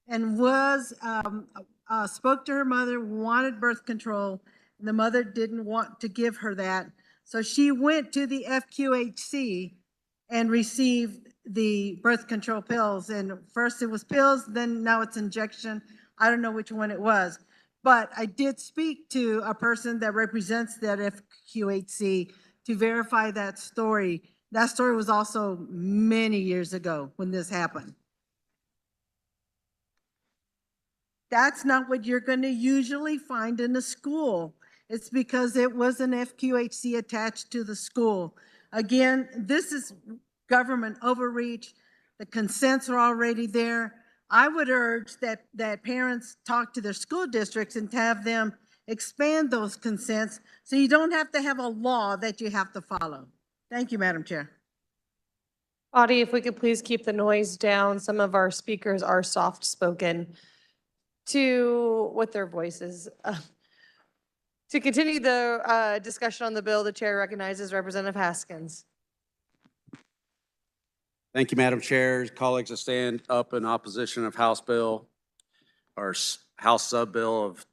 and was spoke to her mother, wanted birth control, and the mother didn't want to give her that. So she went to the FQHC and received the birth control pills. And first it was pills, then now it's injection. I don't know which one it was. But I did speak to a person that represents that FQHC to verify that story. That story was also many years ago when this happened. That's not what you're going to usually find in a school. It's because it was an FQHC attached to the school. Again, this is government overreach. The consents are already there. I would urge that parents talk to their school districts and have them expand those consents so you don't have to have a law that you have to follow. Thank you, Madam Chair. Audie, if we could please keep the noise down. Some of our speakers are soft-spoken with their voices. To continue the discussion on the bill, the chair recognizes Representative Haskins. Thank you, Madam Chair. Colleagues, I stand up in opposition of House Bill, or House Sub Bill of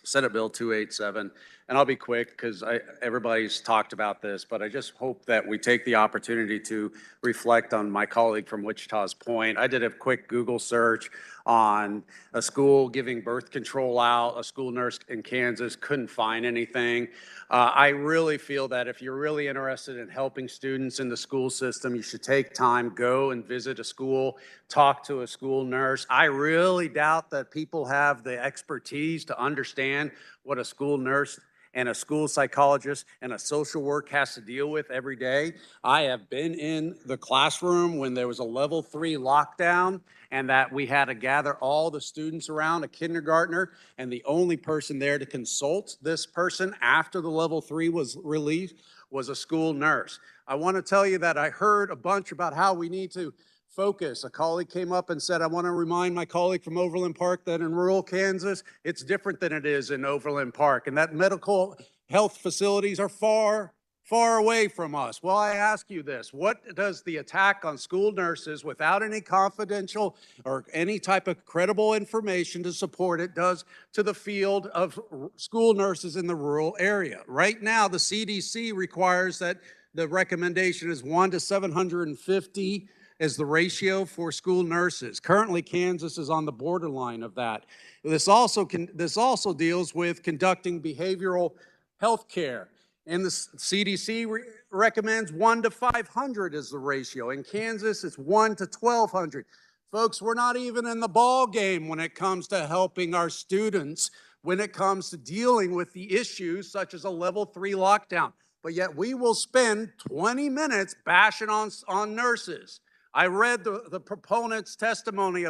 Senate Bill 287. And I'll be quick because everybody's talked about this, but I just hope that we take the opportunity to reflect on my colleague from Wichita's point. I did a quick Google search on a school giving birth control out. A school nurse in Kansas couldn't find anything. I really feel that if you're really interested in helping students in the school system, you should take time, go and visit a school, talk to a school nurse. I really doubt that people have the expertise to understand what a school nurse and a school psychologist and a social work has to deal with every day. I have been in the classroom when there was a level 3 lockdown and that we had to gather all the students around, a kindergartner, and the only person there to consult this person after the level 3 was released was a school nurse. I want to tell you that I heard a bunch about how we need to focus. A colleague came up and said, I want to remind my colleague from Overland Park that in rural Kansas, it's different than it is in Overland Park, and that medical health facilities are far, far away from us. Well, I ask you this, what does the attack on school nurses without any confidential or any type of credible information to support it does to the field of school nurses in the rural area? Right now, the CDC requires that the recommendation is 1 to 750 as the ratio for school nurses. Currently, Kansas is on the borderline of that. This also deals with conducting behavioral health care. And the CDC recommends 1 to 500 is the ratio. In Kansas, it's 1 to 1,200. Folks, we're not even in the ball game when it comes to helping our students, when it comes to dealing with the issues such as a level 3 lockdown. But yet we will spend 20 minutes bashing on nurses. I read the proponent's testimony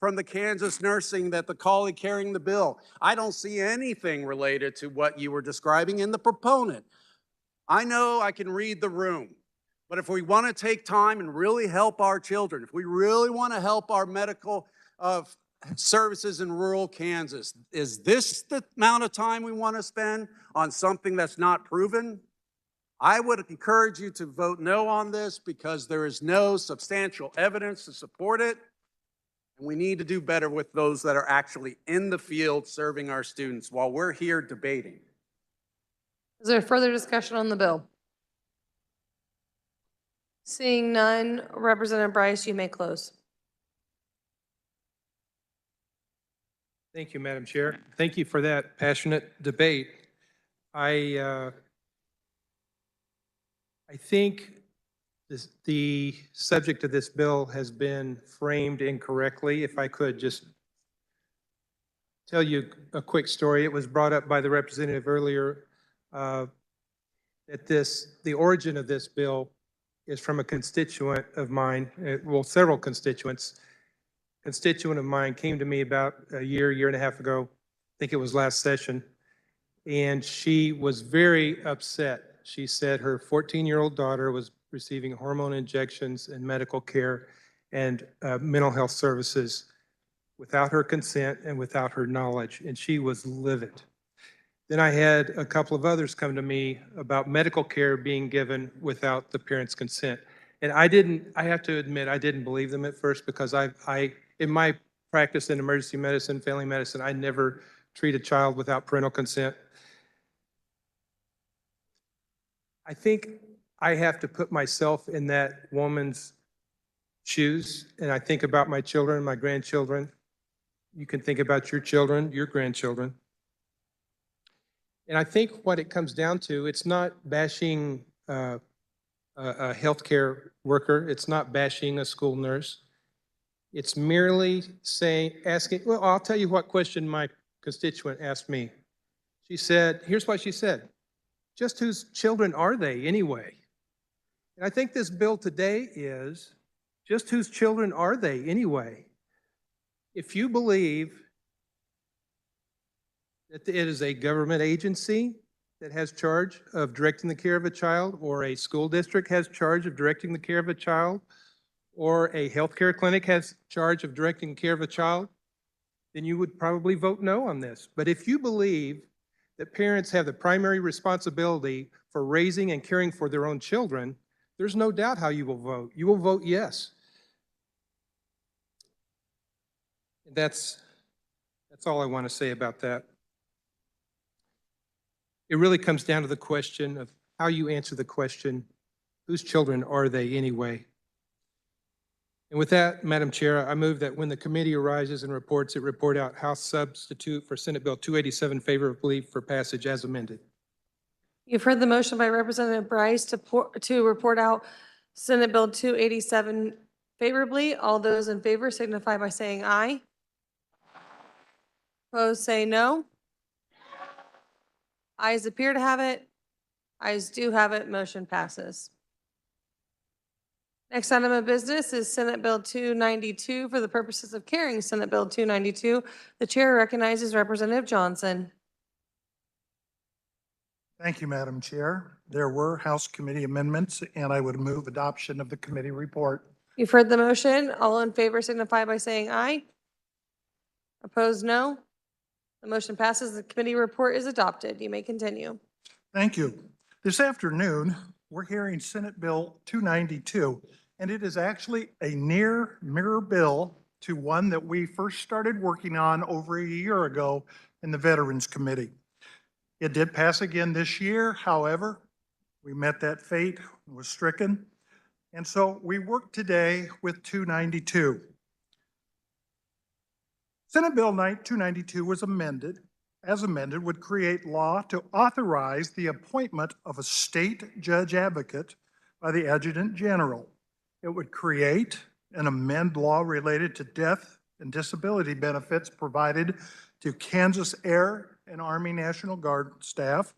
from the Kansas nursing that the colleague carrying the bill. I don't see anything related to what you were describing in the proponent. I know I can read the room, but if we want to take time and really help our children, if we really want to help our medical services in rural Kansas, is this the amount of time we want to spend on something that's not proven? I would encourage you to vote no on this because there is no substantial evidence to support it. And we need to do better with those that are actually in the field serving our students while we're here debating. Is there further discussion on the bill? Seeing none, Representative Bryce, you may close. Thank you, Madam Chair. Thank you for that passionate debate. I think the subject of this bill has been framed incorrectly. If I could just tell you a quick story. It was brought up by the representative earlier that the origin of this bill is from a constituent of mine, well, several constituents. Constituent of mine came to me about a year and a half ago, I think it was last session, and she was very upset. She said her 14-year-old daughter was receiving hormone injections and medical care and mental health services without her consent and without her knowledge, and she was livid. Then I had a couple of others come to me about medical care being given without the parent's consent. And I have to admit, I didn't believe them at first because in my practice in emergency medicine, family medicine, I never treat a child without parental consent. I think I have to put myself in that woman's shoes, and I think about my children, my grandchildren. You can think about your children, your grandchildren. And I think what it comes down to, it's not bashing a healthcare worker. It's not bashing a school nurse. It's merely asking, well, I'll tell you what question my constituent asked me. She said, here's what she said, just whose children are they anyway? And I think this bill today is, just whose children are they anyway? If you believe that it is a government agency that has charge of directing the care of a child, or a school district has charge of directing the care of a child, or a healthcare clinic has charge of directing care of a child, then you would probably vote no on this. But if you believe that parents have the primary responsibility for raising and caring for their own children, there's no doubt how you will vote. You will vote yes. That's all I want to say about that. It really comes down to the question of how you answer the question, whose children are they anyway? And with that, Madam Chair, I move that when the committee arises and reports, it report out House substitute for Senate Bill 287 favorably for passage as amended. You've heard the motion by Representative Bryce to report out Senate Bill 287 favorably. All those in favor signify by saying aye. Opposed, say no. Ayes appear to have it. Ayes do have it. Motion passes. Next item of business is Senate Bill 292. For the purposes of carrying Senate Bill 292, the chair recognizes Representative Johnson. Thank you, Madam Chair. There were House committee amendments, and I would move adoption of the committee report. You've heard the motion. All in favor signify by saying aye. Opposed, no. The motion passes. The committee report is adopted. You may continue. Thank you. This afternoon, we're hearing Senate Bill 292, and it is actually a near mirror bill to one that we first started working on over a year ago in the Veterans Committee. It did pass again this year. However, we met that fate and was stricken. And so we worked today with 292. Senate Bill 292 was amended, would create law to authorize the appointment of a state judge advocate by the Adjutant General. It would create and amend law related to death and disability benefits provided to Kansas Air and Army National Guard staff,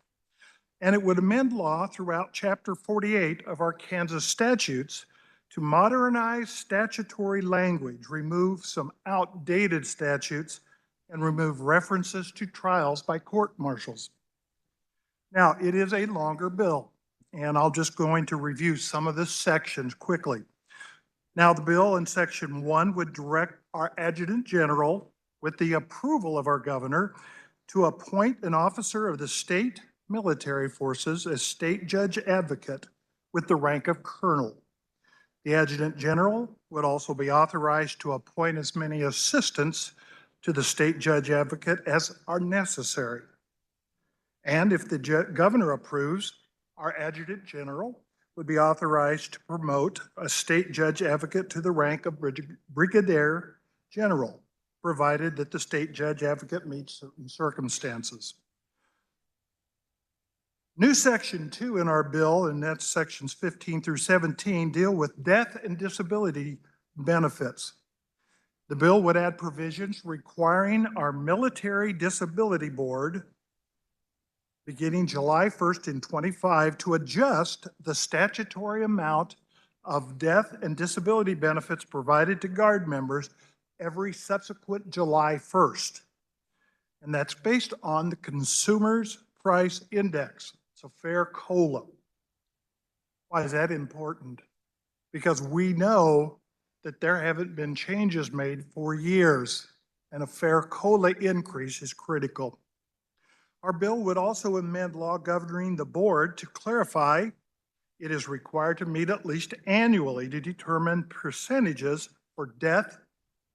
and it would amend law throughout Chapter 48 of our Kansas statutes to modernize statutory language, remove some outdated statutes, and remove references to trials by court martials. Now, it is a longer bill, and I'll just going to review some of the sections quickly. Now, the bill in Section 1 would direct our Adjutant General, with the approval of our governor, to appoint an officer of the state military forces as state judge advocate with the rank of colonel. The Adjutant General would also be authorized to appoint as many assistants to the state judge advocate as are necessary. And if the governor approves, our Adjutant General would be authorized to promote a state judge advocate to the rank of Brigadier General, provided that the state judge advocate meets certain circumstances. New Section 2 in our bill, and that's sections 15 through 17, deal with death and disability benefits. The bill would add provisions requiring our Military Disability Board, beginning July 1st in 25, to adjust the statutory amount of death and disability benefits provided to Guard members every subsequent July 1st. And that's based on the Consumer's Price Index. It's a fair COLA. Why is that important? Because we know that there haven't been changes made for years, and a fair COLA increase is critical. Our bill would also amend law governing the board to clarify it is required to meet at least annually to determine percentages for death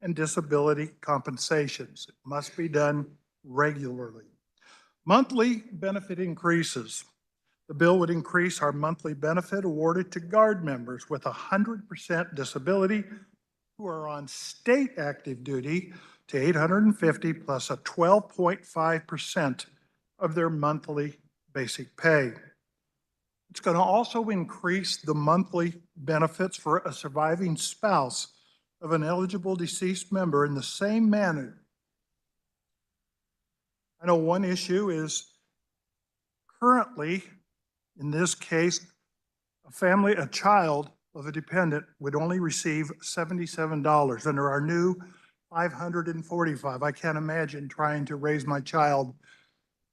and disability compensations. It must be done regularly. Monthly benefit increases. The bill would increase our monthly benefit awarded to Guard members with 100% disability who are on state active duty to $850 plus a 12.5% of their monthly basic pay. It's going to also increase the monthly benefits for a surviving spouse of an eligible deceased member in the same manner. I know one issue is currently, in this case, a child of a dependent would only receive $77 under our new $545. I can't imagine trying to raise my child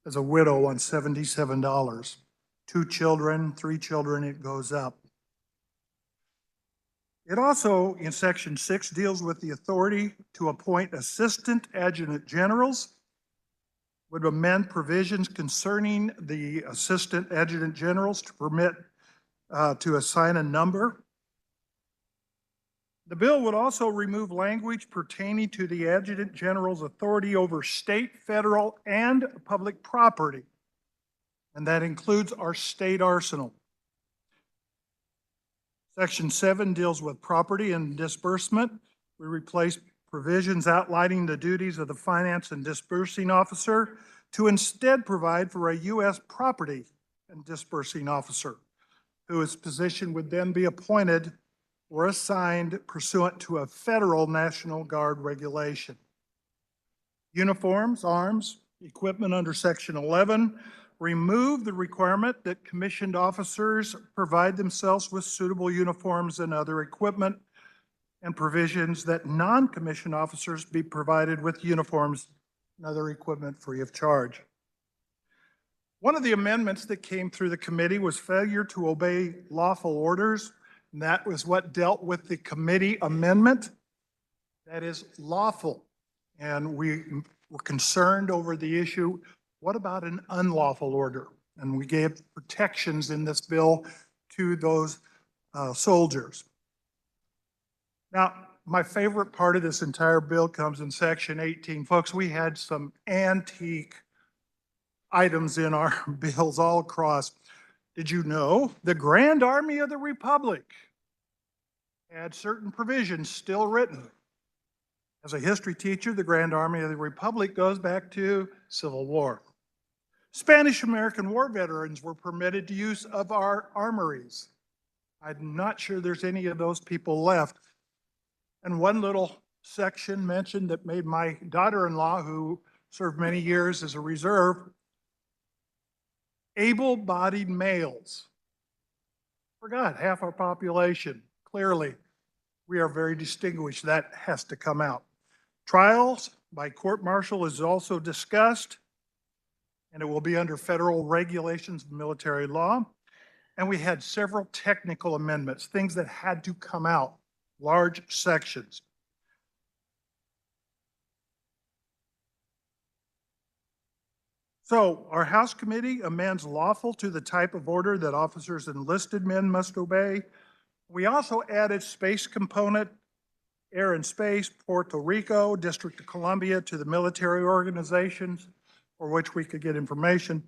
as a widow on $77. 2 children, 3 children, it goes up. It also, in section 6, deals with the authority to appoint assistant adjutant generals, would amend provisions concerning the assistant adjutant generals to permit to assign a number. The bill would also remove language pertaining to the adjutant general's authority over state, federal, and public property, and that includes our state arsenal. Section 7 deals with property and disbursement. We replace provisions outlining the duties of the finance and disbursing officer to instead provide for a U.S. property and disbursing officer, whose position would then be appointed or assigned pursuant to a federal National Guard regulation. Uniforms, arms, equipment under Section 11 remove the requirement that commissioned officers provide themselves with suitable uniforms and other equipment, and provisions that non-commissioned officers be provided with uniforms and other equipment free of charge. One of the amendments that came through the committee was failure to obey lawful orders, and that was what dealt with the committee amendment. That is lawful, and we were concerned over the issue, what about an unlawful order? And we gave protections in this bill to those soldiers. Now, my favorite part of this entire bill comes in section 18. Folks, we had some antique items in our bills all across. Did you know the Grand Army of the Republic had certain provisions still written? As a history teacher, the Grand Army of the Republic goes back to Civil War. Spanish-American War veterans were permitted to use of our armories. I'm not sure there's any of those people left. And one little section mentioned that made my daughter-in-law, who served many years as a reserve, able-bodied males. Forgot half our population. Clearly, we are very distinguished. That has to come out. Trials by court-martial is also discussed, and it will be under federal regulations of military law. And we had several technical amendments, things that had to come out, large sections. So our House Committee amends lawful to the type of order that officers and enlisted men must obey. We also added space component, air and space, Puerto Rico, District of Columbia to the military organizations for which we could get information.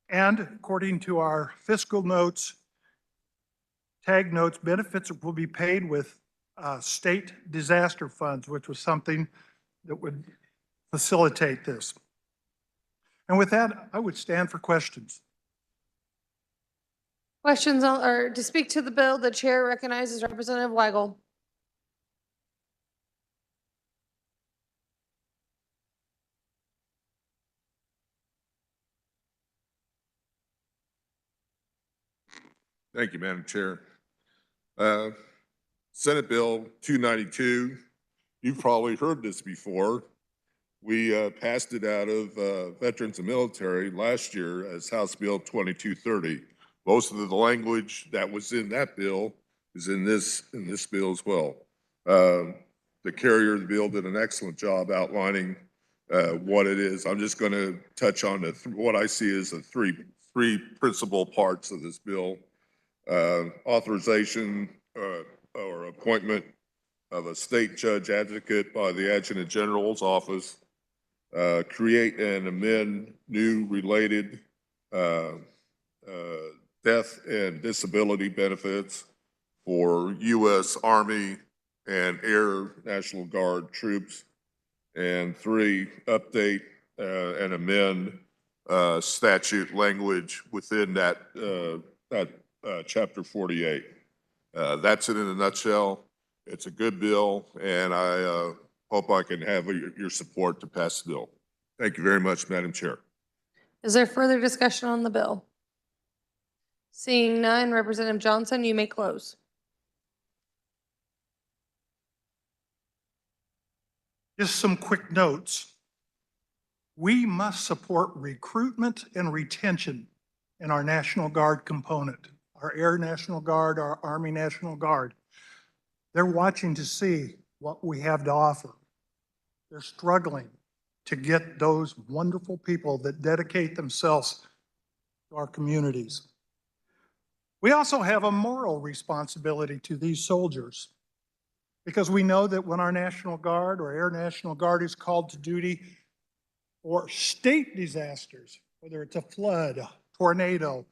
And according to our fiscal notes, tag notes, benefits will be paid with state disaster funds, which was something that would facilitate this. And with that, I would stand for questions. Questions or to speak to the bill, the chair recognizes Representative Weigel. Thank you, Madam Chair. Senate Bill 292, you've probably heard this before. We passed it out of Veterans and Military last year as House Bill 2230. Most of the language that was in that bill is in this bill as well. The carrier of the bill did an excellent job outlining what it is. I'm just going to touch on what I see as the three principal parts of this bill. Authorization or appointment of a state judge advocate by the Adjutant General's office, create and amend new related death and disability benefits for U.S. Army and Air National Guard troops, and 3, update and amend statute language within that Chapter 48. That's it in a nutshell. It's a good bill, and I hope I can have your support to pass the bill. Thank you very much, Madam Chair. Is there further discussion on the bill? Seeing none, Representative Johnson, you may close. Just some quick notes. We must support recruitment and retention in our National Guard component, our Air National Guard, our Army National Guard. They're watching to see what we have to offer. They're struggling to get those wonderful people that dedicate themselves to our communities. We also have a moral responsibility to these soldiers, because we know that when our National Guard or Air National Guard is called to duty for state disasters, whether it's a flood, a tornado,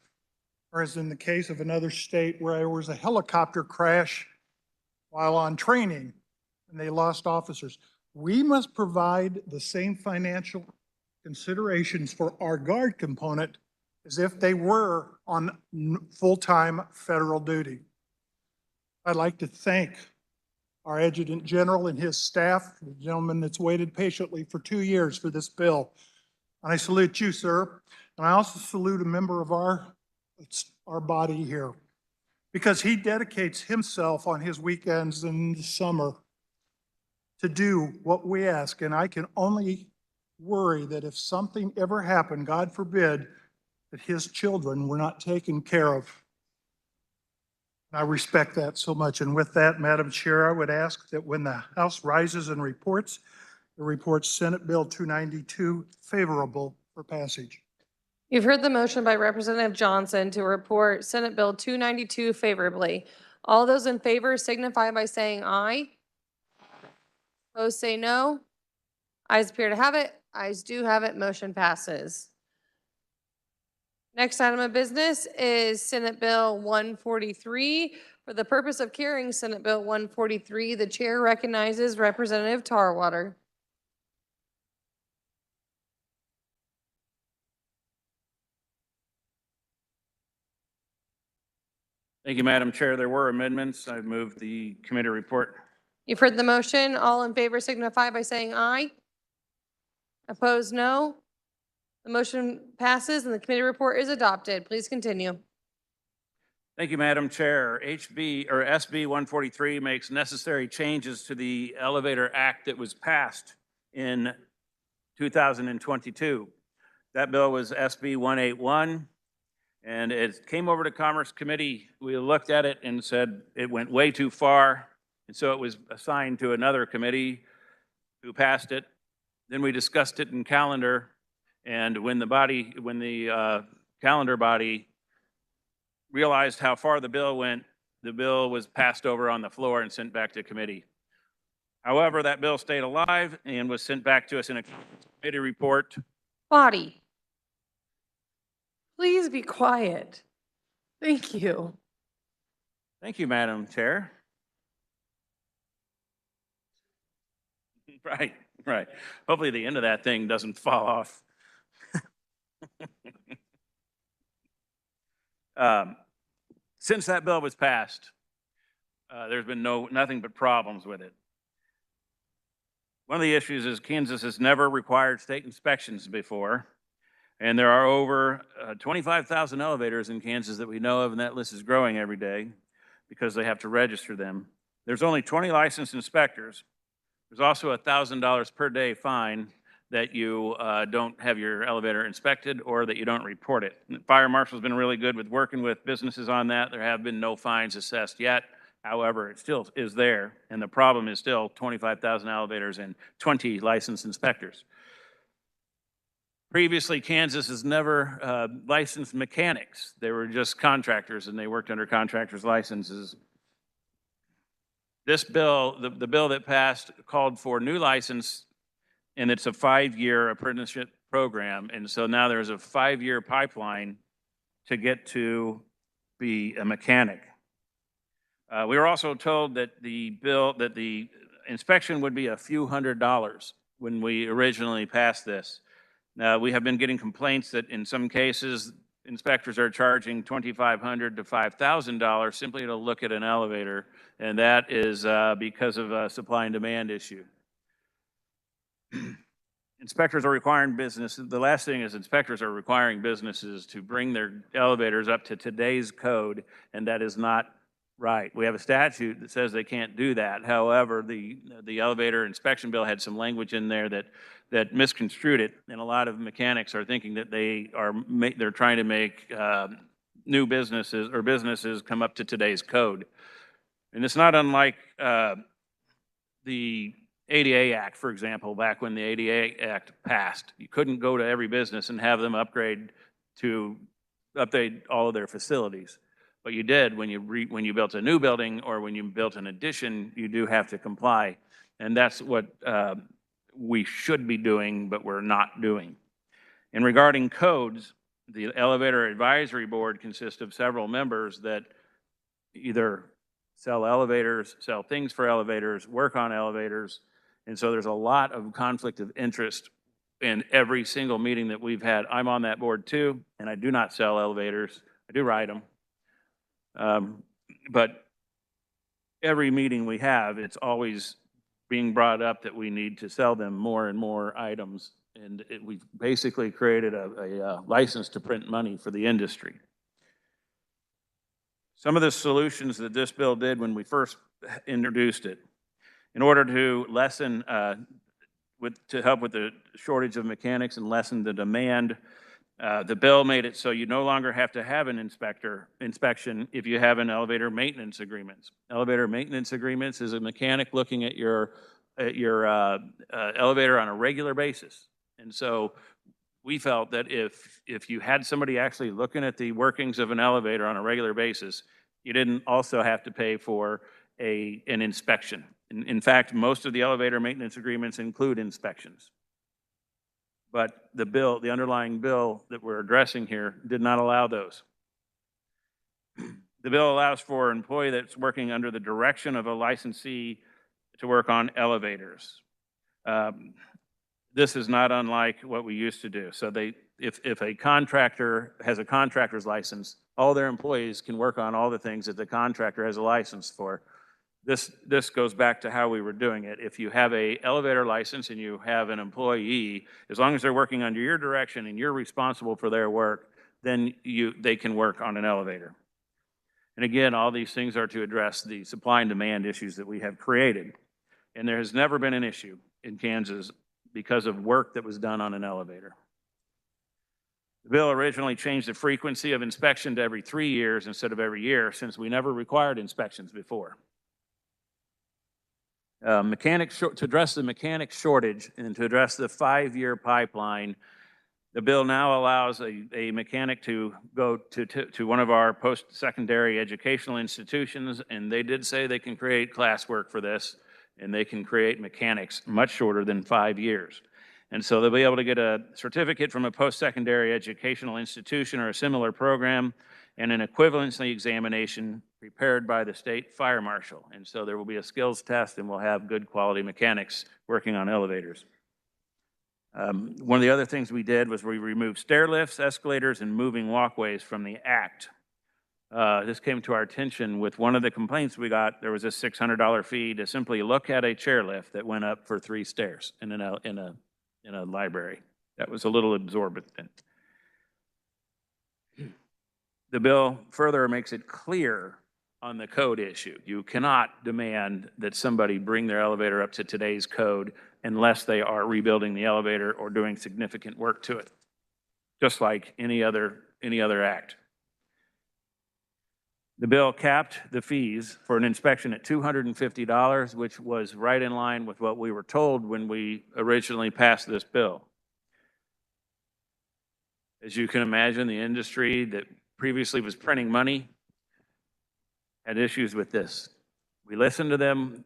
or as in the case of another state where there was a helicopter crash while on training and they lost officers, we must provide the same financial considerations for our Guard component as if they were on full-time federal duty. I'd like to thank our Adjutant General and his staff, the gentleman that's waited patiently for 2 years for this bill. And I salute you, sir. And I also salute a member of our body here, because he dedicates himself on his weekends in the summer to do what we ask. And I can only worry that if something ever happened, God forbid, that his children were not taken care of. I respect that so much. And with that, Madam Chair, I would ask that when the House rises and reports, it reports Senate Bill 292 favorable for passage. You've heard the motion by Representative Johnson to report Senate Bill 292 favorably. All those in favor signify by saying aye. Opposed, say no. Ayes appear to have it. Ayes do have it. Motion passes. Next item of business is Senate Bill 143. For the purpose of carrying Senate Bill 143, the chair recognizes Representative Tarwater. Thank you, Madam Chair. There were amendments. I've moved the committee report. You've heard the motion. All in favor signify by saying aye. Opposed, no. The motion passes and the committee report is adopted. Please continue. Thank you, Madam Chair. SB 143 makes necessary changes to the Elevator Act that was passed in 2022. That bill was SB 181, and it came over to Commerce Committee. We looked at it and said it went way too far, and so it was assigned to another committee who passed it. Then we discussed it in calendar, and when the calendar body realized how far the bill went, the bill was passed over on the floor and sent back to committee. However, that bill stayed alive and was sent back to us in a committee report. Body, please be quiet. Thank you. Thank you, Madam Chair. Right. Hopefully the end of that thing doesn't fall off. Since that bill was passed, there's been nothing but problems with it. One of the issues is Kansas has never required state inspections before, and there are over 25,000 elevators in Kansas that we know of, and that list is growing every day because they have to register them. There's only 20 licensed inspectors. There's also a $1,000 per day fine that you don't have your elevator inspected or that you don't report it. The fire marshal's been really good with working with businesses on that. There have been no fines assessed yet. However, it still is there, and the problem is still 25,000 elevators and 20 licensed inspectors. Previously, Kansas has never licensed mechanics. They were just contractors, and they worked under contractors' licenses. This bill, the bill that passed, called for new license, and it's a 5-year apprenticeship program. And so now there's a 5-year pipeline to get to be a mechanic. We were also told that the inspection would be a few $100s when we originally passed this. Now, we have been getting complaints that in some cases inspectors are charging $2,500 to $5,000 simply to look at an elevator, and that is because of a supply and demand issue. Inspectors are requiring businesses, the last thing is inspectors are requiring businesses to bring their elevators up to today's code, and that is not right. We have a statute that says they can't do that. However, the elevator inspection bill had some language in there that misconstrued it, and a lot of mechanics are thinking that they're trying to make new businesses or businesses come up to today's code. And it's not unlike the ADA Act, for example, back when the ADA Act passed. You couldn't go to every business and have them upgrade all of their facilities. But you did when you built a new building or when you built an addition, you do have to comply. And that's what we should be doing, but we're not doing. And regarding codes, the Elevator Advisory Board consists of several members that either sell elevators, sell things for elevators, work on elevators. And so there's a lot of conflict of interest in every single meeting that we've had. I'm on that board too, and I do not sell elevators. I do ride them. But every meeting we have, it's always being brought up that we need to sell them more and more items. And we've basically created a license to print money for the industry. Some of the solutions that this bill did when we first introduced it, in order to lessen, to help with the shortage of mechanics and lessen the demand, the bill made it so you no longer have to have an inspection if you have an elevator maintenance agreement. Elevator maintenance agreements is a mechanic looking at your elevator on a regular basis. And so we felt that if you had somebody actually looking at the workings of an elevator on a regular basis, you didn't also have to pay for an inspection. In fact, most of the elevator maintenance agreements include inspections. But the underlying bill that we're addressing here did not allow those. The bill allows for an employee that's working under the direction of a licensee to work on elevators. This is not unlike what we used to do. So if a contractor has a contractor's license, all their employees can work on all the things that the contractor has a license for. This goes back to how we were doing it. If you have an elevator license and you have an employee, as long as they're working under your direction and you're responsible for their work, then they can work on an elevator. And again, all these things are to address the supply and demand issues that we have created. And there has never been an issue in Kansas because of work that was done on an elevator. The bill originally changed the frequency of inspection to every 3 years instead of every year, since we never required inspections before. To address the mechanic shortage and to address the 5-year pipeline, the bill now allows a mechanic to go to one of our post-secondary educational institutions, and they did say they can create classwork for this, and they can create mechanics much shorter than 5 years. And so they'll be able to get a certificate from a post-secondary educational institution or a similar program and an equivalency examination prepared by the state fire marshal. And so there will be a skills test and we'll have good quality mechanics working on elevators. One of the other things we did was we removed stair lifts, escalators, and moving walkways from the act. This came to our attention with one of the complaints we got. There was a $600 fee to simply look at a chairlift that went up for 3 stairs in a library. That was a little exorbitant. The bill further makes it clear on the code issue. You cannot demand that somebody bring their elevator up to today's code unless they are rebuilding the elevator or doing significant work to it, just like any other act. The bill capped the fees for an inspection at $250, which was right in line with what we were told when we originally passed this bill. As you can imagine, the industry that previously was printing money had issues with this. We listened to them,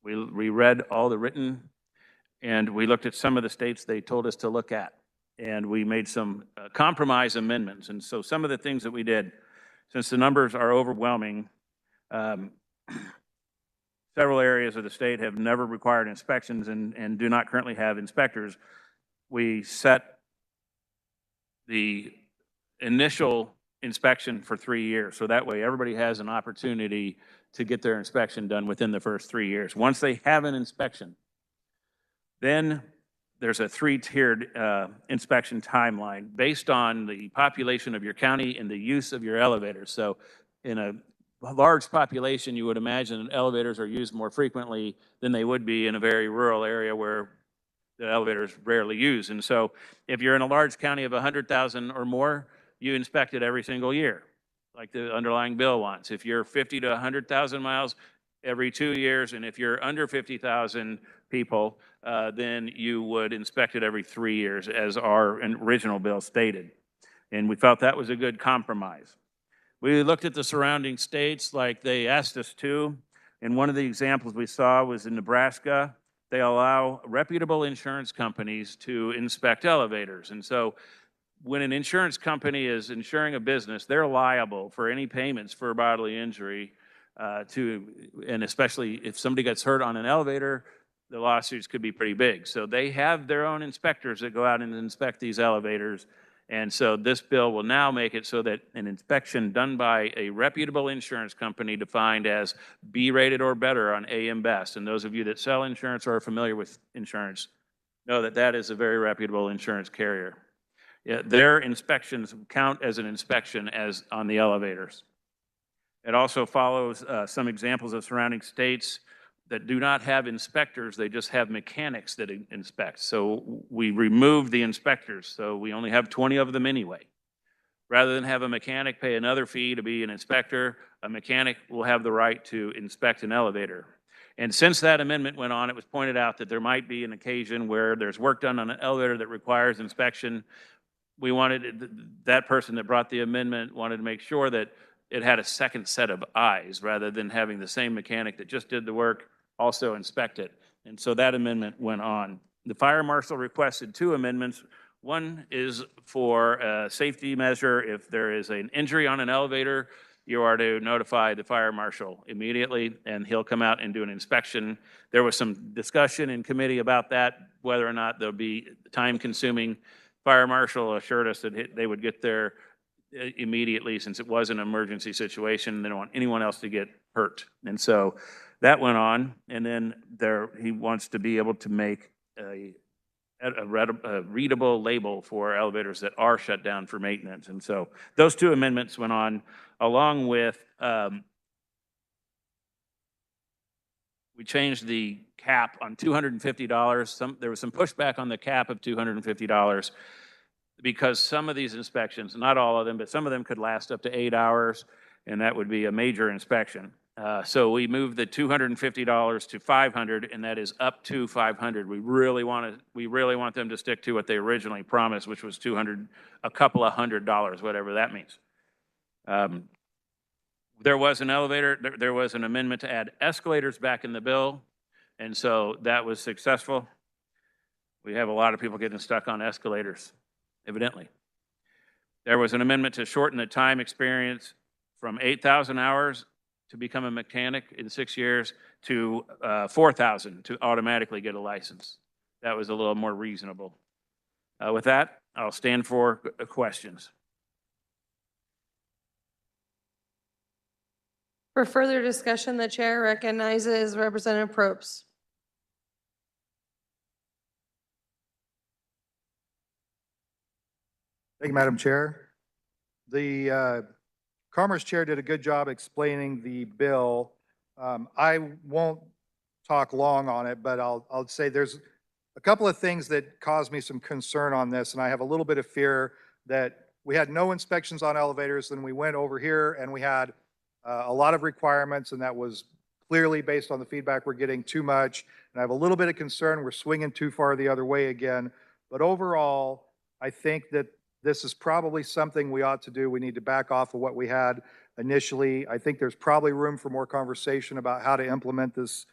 we read all the written, and we looked at some of the states they told us to look at. And we made some compromise amendments. And so some of the things that we did, since the numbers are overwhelming, several areas of the state have never required inspections and do not currently have inspectors. We set the initial inspection for 3 years. So that way everybody has an opportunity to get their inspection done within the first 3 years. Once they have an inspection, then there's a three-tiered inspection timeline based on the population of your county and the use of your elevators. So in a large population, you would imagine that elevators are used more frequently than they would be in a very rural area where the elevator is rarely used. And so if you're in a large county of 100,000 or more, you inspect it every single year, like the underlying bill wants. If you're 50 to 100,000 miles, every 2 years. And if you're under 50,000 people, then you would inspect it every 3 years, as our original bill stated. And we felt that was a good compromise. We looked at the surrounding states like they asked us to. And one of the examples we saw was in Nebraska. They allow reputable insurance companies to inspect elevators. And so when an insurance company is insuring a business, they're liable for any payments for bodily injury and especially if somebody gets hurt on an elevator, the lawsuits could be pretty big. So they have their own inspectors that go out and inspect these elevators. And so this bill will now make it so that an inspection done by a reputable insurance company defined as B-rated or better on AM Best, and those of you that sell insurance or are familiar with insurance know that that is a very reputable insurance carrier. Yeah, their inspections count as an inspection as on the elevators. It also follows some examples of surrounding states that do not have inspectors, they just have mechanics that inspect. So we removed the inspectors, so we only have 20 of them anyway. Rather than have a mechanic pay another fee to be an inspector, a mechanic will have the right to inspect an elevator. And since that amendment went on, it was pointed out that there might be an occasion where there's work done on an elevator that requires inspection. We wanted, that person that brought the amendment wanted to make sure that it had a second set of eyes rather than having the same mechanic that just did the work also inspect it. And so that amendment went on. The fire marshal requested 2 amendments. One is for a safety measure. If there is an injury on an elevator, you are to notify the fire marshal immediately, and he'll come out and do an inspection. There was some discussion in committee about that, whether or not there'll be time-consuming. Fire marshal assured us that they would get there immediately since it was an emergency situation. They don't want anyone else to get hurt. And so that went on. And then he wants to be able to make a readable label for elevators that are shut down for maintenance. And so those 2 amendments went on, along with we changed the cap on $250. There was some pushback on the cap of $250 because some of these inspections, not all of them, but some of them could last up to 8 hours, and that would be a major inspection. So we moved the $250 to $500, and that is up to $500. We really want them to stick to what they originally promised, which was $200, a couple of $100, whatever that means. There was an elevator. There was an amendment to add escalators back in the bill, and so that was successful. We have a lot of people getting stuck on escalators, evidently. There was an amendment to shorten the time experience from 8,000 hours to become a mechanic in 6 years to 4,000 to automatically get a license. That was a little more reasonable. With that, I'll stand for questions. For further discussion, the chair recognizes Representative Probst. Thank you, Madam Chair. The Commerce Chair did a good job explaining the bill. I won't talk long on it, but I'll say there's a couple of things that caused me some concern on this, and I have a little bit of fear that we had no inspections on elevators, and we went over here and we had a lot of requirements, and that was clearly based on the feedback we're getting too much. And I have a little bit of concern we're swinging too far the other way again. But overall, I think that this is probably something we ought to do. We need to back off of what we had initially. I think there's probably room for more conversation about how to implement this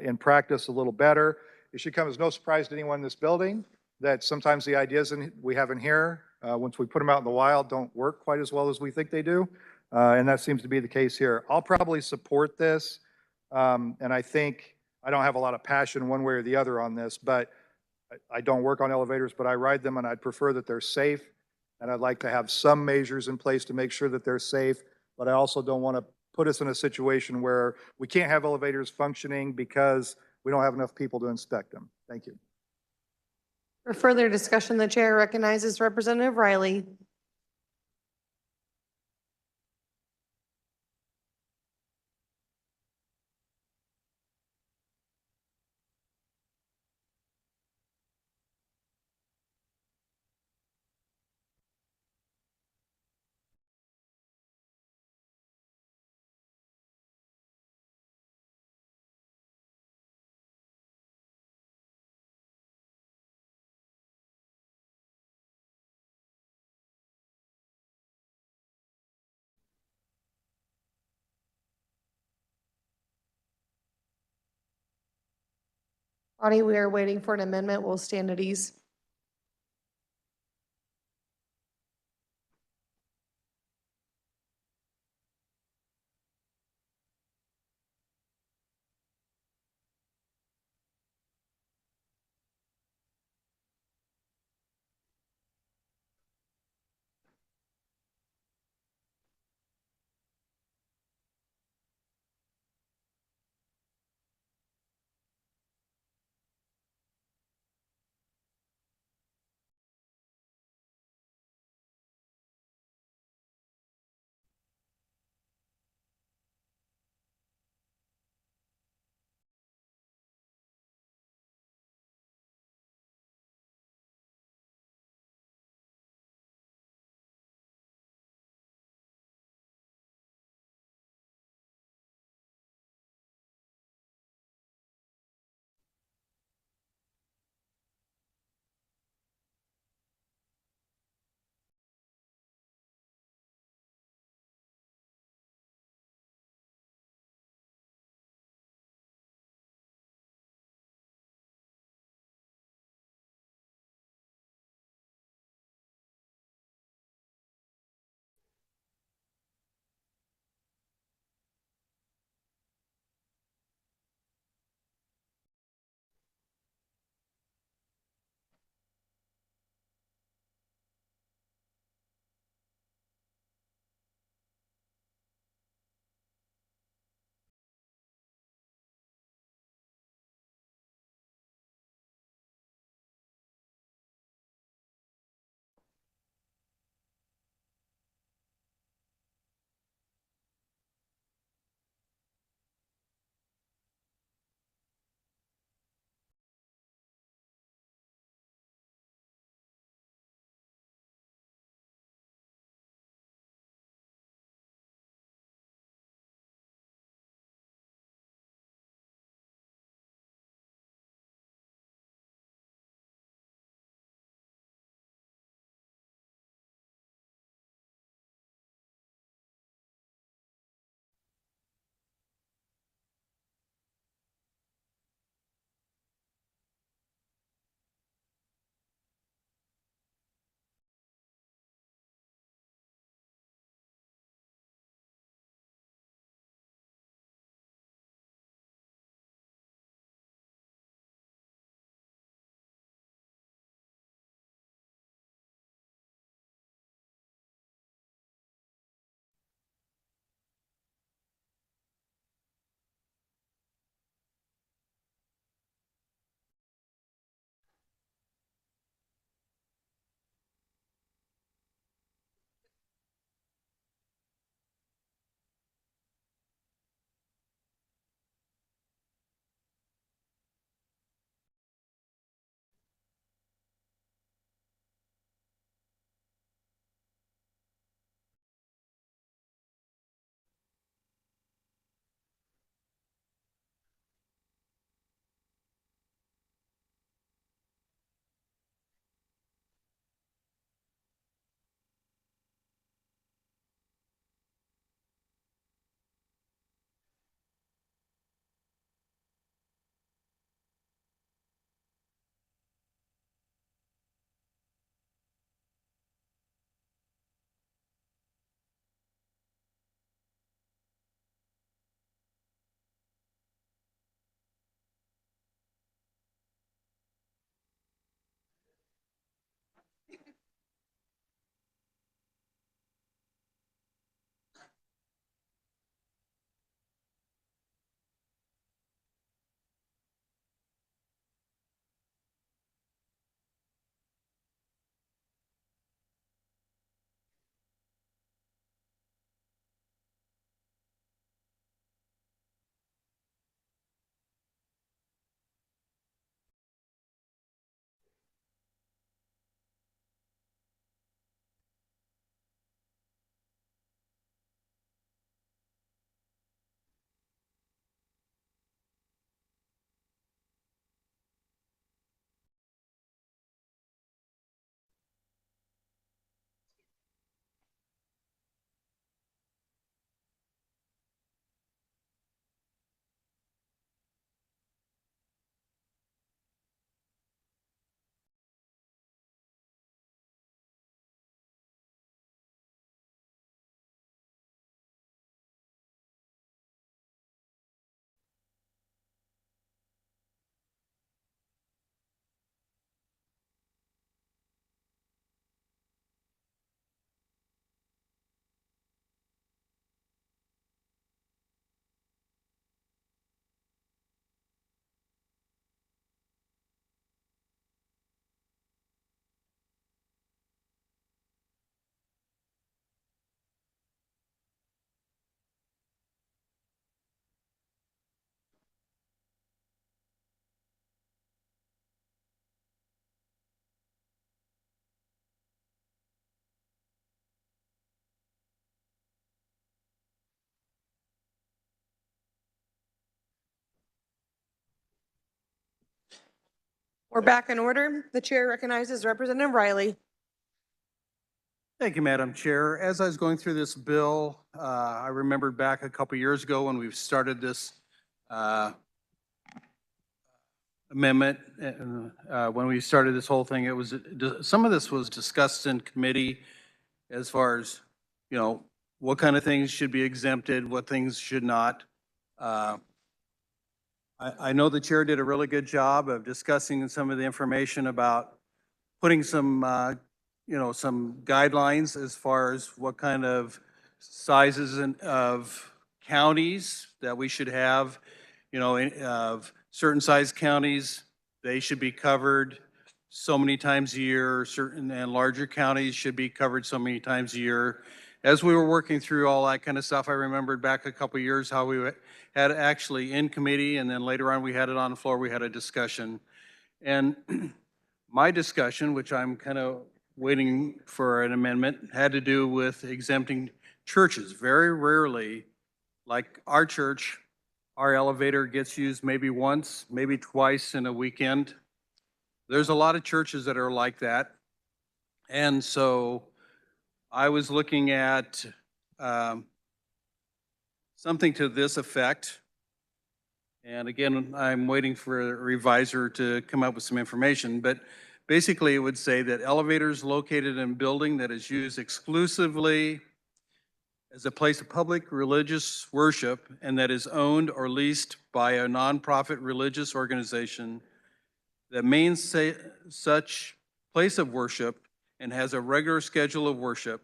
in practice a little better. It should come as no surprise to anyone in this building that sometimes the ideas we have in here, once we put them out in the wild, don't work quite as well as we think they do. And that seems to be the case here. I'll probably support this. And I think I don't have a lot of passion one way or the other on this, but I don't work on elevators, but I ride them, and I'd prefer that they're safe. And I'd like to have some measures in place to make sure that they're safe, but I also don't want to put us in a situation where we can't have elevators functioning because we don't have enough people to inspect them. Thank you. For further discussion, the chair recognizes Representative Riley. Bonnie, we are waiting for an amendment. We'll stand at ease. We're back in order. The chair recognizes Representative Riley. Thank you, Madam Chair. As I was going through this bill, I remembered back a couple years ago when we started this amendment. When we started this whole thing, it was some of this was discussed in committee as far as, you know, what kind of things should be exempted, what things should not. I know the chair did a really good job of discussing some of the information about putting some, you know, some guidelines as far as what kind of sizes of counties that we should have, you know, of certain size counties, they should be covered so many times a year, certain and larger counties should be covered so many times a year. As we were working through all that kind of stuff, I remembered back a couple of years how we had actually in committee, and then later on we had it on the floor, we had a discussion. And my discussion, which I'm kind of waiting for an amendment, had to do with exempting churches. Very rarely, like our church, our elevator gets used maybe once, maybe twice in a weekend. There's a lot of churches that are like that. And so I was looking at something to this effect. And again, I'm waiting for a revisor to come up with some information, but basically it would say that elevators located in a building that is used exclusively as a place of public religious worship and that is owned or leased by a nonprofit religious organization that means such place of worship and has a regular schedule of worship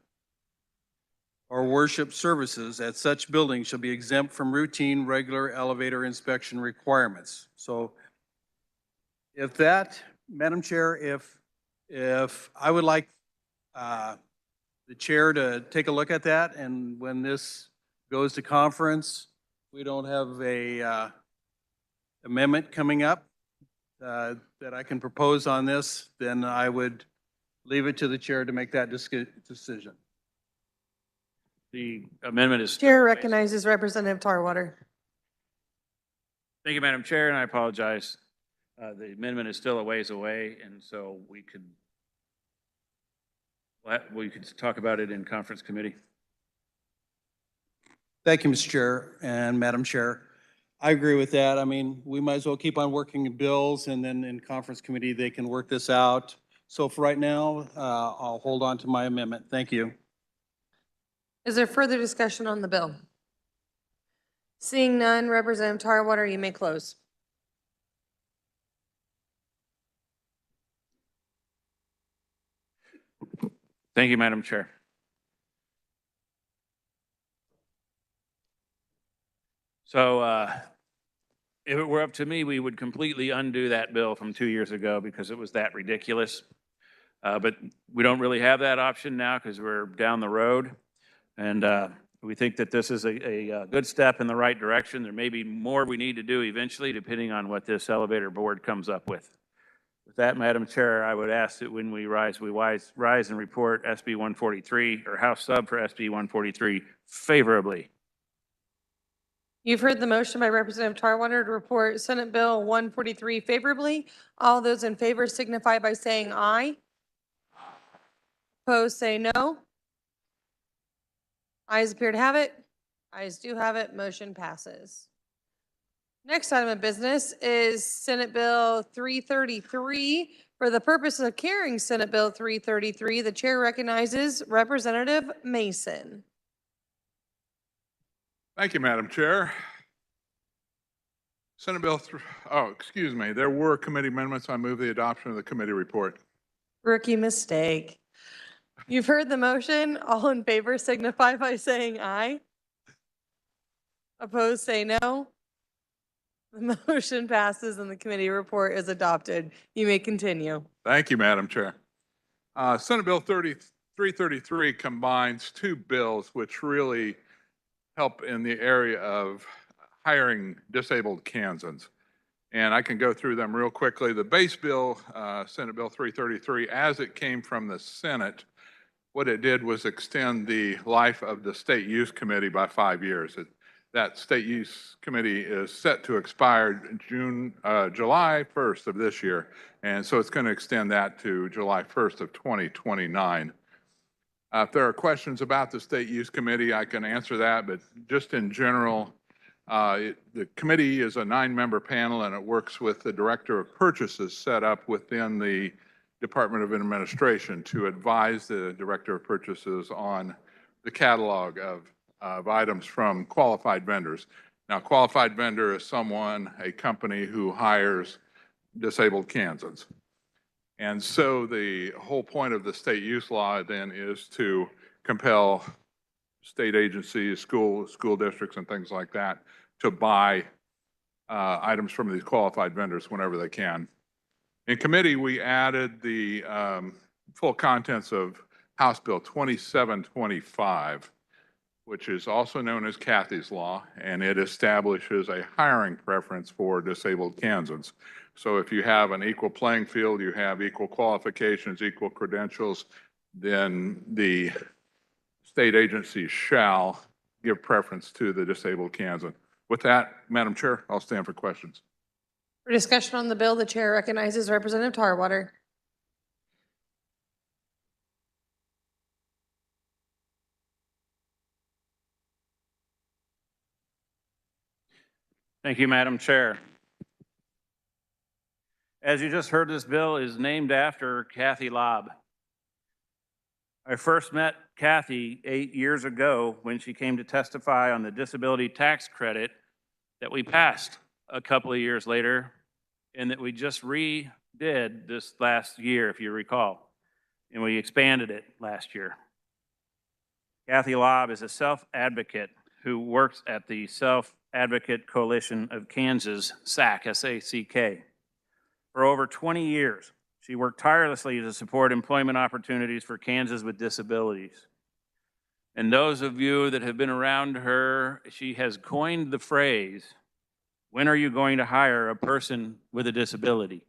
or worship services at such buildings shall be exempt from routine, regular elevator inspection requirements. So if that, Madam Chair, if I would like the chair to take a look at that, and when this goes to conference, we don't have a amendment coming up that I can propose on this, then I would leave it to the chair to make that decision. The amendment is. Chair recognizes Representative Tarwater. Thank you, Madam Chair, and I apologize. The amendment is still a ways away, and so we could talk about it in conference committee. Thank you, Mr. Chair and Madam Chair. I agree with that. I mean, we might as well keep on working bills, and then in conference committee, they can work this out. So for right now, I'll hold on to my amendment. Thank you. Is there further discussion on the bill? Seeing none, Representative Tarwater, you may close. Thank you, Madam Chair. So if it were up to me, we would completely undo that bill from 2 years ago because it was that ridiculous. But we don't really have that option now because we're down the road. And we think that this is a good step in the right direction. There may be more we need to do eventually, depending on what this elevator board comes up with. With that, Madam Chair, I would ask that when we rise and report SB 143 or House Sub for SB 143 favorably. You've heard the motion by Representative Tarwater to report Senate Bill 143 favorably. All those in favor signify by saying aye. Opposed, say no. Ayes appear to have it. Ayes do have it. Motion passes. Next item of business is Senate Bill 333. For the purpose of carrying Senate Bill 333, the chair recognizes Representative Mason. Thank you, Madam Chair. Senate Bill, excuse me, there were committee amendments. I move the adoption of the committee report. Rookie mistake. You've heard the motion. All in favor signify by saying aye. Opposed, say no. The motion passes and the committee report is adopted. You may continue. Thank you, Madam Chair. Senate Bill 333 combines two bills which really help in the area of hiring disabled Kansans. And I can go through them real quickly. The base bill, Senate Bill 333, as it came from the Senate, what it did was extend the life of the State Youth Committee by 5 years. that State Use Committee is set to expire July 1st of this year. And so it's going to extend that to July 1st of 2029. If there are questions about the State Use Committee, I can answer that, but just in general, the committee is a 9-member panel and it works with the Director of Purchases set up within the Department of Administration to advise the Director of Purchases on the catalog of items from qualified vendors. Now, qualified vendor is a company who hires disabled Kansans. And so the whole point of the state use law then is to compel state agencies, school districts, and things like that to buy items from these qualified vendors whenever they can. In committee, we added the full contents of House Bill 2725, which is also known as Kathy's Law, and it establishes a hiring preference for disabled Kansans. So if you have an equal playing field, you have equal qualifications, equal credentials, then the state agency shall give preference to the disabled Kansan. With that, Madam Chair, I'll stand for questions. For discussion on the bill, the chair recognizes Representative Tarwater. Thank you, Madam Chair. As you just heard, this bill is named after Kathy Lobb. I first met Kathy 8 years ago when she came to testify on the disability tax credit that we passed a couple of years later and that we just redid this last year, if you recall, and we expanded it last year. Kathy Lobb is a self-advocate who works at the Self-Advocate Coalition of Kansas, SAC, S-A-C-K. For over 20 years, she worked tirelessly to support employment opportunities for Kansans with disabilities. And those of you that have been around her, she has coined the phrase, when are you going to hire a person with a disability?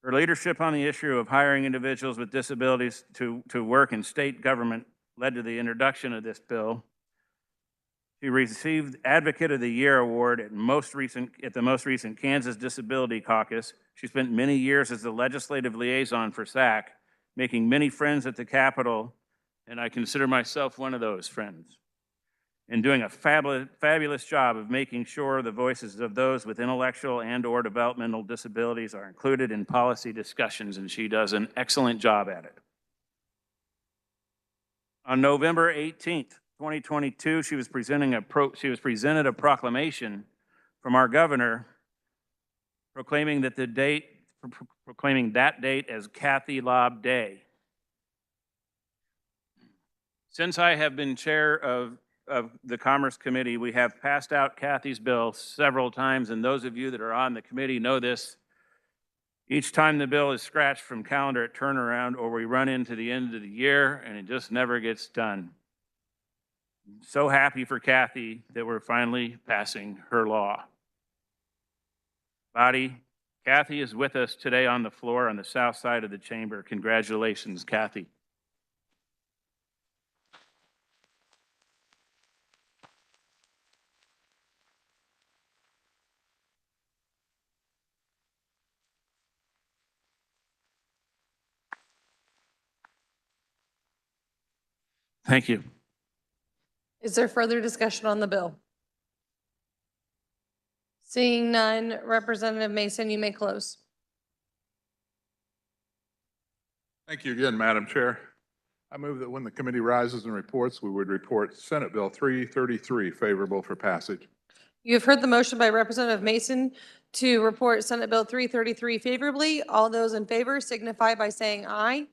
Her leadership on the issue of hiring individuals with disabilities to work in state government led to the introduction of this bill. She received Advocate of the Year award at the most recent Kansas Disability Caucus. She spent many years as the legislative liaison for SAC, making many friends at the Capitol, and I consider myself one of those friends, and doing a fabulous job of making sure the voices of those with intellectual and/or developmental disabilities are included in policy discussions, and she does an excellent job at it. On November 18th, 2022, she was presented a proclamation from our governor proclaiming that date as Kathy Lobb Day. Since I have been chair of the Commerce Committee, we have passed out Kathy's bill several times, and those of you that are on the committee know this. Each time the bill is scratched from calendar at turnaround, or we run into the end of the year and it just never gets done. So happy for Kathy that we're finally passing her law. Body, Kathy is with us today on the floor on the south side of the chamber. Congratulations, Kathy. Thank you. Is there further discussion on the bill? Seeing none, Representative Mason, you may close. Thank you again, Madam Chair. I move that when the committee rises and reports, we would report Senate Bill 333 favorable for passage. You have heard the motion by Representative Mason to report Senate Bill 333 favorably. All those in favor signify by saying aye.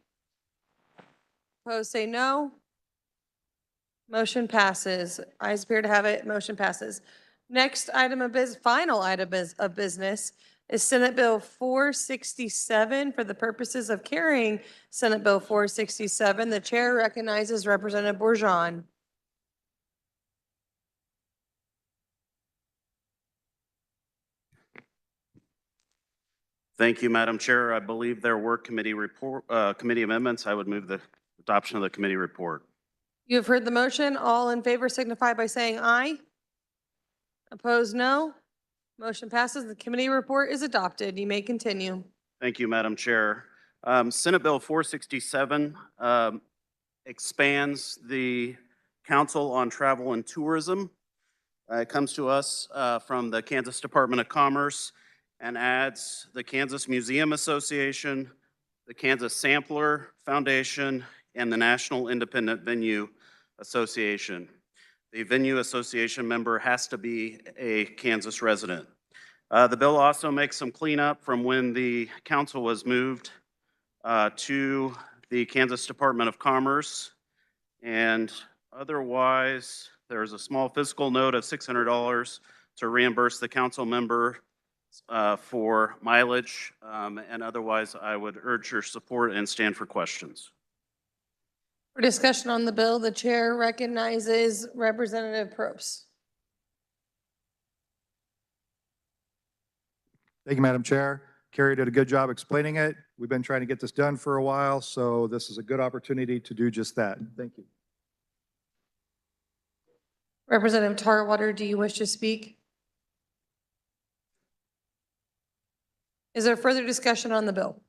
Opposed, say no. Motion passes. Ayes appear to have it. Motion passes. Next item of business, final item of business is Senate Bill 467. For the purposes of carrying Senate Bill 467, the chair recognizes Representative Bourgeon. Thank you, Madam Chair. I believe there were committee amendments. I would move the adoption of the committee report. You have heard the motion. All in favor signify by saying aye. Opposed, no. Motion passes. The committee report is adopted. You may continue. Thank you, Madam Chair. Senate Bill 467 expands the Council on Travel and Tourism. It comes to us from the Kansas Department of Commerce and adds the Kansas Museum Association, the Kansas Sampler Foundation, and the National Independent Venue Association. The Venue Association member has to be a Kansas resident. The bill also makes some cleanup from when the council was moved to the Kansas Department of Commerce. And otherwise, there's a small fiscal note of $600 to reimburse the council member for mileage. And otherwise, I would urge your support and stand for questions. For discussion on the bill, the chair recognizes Representative Probst. Thank you, Madam Chair. Carrie did a good job explaining it. We've been trying to get this done for a while, so this is a good opportunity to do just that. Thank you. Representative Tarwater, do you wish to speak? Is there further discussion on the bill?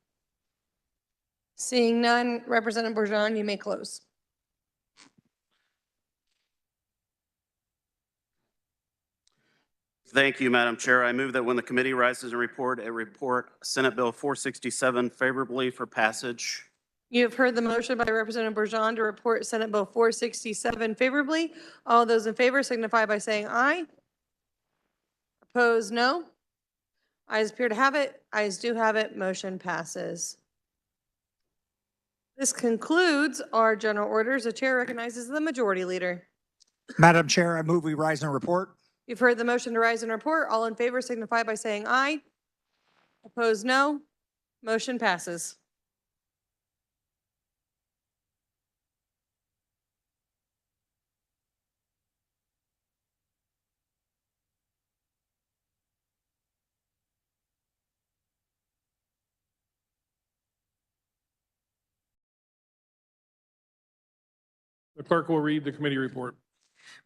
Seeing none, Representative Bourgeon, you may close. Thank you, Madam Chair. I move that when the committee rises and report Senate Bill 467 favorably for passage. You have heard the motion by Representative Bourgeon to report Senate Bill 467 favorably. All those in favor signify by saying aye. Opposed, no. Ayes appear to have it. Ayes do have it. Motion passes. This concludes our general orders. The chair recognizes the majority leader. Madam Chair, I move we rise and report. You've heard the motion to rise and report. All in favor signify by saying aye. Opposed, no. Motion passes. The clerk will read the committee report.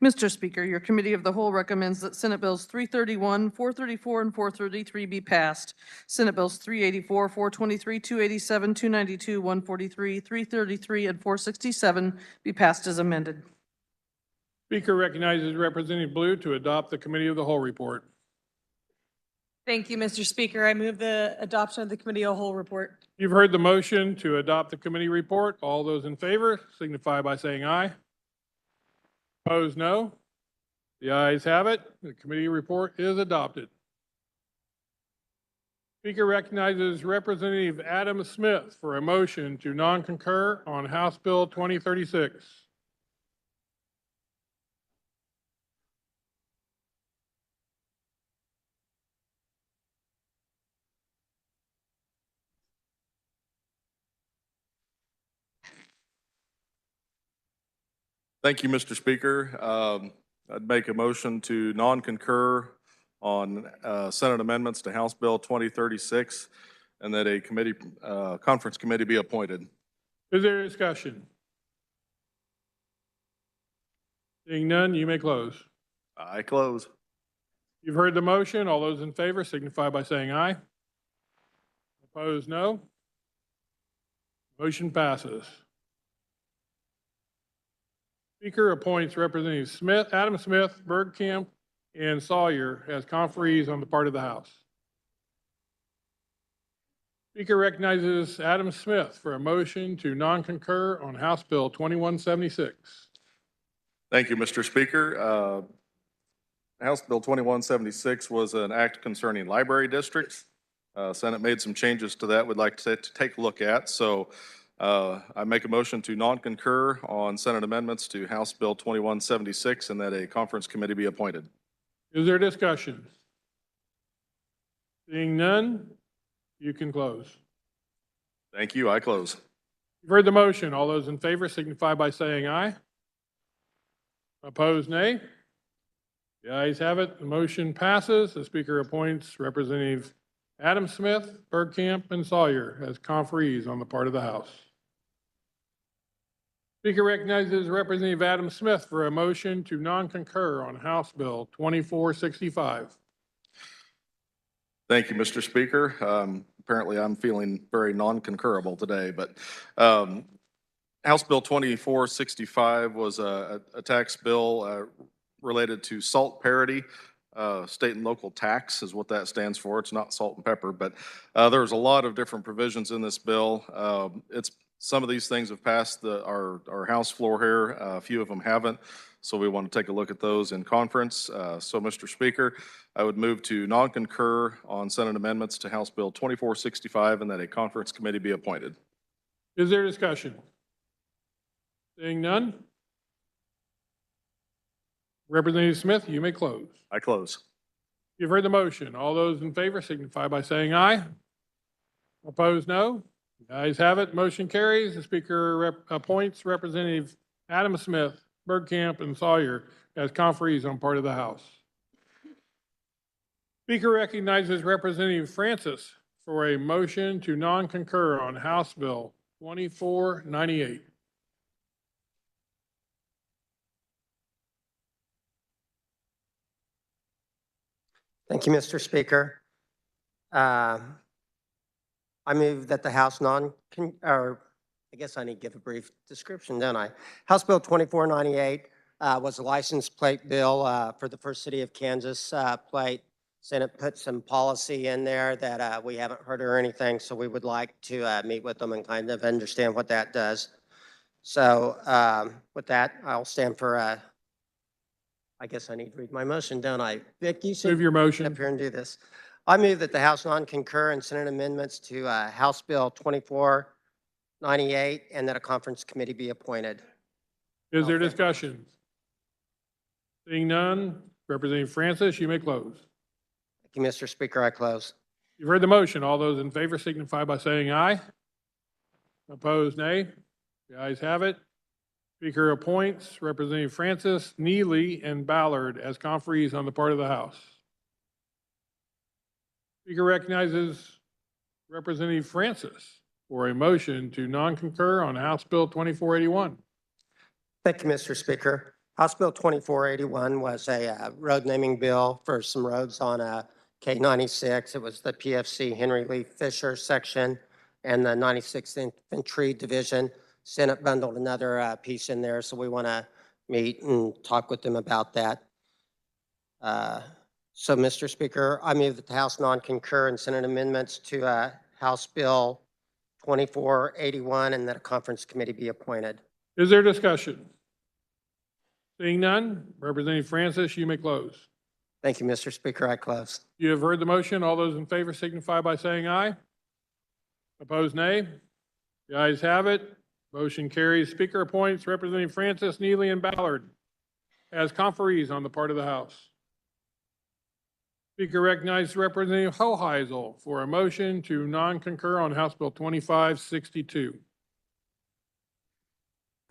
Mr. Speaker, your Committee of the Whole recommends that Senate Bills 331, 434, and 433 be passed. Senate Bills 384, 423, 287, 292, 143, 333, and 467 be passed as amended. Speaker recognizes Representative Blue to adopt the Committee of the Whole report. Thank you, Mr. Speaker. I move the adoption of the Committee of the Whole report. You've heard the motion to adopt the committee report. All those in favor signify by saying aye. Opposed, no. The ayes have it. The committee report is adopted. Speaker recognizes Representative Adam Smith for a motion to non-concur on House Bill 2036. Thank you, Mr. Speaker. I'd make a motion to non-concur on Senate amendments to House Bill 2036 and that a committee, conference committee be appointed. Is there discussion? Seeing none, you may close. I close. You've heard the motion. All those in favor signify by saying aye. Opposed, no. Motion passes. Speaker appoints Representative Smith, Adam Smith, Bergkamp, and Sawyer as conferees on the part of the House. Speaker recognizes Adam Smith for a motion to non-concur on House Bill 2176. Thank you, Mr. Speaker. House Bill 2176 was an act concerning library districts. Senate made some changes to that we'd like to take a look at. So I make a motion to non-concur on Senate amendments to House Bill 2176 and that a conference committee be appointed. Is there discussion? Seeing none, you can close. Thank you. I close. You've heard the motion. All those in favor signify by saying aye. Opposed, nay. The ayes have it. The motion passes. The Speaker appoints Representative Adam Smith, Bergkamp, and Sawyer as conferees on the part of the House. Speaker recognizes Representative Adam Smith for a motion to non-concur on House Bill 2465. Thank you, Mr. Speaker. Apparently, I'm feeling very non-concurable today, but House Bill 2465 was a tax bill related to salt parity. State and local tax is what that stands for. It's not salt and pepper, but there's a lot of different provisions in this bill. Some of these things have passed our House floor here. A few of them haven't. So we want to take a look at those in conference. So, Mr. Speaker, I would move to non-concur on Senate amendments to House Bill 2465 and that a conference committee be appointed. Is there discussion? Seeing none? Representative Smith, you may close. I close. You've heard the motion. All those in favor signify by saying aye. Opposed, no. The ayes have it. Motion carries. The Speaker appoints Representative Adam Smith, Bergkamp, and Sawyer as conferees on part of the House. Speaker recognizes Representative Francis for a motion to non-concur on House Bill 2498. Thank you, Mr. Speaker. I move that the House I guess I need to give a brief description, don't I? House Bill 2498 was a license plate bill for the First City of Kansas plate. Senate put some policy in there that we haven't heard or anything, so we would like to meet with them and kind of understand what that does. So with that, I'll stand for I guess I need to read my motion, don't I? Vic, you should move your motion up here and do this. I move that the House non-concur in Senate amendments to House Bill 2498 and that a conference committee be appointed. Is there discussion? Seeing none, Representative Francis, you may close. Thank you, Mr. Speaker. I close. You've heard the motion. All those in favor signify by saying aye. Opposed, nay. The ayes have it. Speaker appoints Representative Francis, Neely, and Ballard as conferees on the part of the House. Speaker recognizes Representative Francis for a motion to non-concur on House Bill 2481. Thank you, Mr. Speaker. House Bill 2481 was a road naming bill for some roads on K96. It was the PFC Henry Lee Fisher section and the 96th Infantry Division. Senate bundled another piece in there, so we want to meet and talk with them about that. So, Mr. Speaker, I move that the House non-concur in Senate amendments to House Bill 2481 and that a conference committee be appointed. Is there discussion? Seeing none, Representative Francis, you may close. Thank you, Mr. Speaker. I close. You have heard the motion. All those in favor signify by saying aye. Opposed, nay. The ayes have it. Motion carries. Speaker appoints Representative Francis, Neely, and Ballard as conferees on the part of the House. Speaker recognizes Representative Hoheisel for a motion to non-concur on House Bill 2562.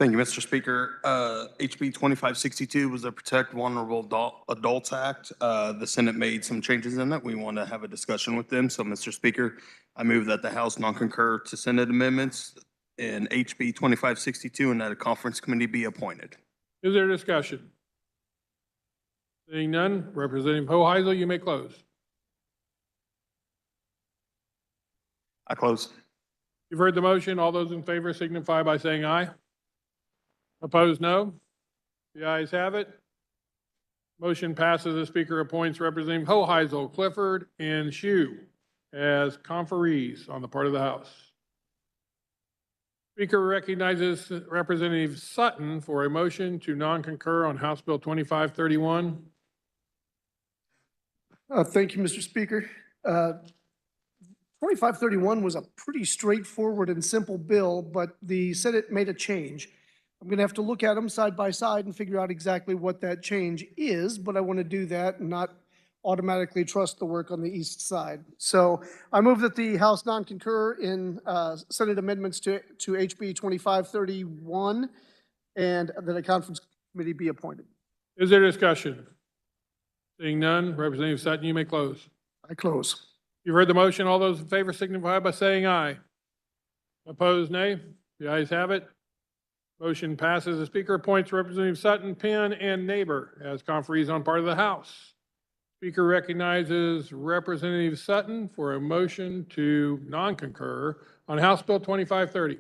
Thank you, Mr. Speaker. HB 2562 was the Protect Vulnerable Adults Act. The Senate made some changes in it. We want to have a discussion with them. So, Mr. Speaker, I move that the House non-concur to Senate amendments in HB 2562 and that a conference committee be appointed. Is there discussion? Seeing none, Representative Hoheisel, you may close. I close. You've heard the motion. All those in favor signify by saying aye. Opposed, no. The ayes have it. Motion passes. The Speaker appoints Representative Hoheisel, Clifford, and Shue as conferees on the part of the House. Speaker recognizes Representative Sutton for a motion to non-concur on House Bill 2531. Thank you, Mr. Speaker. 2531 was a pretty straightforward and simple bill, but the Senate made a change. I'm going to have to look at them side by side and figure out exactly what that change is, but I want to do that and not automatically trust the work on the east side. So I move that the House non-concur in Senate amendments to HB 2531 and that a conference committee be appointed. Is there discussion? Seeing none, Representative Sutton, you may close. I close. You've heard the motion. All those in favor signify by saying aye. Opposed, nay. The ayes have it. Motion passes. The Speaker appoints Representative Sutton, Penn, and Neighbor as conferees on part of the House. Speaker recognizes Representative Sutton for a motion to non-concur on House Bill 2530.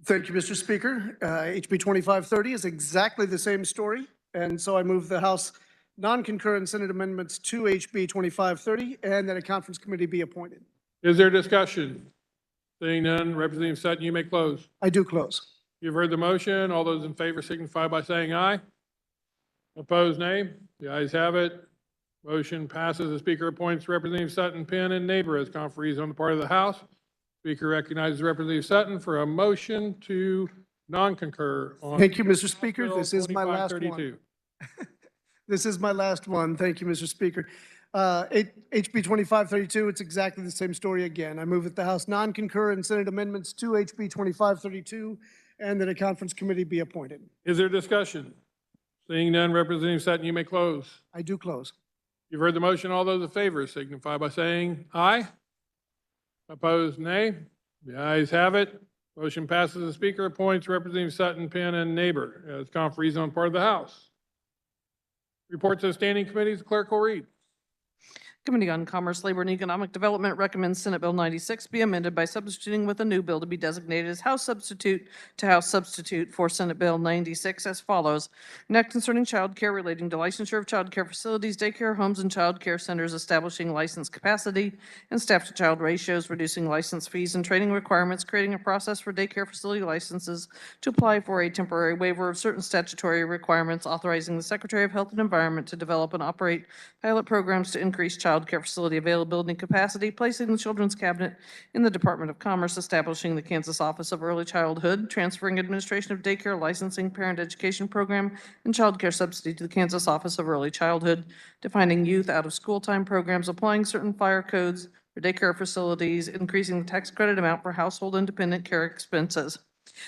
Thank you, Mr. Speaker. HB 2530 is exactly the same story, and so I move the House non-concurrent Senate amendments to HB 2530 and that a conference committee be appointed. Is there discussion? Seeing none, Representative Sutton, you may close. I do close. You've heard the motion. All those in favor signify by saying aye. Opposed, nay. The ayes have it. Motion passes. The Speaker appoints Representative Sutton, Penn, and Neighbor as conferees on the part of the House. Speaker recognizes Representative Sutton for a motion to non-concur on. Thank you, Mr. Speaker. Bill This is my last 2532. one. This is my last one. Thank you, Mr. Speaker. HB 2532, it's exactly the same story again. I move that the House non-concur in Senate amendments to HB 2532 and that a conference committee be appointed. Is there discussion? Seeing none, Representative Sutton, you may close. I do close. You've heard the motion. All those in favor signify by saying aye. Opposed, nay. The ayes have it. Motion passes. The Speaker appoints Representative Sutton, Penn, and Neighbor as conferees on part of the House. Reports of standing committees, the clerk will read. Committee on Commerce, Labor, and Economic Development recommends Senate Bill 96 be amended by substituting with a new bill to be designated as House Substitute to House Substitute for Senate Bill 96 as follows. An act concerning child care relating to licensure of child care facilities, daycare homes, and child care centers, establishing license capacity and staff-to-child ratios, reducing license fees and training requirements, creating a process for daycare facility licenses to apply for a temporary waiver of certain statutory requirements, authorizing the Secretary of Health and Environment to develop and operate pilot programs to increase child care facility availability and capacity, placing the Children's Cabinet in the Department of Commerce, establishing the Kansas Office of Early Childhood, transferring administration of daycare licensing, parent education program, and child care subsidy to the Kansas Office of Early Childhood, defining youth out-of-school time programs, applying certain fire codes for daycare facilities, increasing the tax credit amount for household independent care expenses.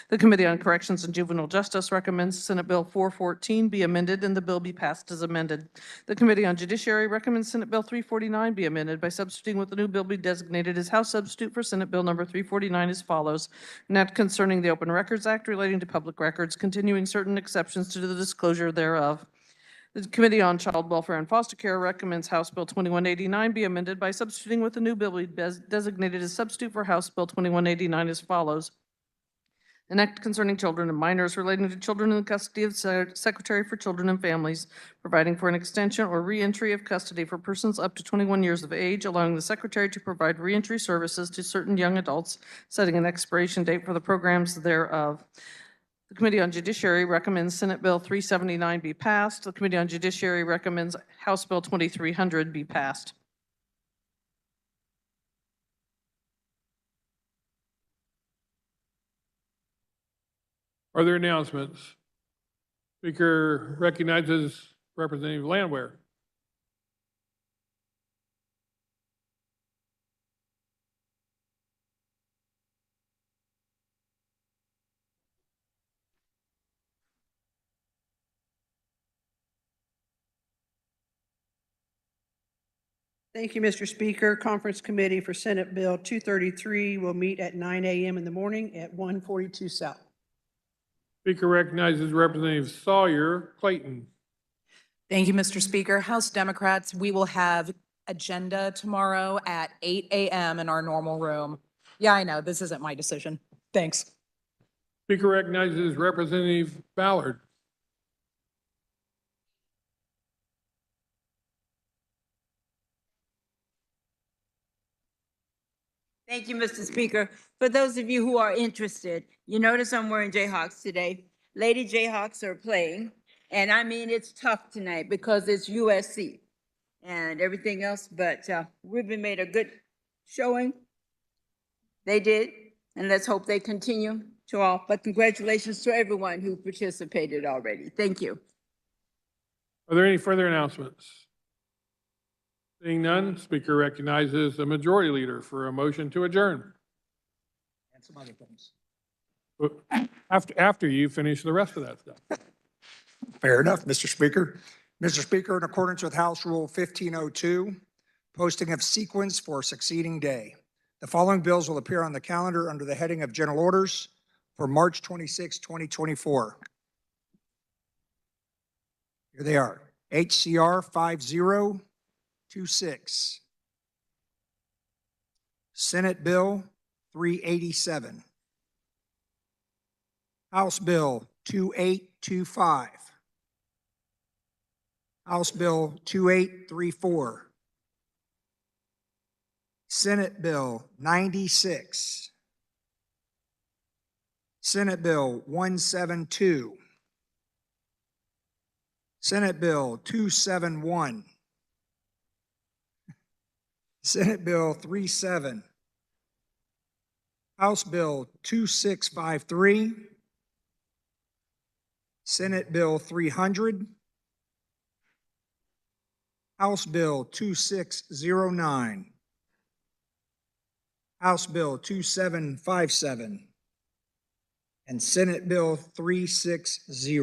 The Committee on Corrections and Juvenile Justice recommends Senate Bill 414 be amended and the bill be passed as amended. The Committee on Judiciary recommends Senate Bill 349 be amended by substituting with the new bill be designated as House Substitute for Senate Bill number 349 as follows. An act concerning the Open Records Act relating to public records, continuing certain exceptions to the disclosure thereof. The Committee on Child Welfare and Foster Care recommends House Bill 2189 be amended by substituting with the new bill be designated as substitute for House Bill 2189 as follows. An act concerning children and minors relating to children in the custody of the Secretary for Children and Families, providing for an extension or reentry of custody for persons up to 21 years of age, allowing the Secretary to provide reentry services to certain young adults, setting an expiration date for the programs thereof. The Committee on Judiciary recommends Senate Bill 379 be passed. The Committee on Judiciary recommends House Bill 2300 be passed. Are there announcements? Speaker recognizes Representative Landwehr. Thank you, Mr. Speaker. Conference Committee for Senate Bill 233 will meet at 9 a.m. in the morning at 142 South. Speaker recognizes Representative Sawyer Clayton. Thank you, Mr. Speaker. House Democrats, we will have agenda tomorrow at 8 a.m. in our normal room. Yeah, I know, this isn't my decision. Thanks. Speaker recognizes Representative Ballard. Thank you, Mr. Speaker. For those of you who are interested, you notice I'm wearing Jayhawks today. Lady Jayhawks are playing, and I mean, it's tough tonight because it's USC and everything else, but we've made a good showing. They did, and let's hope they continue to all. But congratulations to everyone who participated already. Thank you. Are there any further announcements? Seeing none, Speaker recognizes the Majority Leader for a motion to adjourn. And some other things. After you finish the rest of that stuff. Fair enough, Mr. Speaker. Mr. Speaker, in accordance with House Rule 1502, posting of sequence for succeeding day. The following bills will appear on the calendar under the heading of General Orders. for March 26, 2024. Here they are. HCR 5026. Senate Bill 387. House Bill 2825. House Bill 2834. Senate Bill 96. Senate Bill 172. Senate Bill 271. Senate Bill 37. House Bill 2653. Senate Bill 300. House Bill 2609. House Bill 2757. And Senate Bill 360.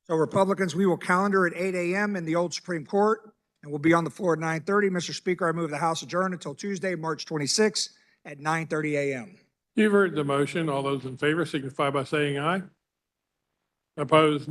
So Republicans, we will calendar at 8 a.m. in the old Supreme Court, and we'll be on the floor at 9:30. Mr. Speaker, I move the House adjourn until Tuesday, March 26 at 9:30 a.m. You've heard the motion. All those in favor signify by saying aye. Opposed,